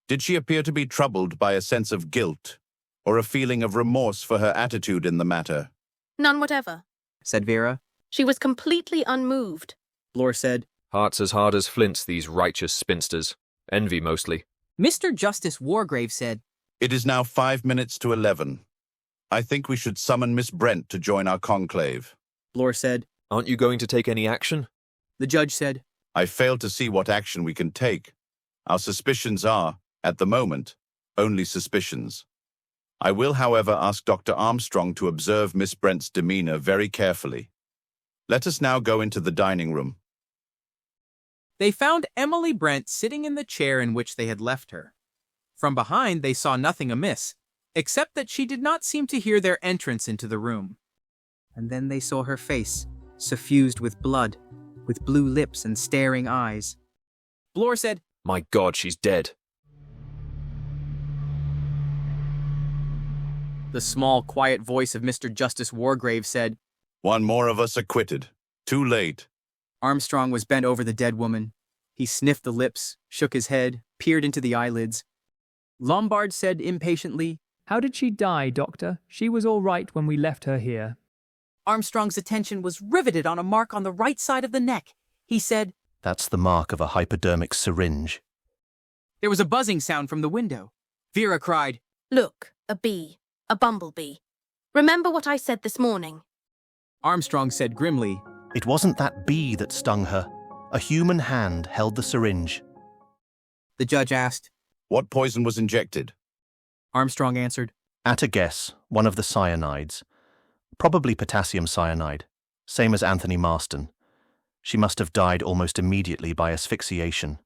did she appear to be troubled by a sense of guilt or a feeling of remorse for her attitude in the matter? None whatever, said Vera. She was completely unmoved. Blore said, Hearts as hard as flints, these righteous spinsters. Envy mostly. Mr. Justice Wargrave said, It is now 5 minutes to 11. I think we should summon Miss Brent to join our conclave. Blore said, Aren't you going to take any action? The judge said, I fail to see what action we can take. Our suspicions are, at the moment, only suspicions. I will, however, ask Dr. Armstrong to observe Miss Brent's demeanor very carefully. Let us now go into the dining room. They found Emily Brent sitting in the chair in which they had left her. From behind, they saw nothing amiss, except that she did not seem to hear their entrance into the room. And then they saw her face, suffused with blood, with blue lips and staring eyes. Blore said, My God, she's dead. The small, quiet voice of Mr. Justice Wargrave said, One more of us acquitted. Too late. Armstrong was bent over the dead woman. He sniffed the lips, shook his head, peered into the eyelids. Lombard said impatiently, How did she die, Doctor? She was all right when we left her here. Armstrong's attention was riveted on a mark on the right side of the neck. He said, That's the mark of a hypodermic syringe. There was a buzzing sound from the window. Vera cried, Look, a bee, a bumblebee. Remember what I said this morning? Armstrong said grimly, It wasn't that bee that stung her. A human hand held the syringe. The judge asked. What poison was injected? Armstrong answered, At a guess, one of the cyanides. Probably potassium cyanide, same as Anthony Marston. She must have died almost immediately by asphyxiation.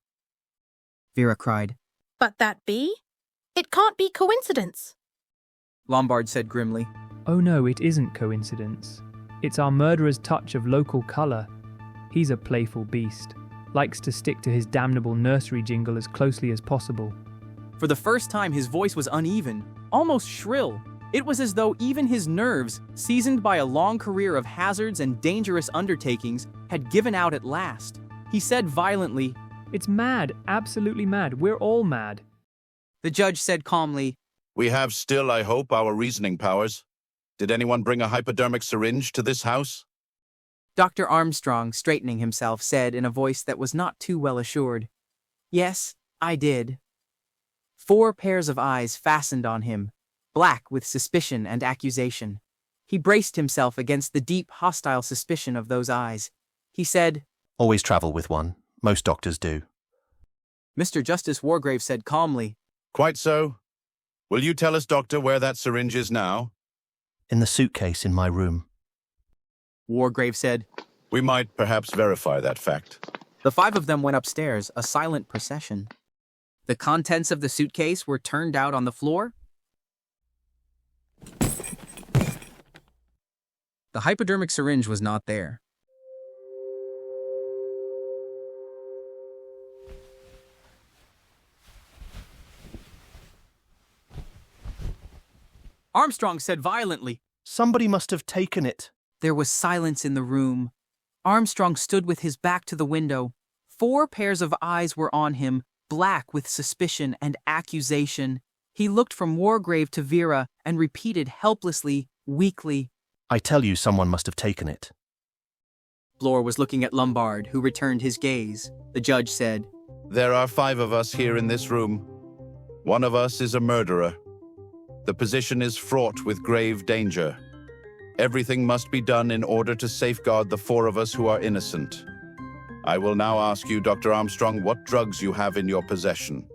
Vera cried. But that bee? It can't be coincidence. Lombard said grimly, Oh no, it isn't coincidence. It's our murderer's touch of local colour. He's a playful beast. Likes to stick to his damnable nursery jingle as closely as possible. For the first time, his voice was uneven, almost shrill. It was as though even his nerves, seasoned by a long career of hazards and dangerous undertakings, had given out at last. He said violently, It's mad, absolutely mad. We're all mad. The judge said calmly, We have still, I hope, our reasoning powers. Did anyone bring a hypodermic syringe to this house? Dr. Armstrong, straightening himself, said in a voice that was not too well assured, Yes, I did. 4 pairs of eyes fastened on him, black with suspicion and accusation. He braced himself against the deep, hostile suspicion of those eyes. He said, Always travel with one. Most doctors do. Mr. Justice Wargrave said calmly, Quite so. Will you tell us, Doctor, where that syringe is now? In the suitcase in my room. Wargrave said, We might perhaps verify that fact. The 5 of them went upstairs, a silent procession. The contents of the suitcase were turned out on the floor. The hypodermic syringe was not there. Armstrong said violently, Somebody must have taken it. There was silence in the room. Armstrong stood with his back to the window. 4 pairs of eyes were on him, black with suspicion and accusation. He looked from Wargrave to Vera and repeated helplessly, weakly, I tell you, someone must have taken it. Blore was looking at Lombard, who returned his gaze. The judge said, There are 5 of us here in this room. One of us is a murderer. The position is fraught with grave danger. Everything must be done in order to safeguard the 4 of us who are innocent. I will now ask you, Dr. Armstrong, what drugs you have in your possession.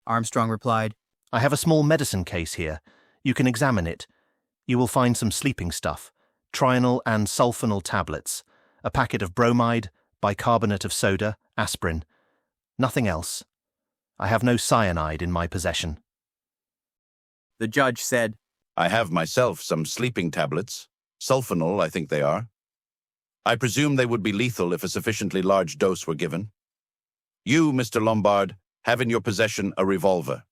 Armstrong replied, I have a small medicine case here. You can examine it. You will find some sleeping stuff, Trianol and sulfonal tablets, a packet of bromide, bicarbonate of soda, aspirin. Nothing else. I have no cyanide in my possession. The judge said, I have myself some sleeping tablets. Sulfonal, I think they are. I presume they would be lethal if a sufficiently large dose were given. You, Mr. Lombard, have in your possession a revolver.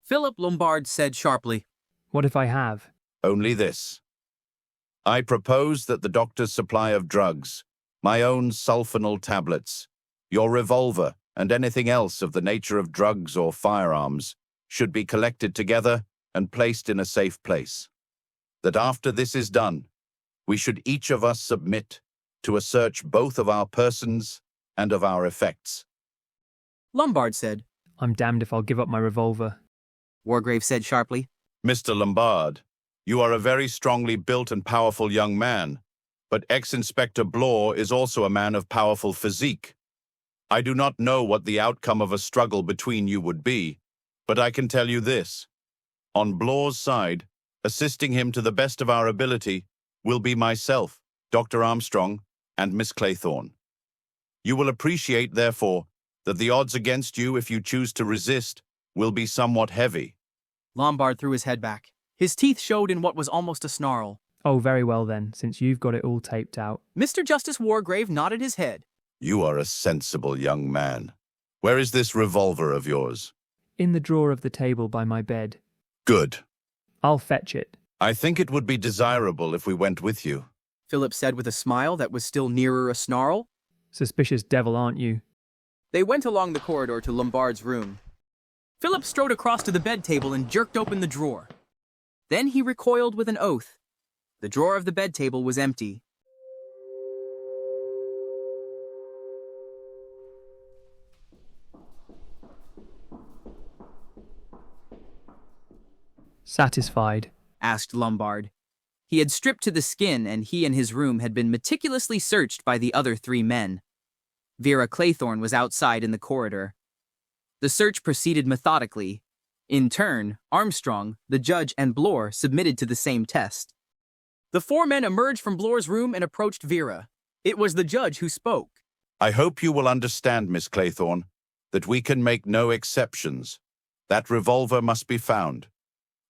Philip Lombard said sharply. What if I have? Only this. I propose that the doctor's supply of drugs, my own sulfonal tablets, your revolver, and anything else of the nature of drugs or firearms should be collected together and placed in a safe place. That after this is done, we should each of us submit to a search both of our persons and of our effects. Lombard said. I'm damned if I'll give up my revolver. Wargrave said sharply. Mr. Lombard, you are a very strongly built and powerful young man, but ex-Inspector Blore is also a man of powerful physique. I do not know what the outcome of a struggle between you would be, but I can tell you this. On Blore's side, assisting him to the best of our ability, will be myself, Dr. Armstrong, and Miss Claythorne. You will appreciate, therefore, that the odds against you, if you choose to resist, will be somewhat heavy. Lombard threw his head back. His teeth showed in what was almost a snarl. Oh, very well then, since you've got it all taped out. Mr. Justice Wargrave nodded his head. You are a sensible young man. Where is this revolver of yours? In the drawer of the table by my bed. Good. I'll fetch it. I think it would be desirable if we went with you. Philip said with a smile that was still nearer a snarl. Suspicious devil, aren't you? They went along the corridor to Lombard's room. Philip strode across to the bed table and jerked open the drawer. Then he recoiled with an oath. The drawer of the bed table was empty. Satisfied? Asked Lombard. He had stripped to the skin, and he and his room had been meticulously searched by the other three men. Vera Claythorne was outside in the corridor. The search proceeded methodically. In turn, Armstrong, the judge, and Blore submitted to the same test. The four men emerged from Blore's room and approached Vera. It was the judge who spoke. I hope you will understand, Miss Claythorne, that we can make no exceptions. That revolver must be found.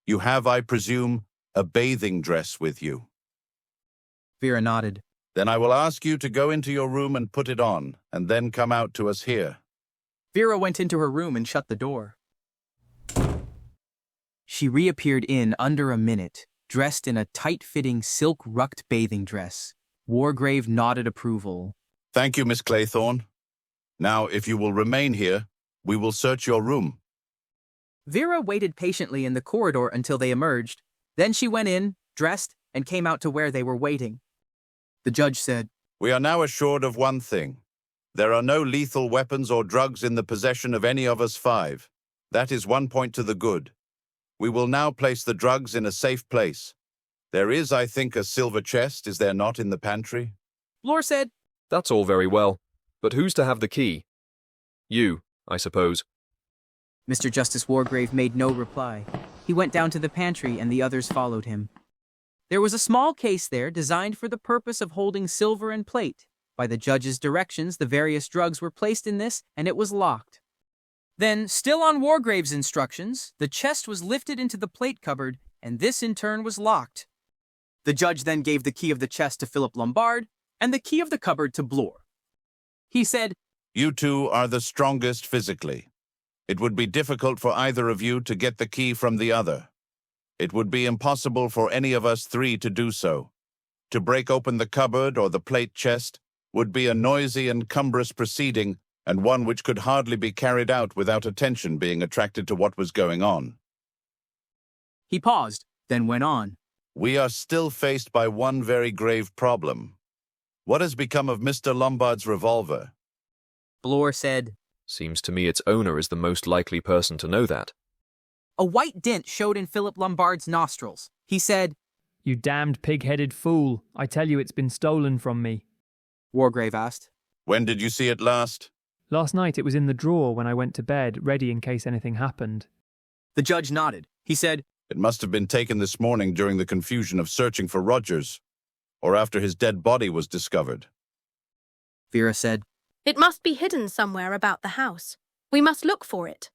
You have, I presume, a bathing dress with you. Vera nodded. Then I will ask you to go into your room and put it on, and then come out to us here. Vera went into her room and shut the door. She reappeared in under a minute, dressed in a tight-fitting silk-rucked bathing dress. Wargrave nodded approval. Thank you, Miss Claythorne. Now, if you will remain here, we will search your room. Vera waited patiently in the corridor until they emerged. Then she went in, dressed, and came out to where they were waiting. The judge said, We are now assured of one thing. There are no lethal weapons or drugs in the possession of any of us five. That is one point to the good. We will now place the drugs in a safe place. There is, I think, a silver chest, is there not, in the pantry? Blore said, That's all very well, but who's to have the key? You, I suppose. Mr. Justice Wargrave made no reply. He went down to the pantry and the others followed him. There was a small case there designed for the purpose of holding silver and plate. By the judge's directions, the various drugs were placed in this, and it was locked. Then, still on Wargrave's instructions, the chest was lifted into the plate cupboard, and this in turn was locked. The judge then gave the key of the chest to Philip Lombard, and the key of the cupboard to Blore. He said, You two are the strongest physically. It would be difficult for either of you to get the key from the other. It would be impossible for any of us three to do so. To break open the cupboard or the plate chest would be a noisy and cumbrous proceeding, and one which could hardly be carried out without attention being attracted to what was going on. He paused, then went on. We are still faced by one very grave problem. What has become of Mr. Lombard's revolver? Blore said, Seems to me its owner is the most likely person to know that. A white dent showed in Philip Lombard's nostrils. He said, You damned pig-headed fool. I tell you it's been stolen from me. Wargrave asked. When did you see it last? Last night it was in the drawer when I went to bed, ready in case anything happened. The judge nodded. He said, It must have been taken this morning during the confusion of searching for Rogers, or after his dead body was discovered. Vera said, It must be hidden somewhere about the house. We must look for it.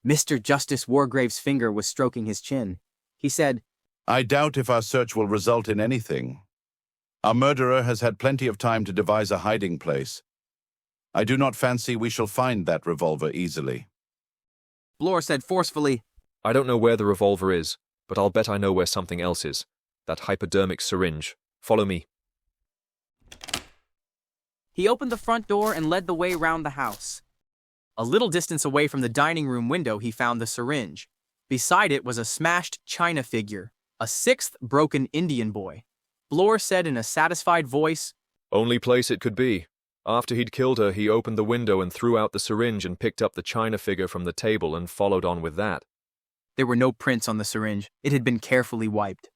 Mr. Justice Wargrave's finger was stroking his chin. He said, I doubt if our search will result in anything. Our murderer has had plenty of time to devise a hiding place. I do not fancy we shall find that revolver easily. Blore said forcefully, I don't know where the revolver is, but I'll bet I know where something else is. That hypodermic syringe. Follow me. He opened the front door and led the way round the house. A little distance away from the dining room window, he found the syringe. Beside it was a smashed china figure, a sixth broken Indian boy. Bloor said in a satisfied voice, Only place it could be. After he'd killed her, he opened the window and threw out the syringe and picked up the china figure from the table and followed on with that. There were no prints on the syringe. It had been carefully wiped.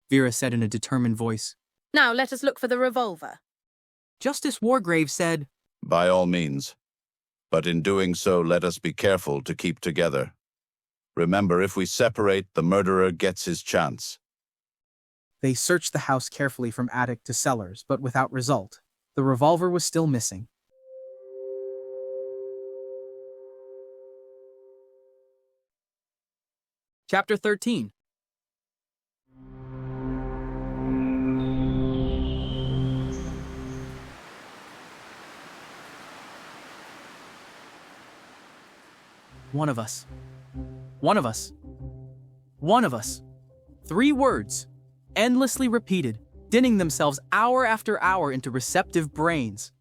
Vera said in a determined voice. Now let us look for the revolver. Justice Wargrave said, By all means. But in doing so, let us be careful to keep together. Remember, if we separate, the murderer gets his chance. They searched the house carefully from attic to cellars, but without result. The revolver was still missing. Chapter 13. One of us. One of us. One of us. 3 words, endlessly repeated, dinning themselves hour after hour into receptive brains.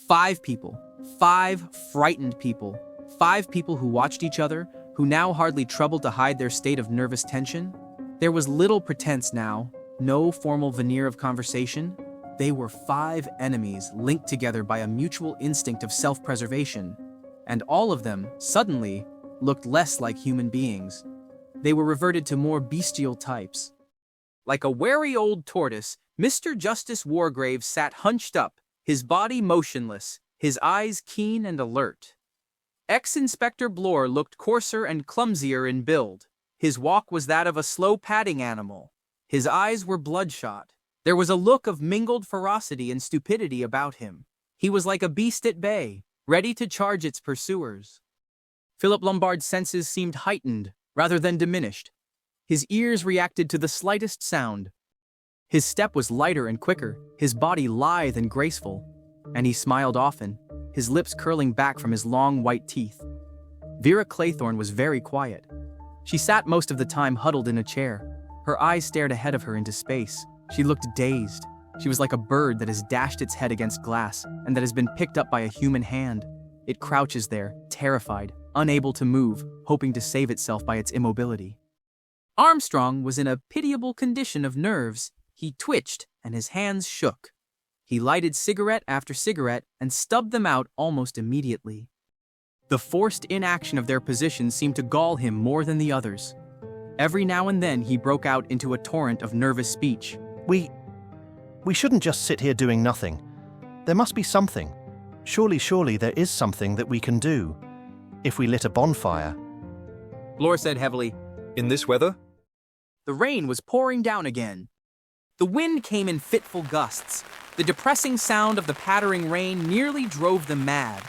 5 people. 5 frightened people. 5 people who watched each other, who now hardly troubled to hide their state of nervous tension. There was little pretense now, no formal veneer of conversation. They were 5 enemies linked together by a mutual instinct of self-preservation. And all of them, suddenly, looked less like human beings. They were reverted to more bestial types. Like a wary old tortoise, Mr. Justice Wargrave sat hunched up, his body motionless, his eyes keen and alert. Ex-Inspector Bloor looked coarser and clumsier in build. His walk was that of a slow padding animal. His eyes were bloodshot. There was a look of mingled ferocity and stupidity about him. He was like a beast at bay, ready to charge its pursuers. Philip Lombard's senses seemed heightened, rather than diminished. His ears reacted to the slightest sound. His step was lighter and quicker, his body lithe and graceful, and he smiled often, his lips curling back from his long white teeth. Vera Claythorne was very quiet. She sat most of the time huddled in a chair. Her eyes stared ahead of her into space. She looked dazed. She was like a bird that has dashed its head against glass and that has been picked up by a human hand. It crouches there, terrified, unable to move, hoping to save itself by its immobility. Armstrong was in a pitiable condition of nerves. He twitched and his hands shook. He lighted cigarette after cigarette and stubbed them out almost immediately. The forced inaction of their position seemed to gall him more than the others. Every now and then he broke out into a torrent of nervous speech. We shouldn't just sit here doing nothing. There must be something. Surely there is something that we can do. If we lit a bonfire. Bloor said heavily. In this weather? The rain was pouring down again. The wind came in fitful gusts. The depressing sound of the pattering rain nearly drove them mad.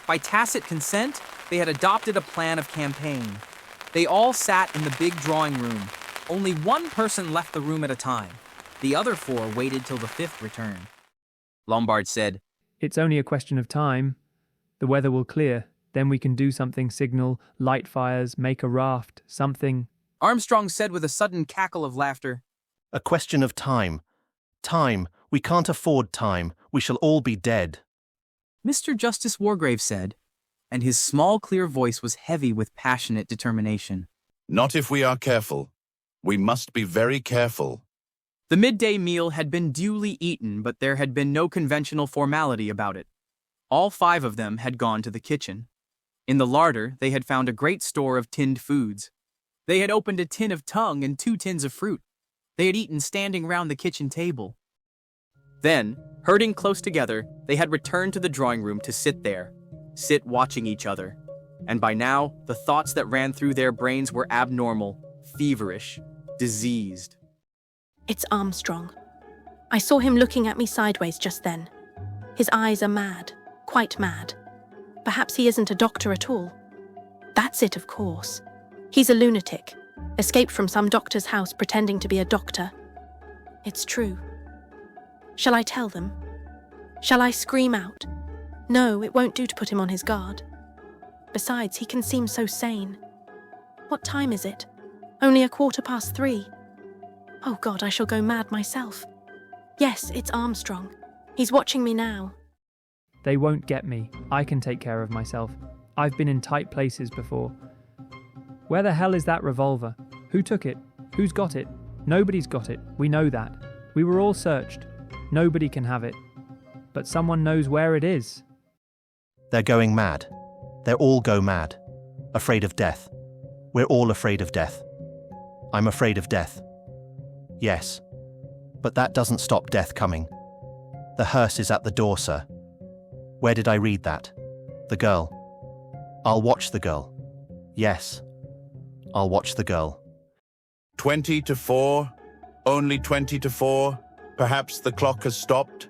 By tacit consent, they had adopted a plan of campaign. They all sat in the big drawing room. Only one person left the room at a time. The other 4 waited till the 5th returned. Lombard said, It's only a question of time. The weather will clear. Then we can do something, signal, light fires, make a raft, something. Armstrong said with a sudden cackle of laughter. A question of time. Time. We can't afford time. We shall all be dead. Mr. Justice Wargrave said, and his small, clear voice was heavy with passionate determination. Not if we are careful. We must be very careful. The midday meal had been duly eaten, but there had been no conventional formality about it. All 5 of them had gone to the kitchen. In the larder, they had found a great store of tinned foods. They had opened a tin of tongue and 2 tins of fruit. They had eaten standing round the kitchen table. Then, herding close together, they had returned to the drawing room to sit there, sit watching each other. And by now, the thoughts that ran through their brains were abnormal, feverish, diseased. It's Armstrong. I saw him looking at me sideways just then. His eyes are mad, quite mad. Perhaps he isn't a doctor at all. That's it, of course. He's a lunatic, escaped from some doctor's house pretending to be a doctor. It's true. Shall I tell them? Shall I scream out? No, it won't do to put him on his guard. Besides, he can seem so sane. What time is it? Only 3:15. Oh God, I shall go mad myself. Yes, it's Armstrong. He's watching me now. They won't get me. I can take care of myself. I've been in tight places before. Where the hell is that revolver? Who took it? Who's got it? Nobody's got it. We know that. We were all searched. Nobody can have it. But someone knows where it is. They're going mad. They all go mad. Afraid of death. We're all afraid of death. I'm afraid of death. Yes. But that doesn't stop death coming. The hearse is at the door, sir. Where did I read that? The girl. I'll watch the girl. Yes. I'll watch the girl. 20 to 4? Only 20 to 4? Perhaps the clock has stopped?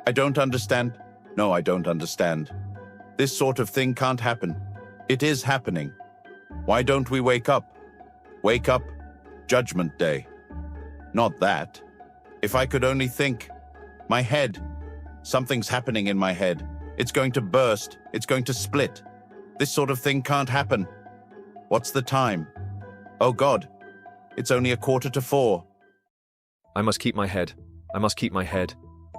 I don't understand. No, I don't understand. This sort of thing can't happen. It is happening. Why don't we wake up? Wake up, Judgment Day. Not that. If I could only think. My head. Something's happening in my head. It's going to burst. It's going to split. This sort of thing can't happen. What's the time? Oh God, it's only 4:15. I must keep my head. I must keep my head.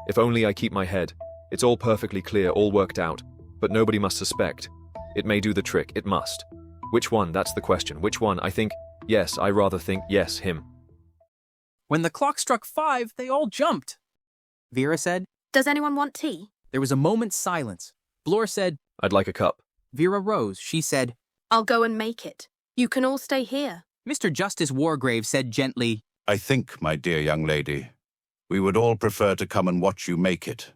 If only I keep my head. It's all perfectly clear, all worked out. But nobody must suspect. It may do the trick, it must. Which one? That's the question. Which one? I think, yes, I rather think, yes, him. When the clock struck 5, they all jumped. Vera said, Does anyone want tea? There was a moment's silence. Bloor said, I'd like a cup. Vera rose. She said, I'll go and make it. You can all stay here. Mr. Justice Wargrave said gently, I think, my dear young lady, we would all prefer to come and watch you make it.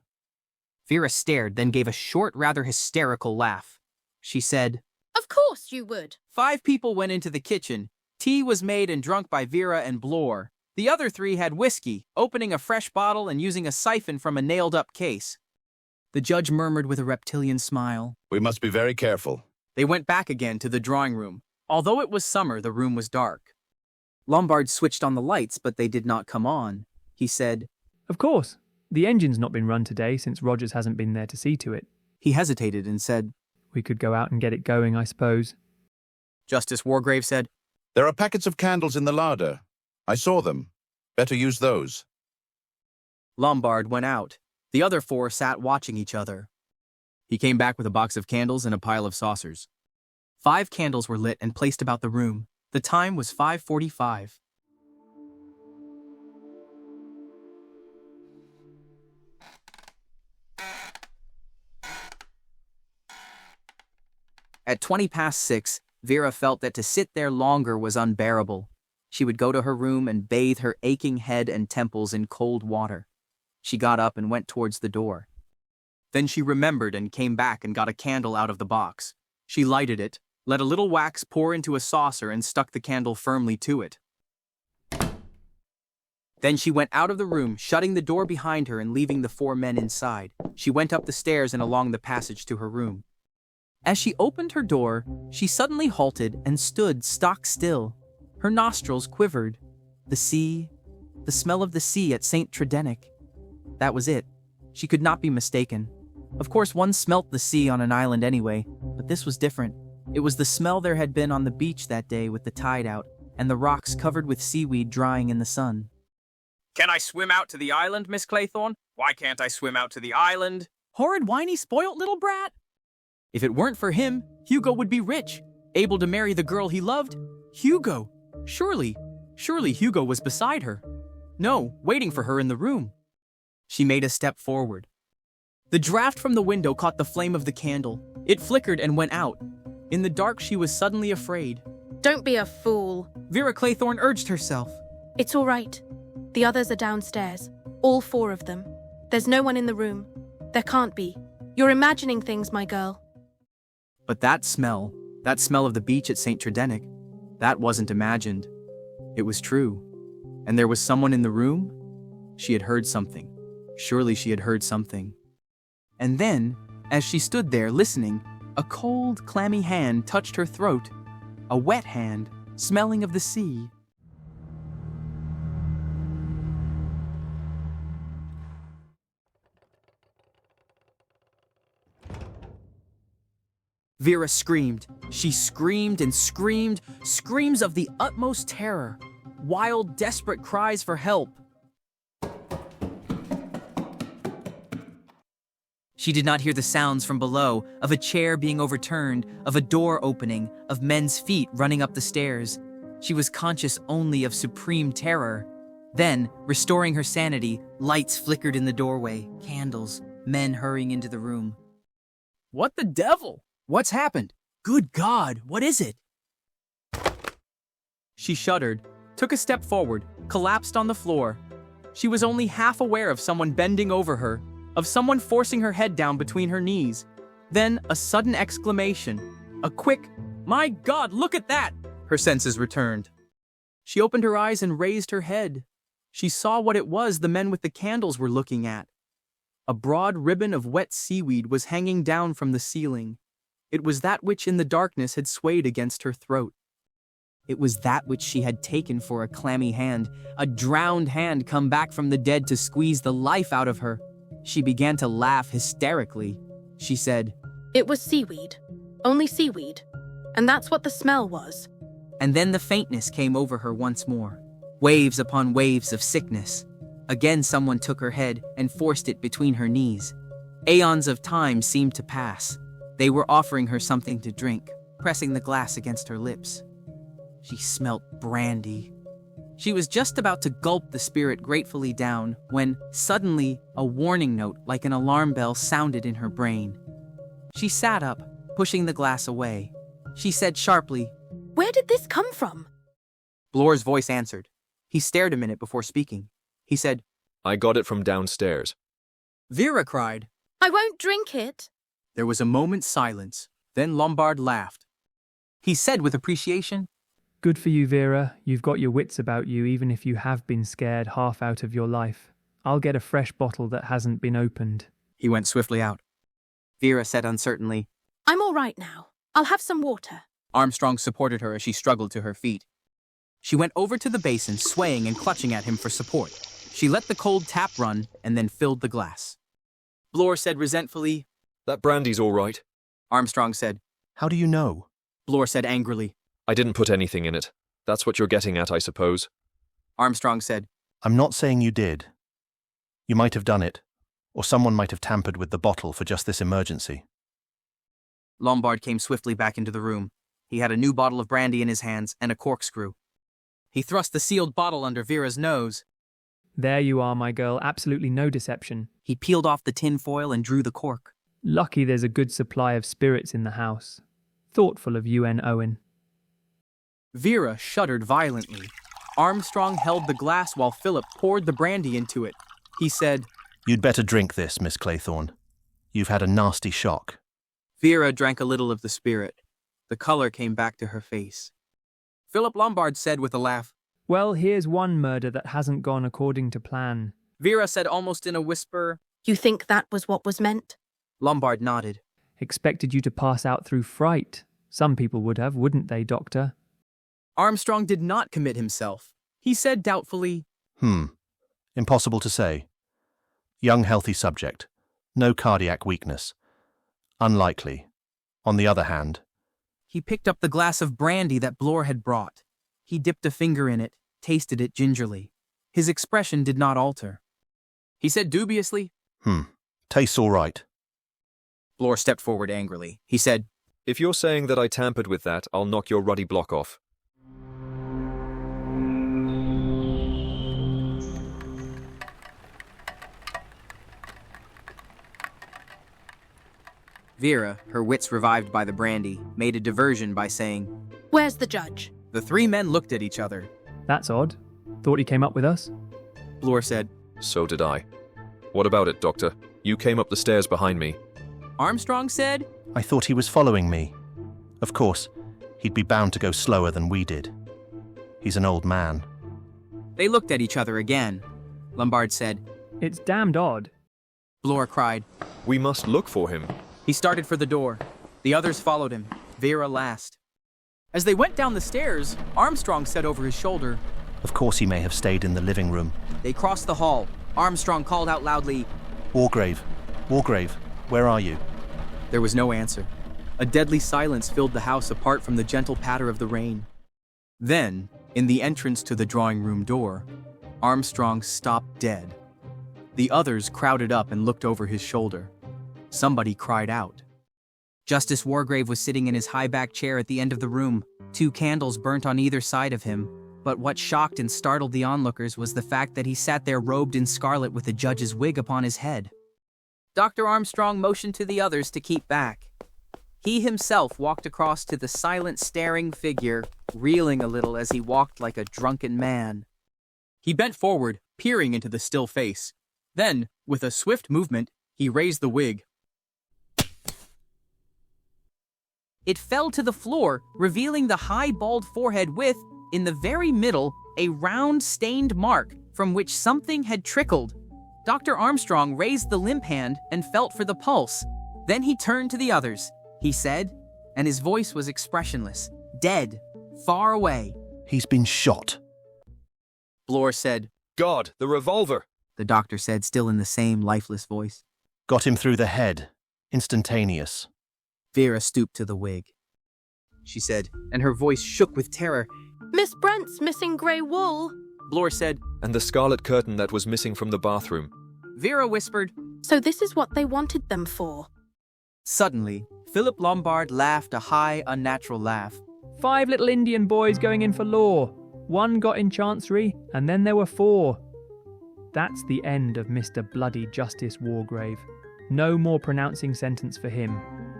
Vera stared, then gave a short, rather hysterical laugh. She said, Of course you would. 5 people went into the kitchen. Tea was made and drunk by Vera and Bloor. The other 3 had whiskey, opening a fresh bottle and using a siphon from a nailed-up case. The judge murmured with a reptilian smile. We must be very careful. They went back again to the drawing room. Although it was summer, the room was dark. Lombard switched on the lights, but they did not come on. He said, Of course. The engine's not been run today since Rogers hasn't been there to see to it. He hesitated and said, We could go out and get it going, I suppose. Justice Wargrave said, There are packets of candles in the larder. I saw them. Better use those. Lombard went out. The other 4 sat watching each other. He came back with a box of candles and a pile of saucers. 5 candles were lit and placed about the room. The time was 5:45. At 6:20, Vera felt that to sit there longer was unbearable. She would go to her room and bathe her aching head and temples in cold water. She got up and went towards the door. Then she remembered and came back and got a candle out of the box. She lighted it, let a little wax pour into a saucer and stuck the candle firmly to it. Then she went out of the room, shutting the door behind her and leaving the 4 men inside. She went up the stairs and along the passage to her room. As she opened her door, she suddenly halted and stood stock still. Her nostrils quivered. The sea, the smell of the sea at St. Tridenic. That was it. She could not be mistaken. Of course, one smelt the sea on an island anyway, but this was different. It was the smell there had been on the beach that day with the tide out, and the rocks covered with seaweed drying in the sun. Can I swim out to the island, Miss Claythorne? Why can't I swim out to the island? Horrid, whiny, spoilt little brat! If it weren't for him, Hugo would be rich, able to marry the girl he loved. Hugo! Surely Hugo was beside her. No, waiting for her in the room. She made a step forward. The draft from the window caught the flame of the candle. It flickered and went out. In the dark, she was suddenly afraid. Don't be a fool. Vera Claythorne urged herself. It's all right. The others are downstairs. All 4 of them. There's no one in the room. There can't be. You're imagining things, my girl. But that smell of the beach at St. Tridenic, that wasn't imagined. It was true. And there was someone in the room? She had heard something. Surely she had heard something. And then, as she stood there listening, a cold, clammy hand touched her throat. A wet hand, smelling of the sea. Vera screamed. She screamed and screamed, screams of the utmost terror, wild, desperate cries for help. She did not hear the sounds from below, of a chair being overturned, of a door opening, of men's feet running up the stairs. She was conscious only of supreme terror. Then, restoring her sanity, lights flickered in the doorway, candles, men hurrying into the room. What the devil? What's happened? Good God, what is it? She shuddered, took a step forward, collapsed on the floor. She was only half aware of someone bending over her, of someone forcing her head down between her knees. Then a sudden exclamation, a quick, "My God, look at that!" Her senses returned. She opened her eyes and raised her head. She saw what it was the men with the candles were looking at. A broad ribbon of wet seaweed was hanging down from the ceiling. It was that which in the darkness had swayed against her throat. It was that which she had taken for a clammy hand, a drowned hand come back from the dead to squeeze the life out of her. She began to laugh hysterically. She said, It was seaweed. Only seaweed. And that's what the smell was. And then the faintness came over her once more. Waves upon waves of sickness. Again someone took her head and forced it between her knees. Aeons of time seemed to pass. They were offering her something to drink, pressing the glass against her lips. She smelt brandy. She was just about to gulp the spirit gratefully down when, suddenly, a warning note like an alarm bell sounded in her brain. She sat up, pushing the glass away. She said sharply, Where did this come from? Blor's voice answered. He stared a minute before speaking. He said, I got it from downstairs. Vera cried. I won't drink it. There was a moment's silence. Then Lombard laughed. He said with appreciation, Good for you, Vera. You've got your wits about you, even if you have been scared half out of your life. I'll get a fresh bottle that hasn't been opened. He went swiftly out. Vera said uncertainly, I'm all right now. I'll have some water. Armstrong supported her as she struggled to her feet. She went over to the basin, swaying and clutching at him for support. She let the cold tap run and then filled the glass. Blor said resentfully, That brandy's all right. Armstrong said, How do you know? Blor said angrily. I didn't put anything in it. That's what you're getting at, I suppose. Armstrong said, I'm not saying you did. You might have done it, or someone might have tampered with the bottle for just this emergency. Lombard came swiftly back into the room. He had a new bottle of brandy in his hands and a corkscrew. He thrust the sealed bottle under Vera's nose. There you are, my girl. Absolutely no deception. He peeled off the tin foil and drew the cork. Lucky there's a good supply of spirits in the house. Thoughtful of you, N. Owen. Vera shuddered violently. Armstrong held the glass while Philip poured the brandy into it. He said, You'd better drink this, Miss Claythorne. You've had a nasty shock. Vera drank a little of the spirit. The color came back to her face. Philip Lombard said with a laugh, Well, here's one murder that hasn't gone according to plan. Vera said almost in a whisper, You think that was what was meant? Lombard nodded. Expected you to pass out through fright. Some people would have, wouldn't they, Doctor? Armstrong did not commit himself. He said doubtfully, Impossible to say. Young, healthy subject. No cardiac weakness. Unlikely. On the other hand, He picked up the glass of brandy that Blor had brought. He dipped a finger in it, tasted it gingerly. His expression did not alter. He said dubiously, Tastes all right. Blor stepped forward angrily. He said, If you're saying that I tampered with that, I'll knock your ruddy block off. Vera, her wits revived by the brandy, made a diversion by saying, Where's the judge? The three men looked at each other. That's odd. Thought he came up with us? Blor said, So did I. What about it, Doctor? You came up the stairs behind me. Armstrong said, I thought he was following me. Of course, he'd be bound to go slower than we did. He's an old man. They looked at each other again. Lombard said, It's damned odd. Blor cried. We must look for him. He started for the door. The others followed him, Vera last. As they went down the stairs, Armstrong said over his shoulder, Of course he may have stayed in the living room. They crossed the hall. Armstrong called out loudly, Wargrave, Wargrave, where are you? There was no answer. A deadly silence filled the house apart from the gentle patter of the rain. Then, in the entrance to the drawing room door, Armstrong stopped dead. The others crowded up and looked over his shoulder. Somebody cried out. Justice Wargrave was sitting in his high-back chair at the end of the room, 2 candles burnt on either side of him, but what shocked and startled the onlookers was the fact that he sat there robed in scarlet with the judge's wig upon his head. Dr. Armstrong motioned to the others to keep back. He himself walked across to the silent, staring figure, reeling a little as he walked like a drunken man. He bent forward, peering into the still face. Then, with a swift movement, he raised the wig. It fell to the floor, revealing the high, bald forehead with, in the very middle, a round, stained mark from which something had trickled. Dr. Armstrong raised the limp hand and felt for the pulse. Then he turned to the others. He said, and his voice was expressionless, dead, far away. He's been shot. Blore said, God, the revolver! The doctor said, still in the same lifeless voice. Got him through the head. Instantaneous. Vera stooped to the wig. She said, and her voice shook with terror. Miss Brent's missing grey wool. Blore said, And the scarlet curtain that was missing from the bathroom. Vera whispered, So this is what they wanted them for. Suddenly, Philip Lombard laughed a high, unnatural laugh. 5 little Indian boys going in for law. 1 got in Chancery, and then there were 4. That's the end of Mr. Bloody Justice Wargrave. No more pronouncing sentence for him.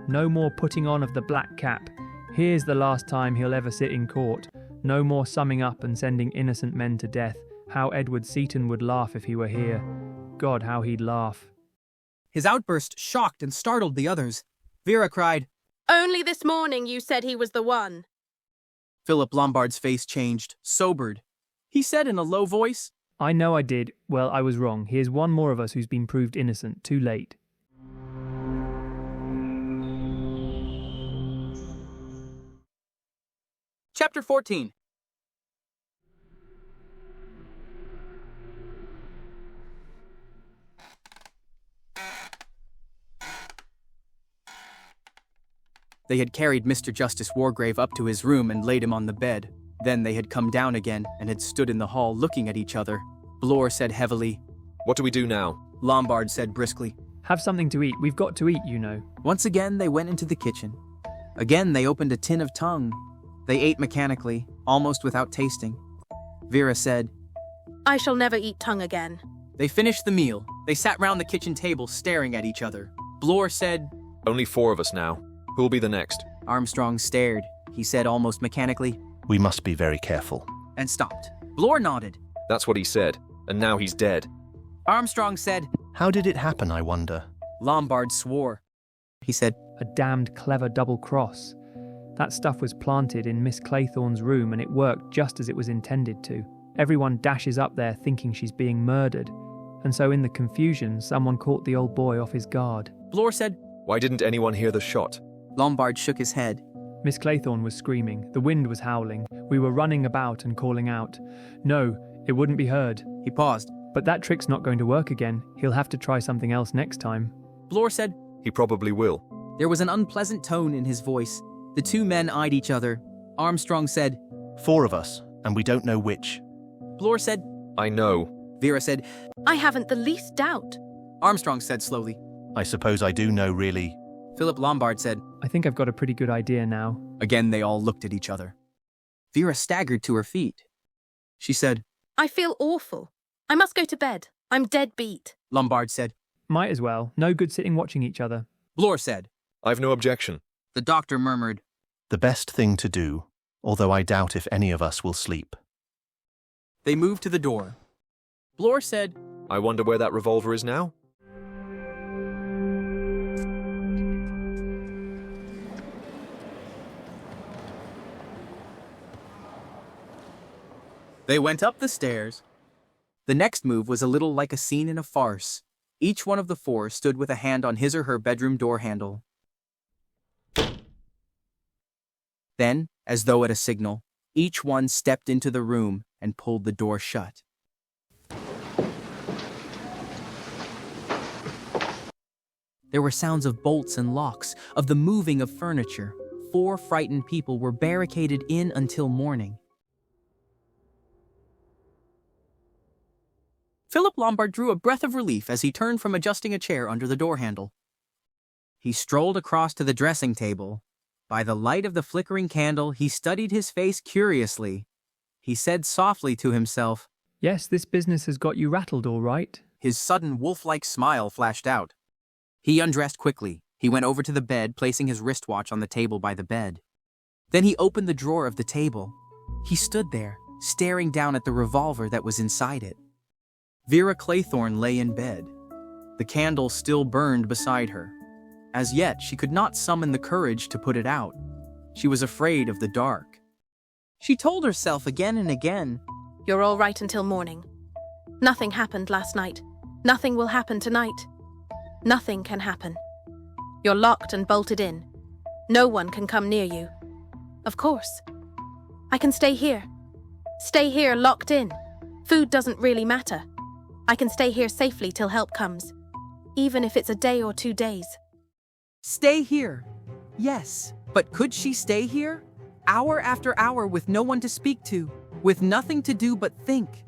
No more putting on of the black cap. Here's the last time he'll ever sit in court. No more summing up and sending innocent men to death. How Edward Seaton would laugh if he were here. God, how he'd laugh. His outburst shocked and startled the others. Vera cried, Only this morning you said he was the one. Philip Lombard's face changed, sobered. He said in a low voice, I know I did. Well, I was wrong. Here's one more of us who's been proved innocent. Too late. Chapter 14. They had carried Mr. Justice Wargrave up to his room and laid him on the bed. Then they had come down again and had stood in the hall looking at each other. Blore said heavily, What do we do now? Lombard said briskly, Have something to eat. We've got to eat, you know. Once again, they went into the kitchen. Again, they opened a tin of tongue. They ate mechanically, almost without tasting. Vera said, I shall never eat tongue again. They finished the meal. They sat round the kitchen table staring at each other. Blore said, Only 4 of us now. Who'll be the next? Armstrong stared. He said almost mechanically, We must be very careful. and stopped. Blore nodded. That's what he said. And now he's dead. Armstrong said, How did it happen, I wonder? Lombard swore. He said, A damned clever double cross. That stuff was planted in Miss Claythorne's room and it worked just as it was intended to. Everyone dashes up there thinking she's being murdered. And so in the confusion, someone caught the old boy off his guard. Blore said, Why didn't anyone hear the shot? Lombard shook his head. Miss Claythorne was screaming. The wind was howling. We were running about and calling out. No, it wouldn't be heard. He paused. But that trick's not going to work again. He'll have to try something else next time. Blore said, He probably will. There was an unpleasant tone in his voice. The 2 men eyed each other. Armstrong said, 4 of us, and we don't know which. Blore said, I know. Vera said, I haven't the least doubt. Armstrong said slowly. I suppose I do know, really. Philip Lombard said, I think I've got a pretty good idea now. Again, they all looked at each other. Vera staggered to her feet. She said, I feel awful. I must go to bed. I'm dead beat. Lombard said. Might as well. No good sitting watching each other. Blore said. I've no objection. The doctor murmured. The best thing to do, although I doubt if any of us will sleep. They moved to the door. Blore said, I wonder where that revolver is now? They went up the stairs. The next move was a little like a scene in a farce. Each one of the 4 stood with a hand on his or her bedroom door handle. Then, as though at a signal, each one stepped into the room and pulled the door shut. There were sounds of bolts and locks, of the moving of furniture. 4 frightened people were barricaded in until morning. Philip Lombard drew a breath of relief as he turned from adjusting a chair under the door handle. He strolled across to the dressing table. By the light of the flickering candle, he studied his face curiously. He said softly to himself, Yes, this business has got you rattled, all right. His sudden wolf-like smile flashed out. He undressed quickly. He went over to the bed, placing his wristwatch on the table by the bed. Then he opened the drawer of the table. He stood there, staring down at the revolver that was inside it. Vera Claythorne lay in bed. The candle still burned beside her. As yet, she could not summon the courage to put it out. She was afraid of the dark. She told herself again and again, You're all right until morning. Nothing happened last night. Nothing will happen tonight. Nothing can happen. You're locked and bolted in. No one can come near you. Of course. I can stay here. Stay here locked in. Food doesn't really matter. I can stay here safely till help comes. Even if it's a day or 2 days. Stay here. Yes, but could she stay here? Hour after hour with no one to speak to, with nothing to do but think.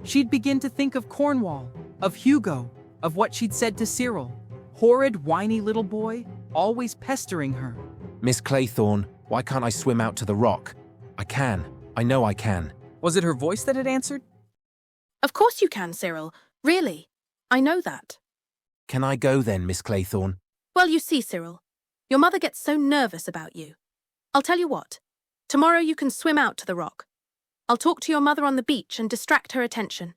She'd begin to think of Cornwall, of Hugo, of what she'd said to Cyril. Horrid, whiny little boy, always pestering her. Miss Claythorne, why can't I swim out to the rock? I can. I know I can. Was it her voice that had answered? Of course you can, Cyril. Really. I know that. Can I go then, Miss Claythorne? Well, you see, Cyril, your mother gets so nervous about you. I'll tell you what. Tomorrow you can swim out to the rock. I'll talk to your mother on the beach and distract her attention.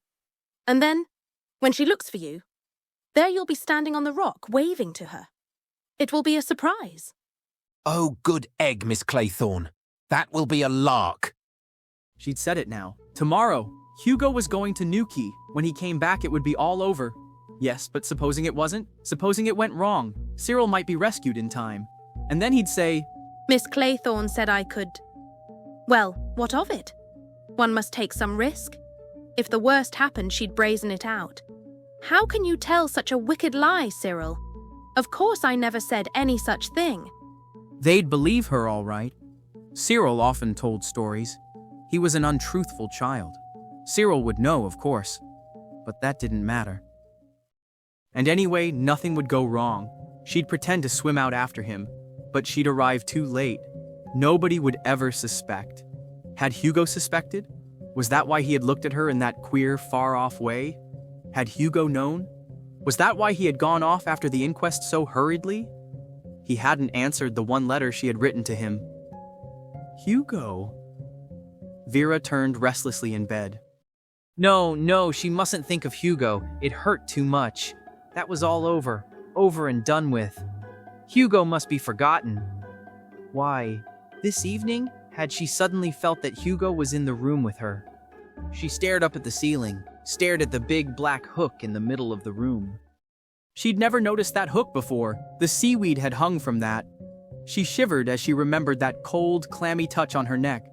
And then, when she looks for you, there you'll be standing on the rock, waving to her. It will be a surprise. Oh, good egg, Miss Claythorne. That will be a lark. She'd said it now. Tomorrow, Hugo was going to Newquay. When he came back, it would be all over. Yes, but supposing it wasn't? Supposing it went wrong? Cyril might be rescued in time. And then he'd say, Miss Claythorne said I could. Well, what of it? One must take some risk. If the worst happened, she'd brazen it out. How can you tell such a wicked lie, Cyril? Of course I never said any such thing. They'd believe her all right. Cyril often told stories. He was an untruthful child. Cyril would know, of course. But that didn't matter. And anyway, nothing would go wrong. She'd pretend to swim out after him, but she'd arrive too late. Nobody would ever suspect. Had Hugo suspected? Was that why he had looked at her in that queer, far-off way? Had Hugo known? Was that why he had gone off after the inquest so hurriedly? He hadn't answered the one letter she had written to him. Hugo? Vera turned restlessly in bed. No, she mustn't think of Hugo. It hurt too much. That was all over and done with. Hugo must be forgotten. Why, this evening, had she suddenly felt that Hugo was in the room with her. She stared up at the ceiling, stared at the big black hook in the middle of the room. She'd never noticed that hook before. The seaweed had hung from that. She shivered as she remembered that cold, clammy touch on her neck.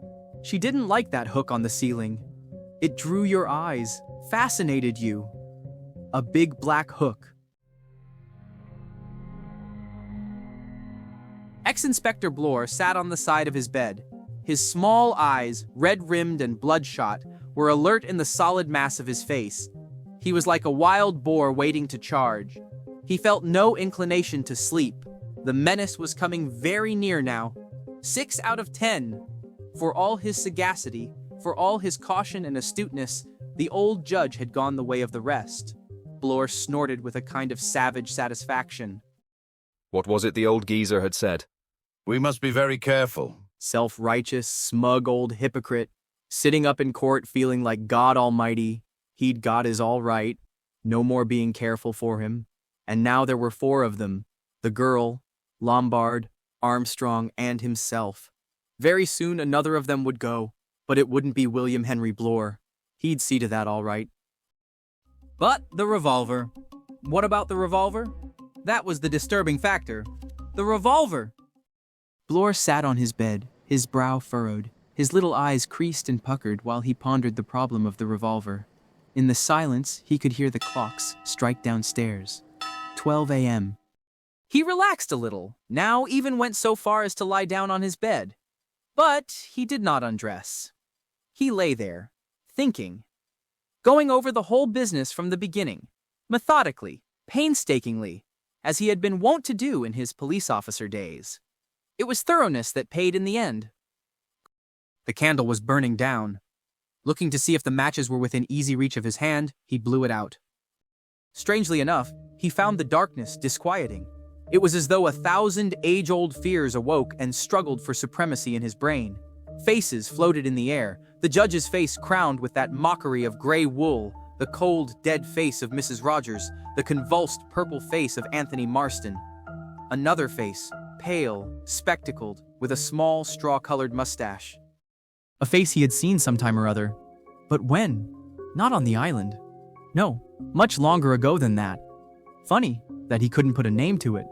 She didn't like that hook on the ceiling. It drew your eyes, fascinated you. A big black hook. Ex-Inspector Bloor sat on the side of his bed. His small eyes, red-rimmed and bloodshot, were alert in the solid mass of his face. He was like a wild boar waiting to charge. He felt no inclination to sleep. The menace was coming very near now. 6 out of 10. For all his sagacity, for all his caution and astuteness, the old judge had gone the way of the rest. Bloor snorted with a kind of savage satisfaction. What was it the old geezer had said? We must be very careful. Self-righteous, smug old hypocrite, sitting up in court feeling like God Almighty. He'd got his all right, no more being careful for him. And now there were 4 of them, the girl, Lombard, Armstrong, and himself. Very soon another of them would go, but it wouldn't be William Henry Bloor. He'd see to that all right. But the revolver. What about the revolver? That was the disturbing factor. The revolver! Bloor sat on his bed, his brow furrowed, his little eyes creased and puckered while he pondered the problem of the revolver. In the silence, he could hear the clocks strike downstairs. 12 a.m. He relaxed a little, now even went so far as to lie down on his bed. But he did not undress. He lay there, thinking, going over the whole business from the beginning, methodically, painstakingly, as he had been wont to do in his police officer days. It was thoroughness that paid in the end. The candle was burning down. Looking to see if the matches were within easy reach of his hand, he blew it out. Strangely enough, he found the darkness disquieting. It was as though 1,000 age-old fears awoke and struggled for supremacy in his brain. Faces floated in the air, the judge's face crowned with that mockery of gray wool, the cold, dead face of Mrs. Rogers, the convulsed purple face of Anthony Marston. Another face, pale, spectacled, with a small, straw-colored mustache. A face he had seen sometime or other. But when? Not on the island. No, much longer ago than that. Funny that he couldn't put a name to it.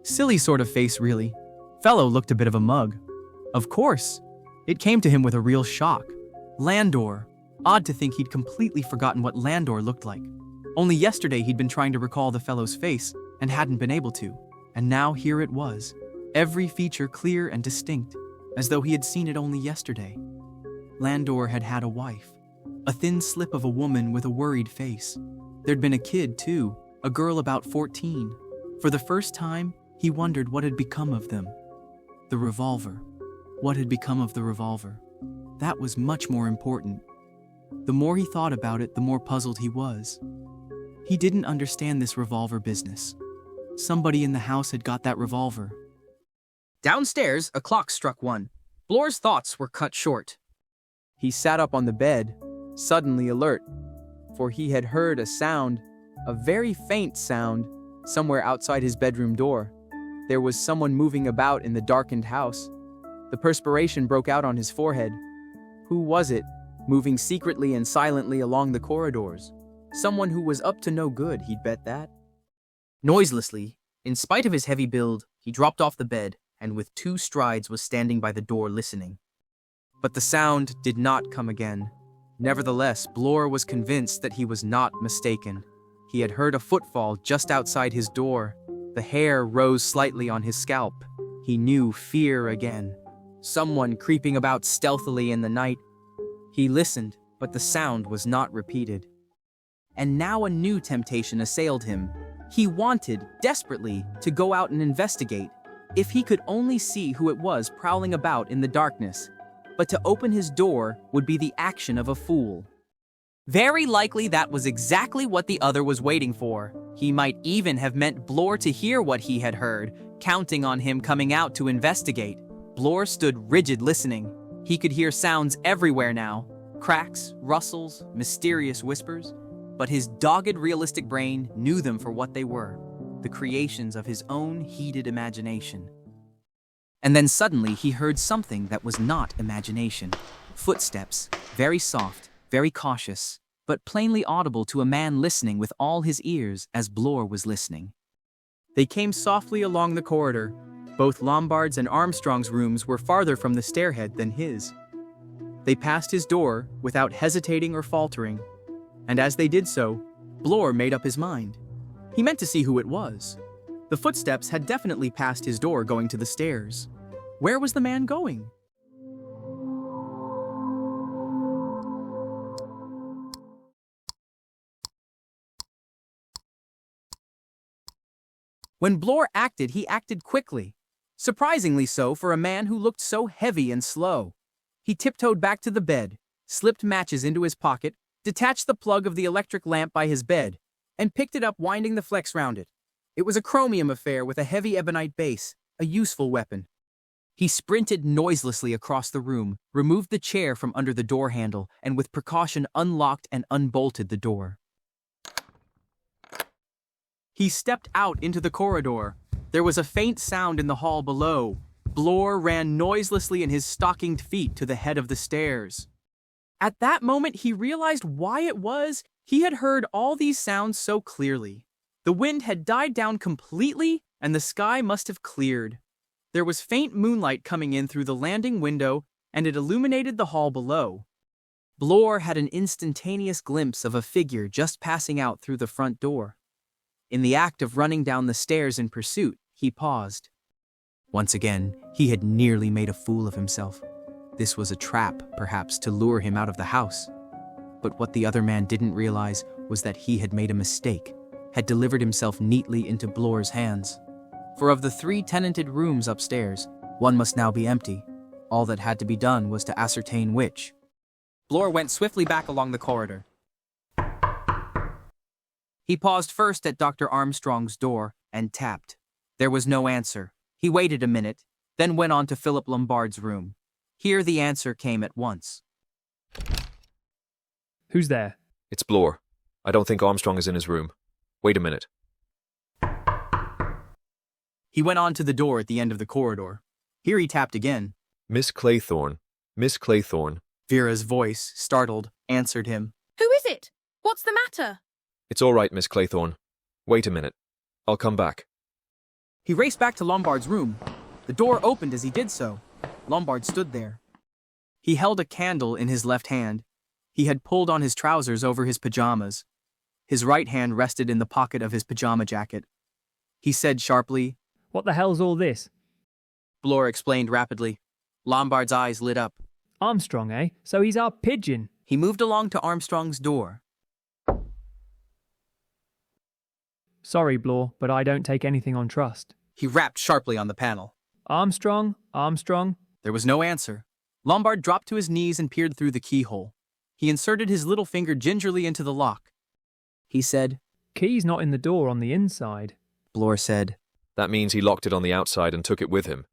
Silly sort of face, really. Fellow looked a bit of a mug. Of course. It came to him with a real shock. Landor. Odd to think he'd completely forgotten what Landor looked like. Only yesterday he'd been trying to recall the fellow's face and hadn't been able to. And now here it was. Every feature clear and distinct, as though he had seen it only yesterday. Landor had had a wife. A thin slip of a woman with a worried face. There'd been a kid, too, a girl about 14. For the first time, he wondered what had become of them. The revolver. What had become of the revolver? That was much more important. The more he thought about it, the more puzzled he was. He didn't understand this revolver business. Somebody in the house had got that revolver. Downstairs, a clock struck 1. Bloor's thoughts were cut short. He sat up on the bed, suddenly alert, for he had heard a sound, a very faint sound, somewhere outside his bedroom door. There was someone moving about in the darkened house. The perspiration broke out on his forehead. Who was it, moving secretly and silently along the corridors? Someone who was up to no good, he'd bet that. Noiselessly, in spite of his heavy build, he dropped off the bed and with 2 strides was standing by the door listening. But the sound did not come again. Nevertheless, Bloor was convinced that he was not mistaken. He had heard a footfall just outside his door. The hair rose slightly on his scalp. He knew fear again. Someone creeping about stealthily in the night. He listened, but the sound was not repeated. And now a new temptation assailed him. He wanted, desperately, to go out and investigate, if he could only see who it was prowling about in the darkness. But to open his door would be the action of a fool. Very likely that was exactly what the other was waiting for. He might even have meant Bloor to hear what he had heard, counting on him coming out to investigate. Bloor stood rigid listening. He could hear sounds everywhere now. Cracks, rustles, mysterious whispers. But his dogged, realistic brain knew them for what they were. The creations of his own heated imagination. And then suddenly he heard something that was not imagination. Footsteps, very soft, very cautious, but plainly audible to a man listening with all his ears as Bloor was listening. They came softly along the corridor. Both Lombard's and Armstrong's rooms were farther from the stairhead than his. They passed his door without hesitating or faltering, and as they did so, Bloor made up his mind. He meant to see who it was. The footsteps had definitely passed his door going to the stairs. Where was the man going? When Bloor acted, he acted quickly. Surprisingly so for a man who looked so heavy and slow. He tiptoed back to the bed, slipped matches into his pocket, detached the plug of the electric lamp by his bed, and picked it up, winding the flex round it. It was a chromium affair with a heavy ebonite base, a useful weapon. He sprinted noiselessly across the room, removed the chair from under the door handle, and with precaution unlocked and unbolted the door. He stepped out into the corridor. There was a faint sound in the hall below. Bloor ran noiselessly in his stockinged feet to the head of the stairs. At that moment, he realized why it was he had heard all these sounds so clearly. The wind had died down completely, and the sky must have cleared. There was faint moonlight coming in through the landing window, and it illuminated the hall below. Bloor had an instantaneous glimpse of a figure just passing out through the front door. In the act of running down the stairs in pursuit, he paused. Once again, he had nearly made a fool of himself. This was a trap, perhaps, to lure him out of the house. But what the other man didn't realize was that he had made a mistake, had delivered himself neatly into Bloor's hands. For of the 3 tenanted rooms upstairs, one must now be empty. All that had to be done was to ascertain which. Bloor went swiftly back along the corridor. He paused first at Dr. Armstrong's door and tapped. There was no answer. He waited a minute, then went on to Philip Lombard's room. Here the answer came at once. Who's there? It's Bloor. I don't think Armstrong is in his room. Wait a minute. He went on to the door at the end of the corridor. Here he tapped again. Miss Claythorne. Miss Claythorne. Vera's voice, startled, answered him. Who is it? What's the matter? It's all right, Miss Claythorne. Wait a minute. I'll come back. He raced back to Lombard's room. The door opened as he did so. Lombard stood there. He held a candle in his left hand. He had pulled on his trousers over his pajamas. His right hand rested in the pocket of his pajama jacket. He said sharply, What the hell's all this? Bloor explained rapidly. Lombard's eyes lit up. Armstrong, eh? So he's our pigeon. He moved along to Armstrong's door. Sorry, Bloor, but I don't take anything on trust. He rapped sharply on the panel. Armstrong? Armstrong? There was no answer. Lombard dropped to his knees and peered through the keyhole. He inserted his little finger gingerly into the lock. He said, Key's not in the door on the inside. Bloor said. That means he locked it on the outside and took it with him.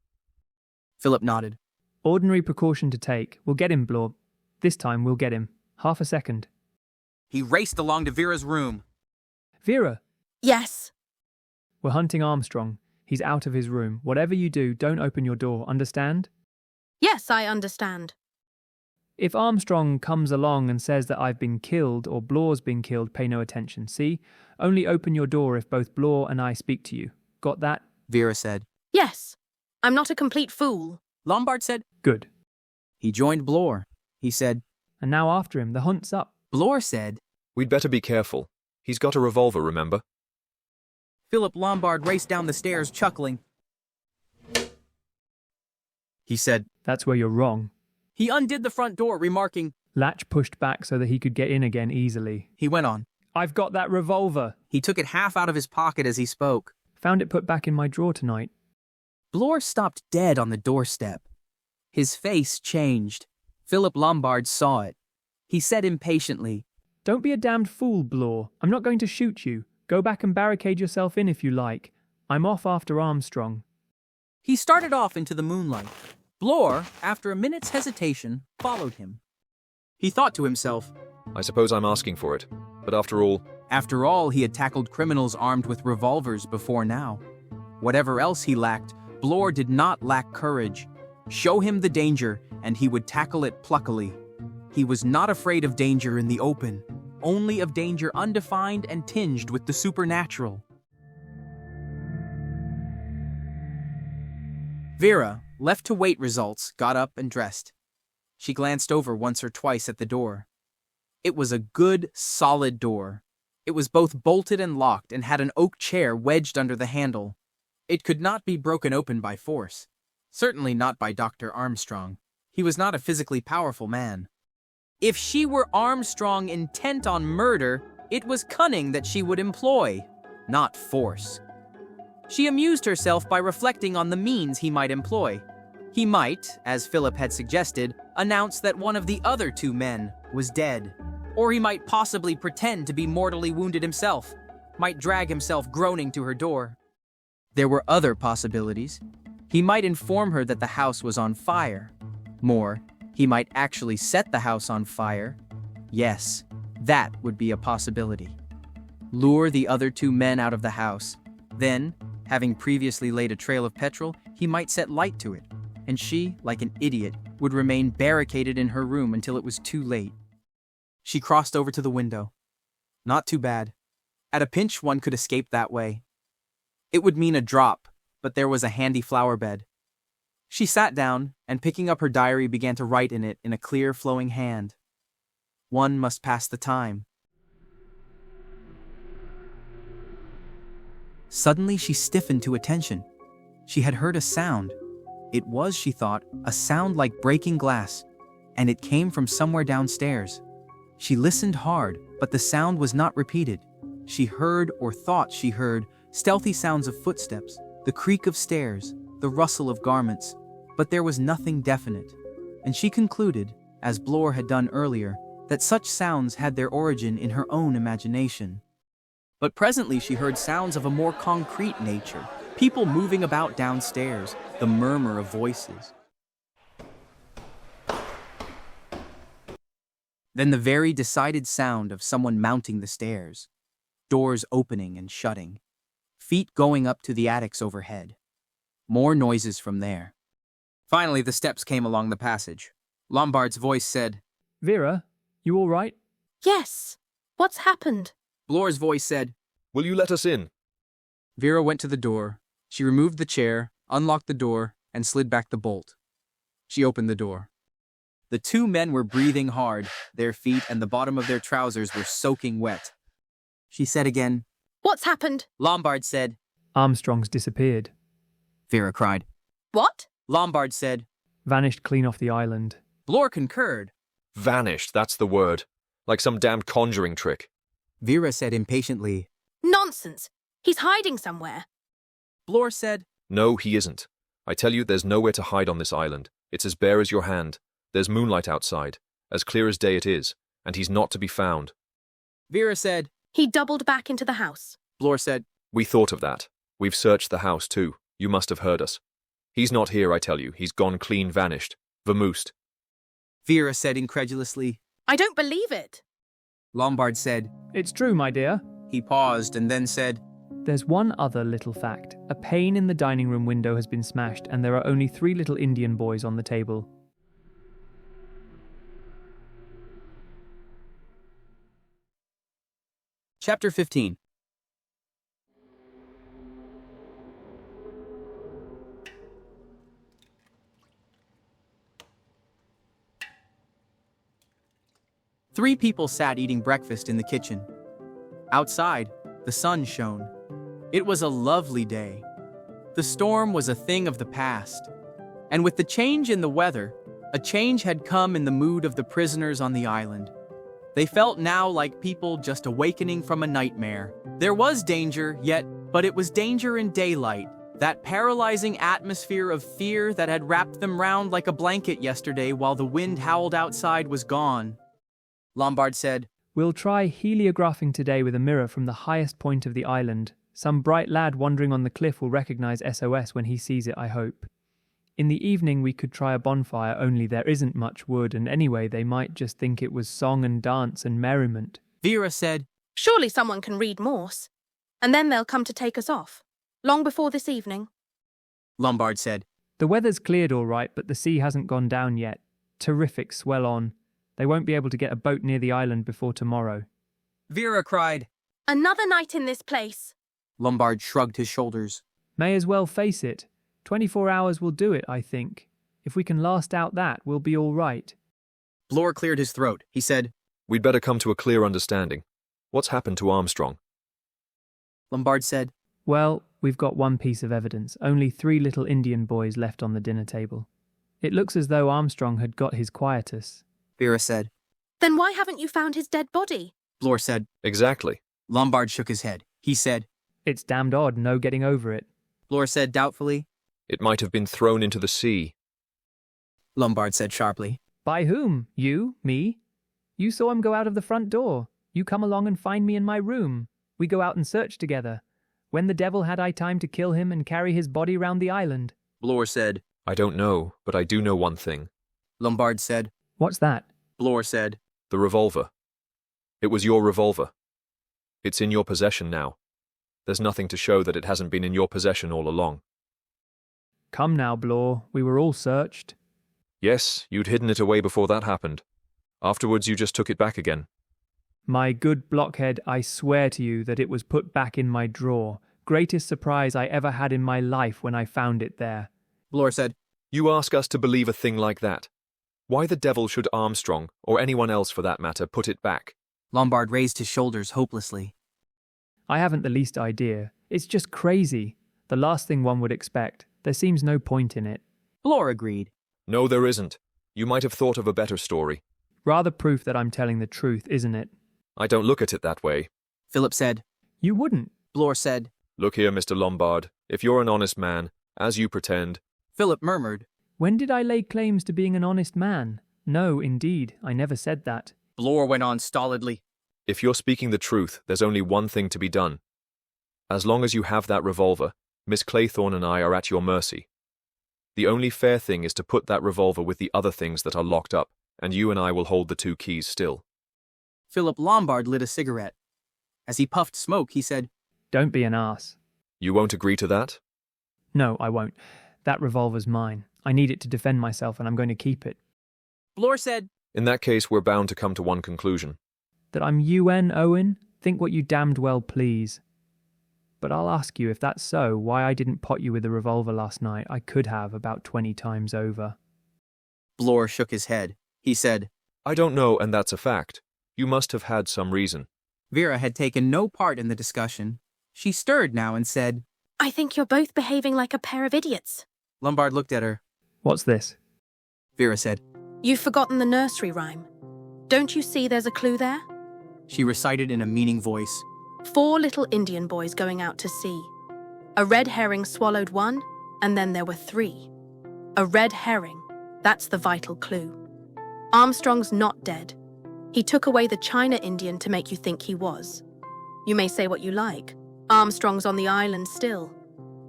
Philip nodded. Ordinary precaution to take. We'll get him, Bloor. This time we'll get him. Half a second. He raced along to Vera's room. Vera, Yes. we're hunting Armstrong. He's out of his room. Whatever you do, don't open your door, understand? Yes, I understand. If Armstrong comes along and says that I've been killed or Bloor's been killed, pay no attention, see? Only open your door if both Bloor and I speak to you. Got that? Vera said. Yes. I'm not a complete fool. Lombard said. Good. He joined Bloor. He said. And now after him, the hunt's up. Bloor said. We'd better be careful. He's got a revolver, remember? Philip Lombard raced down the stairs, chuckling. He said. That's where you're wrong. He undid the front door, remarking. Latch pushed back so that he could get in again easily. He went on. I've got that revolver. He took it half out of his pocket as he spoke. Found it put back in my drawer tonight. Bloor stopped dead on the doorstep. His face changed. Philip Lombard saw it. He said impatiently, Don't be a damned fool, Bloor. I'm not going to shoot you. Go back and barricade yourself in if you like. I'm off after Armstrong. He started off into the moonlight. Bloor, after a minute's hesitation, followed him. He thought to himself, I suppose I'm asking for it. But after all, he had tackled criminals armed with revolvers before now. Whatever else he lacked, Bloor did not lack courage. Show him the danger, and he would tackle it pluckily. He was not afraid of danger in the open, only of danger undefined and tinged with the supernatural. Vera, left to wait results, got up and dressed. She glanced over once or twice at the door. It was a good, solid door. It was both bolted and locked and had an oak chair wedged under the handle. It could not be broken open by force. Certainly not by Dr. Armstrong. He was not a physically powerful man. If she were Armstrong intent on murder, it was cunning that she would employ, not force. She amused herself by reflecting on the means he might employ. He might, as Philip had suggested, announce that one of the other 2 men was dead. Or he might possibly pretend to be mortally wounded himself, might drag himself groaning to her door. There were other possibilities. He might inform her that the house was on fire. More, he might actually set the house on fire. Yes, that would be a possibility. Lure the other 2 men out of the house. Then, having previously laid a trail of petrol, he might set light to it, and she, like an idiot, would remain barricaded in her room until it was too late. She crossed over to the window. Not too bad. At a pinch, one could escape that way. It would mean a drop, but there was a handy flower bed. She sat down, and picking up her diary began to write in it in a clear, flowing hand. One must pass the time. Suddenly she stiffened to attention. She had heard a sound. It was, she thought, a sound like breaking glass, and it came from somewhere downstairs. She listened hard, but the sound was not repeated. She heard, or thought she heard, stealthy sounds of footsteps, the creak of stairs, the rustle of garments, but there was nothing definite. And she concluded, as Bloor had done earlier, that such sounds had their origin in her own imagination. But presently she heard sounds of a more concrete nature, people moving about downstairs, the murmur of voices. Then the very decided sound of someone mounting the stairs, doors opening and shutting, feet going up to the attics overhead. More noises from there. Finally, the steps came along the passage. Lombard's voice said, Vera, you all right? Yes. What's happened? Bloor's voice said, Will you let us in? Vera went to the door. She removed the chair, unlocked the door, and slid back the bolt. She opened the door. The two men were breathing hard. Their feet and the bottom of their trousers were soaking wet. She said again, What's happened? Lombard said, Armstrong's disappeared. Vera cried. What? Lombard said, Vanished clean off the island. Bloor concurred. Vanished, that's the word. Like some damned conjuring trick. Vera said impatiently, Nonsense. He's hiding somewhere. Bloor said, No, he isn't. I tell you, there's nowhere to hide on this island. It's as bare as your hand. There's moonlight outside. As clear as day it is. And he's not to be found. Vera said, He doubled back into the house. Bloor said, We thought of that. We've searched the house too. You must have heard us. He's not here, I tell you. He's gone clean vanished. Vamoosed. Vera said incredulously. I don't believe it. Lombard said, It's true, my dear. He paused and then said, There's one other little fact. A pane in the dining room window has been smashed, and there are only 3 little Indian boys on the table. Chapter 15. Three people sat eating breakfast in the kitchen. Outside, the sun shone. It was a lovely day. The storm was a thing of the past. And with the change in the weather, a change had come in the mood of the prisoners on the island. They felt now like people just awakening from a nightmare. There was danger, but it was danger in daylight. That paralyzing atmosphere of fear that had wrapped them round like a blanket yesterday while the wind howled outside was gone. Lombard said, We'll try heliographing today with a mirror from the highest point of the island. Some bright lad wandering on the cliff will recognize SOS when he sees it, I hope. In the evening we could try a bonfire, only there isn't much wood, and anyway they might just think it was song and dance and merriment. Vera said, Surely someone can read Morse. And then they'll come to take us off. Long before this evening. Lombard said, The weather's cleared all right, but the sea hasn't gone down yet. Terrific swell on. They won't be able to get a boat near the island before tomorrow. Vera cried, Another night in this place. Lombard shrugged his shoulders. May as well face it. 24 hours will do it, I think. If we can last out that, we'll be all right. Bloor cleared his throat. He said, We'd better come to a clear understanding. What's happened to Armstrong? Lombard said, Well, we've got one piece of evidence. Only 3 little Indian boys left on the dinner table. It looks as though Armstrong had got his quietus. Vera said, Then why haven't you found his dead body? Bloor said, Exactly. Lombard shook his head. He said, It's damned odd, no getting over it. Bloor said doubtfully, It might have been thrown into the sea. Lombard said sharply, By whom? You? Me? You saw him go out of the front door. You come along and find me in my room. We go out and search together. When the devil had I time to kill him and carry his body round the island? Bloor said, I don't know, but I do know one thing. Lombard said, What's that? Bloor said, The revolver. It was your revolver. It's in your possession now. There's nothing to show that it hasn't been in your possession all along. Come now, Bloor. We were all searched. Yes, you'd hidden it away before that happened. Afterwards, you just took it back again. My good blockhead, I swear to you that it was put back in my drawer. Greatest surprise I ever had in my life when I found it there. Bloor said, You ask us to believe a thing like that? Why the devil should Armstrong, or anyone else for that matter, put it back? Lombard raised his shoulders hopelessly. I haven't the least idea. It's just crazy. The last thing one would expect. There seems no point in it. Blore agreed. No, there isn't. You might have thought of a better story. Rather proof that I'm telling the truth, isn't it? I don't look at it that way. Philip said. You wouldn't. Blore said. Look here, Mr. Lombard. If you're an honest man, as you pretend... Philip murmured. When did I lay claims to being an honest man? No, indeed, I never said that. Blore went on stolidly. If you're speaking the truth, there's only one thing to be done. As long as you have that revolver, Miss Claythorne and I are at your mercy. The only fair thing is to put that revolver with the other things that are locked up, and you and I will hold the 2 keys still. Philip Lombard lit a cigarette. As he puffed smoke, he said, Don't be an arse. You won't agree to that? No, I won't. That revolver's mine. I need it to defend myself, and I'm going to keep it. Blore said, In that case, we're bound to come to one conclusion. That I'm UN, Owen? Think what you damned well please. But I'll ask you, if that's so, why I didn't pot you with a revolver last night. I could have about 20 times over. Blore shook his head. He said, I don't know, and that's a fact. You must have had some reason. Vera had taken no part in the discussion. She stirred now and said, I think you're both behaving like a pair of idiots. Lombard looked at her. What's this? Vera said, You've forgotten the nursery rhyme. Don't you see there's a clue there? She recited in a meaning voice. 4 little Indian boys going out to sea. A red herring swallowed one, and then there were 3. A red herring, that's the vital clue. Armstrong's not dead. He took away the China Indian to make you think he was. You may say what you like. Armstrong's on the island still.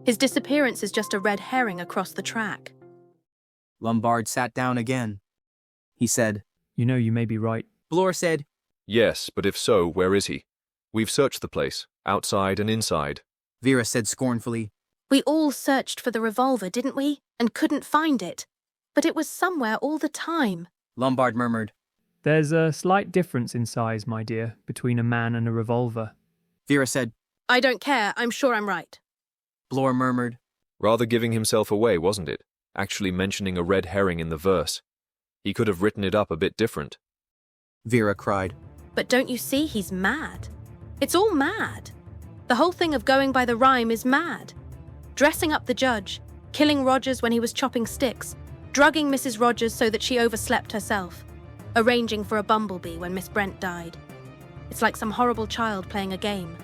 His disappearance is just a red herring across the track. Lombard sat down again. He said, You know you may be right. Blore said, Yes, but if so, where is he? We've searched the place, outside and inside. Vera said scornfully. We all searched for the revolver, didn't we? And couldn't find it. But it was somewhere all the time. Lombard murmured. There's a slight difference in size, my dear, between a man and a revolver. Vera said, I don't care, I'm sure I'm right. Blore murmured. Rather giving himself away, wasn't it? Actually mentioning a red herring in the verse. He could have written it up a bit different. Vera cried. But don't you see he's mad? It's all mad. The whole thing of going by the rhyme is mad. Dressing up the judge, killing Rogers when he was chopping sticks, drugging Mrs. Rogers so that she overslept herself, arranging for a bumblebee when Miss Brent died. It's like some horrible child playing a game.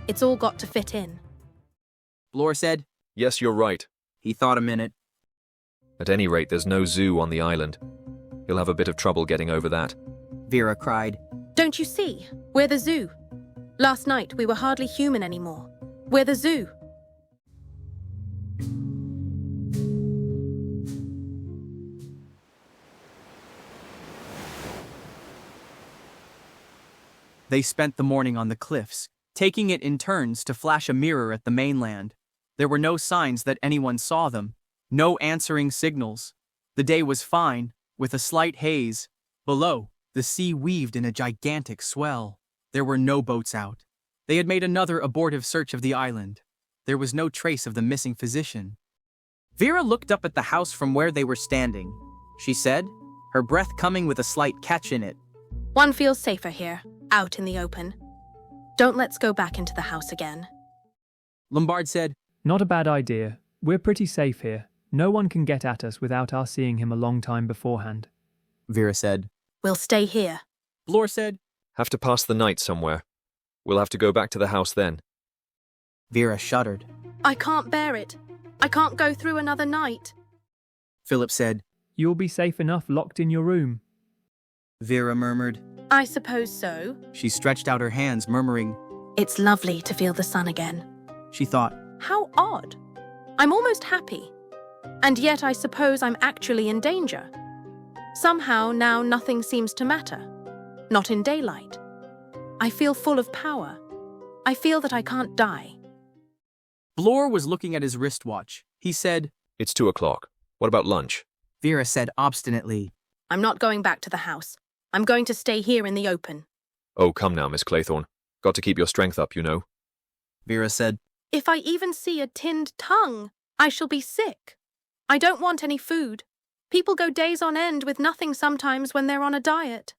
It's all got to fit in. Blore said, Yes, you're right. He thought a minute. At any rate, there's no zoo on the island. He'll have a bit of trouble getting over that. Vera cried. Don't you see? We're the zoo. Last night we were hardly human anymore. We're the zoo. They spent the morning on the cliffs, taking it in turns to flash a mirror at the mainland. There were no signs that anyone saw them, no answering signals. The day was fine, with a slight haze. Below, the sea weaved in a gigantic swell. There were no boats out. They had made another abortive search of the island. There was no trace of the missing physician. Vera looked up at the house from where they were standing. She said, her breath coming with a slight catch in it. One feels safer here, out in the open. Don't let's go back into the house again. Lombard said, Not a bad idea. We're pretty safe here. No one can get at us without our seeing him a long time beforehand. Vera said. We'll stay here. Blore said. Have to pass the night somewhere. We'll have to go back to the house then. Vera shuddered. I can't bear it. I can't go through another night. Philip said. You'll be safe enough locked in your room. Vera murmured. I suppose so. She stretched out her hands, murmuring. It's lovely to feel the sun again. She thought. How odd. I'm almost happy. And yet I suppose I'm actually in danger. Somehow now nothing seems to matter. Not in daylight. I feel full of power. I feel that I can't die. Blore was looking at his wristwatch. He said, It's 2:00. What about lunch? Vera said obstinately. I'm not going back to the house. I'm going to stay here in the open. Oh, come now, Miss Claythorne. Got to keep your strength up, you know. Vera said. If I even see a tinned tongue, I shall be sick. I don't want any food. People go days on end with nothing sometimes when they're on a diet.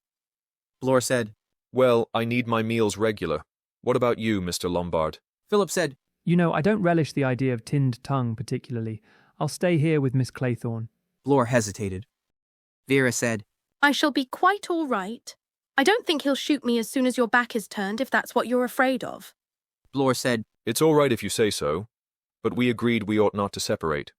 Blore said. Well, I need my meals regular. What about you, Mr. Lombard? Philip said. You know, I don't relish the idea of tinned tongue particularly. I'll stay here with Miss Claythorne. Blore hesitated. Vera said, I shall be quite all right. I don't think he'll shoot me as soon as your back is turned, if that's what you're afraid of. Blore said, It's all right if you say so, but we agreed we ought not to separate.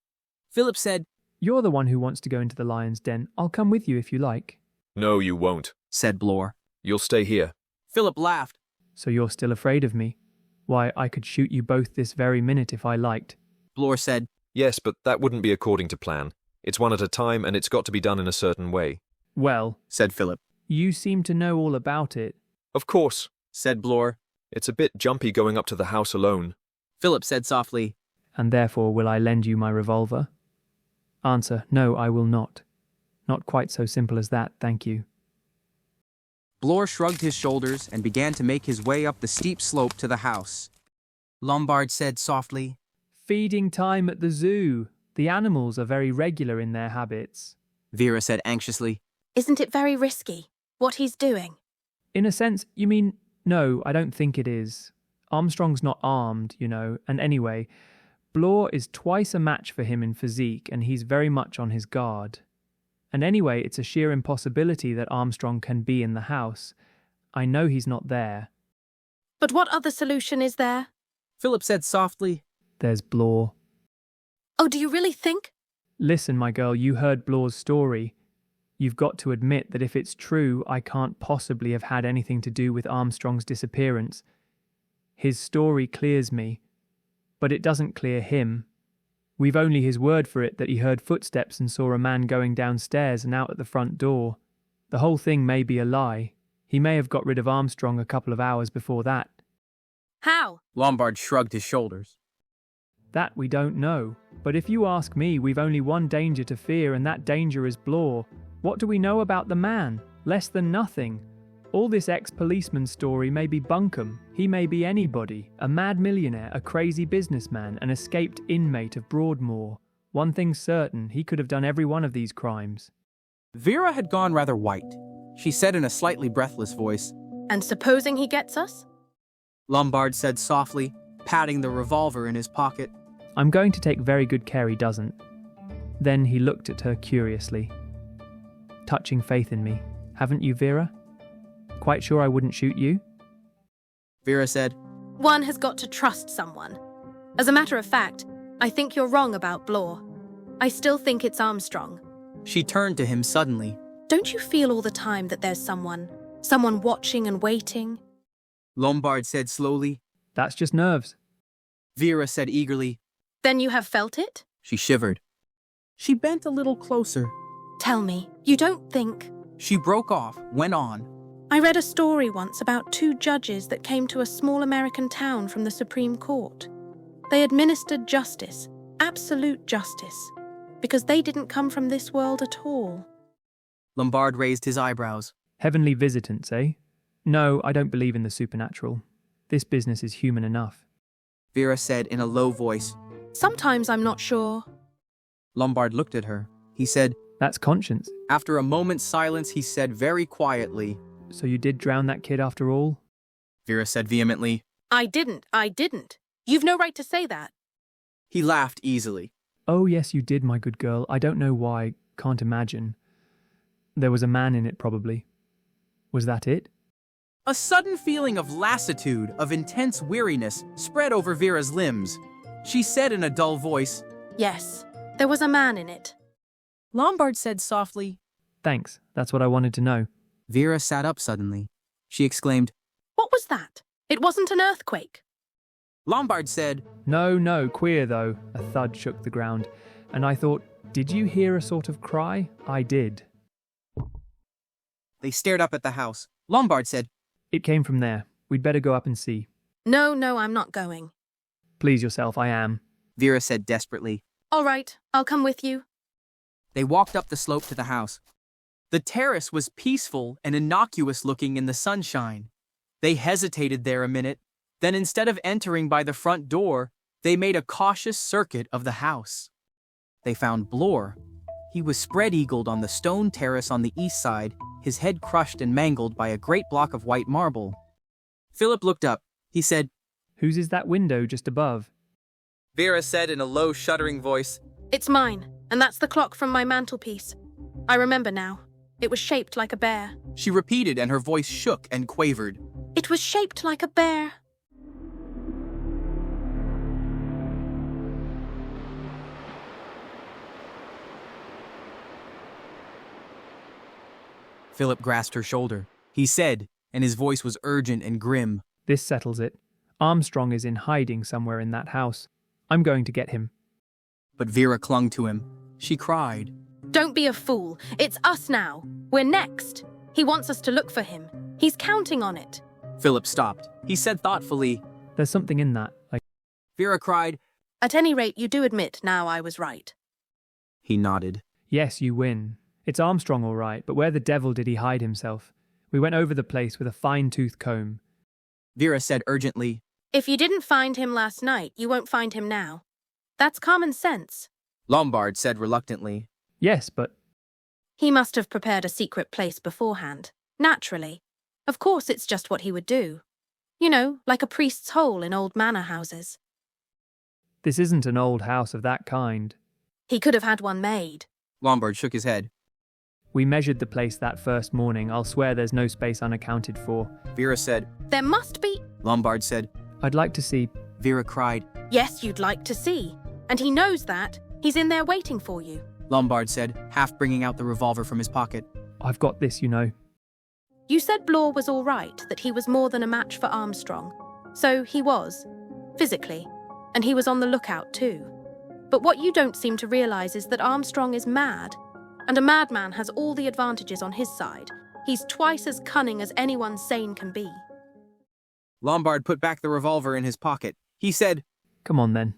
Philip said, You're the one who wants to go into the lion's den. I'll come with you if you like. No, you won't, said Blore. You'll stay here. Philip laughed. So you're still afraid of me? Why, I could shoot you both this very minute if I liked. Blore said, Yes, but that wouldn't be according to plan. It's one at a time, and it's got to be done in a certain way. Well, said Philip. You seem to know all about it. Of course, said Blore. It's a bit jumpy going up to the house alone. Philip said softly, And therefore will I lend you my revolver? Answer, no, I will not. Not quite so simple as that, thank you. Blore shrugged his shoulders and began to make his way up the steep slope to the house. Lombard said softly, Feeding time at the zoo. The animals are very regular in their habits. Vera said anxiously, Isn't it very risky, what he's doing? In a sense, you mean, no, I don't think it is. Armstrong's not armed, you know, and anyway, Blore is twice a match for him in physique, and he's very much on his guard. And anyway, it's a sheer impossibility that Armstrong can be in the house. I know he's not there. But what other solution is there? Philip said softly, There's Blore. Oh, do you really think? Listen, my girl, you heard Blore's story. You've got to admit that if it's true, I can't possibly have had anything to do with Armstrong's disappearance. His story clears me, but it doesn't clear him. We've only his word for it that he heard footsteps and saw a man going downstairs and out at the front door. The whole thing may be a lie. He may have got rid of Armstrong a couple of hours before that. How? Lombard shrugged his shoulders. That we don't know. But if you ask me, we've only one danger to fear, and that danger is Blore. What do we know about the man? Less than nothing. All this ex-policeman story may be bunkum. He may be anybody. A mad millionaire, a crazy businessman, an escaped inmate of Broadmoor. One thing's certain, he could have done every one of these crimes. Vera had gone rather white. She said in a slightly breathless voice, And supposing he gets us? Lombard said softly, patting the revolver in his pocket. I'm going to take very good care he doesn't. Then he looked at her curiously. Touching faith in me. Haven't you, Vera? Quite sure I wouldn't shoot you? Vera said, One has got to trust someone. As a matter of fact, I think you're wrong about Blore. I still think it's Armstrong. She turned to him suddenly. Don't you feel all the time that there's someone watching and waiting? Lombard said slowly. That's just nerves. Vera said eagerly. Then you have felt it? She shivered. She bent a little closer. Tell me, you don't think... She broke off, went on. I read a story once about 2 judges that came to a small American town from the Supreme Court. They administered justice, absolute justice, because they didn't come from this world at all. Lombard raised his eyebrows. Heavenly visitants, eh? No, I don't believe in the supernatural. This business is human enough. Vera said in a low voice. Sometimes I'm not sure. Lombard looked at her. He said, That's conscience. After a moment's silence, he said very quietly, So you did drown that kid after all? Vera said vehemently. I didn't. You've no right to say that. He laughed easily. Oh, yes, you did, my good girl. I don't know why. Can't imagine. There was a man in it, probably. Was that it? A sudden feeling of lassitude, of intense weariness, spread over Vera's limbs. She said in a dull voice, Yes, there was a man in it. Lombard said softly, Thanks, that's what I wanted to know. Vera sat up suddenly. She exclaimed, What was that? It wasn't an earthquake. Lombard said, No, queer though. A thud shook the ground, and I thought, did you hear a sort of cry? I did. They stared up at the house. Lombard said, It came from there. We'd better go up and see. No, I'm not going. Please yourself, I am. Vera said desperately. All right, I'll come with you. They walked up the slope to the house. The terrace was peaceful and innocuous looking in the sunshine. They hesitated there a minute. Then instead of entering by the front door, they made a cautious circuit of the house. They found Blore. He was spread-eagled on the stone terrace on the east side, his head crushed and mangled by a great block of white marble. Philip looked up. He said, Whose is that window just above? Vera said in a low, shuddering voice. It's mine, and that's the clock from my mantelpiece. I remember now. It was shaped like a bear. She repeated, and her voice shook and quavered. It was shaped like a bear. Philip grasped her shoulder. He said, and his voice was urgent and grim. This settles it. Armstrong is in hiding somewhere in that house. I'm going to get him. But Vera clung to him. She cried. Don't be a fool. It's us now. We're next. He wants us to look for him. He's counting on it. Philip stopped. He said thoughtfully, There's something in that. Vera cried. At any rate, you do admit now I was right. He nodded. Yes, you win. It's Armstrong all right, but where the devil did he hide himself? We went over the place with a fine-tooth comb. Vera said urgently. If you didn't find him last night, you won't find him now. That's common sense. Lombard said reluctantly. Yes, but... He must have prepared a secret place beforehand. Naturally. Of course it's just what he would do. You know, like a priest's hole in old manor houses. This isn't an old house of that kind. He could have had one made. Lombard shook his head. We measured the place that first morning. I'll swear there's no space unaccounted for. Vera said. There must be. Lombard said. I'd like to see... Vera cried. Yes, you'd like to see. And he knows that. He's in there waiting for you. Lombard said, half bringing out the revolver from his pocket. I've got this, you know. You said Blore was all right, that he was more than a match for Armstrong. So he was, physically. And he was on the lookout too. But what you don't seem to realize is that Armstrong is mad. And a madman has all the advantages on his side. He's twice as cunning as anyone sane can be. Lombard put back the revolver in his pocket. He said, Come on then.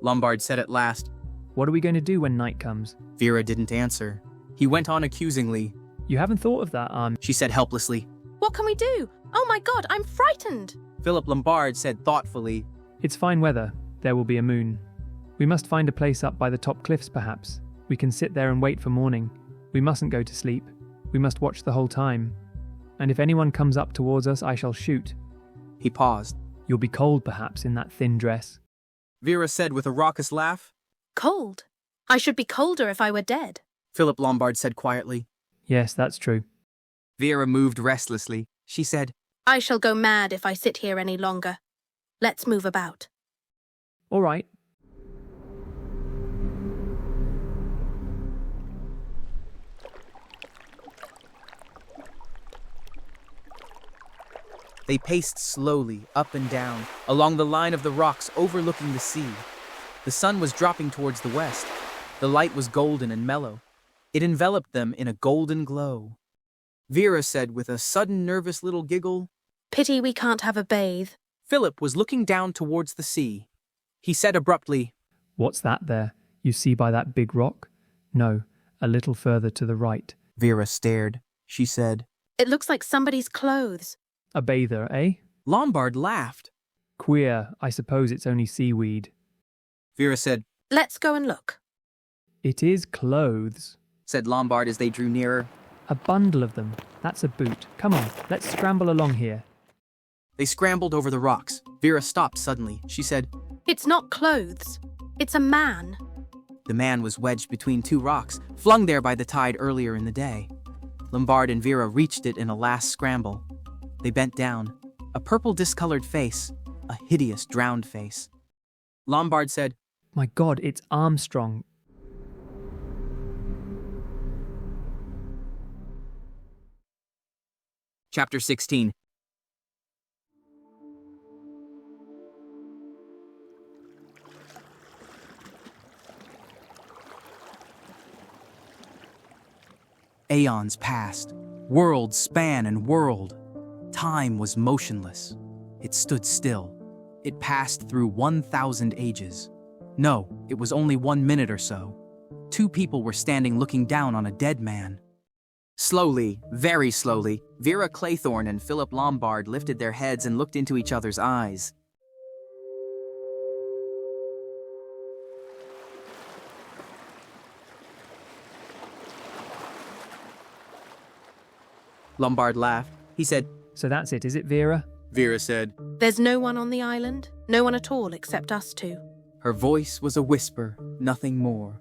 Lombard said at last. What are we going to do when night comes? Vera didn't answer. He went on accusingly. You haven't thought of that, she said helplessly. What can we do? Oh my God, I'm frightened. Philip Lombard said thoughtfully. It's fine weather. There will be a moon. We must find a place up by the top cliffs, perhaps. We can sit there and wait for morning. We mustn't go to sleep. We must watch the whole time. And if anyone comes up towards us, I shall shoot. He paused. You'll be cold, perhaps, in that thin dress. Vera said with a raucous laugh. Cold? I should be colder if I were dead. Philip Lombard said quietly. Yes, that's true. Vera moved restlessly. She said, I shall go mad if I sit here any longer. Let's move about. All right. They paced slowly up and down, along the line of the rocks overlooking the sea. The sun was dropping towards the west. The light was golden and mellow. It enveloped them in a golden glow. Vera said with a sudden nervous little giggle, Pity we can't have a bathe. Philip was looking down towards the sea. He said abruptly, What's that there? You see by that big rock? No, a little further to the right. Vera stared. She said, It looks like somebody's clothes. A bather, eh? Lombard laughed. Queer, I suppose it's only seaweed. Vera said, Let's go and look. It is clothes, said Lombard as they drew nearer. A bundle of them. That's a boot. Come on, let's scramble along here. They scrambled over the rocks. Vera stopped suddenly. She said, It's not clothes. It's a man. The man was wedged between two rocks, flung there by the tide earlier in the day. Lombard and Vera reached it in a last scramble. They bent down. A purple discolored face. A hideous drowned face. Lombard said, My God, it's Armstrong. Chapter 16. Aeons passed. Worlds span and whirled. Time was motionless. It stood still. It passed through 1,000 ages. No, it was only 1 minute or so. Two people were standing looking down on a dead man. Slowly, very slowly, Vera Claythorne and Philip Lombard lifted their heads and looked into each other's eyes. Lombard laughed. He said, So that's it, is it, Vera? Vera said, There's no one on the island? No one at all except us two? Her voice was a whisper, nothing more.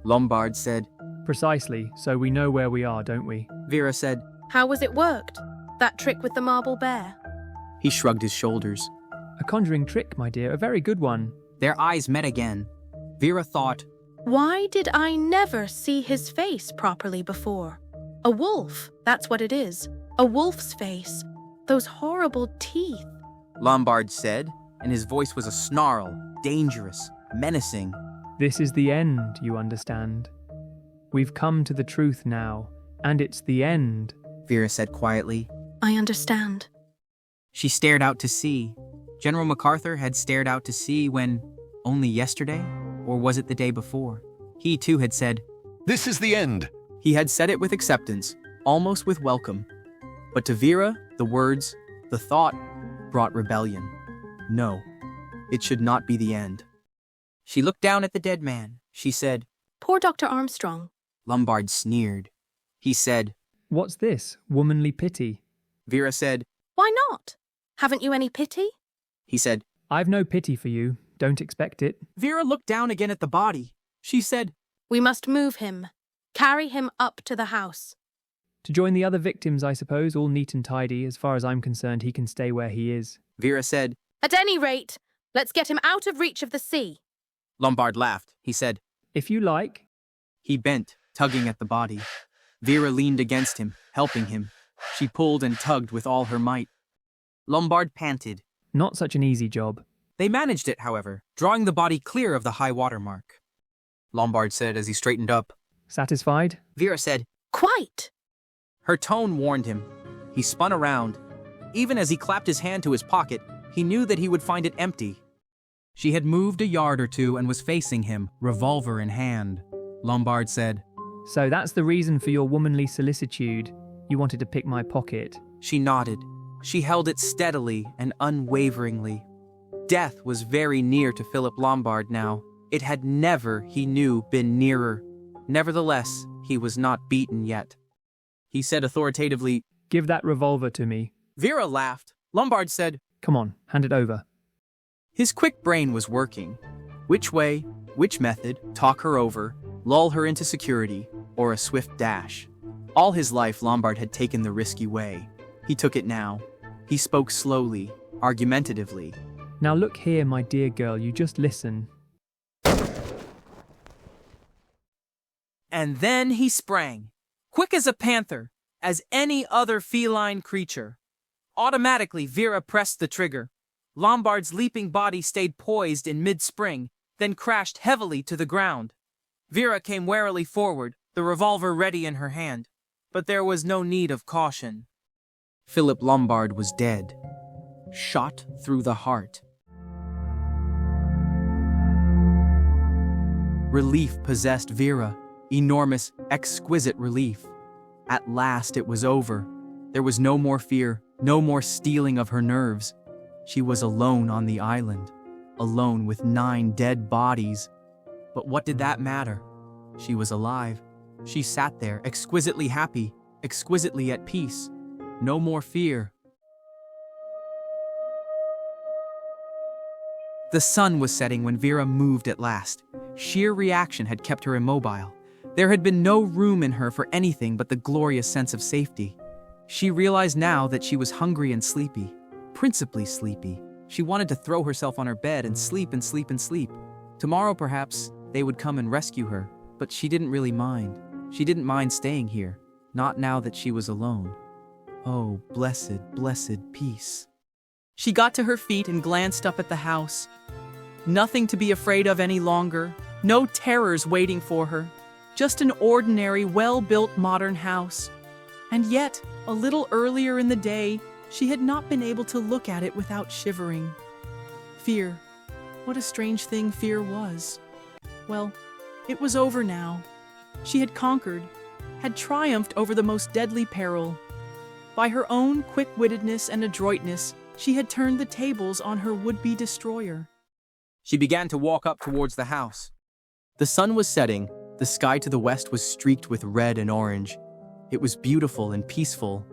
Lombard said, Precisely, so we know where we are, don't we? Vera said, How was it worked? That trick with the marble bear? He shrugged his shoulders. A conjuring trick, my dear, a very good one. Their eyes met again. Vera thought, Why did I never see his face properly before? A wolf, that's what it is. A wolf's face. Those horrible teeth. Lombard said, and his voice was a snarl, dangerous, menacing. This is the end, you understand. We've come to the truth now, and it's the end. Vera said quietly. I understand. She stared out to sea. General MacArthur had stared out to sea when, only yesterday? Or was it the day before? He too had said, This is the end. He had said it with acceptance, almost with welcome. But to Vera, the words, the thought, brought rebellion. No, it should not be the end. She looked down at the dead man. She said, Poor Dr. Armstrong. Lombard sneered. He said, What's this? Womanly pity? Vera said, Why not? Haven't you any pity? He said, I've no pity for you. Don't expect it. Vera looked down again at the body. She said, We must move him. Carry him up to the house. To join the other victims, I suppose, all neat and tidy. As far as I'm concerned, he can stay where he is. Vera said, At any rate, let's get him out of reach of the sea. Lombard laughed. He said, If you like. He bent, tugging at the body. Vera leaned against him, helping him. She pulled and tugged with all her might. Lombard panted. Not such an easy job. They managed it, however, drawing the body clear of the high water mark. Lombard said as he straightened up. Satisfied? Vera said, Quite. Her tone warned him. He spun around. Even as he clapped his hand to his pocket, he knew that he would find it empty. She had moved a yard or two and was facing him, revolver in hand. Lombard said, So that's the reason for your womanly solicitude. You wanted to pick my pocket. She nodded. She held it steadily and unwaveringly. Death was very near to Philip Lombard now. It had never, he knew, been nearer. Nevertheless, he was not beaten yet. He said authoritatively, Give that revolver to me. Vera laughed. Lombard said, Come on, hand it over. His quick brain was working. Which way, which method, talk her over, lull her into security, or a swift dash. All his life, Lombard had taken the risky way. He took it now. He spoke slowly, argumentatively. Now look here, my dear girl, you just listen. And then he sprang, quick as a panther, as any other feline creature. Automatically, Vera pressed the trigger. Lombard's leaping body stayed poised in mid-spring, then crashed heavily to the ground. Vera came warily forward, the revolver ready in her hand. But there was no need of caution. Philip Lombard was dead, shot through the heart. Relief possessed Vera, enormous, exquisite relief. At last it was over. There was no more fear, no more stealing of her nerves. She was alone on the island, alone with 9 dead bodies. But what did that matter? She was alive. She sat there, exquisitely happy, exquisitely at peace. No more fear. The sun was setting when Vera moved at last. Sheer reaction had kept her immobile. There had been no room in her for anything but the glorious sense of safety. She realized now that she was hungry and sleepy, principally sleepy. She wanted to throw herself on her bed and sleep and sleep and sleep. Tomorrow, perhaps, they would come and rescue her, but she didn't really mind. She didn't mind staying here, not now that she was alone. Oh, blessed, blessed peace. She got to her feet and glanced up at the house. Nothing to be afraid of any longer. No terrors waiting for her. Just an ordinary, well-built modern house. And yet, a little earlier in the day, she had not been able to look at it without shivering. Fear. What a strange thing fear was. Well, it was over now. She had conquered, had triumphed over the most deadly peril. By her own quick-wittedness and adroitness, she had turned the tables on her would-be destroyer. She began to walk up towards the house. The sun was setting. The sky to the west was streaked with red and orange. It was beautiful and peaceful,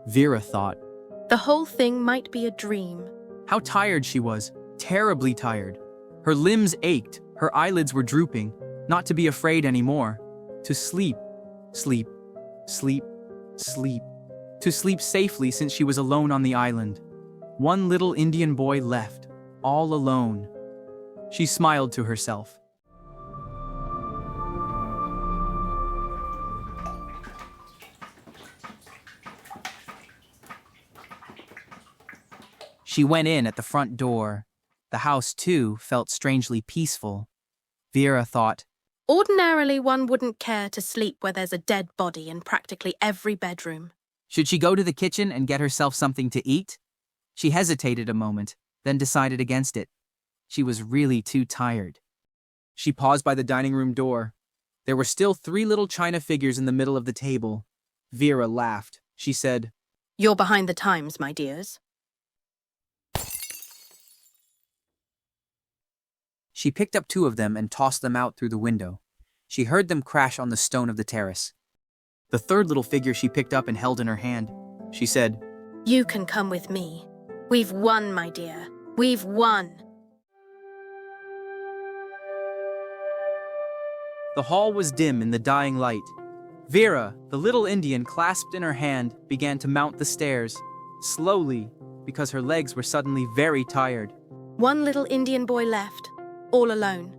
Vera thought. The whole thing might be a dream. How tired she was, terribly tired. Her limbs ached, her eyelids were drooping, not to be afraid anymore. To sleep, sleep, sleep, sleep. To sleep safely since she was alone on the island. One little Indian boy left, all alone. She smiled to herself. She went in at the front door. The house, too, felt strangely peaceful. Vera thought, Ordinarily, one wouldn't care to sleep where there's a dead body in practically every bedroom. should she go to the kitchen and get herself something to eat? She hesitated a moment, then decided against it. She was really too tired. She paused by the dining room door. There were still 3 little china figures in the middle of the table. Vera laughed. She said, You're behind the times, my dears. She picked up 2 of them and tossed them out through the window. She heard them crash on the stone of the terrace. The 3rd little figure she picked up and held in her hand. She said, You can come with me. We've won, my dear. We've won. The hall was dim in the dying light. Vera, the little Indian clasped in her hand, began to mount the stairs, slowly, because her legs were suddenly very tired. One little Indian boy left, all alone.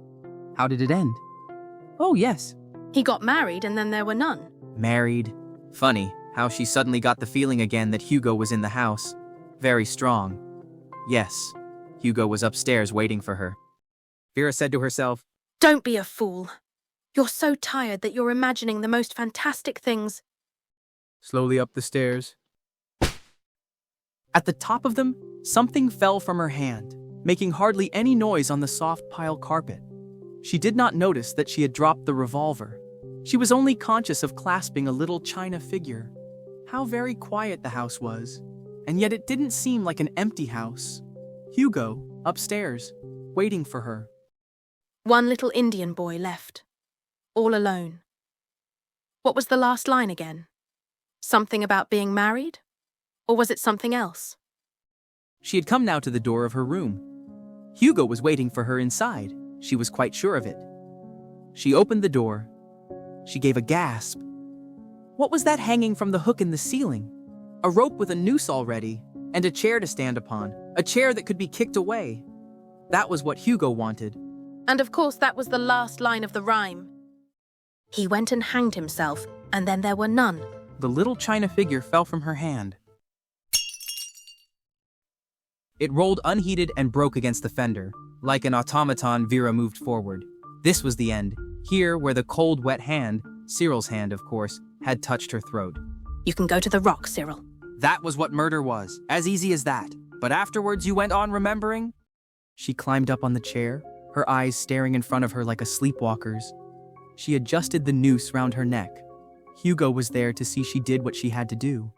How did it end? Oh, yes. He got married and then there were none. Married. Funny how she suddenly got the feeling again that Hugo was in the house. Very strong. Yes, Hugo was upstairs waiting for her. Vera said to herself, Don't be a fool. You're so tired that you're imagining the most fantastic things. Slowly up the stairs. At the top of them, something fell from her hand, making hardly any noise on the soft pile carpet. She did not notice that she had dropped the revolver. She was only conscious of clasping a little china figure. How very quiet the house was, and yet it didn't seem like an empty house. Hugo, upstairs, waiting for her. One little Indian boy left, all alone. What was the last line again? Something about being married? Or was it something else? She had come now to the door of her room. Hugo was waiting for her inside. She was quite sure of it. She opened the door. She gave a gasp. What was that hanging from the hook in the ceiling? A rope with a noose already, and a chair to stand upon, a chair that could be kicked away. That was what Hugo wanted. And of course that was the last line of the rhyme. He went and hanged himself, and then there were none. The little china figure fell from her hand. It rolled unheeded and broke against the fender. Like an automaton, Vera moved forward. This was the end, here where the cold, wet hand, Cyril's hand, of course, had touched her throat. You can go to the rock, Cyril. That was what murder was, as easy as that. But afterwards you went on remembering? She climbed up on the chair, her eyes staring in front of her like a sleepwalker's. She adjusted the noose round her neck. Hugo was there to see she did what she had to do.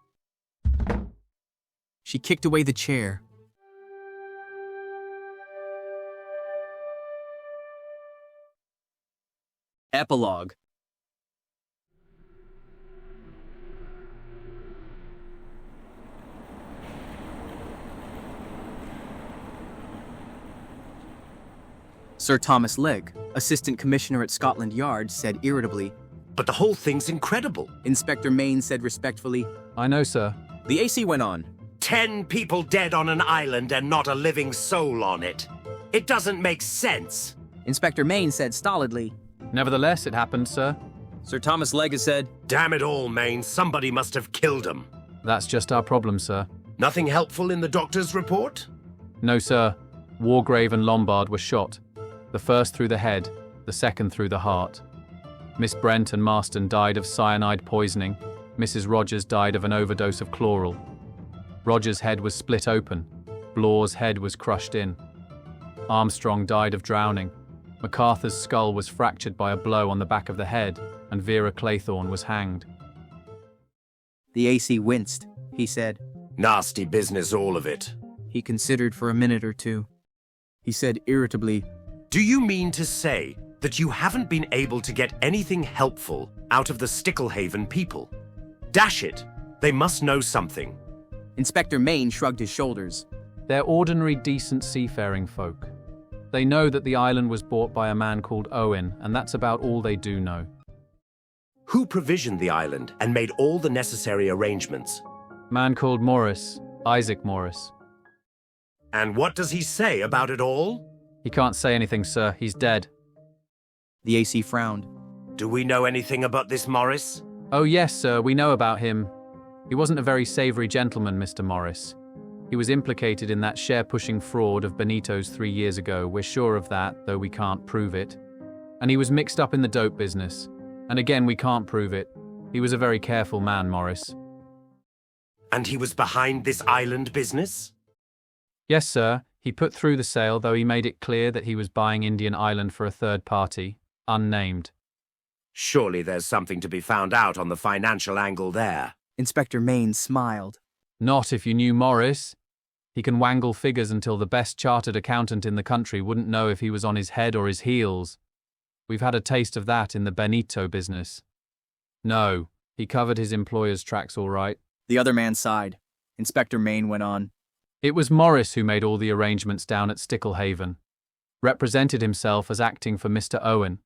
She kicked away the chair. Epilogue. Sir Thomas Legge, Assistant Commissioner at Scotland Yard, said irritably, But the whole thing's incredible. Inspector Mayne said respectfully, I know, sir. The AC went on. 10 people dead on an island and not a living soul on it. It doesn't make sense. Inspector Mayne said stolidly, Nevertheless, it happened, sir. Sir Thomas Legge said, Damn it all, Maine, somebody must have killed him. That's just our problem, sir. Nothing helpful in the doctor's report? No, sir. Wargrave and Lombard were shot. The first through the head, the second through the heart. Miss Brent and Marston died of cyanide poisoning. Mrs. Rogers died of an overdose of chloral. Rogers' head was split open. Blaw's head was crushed in. Armstrong died of drowning. MacArthur's skull was fractured by a blow on the back of the head, and Vera Claythorne was hanged. The AC winced, he said. Nasty business, all of it. He considered for a minute or two. He said irritably, Do you mean to say that you haven't been able to get anything helpful out of the Sticklehaven people? Dash it, they must know something. Inspector Mayne shrugged his shoulders. They're ordinary, decent seafaring folk. They know that the island was bought by a man called Owen, and that's about all they do know. Who provisioned the island and made all the necessary arrangements? Man called Morris, Isaac Morris. And what does he say about it all? He can't say anything, sir. He's dead. The AC frowned. Do we know anything about this Morris? Oh yes, sir, we know about him. He wasn't a very savoury gentleman, Mr. Morris. He was implicated in that share-pushing fraud of Benito's 3 years ago. We're sure of that, though we can't prove it. And he was mixed up in the dope business. And again, we can't prove it. He was a very careful man, Morris. And he was behind this island business? Yes, sir. He put through the sale, though he made it clear that he was buying Indian Island for a third party, unnamed. Surely there's something to be found out on the financial angle there. Inspector Maine smiled. Not if you knew Morris. He can wangle figures until the best chartered accountant in the country wouldn't know if he was on his head or his heels. We've had a taste of that in the Benito business. No, he covered his employer's tracks all right. The other man sighed. Inspector Maine went on. It was Morris who made all the arrangements down at Sticklehaven, represented himself as acting for Mr. Owen.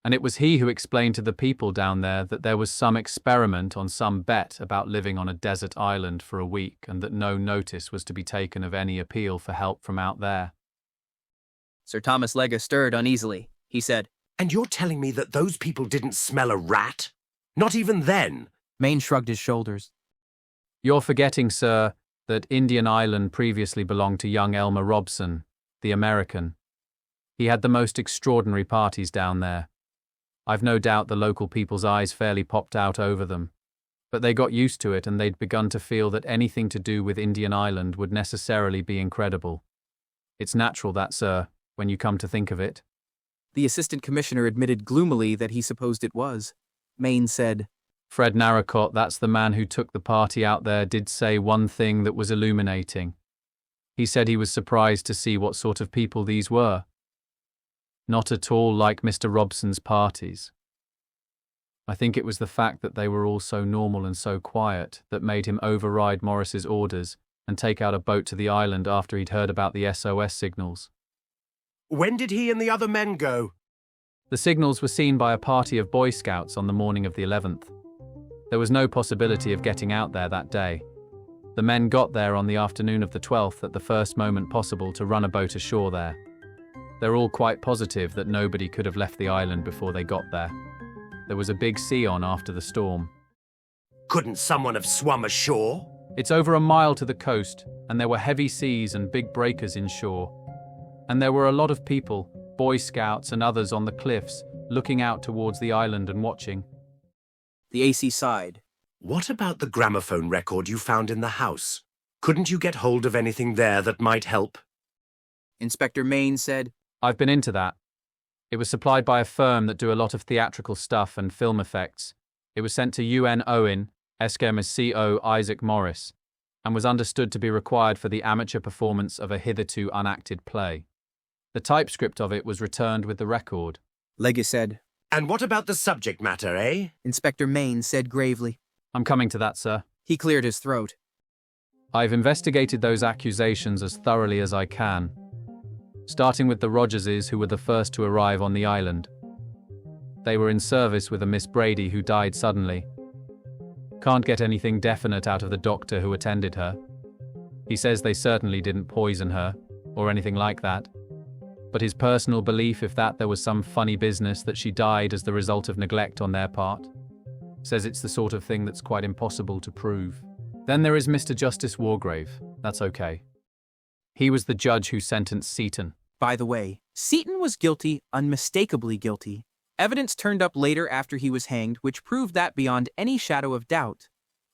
And it was he who explained to the people down there that there was some experiment on some bet about living on a desert island for a week and that no notice was to be taken of any appeal for help from out there. Sir Thomas Lega stirred uneasily. He said, And you're telling me that those people didn't smell a rat? Not even then? Maine shrugged his shoulders. You're forgetting, sir, that Indian Island previously belonged to young Elmer Robson, the American. He had the most extraordinary parties down there. I've no doubt the local people's eyes fairly popped out over them. But they got used to it and they'd begun to feel that anything to do with Indian Island would necessarily be incredible. It's natural that, sir, when you come to think of it. The assistant commissioner admitted gloomily that he supposed it was. Maine said, Fred Narracott, that's the man who took the party out there, did say one thing that was illuminating. He said he was surprised to see what sort of people these were. Not at all like Mr. Robson's parties. I think it was the fact that they were all so normal and so quiet that made him override Morris's orders and take out a boat to the island after he'd heard about the SOS signals. When did he and the other men go? The signals were seen by a party of Boy Scouts on the morning of the 11th. There was no possibility of getting out there that day. The men got there on the afternoon of the 12th at the first moment possible to run a boat ashore there. They're all quite positive that nobody could have left the island before they got there. There was a big sea on after the storm. Couldn't someone have swum ashore? It's over a mile to the coast, and there were heavy seas and big breakers inshore. And there were a lot of people, Boy Scouts and others on the cliffs, looking out towards the island and watching. The AC sighed. What about the gramophone record you found in the house? Couldn't you get hold of anything there that might help? Inspector Maine said, I've been into that. It was supplied by a firm that do a lot of theatrical stuff and film effects. It was sent to UN Owen, Esquem as CO Isaac Morris, and was understood to be required for the amateur performance of a hitherto unacted play. The typescript of it was returned with the record. Lega said, And what about the subject matter, eh? Inspector Maine said gravely. I'm coming to that, sir. He cleared his throat. I've investigated those accusations as thoroughly as I can, starting with the Rogerses, who were the first to arrive on the island. They were in service with a Miss Brady who died suddenly. Can't get anything definite out of the doctor who attended her. He says they certainly didn't poison her, or anything like that. But his personal belief, if that there was some funny business that she died as the result of neglect on their part, says it's the sort of thing that's quite impossible to prove. Then there is Mr. Justice Wargrave. That's okay. He was the judge who sentenced Seaton. By the way, Seaton was guilty, unmistakably guilty. Evidence turned up later after he was hanged, which proved that beyond any shadow of doubt.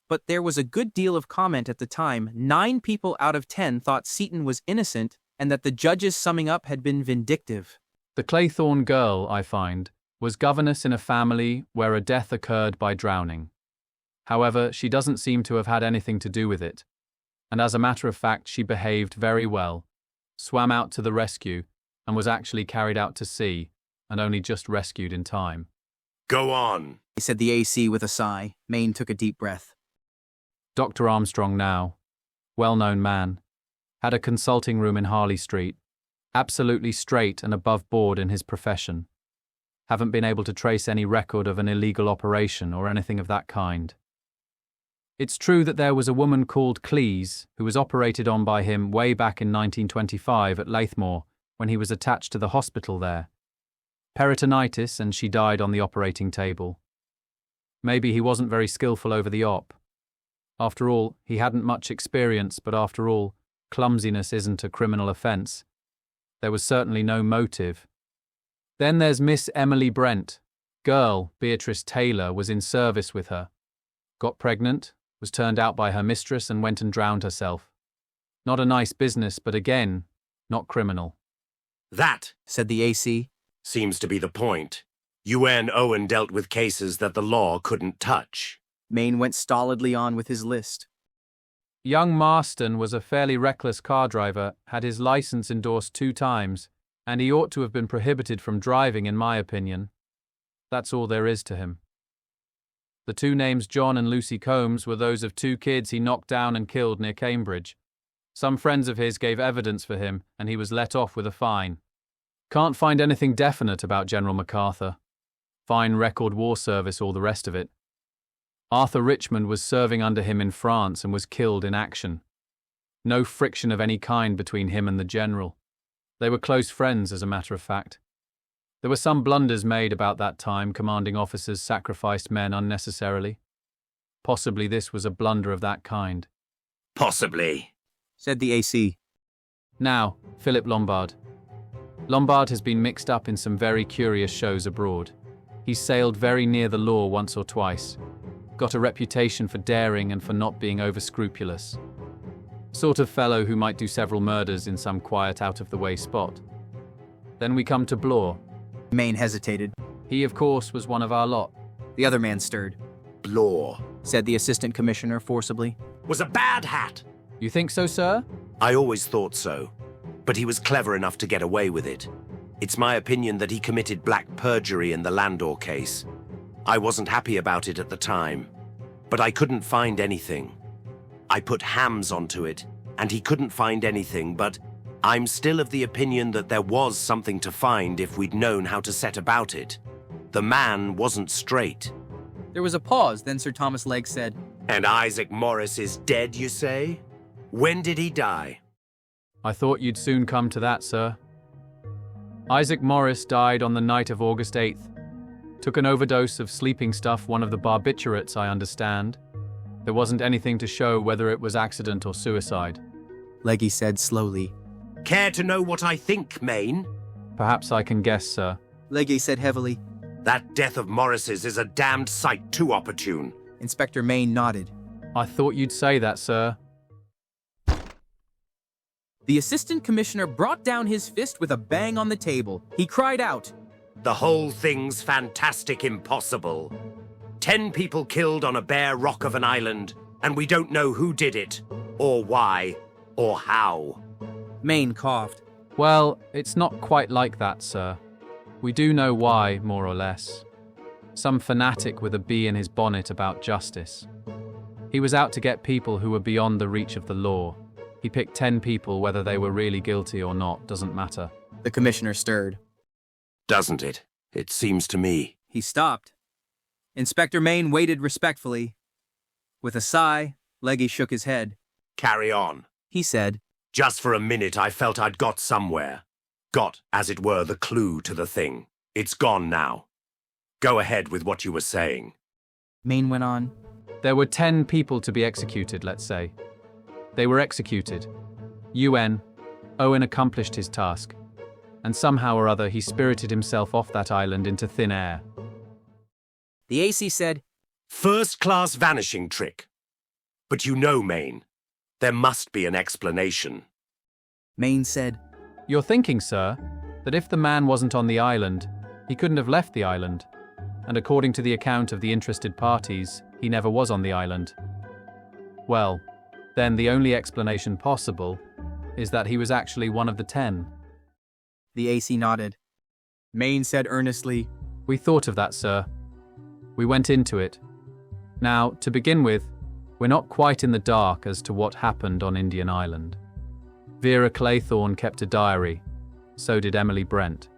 But there was a good deal of comment at the time. 9 people out of 10 thought Seaton was innocent, and that the judge's summing up had been vindictive. The Claythorne girl, I find, was governess in a family where a death occurred by drowning. However, she doesn't seem to have had anything to do with it. And as a matter of fact, she behaved very well, swam out to the rescue, and was actually carried out to sea, and only just rescued in time. Go on, said the AC with a sigh. Maine took a deep breath. Dr. Armstrong now, well-known man, Had a consulting room in Harley Street. Absolutely straight and above board in his profession. Haven't been able to trace any record of an illegal operation or anything of that kind. It's true that there was a woman called Cleese who was operated on by him way back in 1925 at Lathmore when he was attached to the hospital there. Peritonitis, and she died on the operating table. Maybe he wasn't very skillful over the op. After all, he hadn't much experience, but after all, clumsiness isn't a criminal offence. There was certainly no motive. Then there's Miss Emily Brent. Girl, Beatrice Taylor, was in service with her. Got pregnant, was turned out by her mistress and went and drowned herself. Not a nice business, but again, not criminal. That, said the AC, seems to be the point. UN Owen dealt with cases that the law couldn't touch. Maine went stolidly on with his list. Young Marston was a fairly reckless car driver, had his license endorsed 2 times, and he ought to have been prohibited from driving, in my opinion. That's all there is to him. The 2 names John and Lucy Combs were those of 2 kids he knocked down and killed near Cambridge. Some friends of his gave evidence for him, and he was let off with a fine. Can't find anything definite about General MacArthur. Fine record war service, all the rest of it. Arthur Richmond was serving under him in France and was killed in action. No friction of any kind between him and the general. They were close friends, as a matter of fact. There were some blunders made about that time, commanding officers sacrificed men unnecessarily. Possibly this was a blunder of that kind. Possibly, said the AC. Now, Philip Lombard. Lombard has been mixed up in some very curious shows abroad. He's sailed very near the law once or twice. Got a reputation for daring and for not being over-scrupulous. Sort of fellow who might do several murders in some quiet out-of-the-way spot. Then we come to Blore. Maine hesitated. He, of course, was one of our lot. The other man stirred. Blore, said the assistant commissioner forcibly. was a bad hat. You think so, sir? I always thought so. But he was clever enough to get away with it. It's my opinion that he committed black perjury in the Landor case. I wasn't happy about it at the time, but I couldn't find anything. I put Hams onto it, and he couldn't find anything, but I'm still of the opinion that there was something to find if we'd known how to set about it. The man wasn't straight. There was a pause, then Sir Thomas Legge said, And Isaac Morris is dead, you say? When did he die? I thought you'd soon come to that, sir. Isaac Morris died on the night of August 8th. Took an overdose of sleeping stuff, one of the barbiturates, I understand. There wasn't anything to show whether it was accident or suicide. Legge said slowly. Care to know what I think, Maine? Perhaps I can guess, sir. Legge said heavily. That death of Morris's is a damned sight too opportune. Inspector Maine nodded. I thought you'd say that, sir. The assistant commissioner brought down his fist with a bang on the table. He cried out, The whole thing's fantastic impossible. 10 people killed on a bare rock of an island, and we don't know who did it, or why, or how. Maine coughed. Well, it's not quite like that, sir. We do know why, more or less. Some fanatic with a bee in his bonnet about justice. He was out to get people who were beyond the reach of the law. He picked 10 people, whether they were really guilty or not, doesn't matter. The commissioner stirred. Doesn't it? It seems to me. He stopped. Inspector Maine waited respectfully. With a sigh, Legge shook his head. Carry on, he said. Just for a minute I felt I'd got somewhere. Got, as it were, the clue to the thing. It's gone now. Go ahead with what you were saying. Maine went on. There were 10 people to be executed, let's say. They were executed. UN, Owen accomplished his task. And somehow or other he spirited himself off that island into thin air. The AC said, First-class vanishing trick. But you know, Maine, there must be an explanation. Maine said, You're thinking, sir, that if the man wasn't on the island, he couldn't have left the island. And according to the account of the interested parties, he never was on the island. Well, then the only explanation possible is that he was actually one of the 10. The AC nodded. Maine said earnestly, We thought of that, sir. We went into it. Now, to begin with, we're not quite in the dark as to what happened on Indian Island. Vera Claythorne kept a diary. So did Emily Brent.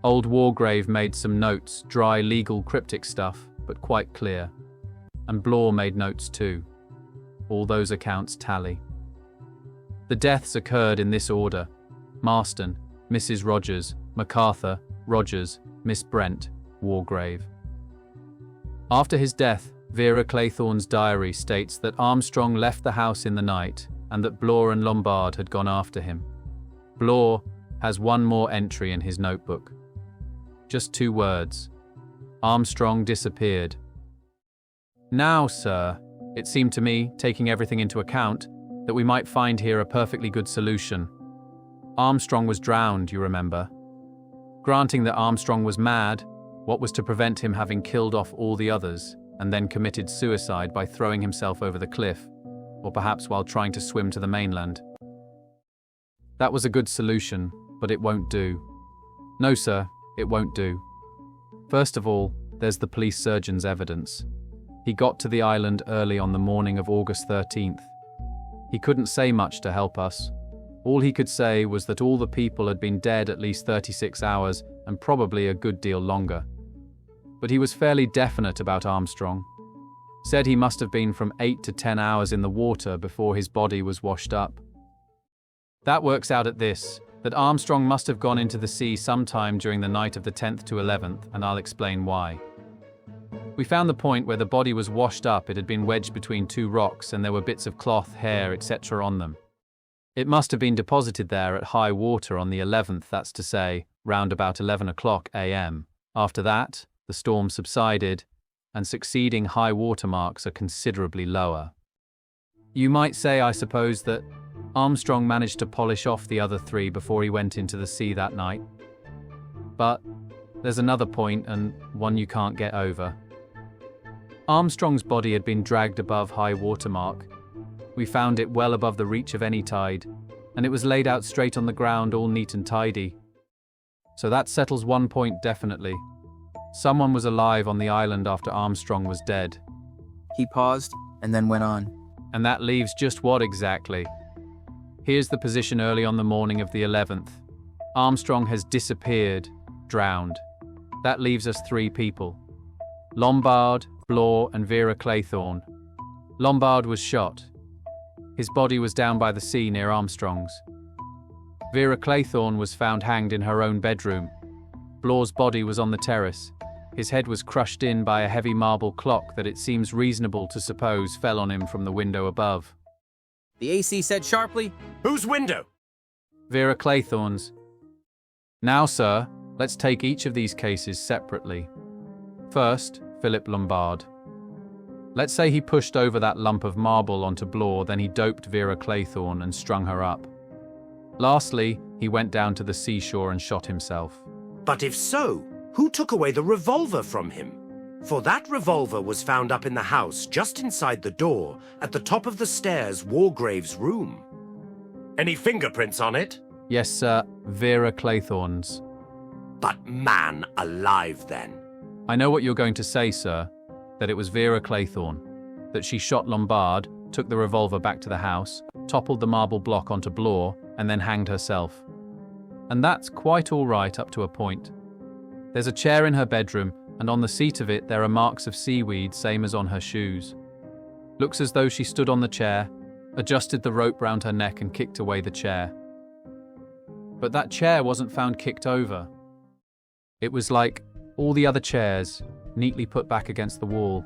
Old Wargrave made some notes, dry, legal, cryptic stuff, but quite clear. And Blore made notes too. All those accounts tally. The deaths occurred in this order: Marston, Mrs. Rogers, MacArthur, Rogers, Miss Brent, Wargrave. After his death, Vera Claythorne's diary states that Armstrong left the house in the night and that Blore and Lombard had gone after him. Blore has one more entry in his notebook. Just 2 words. Armstrong disappeared. Now, sir, it seemed to me, taking everything into account, that we might find here a perfectly good solution. Armstrong was drowned, you remember. Granting that Armstrong was mad, what was to prevent him having killed off all the others and then committed suicide by throwing himself over the cliff, or perhaps while trying to swim to the mainland? That was a good solution, but it won't do. No, sir, it won't do. First of all, there's the police surgeon's evidence. He got to the island early on the morning of August 13th. He couldn't say much to help us. All he could say was that all the people had been dead at least 36 hours and probably a good deal longer. But he was fairly definite about Armstrong. Said he must have been from 8 to 10 hours in the water before his body was washed up. That works out at this, that Armstrong must have gone into the sea sometime during the night of the 10th to 11th, and I'll explain why. We found the point where the body was washed up. It had been wedged between 2 rocks and there were bits of cloth, hair, etc. on them. It must have been deposited there at high water on the 11th, that's to say, round about 11 o'clock a.m. After that, the storm subsided, and succeeding high water marks are considerably lower. You might say, I suppose, that Armstrong managed to polish off the other 3 before he went into the sea that night. But there's another point, and one you can't get over. Armstrong's body had been dragged above high water mark. We found it well above the reach of any tide, and it was laid out straight on the ground, all neat and tidy. So that settles one point definitely. Someone was alive on the island after Armstrong was dead. He paused and then went on. And that leaves just what exactly? Here's the position early on the morning of the 11th. Armstrong has disappeared, drowned. That leaves us 3 people. Lombard, Blore and Vera Claythorne. Lombard was shot. His body was down by the sea near Armstrong's. Vera Claythorne was found hanged in her own bedroom. Blore's body was on the terrace. His head was crushed in by a heavy marble clock that it seems reasonable to suppose fell on him from the window above. The AC said sharply, "Whose window?" Vera Claythorne's. Now, sir, let's take each of these cases separately. First, Philip Lombard. Let's say he pushed over that lump of marble onto Blore, then he doped Vera Claythorne and strung her up. Lastly, he went down to the seashore and shot himself. But if so, who took away the revolver from him? For that revolver was found up in the house, just inside the door, at the top of the stairs, Wargrave's room. Any fingerprints on it? Yes, sir, Vera Claythorne's. But man alive then. I know what you're going to say, sir, that it was Vera Claythorne, that she shot Lombard, took the revolver back to the house, toppled the marble block onto Blore, and then hanged herself. And that's quite all right up to a point. There's a chair in her bedroom, and on the seat of it there are marks of seaweed, same as on her shoes. Looks as though she stood on the chair, adjusted the rope round her neck and kicked away the chair. But that chair wasn't found kicked over. It was like all the other chairs, neatly put back against the wall.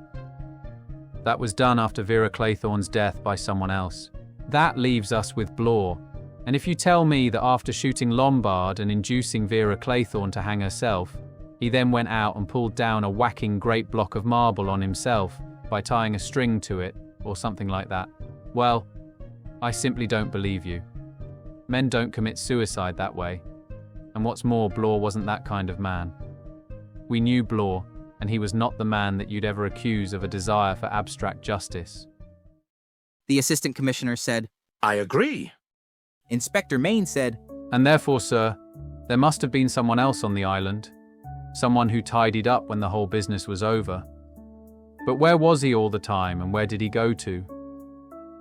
That was done after Vera Claythorne's death by someone else. That leaves us with Blore. And if you tell me that after shooting Lombard and inducing Vera Claythorne to hang herself, he then went out and pulled down a whacking great block of marble on himself by tying a string to it, or something like that, well, I simply don't believe you. Men don't commit suicide that way. And what's more, Blore wasn't that kind of man. We knew Blore, and he was not the man that you'd ever accuse of a desire for abstract justice. The assistant commissioner said, I agree. Inspector Main said, And therefore, sir, there must have been someone else on the island. Someone who tidied up when the whole business was over. But where was he all the time, and where did he go to?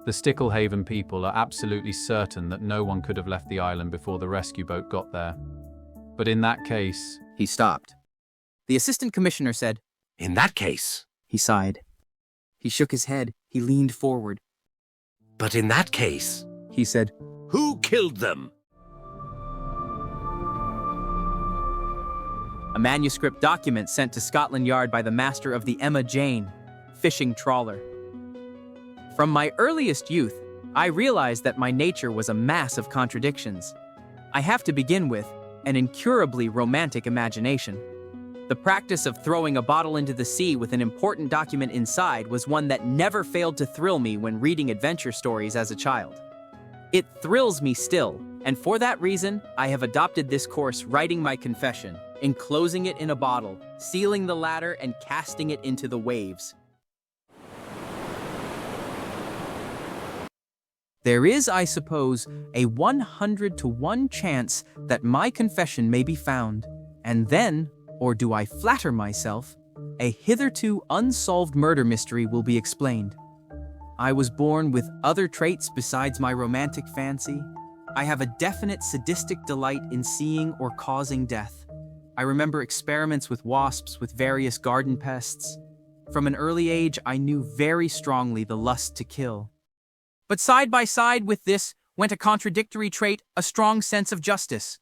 The Sticklehaven people are absolutely certain that no one could have left the island before the rescue boat got there. But in that case... He stopped. The assistant commissioner said, In that case... He sighed. He shook his head. He leaned forward. But in that case... He said, Who killed them? A manuscript document sent to Scotland Yard by the master of the Emma Jane, fishing trawler. From my earliest youth, I realized that my nature was a mass of contradictions. I have to begin with an incurably romantic imagination. The practice of throwing a bottle into the sea with an important document inside was one that never failed to thrill me when reading adventure stories as a child. It thrills me still, and for that reason, I have adopted this course writing my confession, enclosing it in a bottle, sealing the latter, and casting it into the waves. There is, I suppose, a 100-to-1 chance that my confession may be found, and then, or do I flatter myself, a hitherto unsolved murder mystery will be explained. I was born with other traits besides my romantic fancy. I have a definite sadistic delight in seeing or causing death. I remember experiments with wasps with various garden pests. From an early age, I knew very strongly the lust to kill. But side by side with this went a contradictory trait, a strong sense of justice.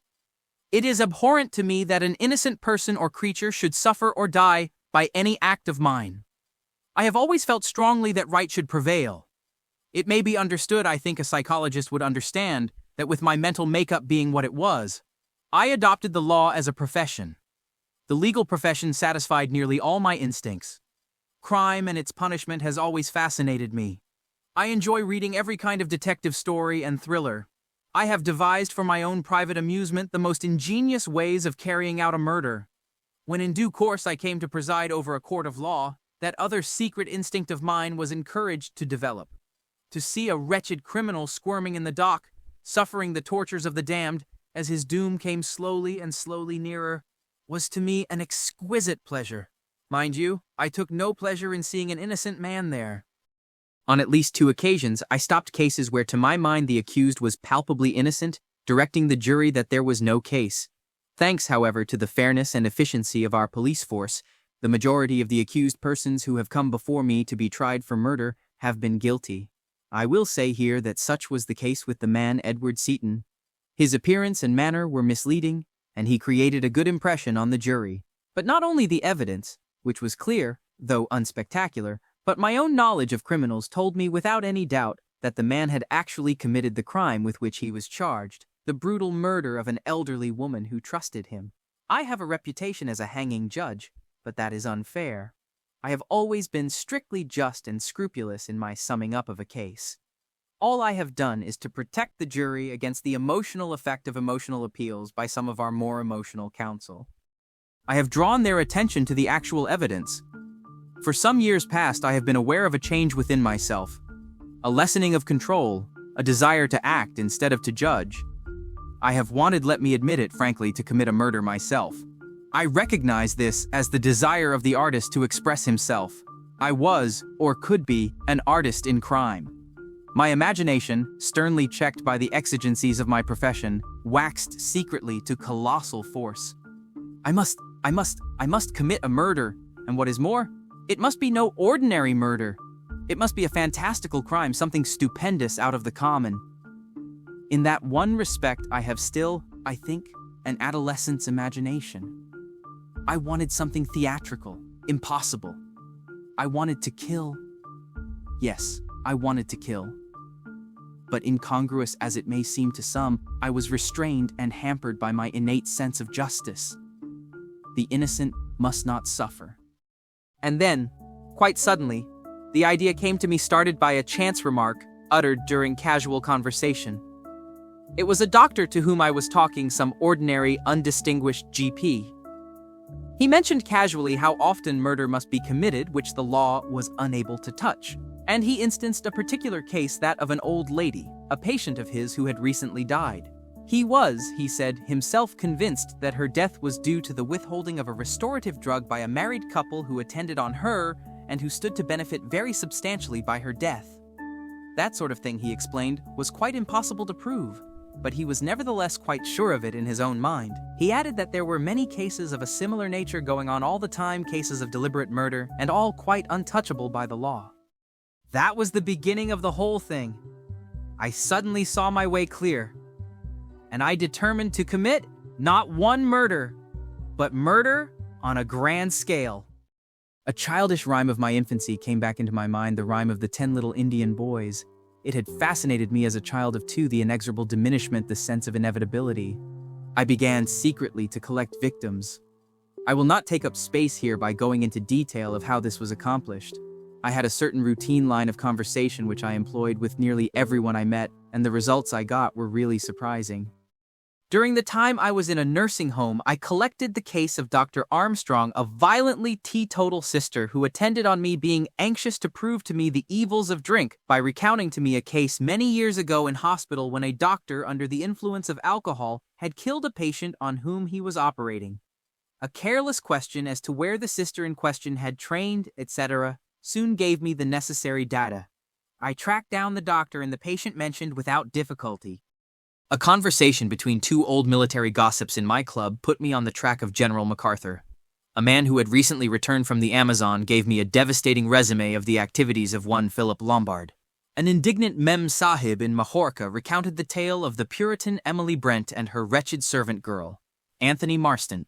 It is abhorrent to me that an innocent person or creature should suffer or die by any act of mine. I have always felt strongly that right should prevail. It may be understood, I think a psychologist would understand, that with my mental makeup being what it was, I adopted the law as a profession. The legal profession satisfied nearly all my instincts. Crime and its punishment has always fascinated me. I enjoy reading every kind of detective story and thriller. I have devised for my own private amusement the most ingenious ways of carrying out a murder. When in due course I came to preside over a court of law, that other secret instinct of mine was encouraged to develop. To see a wretched criminal squirming in the dock, suffering the tortures of the damned, as his doom came slowly and slowly nearer, was to me an exquisite pleasure. Mind you, I took no pleasure in seeing an innocent man there. On at least 2 occasions, I stopped cases where to my mind the accused was palpably innocent, directing the jury that there was no case. Thanks, however, to the fairness and efficiency of our police force, the majority of the accused persons who have come before me to be tried for murder have been guilty. I will say here that such was the case with the man Edward Seaton. His appearance and manner were misleading, and he created a good impression on the jury. But not only the evidence, which was clear, though unspectacular, but my own knowledge of criminals told me without any doubt that the man had actually committed the crime with which he was charged, the brutal murder of an elderly woman who trusted him. I have a reputation as a hanging judge, but that is unfair. I have always been strictly just and scrupulous in my summing up of a case. All I have done is to protect the jury against the emotional effect of emotional appeals by some of our more emotional counsel. I have drawn their attention to the actual evidence. For some years past, I have been aware of a change within myself, a lessening of control, a desire to act instead of to judge. I have wanted, let me admit it frankly, to commit a murder myself. I recognize this as the desire of the artist to express himself. I was, or could be, an artist in crime. My imagination, sternly checked by the exigencies of my profession, waxed secretly to colossal force. I must commit a murder, and what is more, it must be no ordinary murder. It must be a fantastical crime, something stupendous out of the common. In that one respect, I have still, I think, an adolescent's imagination. I wanted something theatrical, impossible. I wanted to kill. Yes, I wanted to kill. But incongruous as it may seem to some, I was restrained and hampered by my innate sense of justice. The innocent must not suffer. And then, quite suddenly, the idea came to me started by a chance remark uttered during casual conversation. It was a doctor to whom I was talking, some ordinary, undistinguished GP. He mentioned casually how often murder must be committed which the law was unable to touch, and he instanced a particular case, that of an old lady, a patient of his who had recently died. He was, he said, himself convinced that her death was due to the withholding of a restorative drug by a married couple who attended on her and who stood to benefit very substantially by her death. That sort of thing, he explained, was quite impossible to prove, but he was nevertheless quite sure of it in his own mind. He added that there were many cases of a similar nature going on all the time, cases of deliberate murder, and all quite untouchable by the law. That was the beginning of the whole thing. I suddenly saw my way clear, and I determined to commit not one murder, but murder on a grand scale. A childish rhyme of my infancy came back into my mind, the rhyme of the 10 little Indian boys. It had fascinated me as a child of 2, the inexorable diminishment, the sense of inevitability. I began secretly to collect victims. I will not take up space here by going into detail of how this was accomplished. I had a certain routine line of conversation which I employed with nearly everyone I met, and the results I got were really surprising. During the time I was in a nursing home, I collected the case of Dr. Armstrong, a violently teetotal sister who attended on me, being anxious to prove to me the evils of drink by recounting to me a case many years ago in hospital when a doctor, under the influence of alcohol, had killed a patient on whom he was operating. A careless question as to where the sister in question had trained, etc., soon gave me the necessary data. I tracked down the doctor and the patient mentioned without difficulty. A conversation between 2 old military gossips in my club put me on the track of General MacArthur. A man who had recently returned from the Amazon gave me a devastating resume of the activities of one Philip Lombard. An indignant Mem Sahib in Majorca recounted the tale of the Puritan Emily Brent and her wretched servant girl, Anthony Marston.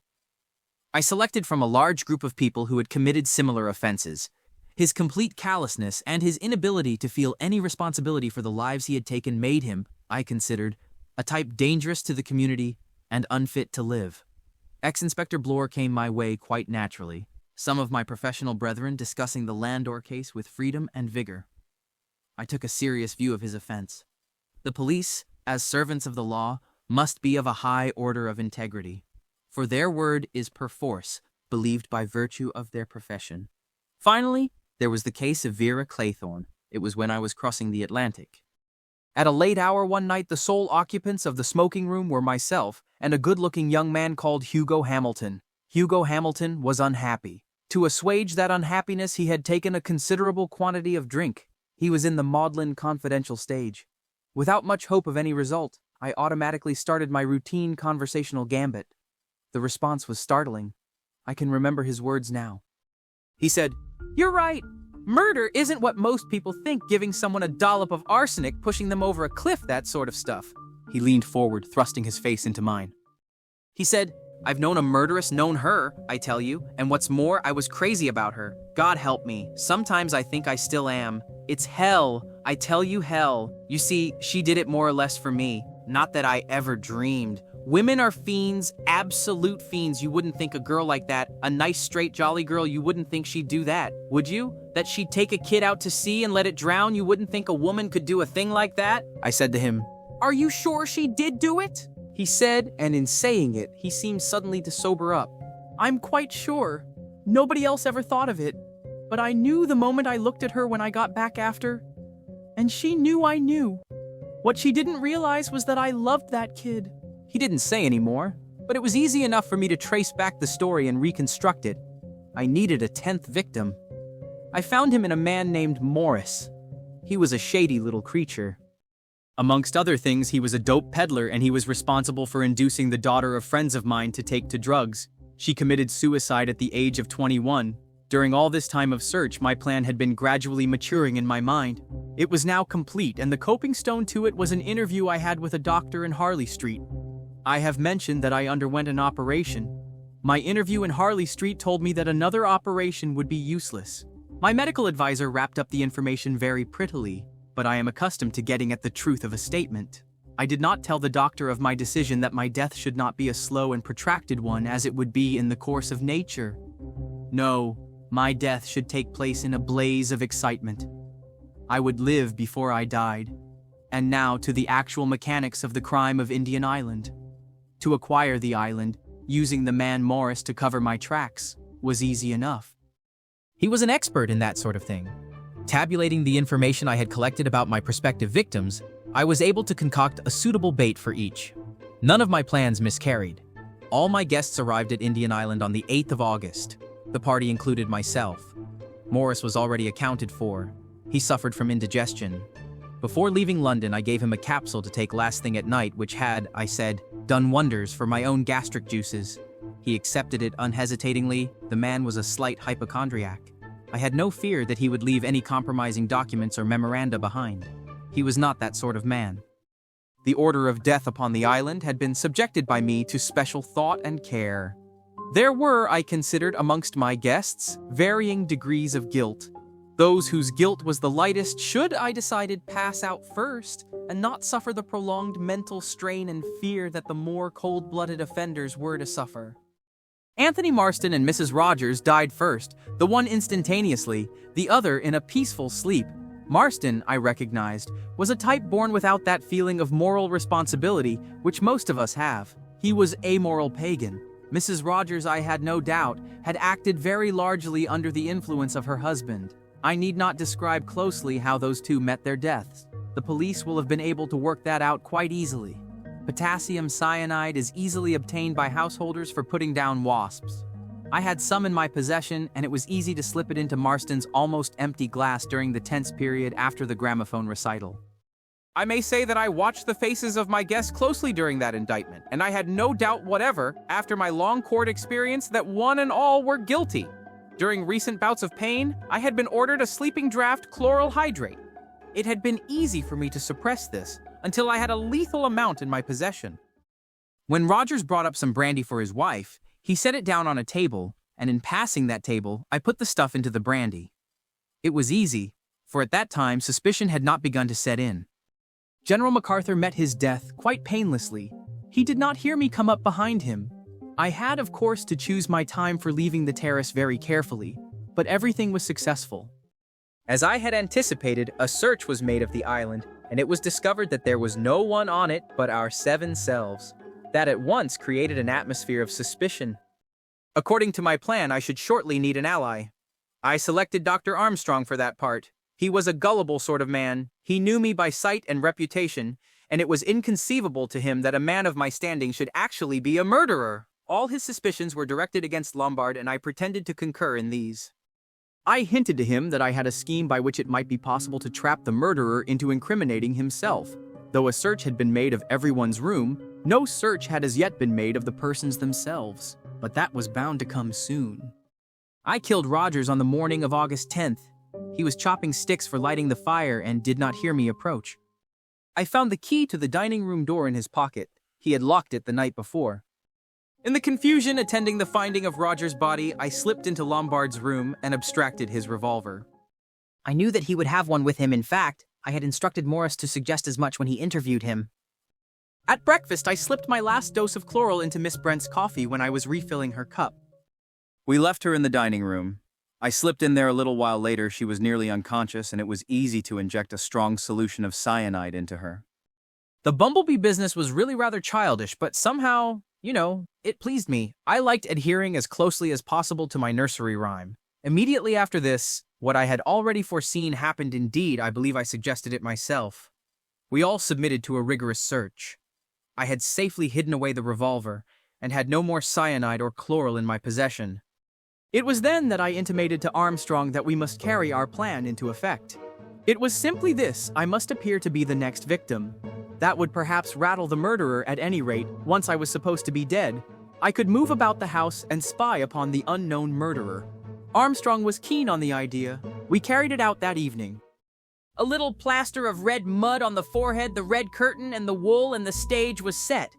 I selected from a large group of people who had committed similar offenses. His complete callousness and his inability to feel any responsibility for the lives he had taken made him, I considered, a type dangerous to the community and unfit to live. Ex-Inspector Bloor came my way quite naturally, some of my professional brethren discussing the Landor case with freedom and vigor. I took a serious view of his offense. The police, as servants of the law, must be of a high order of integrity, for their word is perforce believed by virtue of their profession. Finally, there was the case of Vera Claythorne. It was when I was crossing the Atlantic. At a late hour one night, the sole occupants of the smoking room were myself and a good-looking young man called Hugo Hamilton. Hugo Hamilton was unhappy. To assuage that unhappiness, he had taken a considerable quantity of drink. He was in the maudlin confidential stage. Without much hope of any result, I automatically started my routine conversational gambit. The response was startling. I can remember his words now. He said, "You're right. Murder isn't what most people think, giving someone a dollop of arsenic, pushing them over a cliff, that sort of stuff." He leaned forward, thrusting his face into mine. He said, "I've known a murderess, known her, I tell you, and what's more, I was crazy about her. God help me. Sometimes I think I still am. It's hell. I tell you, hell. You see, she did it more or less for me. Not that I ever dreamed. Women are fiends, absolute fiends. You wouldn't think a girl like that, a nice, straight, jolly girl, you wouldn't think she'd do that, would you? That she'd take a kid out to sea and let it drown? You wouldn't think a woman could do a thing like that?" I said to him, "Are you sure she did do it?" He said, and in saying it, he seemed suddenly to sober up. "I'm quite sure. Nobody else ever thought of it. But I knew the moment I looked at her when I got back after. And she knew I knew. What she didn't realize was that I loved that kid." He didn't say any more, but it was easy enough for me to trace back the story and reconstruct it. I needed a 10th victim. I found him in a man named Morris. He was a shady little creature. Amongst other things, he was a dope peddler, and he was responsible for inducing the daughter of friends of mine to take to drugs. She committed suicide at the age of 21. During all this time of search, my plan had been gradually maturing in my mind. It was now complete, and the coping stone to it was an interview I had with a doctor in Harley Street. I have mentioned that I underwent an operation. My interview in Harley Street told me that another operation would be useless. My medical advisor wrapped up the information very prettily, but I am accustomed to getting at the truth of a statement. I did not tell the doctor of my decision that my death should not be a slow and protracted one as it would be in the course of nature. No, my death should take place in a blaze of excitement. I would live before I died. And now to the actual mechanics of the crime of Indian Island. To acquire the island, using the man Morris to cover my tracks, was easy enough. He was an expert in that sort of thing. Tabulating the information I had collected about my prospective victims, I was able to concoct a suitable bait for each. None of my plans miscarried. All my guests arrived at Indian Island on the 8th of August. The party included myself. Morris was already accounted for. He suffered from indigestion. Before leaving London, I gave him a capsule to take last thing at night, which had, I said, done wonders for my own gastric juices. He accepted it unhesitatingly. The man was a slight hypochondriac. I had no fear that he would leave any compromising documents or memoranda behind. He was not that sort of man. The order of death upon the island had been subjected by me to special thought and care. There were, I considered, amongst my guests, varying degrees of guilt. Those whose guilt was the lightest should, I decided, pass out first and not suffer the prolonged mental strain and fear that the more cold-blooded offenders were to suffer. Anthony Marston and Mrs. Rogers died first, the one instantaneously, the other in a peaceful sleep. Marston, I recognized, was a type born without that feeling of moral responsibility which most of us have. He was a moral pagan. Mrs. Rogers, I had no doubt, had acted very largely under the influence of her husband. I need not describe closely how those two met their deaths. The police will have been able to work that out quite easily. Potassium cyanide is easily obtained by householders for putting down wasps. I had some in my possession, and it was easy to slip it into Marston's almost empty glass during the tense period after the gramophone recital. I may say that I watched the faces of my guests closely during that indictment, and I had no doubt whatever, after my long court experience, that one and all were guilty. During recent bouts of pain, I had been ordered a sleeping draught chloral hydrate. It had been easy for me to suppress this until I had a lethal amount in my possession. When Rogers brought up some brandy for his wife, he set it down on a table, and in passing that table, I put the stuff into the brandy. It was easy, for at that time suspicion had not begun to set in. General MacArthur met his death quite painlessly. He did not hear me come up behind him. I had, of course, to choose my time for leaving the terrace very carefully, but everything was successful. As I had anticipated, a search was made of the island, and it was discovered that there was no one on it but our 7 selves. That at once created an atmosphere of suspicion. According to my plan, I should shortly need an ally. I selected Dr. Armstrong for that part. He was a gullible sort of man. He knew me by sight and reputation, and it was inconceivable to him that a man of my standing should actually be a murderer. All his suspicions were directed against Lombard, and I pretended to concur in these. I hinted to him that I had a scheme by which it might be possible to trap the murderer into incriminating himself. Though a search had been made of everyone's room, no search had as yet been made of the persons themselves, but that was bound to come soon. I killed Rogers on the morning of August 10th. He was chopping sticks for lighting the fire and did not hear me approach. I found the key to the dining room door in his pocket. He had locked it the night before. In the confusion attending the finding of Rogers' body, I slipped into Lombard's room and abstracted his revolver. I knew that he would have one with him. In fact, I had instructed Morris to suggest as much when he interviewed him. At breakfast, I slipped my last dose of chloral into Miss Brent's coffee when I was refilling her cup. We left her in the dining room. I slipped in there a little while later. She was nearly unconscious, and it was easy to inject a strong solution of cyanide into her. The bumblebee business was really rather childish, but somehow, it pleased me. I liked adhering as closely as possible to my nursery rhyme. Immediately after this, what I had already foreseen happened indeed. I believe I suggested it myself. We all submitted to a rigorous search. I had safely hidden away the revolver, and had no more cyanide or chloral in my possession. It was then that I intimated to Armstrong that we must carry our plan into effect. It was simply this: I must appear to be the next victim. That would perhaps rattle the murderer. At any rate, once I was supposed to be dead, I could move about the house and spy upon the unknown murderer. Armstrong was keen on the idea. We carried it out that evening. A little plaster of red mud on the forehead, the red curtain, and the wool, and the stage was set.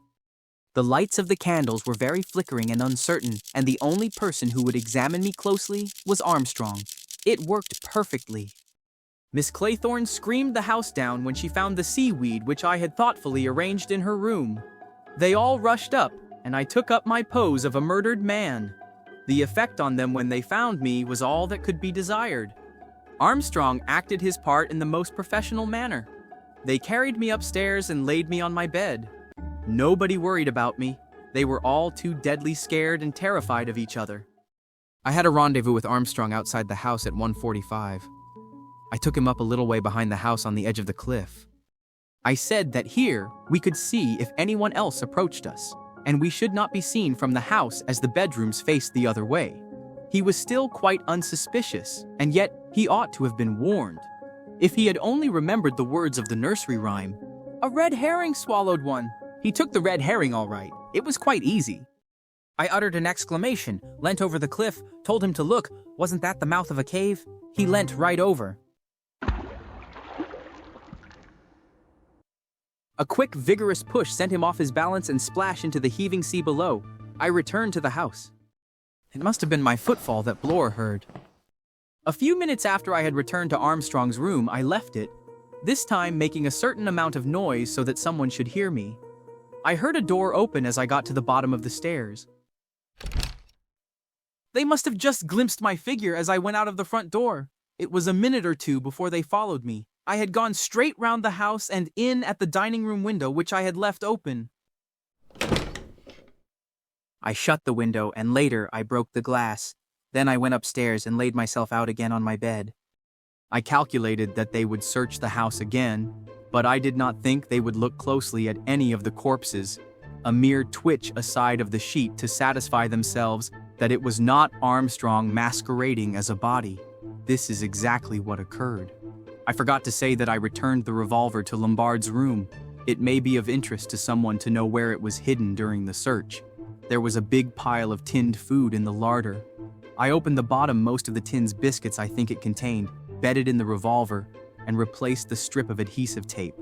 The lights of the candles were very flickering and uncertain, and the only person who would examine me closely was Armstrong. It worked perfectly. Miss Claythorne screamed the house down when she found the seaweed which I had thoughtfully arranged in her room. They all rushed up, and I took up my pose of a murdered man. The effect on them when they found me was all that could be desired. Armstrong acted his part in the most professional manner. They carried me upstairs and laid me on my bed. Nobody worried about me. They were all too deadly scared and terrified of each other. I had a rendezvous with Armstrong outside the house at 1:45. I took him up a little way behind the house on the edge of the cliff. I said that here we could see if anyone else approached us, and we should not be seen from the house as the bedrooms faced the other way. He was still quite unsuspicious, and yet he ought to have been warned. If he had only remembered the words of the nursery rhyme. A red herring swallowed one. He took the red herring all right. It was quite easy. I uttered an exclamation, leant over the cliff, told him to look. Wasn't that the mouth of a cave? He leant right over. A quick, vigorous push sent him off his balance and splash into the heaving sea below. I returned to the house. It must have been my footfall that Blore heard. A few minutes after I had returned to Armstrong's room, I left it, this time making a certain amount of noise so that someone should hear me. I heard a door open as I got to the bottom of the stairs. They must have just glimpsed my figure as I went out of the front door. It was a minute or two before they followed me. I had gone straight round the house and in at the dining room window, which I had left open. I shut the window and later I broke the glass. Then I went upstairs and laid myself out again on my bed. I calculated that they would search the house again, but I did not think they would look closely at any of the corpses, a mere twitch aside of the sheet to satisfy themselves that it was not Armstrong masquerading as a body. This is exactly what occurred. I forgot to say that I returned the revolver to Lombard's room. It may be of interest to someone to know where it was hidden during the search. There was a big pile of tinned food in the larder. I opened the bottom most of the tin's biscuits I think it contained, bedded in the revolver, and replaced the strip of adhesive tape.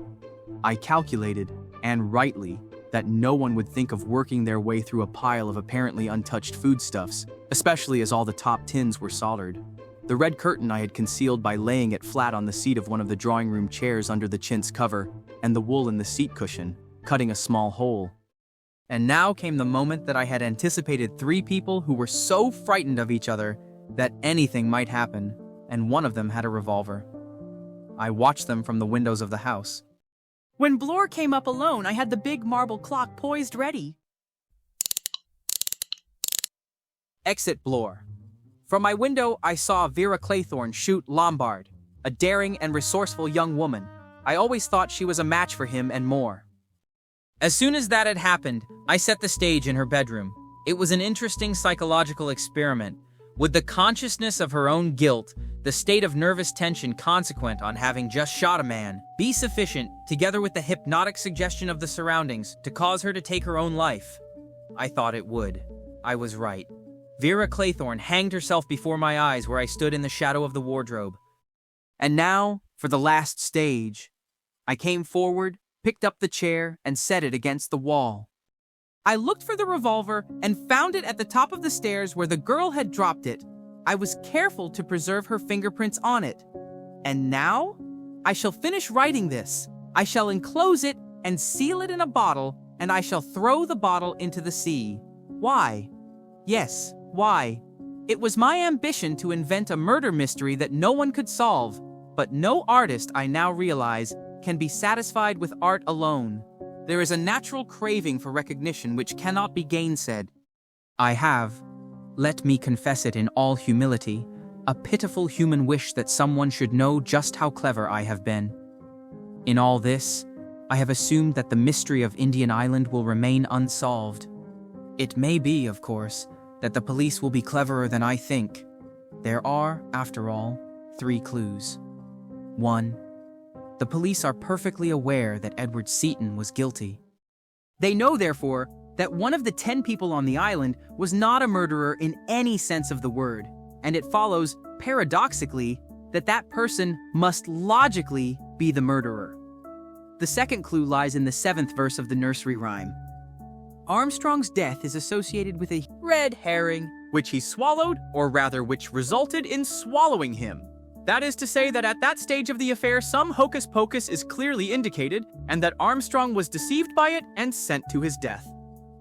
I calculated, and rightly, that no one would think of working their way through a pile of apparently untouched foodstuffs, especially as all the top tins were soldered. The red curtain I had concealed by laying it flat on the seat of one of the drawing room chairs under the chintz cover, and the wool in the seat cushion, cutting a small hole. And now came the moment that I had anticipated. 3 people who were so frightened of each other that anything might happen, and one of them had a revolver. I watched them from the windows of the house. When Blore came up alone, I had the big marble clock poised ready. Exit Blore. From my window, I saw Vera Claythorne shoot Lombard, a daring and resourceful young woman. I always thought she was a match for him and more. As soon as that had happened, I set the stage in her bedroom. It was an interesting psychological experiment. Would the consciousness of her own guilt, the state of nervous tension consequent on having just shot a man, be sufficient, together with the hypnotic suggestion of the surroundings, to cause her to take her own life? I thought it would. I was right. Vera Claythorne hanged herself before my eyes where I stood in the shadow of the wardrobe. And now, for the last stage. I came forward, picked up the chair, and set it against the wall. I looked for the revolver and found it at the top of the stairs where the girl had dropped it. I was careful to preserve her fingerprints on it. And now, I shall finish writing this. I shall enclose it and seal it in a bottle, and I shall throw the bottle into the sea. Why? Yes, why? It was my ambition to invent a murder mystery that no one could solve, but no artist, I now realize, can be satisfied with art alone. There is a natural craving for recognition which cannot be gainsaid. I have, let me confess it in all humility, a pitiful human wish that someone should know just how clever I have been. In all this, I have assumed that the mystery of Indian Island will remain unsolved. It may be, of course, that the police will be cleverer than I think. There are, after all, 3 clues. 1. The police are perfectly aware that Edward Seaton was guilty. They know, therefore, that one of the 10 people on the island was not a murderer in any sense of the word, and it follows, paradoxically, that that person must logically be the murderer. The second clue lies in the 7th verse of the nursery rhyme. Armstrong's death is associated with a red herring, which he swallowed, or rather which resulted in swallowing him. That is to say that at that stage of the affair, some hocus pocus is clearly indicated, and that Armstrong was deceived by it and sent to his death.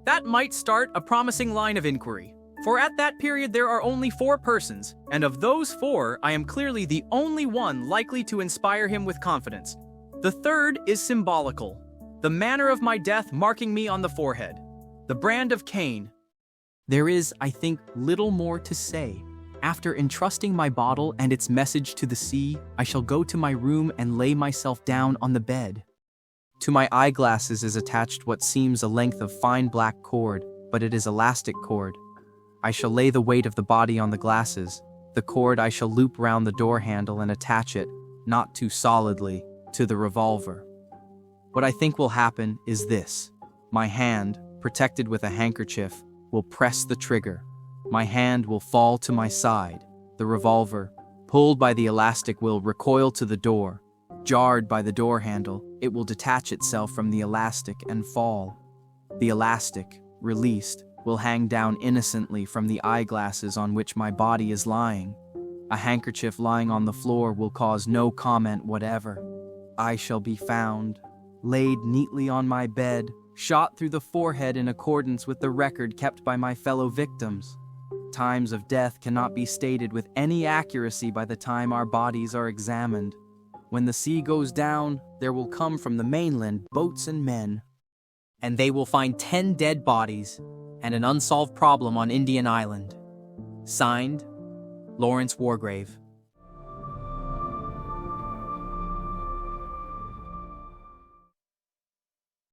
That might start a promising line of inquiry, for at that period there are only 4 persons, and of those 4, I am clearly the only one likely to inspire him with confidence. The third is symbolical, the manner of my death marking me on the forehead, the brand of Cain. There is, I think, little more to say. After entrusting my bottle and its message to the sea, I shall go to my room and lay myself down on the bed. To my eyeglasses is attached what seems a length of fine black cord, but it is elastic cord. I shall lay the weight of the body on the glasses. The cord I shall loop round the door handle and attach it, not too solidly, to the revolver. What I think will happen is this. My hand, protected with a handkerchief, will press the trigger. My hand will fall to my side. The revolver, pulled by the elastic, will recoil to the door. Jarred by the door handle, it will detach itself from the elastic and fall. The elastic, released, will hang down innocently from the eyeglasses on which my body is lying. A handkerchief lying on the floor will cause no comment whatever. I shall be found, laid neatly on my bed, shot through the forehead in accordance with the record kept by my fellow victims. Times of death cannot be stated with any accuracy by the time our bodies are examined. When the sea goes down, there will come from the mainland boats and men, and they will find 10 dead bodies and an unsolved problem on Indian Island. Signed, Lawrence Wargrave.